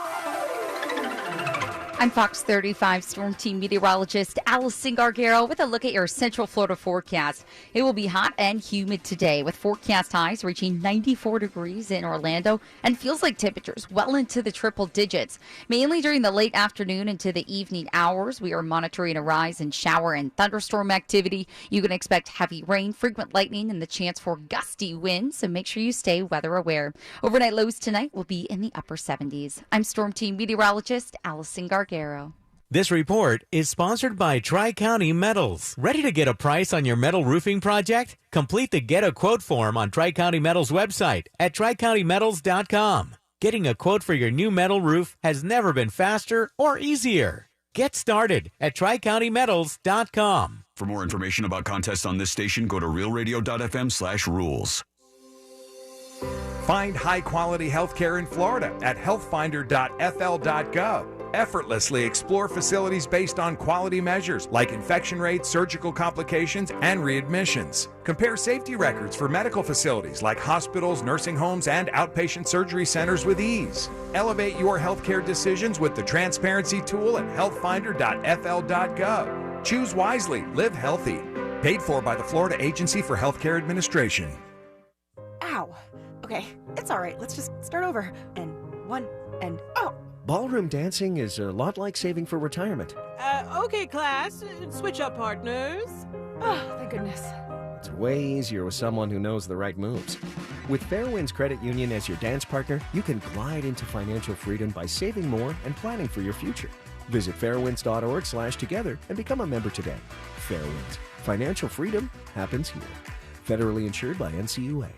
I'm Fox 35 Storm Team meteorologist Allison Gargaro with a look at your Central Florida forecast. It will be hot and humid today with forecast highs reaching 94 degrees in Orlando and feels like temperatures well into the triple digits. Mainly during the late afternoon into the evening hours, we are monitoring a rise in shower and thunderstorm activity. You can expect heavy rain, frequent lightning, and the chance for gusty winds, so make sure you stay weather aware. Overnight lows tonight will be in the upper 70s. I'm Storm Team meteorologist Allison Gargaro. This report is sponsored by Tri-County Metals. Ready to get a price on your metal roofing project? Complete the Get a Quote form on Tri-County Metals website at tricountymetals.com. Getting a quote for your new metal roof has never been faster or easier. Get started at tricountymetals.com. For more information about contests on this station, go to realradio.fm/rules. Find high-quality healthcare in Florida at healthfinder.fl.gov. Effortlessly explore facilities based on quality measures like infection rates, surgical complications, and readmissions. Compare safety records for medical facilities like hospitals, nursing homes, and outpatient surgery centers with ease. Elevate your healthcare decisions with the transparency tool at healthfinder.fl.gov. Choose wisely, live healthy. Paid for by the Florida Agency for Healthcare Administration. Ow. Okay, It's all right. Let's just start over. And one, and oh. Ballroom dancing is a lot like saving for retirement. Okay, class. Switch up partners. Oh, thank goodness. It's way easier with someone who knows the right moves. With Fairwinds Credit Union as your dance partner, you can glide into financial freedom by saving more and planning for your future. Visit fairwinds.org/together and become a member today. Fairwinds. Financial freedom happens here. Federally insured by NCUA.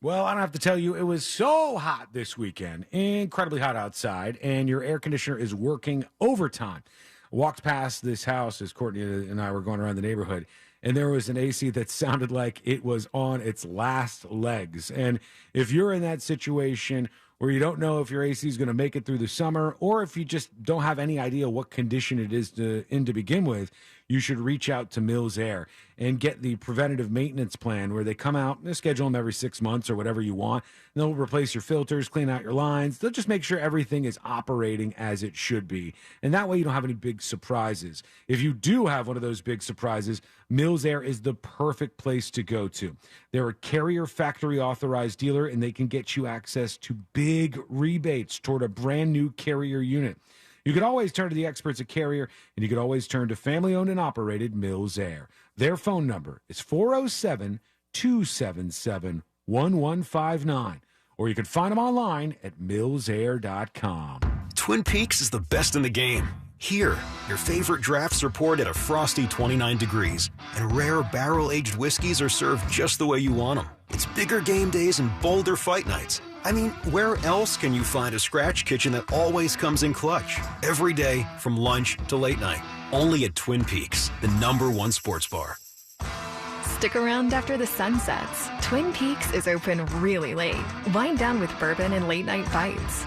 Well, I don't have to tell you, it was so hot this weekend, incredibly hot outside, and your air conditioner is working overtime. Walked past this house as Courtney and I were going around the neighborhood, and there was an AC that sounded like it was on its last legs. And if you're in that situation where you don't know if your AC is going to make it through the summer, or if you just don't have any idea what condition it is in to begin with, you should reach out to Mills Air and get the preventative maintenance plan where they come out, they schedule them every 6 months or whatever you want. And they'll replace your filters, clean out your lines. They'll just make sure everything is operating as it should be. And that way you don't have any big surprises. If you do have one of those big surprises, Mills Air is the perfect place to go to. They're a Carrier factory authorized dealer, and they can get you access to big rebates toward a brand new Carrier unit. You could always turn to the experts at Carrier, and you could always turn to family-owned and operated Mills Air. Their phone number is 407-277-1159, or you can find them online at millsair.com. Twin Peaks is the best in the game. Here, your favorite drafts are poured at a frosty 29 degrees, and rare barrel-aged whiskeys are served just the way you want them. It's bigger game days and bolder fight nights. I mean, where else can you find a scratch kitchen that always comes in clutch? Every day, from lunch to late night. Only at Twin Peaks, the #1 sports bar. Stick around after the sun sets. Twin Peaks is open really late. Wind down with bourbon and late night bites.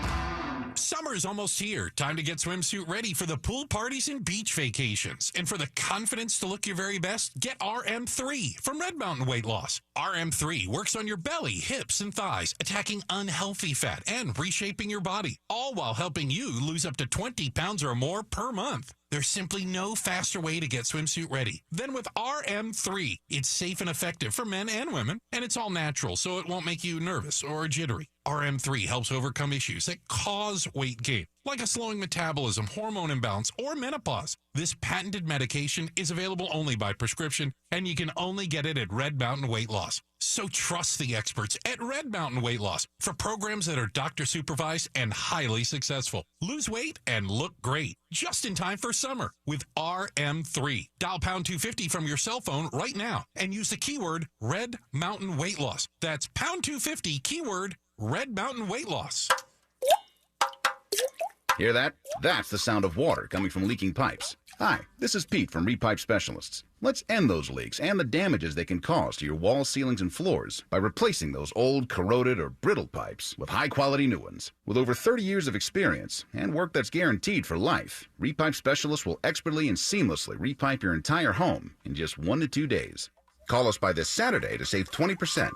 Summer's almost here. Time to get swimsuit ready for the pool parties and beach vacations. And for the confidence to look your very best, get RM3 from Red Mountain Weight Loss. RM3 works on your belly, hips, and thighs, attacking unhealthy fat and reshaping your body, all while helping you lose up to 20 pounds or more per month. There's simply no faster way to get swimsuit ready than with RM3. It's safe and effective for men and women, and it's all natural, so it won't make you nervous or jittery. RM3 helps overcome issues that cause weight gain, like a slowing metabolism, hormone imbalance, or menopause. This patented medication is available only by prescription, and you can only get it at Red Mountain Weight Loss. So trust the experts at Red Mountain Weight Loss for programs that are doctor supervised and highly successful. Lose weight and look great just in time for summer with RM3. Dial pound 250 from your cell phone right now and use the keyword Red Mountain Weight Loss. That's pound 250 keyword Red Mountain Weight Loss. Hear that? That's the sound of water coming from leaking pipes. Hi, this is Pete from Repipe Specialists. Let's end those leaks and the damages they can cause to your walls, ceilings, and floors by replacing those old, corroded, or brittle pipes with high-quality new ones. With over 30 years of experience and work that's guaranteed for life, Repipe Specialists will expertly and seamlessly repipe your entire home in just 1 to 2 days. Call us by this Saturday to save 20%.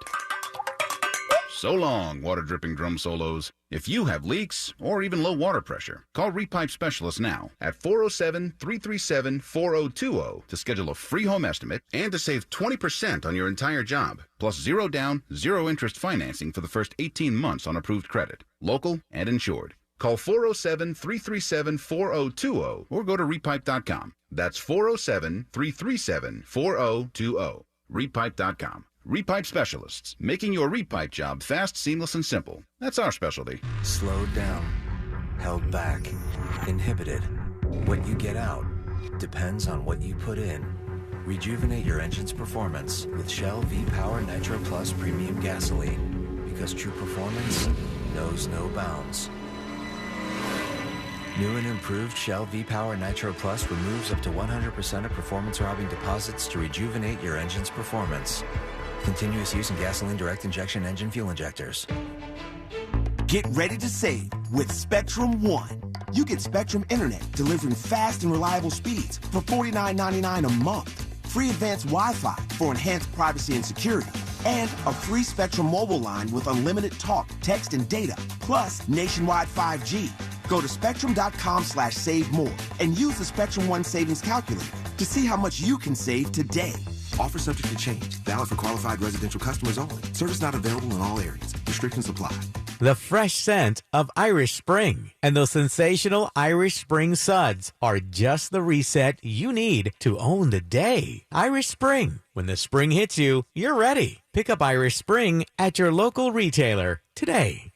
So long, water-dripping drum solos. If you have leaks or even low water pressure, call Repipe Specialists now at 407-337-4020 to schedule a free home estimate and to save 20% on your entire job, plus zero down, zero interest financing for the first 18 months on approved credit, local and insured. Call 407-337-4020 or go to repipe.com. That's 407-337-4020. Repipe.com. Repipe Specialists, making your repipe job fast, seamless, and simple. That's our specialty. Slowed down, held back, inhibited. What you get out depends on what you put in. Rejuvenate your engine's performance with Shell V-Power Nitro Plus Premium Gasoline, because true performance knows no bounds. New and improved Shell V-Power Nitro Plus removes up to 100% of performance-robbing deposits to rejuvenate your engine's performance. Continuous use in gasoline direct injection engine fuel injectors. Get ready to save with Spectrum One. You get Spectrum Internet delivering fast and reliable speeds for $49.99 a month. Free advanced Wi-Fi for enhanced privacy and security. And a free Spectrum mobile line with unlimited talk, text, and data, plus nationwide 5G. Go to spectrum.com/save more and use the Spectrum One savings calculator to see how much you can save today. Offer subject to change. Valid for qualified residential customers only. Service not available in all areas. Restrictions apply. The fresh scent of Irish Spring and those sensational Irish Spring suds are just the reset you need to own the day. Irish Spring. When the spring hits you, you're ready. Pick up Irish Spring at your local retailer today.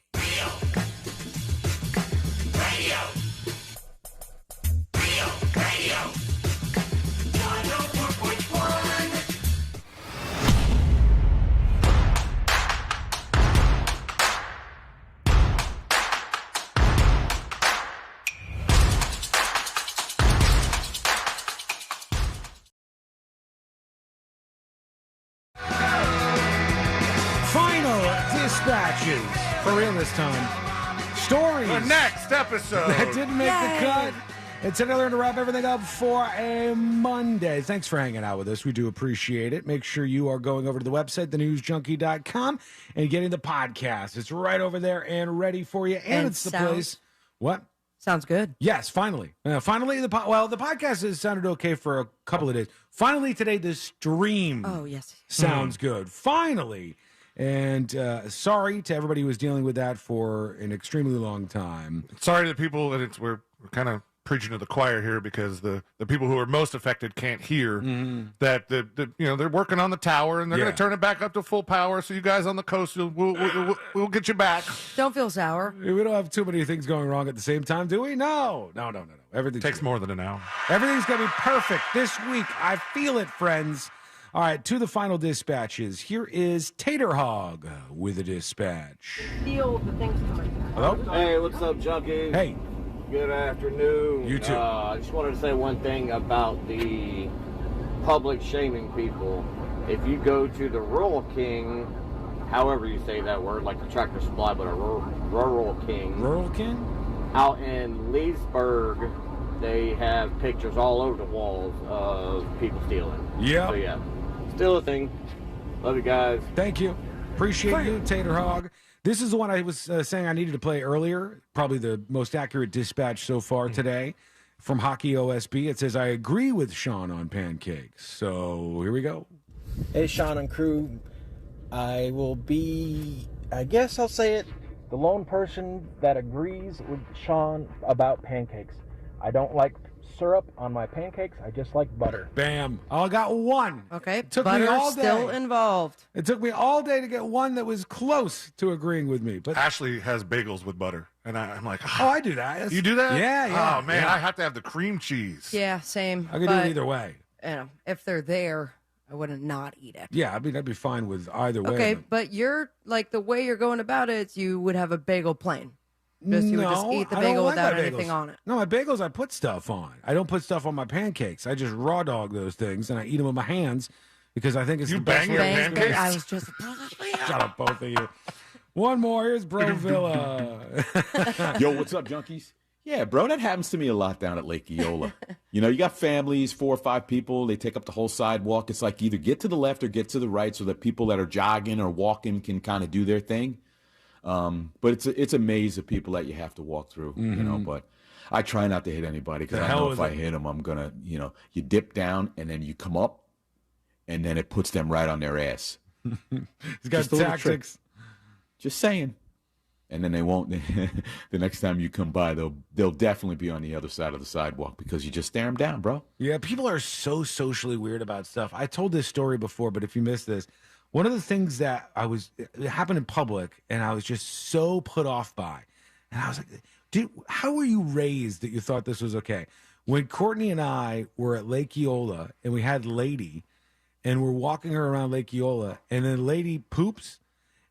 Dispatches for real this time. Stories. The next episode that didn't make the cut. It's another to wrap everything up for a Monday. Thanks for hanging out with us. We do appreciate it. Make sure you are going over to the website, thenewsjunkie.com, and getting the podcast. It's right over there and ready for you. And it's the place. What? Sounds good. Yes, finally. Finally, the podcast has sounded okay for a couple of days. Finally, today, the stream sounds good. Finally. And sorry to everybody who was dealing with that for an extremely long time. Sorry to the people that we're kind of preaching to the choir here, because the people who are most affected can't hear that they're working on the tower and they're going to turn it back up to full power. So you guys on the coast, we'll get you back. Don't feel sour. We don't have too many things going wrong at the same time, do we? No. Everything takes more than an hour. Everything's going to be perfect this week. I feel it, friends. All right, to the final dispatches. Here is Tater Hog with a dispatch. Feel the things coming. Hello? Hey, what's up, junkies? Hey. Good afternoon. You too. I just wanted to say one thing about the public shaming people. If you go to the Rural King, however you say that word, like the Tractor Supply, but a Rural King. Rural King? Out in Leesburg, they have pictures all over the walls of people stealing. Yeah. So, yeah. Still a thing. Love you guys. Thank you. Appreciate you, Tater Hog. This is the one I was saying I needed to play earlier. Probably the most accurate dispatch so far today from Hockey OSB. It says, I agree with Sean on pancakes. So here we go. Hey, Sean and crew. I will be, I guess I'll say it, the lone person that agrees with Sean about pancakes. I don't like syrup on my pancakes. I just like butter. Bam. I got one. Okay. Took butter me all day. Still involved. It took me all day to get one that was close to agreeing with me. But Ashley has bagels with butter, and I'm like, oh, I do that. You do that? Yeah. Oh man, yeah. I have to have the cream cheese. Yeah, same. I can do it either way. If they're there, I wouldn't not eat it. Yeah, I mean, I'd be fine with either way. Okay, but you're like the way you're going about it, you would have a bagel plain. You would just eat the bagel without anything on it. No, my bagels I put stuff on. I don't put stuff on my pancakes. I just raw dog those things and I eat them with my hands because I think it's the best way. You bang your pancakes? I was just shut up, both of you. One more. Here's Bro Villa. Yo, what's up, junkies? Yeah, bro, that happens to me a lot down at Lake Eola. You know, you got families, 4 or 5 people. They take up the whole sidewalk. It's like either get to the left or get to the right so that people that are jogging or walking can kind of do their thing. But it's a maze of people that you have to walk through, you know, but I try not to hit anybody because I know if I hit them, I'm going to, you know, you dip down and then you come up and then it puts them right on their ass. He's got tactics. Just saying. And then they won't, the next time you come by, they'll definitely be on the other side of the sidewalk because you just stare them down, bro. Yeah, people are so socially weird about stuff. I told this story before, but if you missed this, one of the things that it happened in public and I was just so put off by, and I was like, dude, how were you raised that you thought this was okay? When Courtney and I were at Lake Eola and we had Lady and we're walking her around Lake Eola and then Lady poops.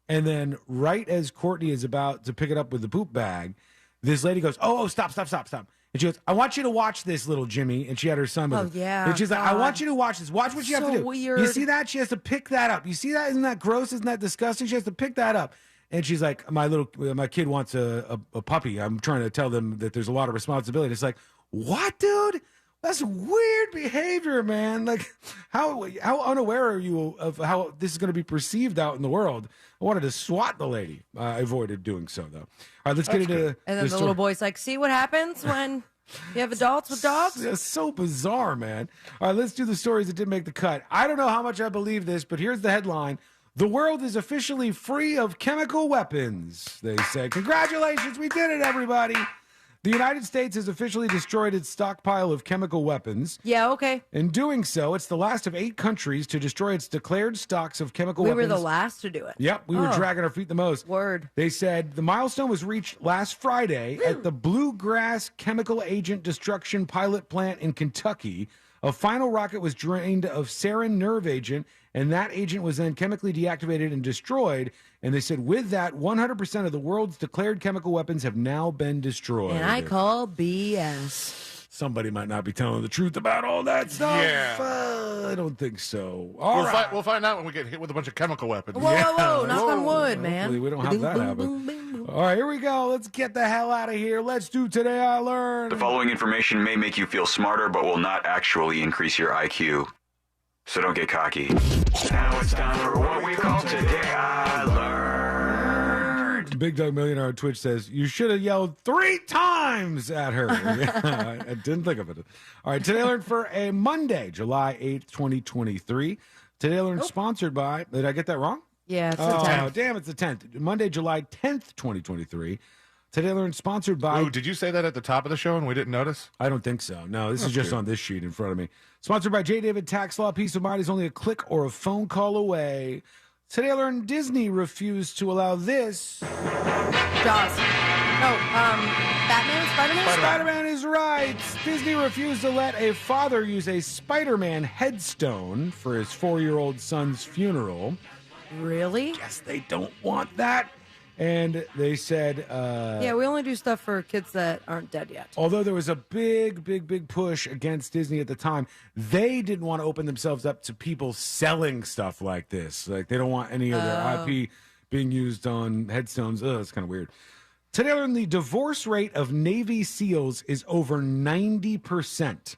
And then right as Courtney is about to pick it up with the poop bag, this lady goes, oh, stop. And she goes, I want you to watch this, little Jimmy. And she had her son with her. Yeah. And she's like, I want you to watch this. Watch what you have to do. Weird. You see that? She has to pick that up. You see that? Isn't that gross? Isn't that disgusting? She has to pick that up. And she's like, my kid wants a puppy. I'm trying to tell them that there's a lot of responsibility. It's like, what, dude? That's weird behavior, man. Like, how unaware are you of how this is going to be perceived out in the world? I wanted to swat the lady. I avoided doing so, though. All right, let's get into And then the little boy's like, see what happens when You have adults with dogs? It's so bizarre, man. All right, let's do the stories that didn't make the cut. I don't know how much I believe this, but here's the headline. The world is officially free of chemical weapons, they say. Congratulations, we did it, everybody. The United States has officially destroyed its stockpile of chemical weapons. Yeah, okay. In doing so, it's the last of 8 countries to destroy its declared stocks of chemical weapons. We were the last to do it. Yep, we were dragging our feet the most. Word. They said the milestone was reached last Friday at the Bluegrass Chemical Agent Destruction Pilot Plant in Kentucky. A final rocket was drained of sarin nerve agent, and that agent was then chemically deactivated and destroyed. And they said with that, 100% of the world's declared chemical weapons have now been destroyed. And I call BS. Somebody might not be telling the truth about all that stuff. Yeah. I don't think so. We'll find out when we get hit with a bunch of chemical weapons. Whoa, knock on wood, man. Hopefully we don't have that happen. All right, here we go. Let's get the hell out of here. Let's do Today I Learned. The following information may make you feel smarter, but will not actually increase your IQ. So don't get cocky. Now it's time for what we call Today I Learned. Big Dog Millionaire on Twitch says, you should have yelled 3 times at her. Yeah, I didn't think of it. All right, Today I Learned for a Monday, July 8th, 2023. Today I Learned sponsored by, did I get that wrong? Yeah, it's the 10th. Oh, damn, it's the 10th. Monday, July 10th, 2023. Today I Learned sponsored by... Ooh, did you say that at the top of the show and we didn't notice? I don't think so. No, this is just on this sheet in front of me. Sponsored by J. David Tax Law. Peace of mind is only a click or a phone call away. Today I learned Disney refused to allow this. Jaws. No, Batman? Spider-Man? Spider-Man is right. Disney refused to let a father use a Spider-Man headstone for his 4-year-old son's funeral. Really? Yes, they don't want that. And they said... yeah, we only do stuff for kids that aren't dead yet. Although there was a big push against Disney at the time, they didn't want to open themselves up to people selling stuff like this. Like, they don't want any of their IP being used on headstones. Ugh, it's kind of weird. Today I learned the divorce rate of Navy SEALs is over 90%.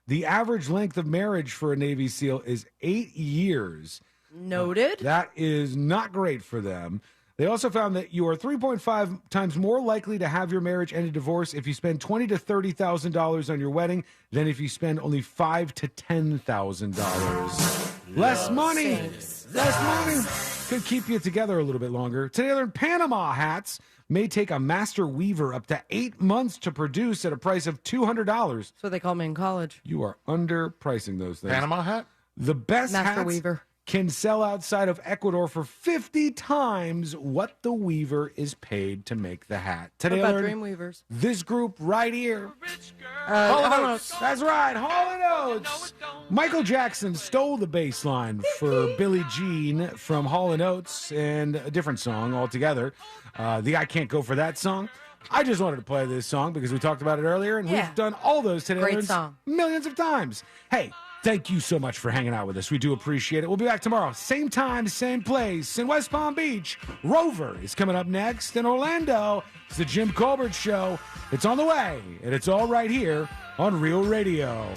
The average length of marriage for a Navy SEAL is 8 years. Noted. That is not great for them. They also found that you are 3.5 times more likely to have your marriage end in divorce if you spend $20,000 to $30,000 on your wedding than if you spend only $5,000 to $10,000. Less money. Less money could keep you together a little bit longer. Today I learned Panama hats may take a master weaver up to 8 months to produce at a price of $200. That's what they called me in college. You are underpricing those things. Panama hat? The best Master hats weaver can sell outside of Ecuador for 50 times what the weaver is paid to make the hat. Today what I about learned Dream Weavers? this group right here. Hall & Oates. That's right, Hall & Oates. Michael Jackson stole the bass line for Billie Jean from Hall & Oates and a different song altogether. The I Can't Go For That song. I just wanted to play this song because we talked about it earlier, and we've done all those today. Great song. Millions of times. Hey, thank you so much for hanging out with us. We do appreciate it. We'll be back tomorrow. Same time, same place in West Palm Beach. Rover is coming up next. In Orlando, it's the Jim Colbert Show. It's on the way, and it's all right here on Real Radio.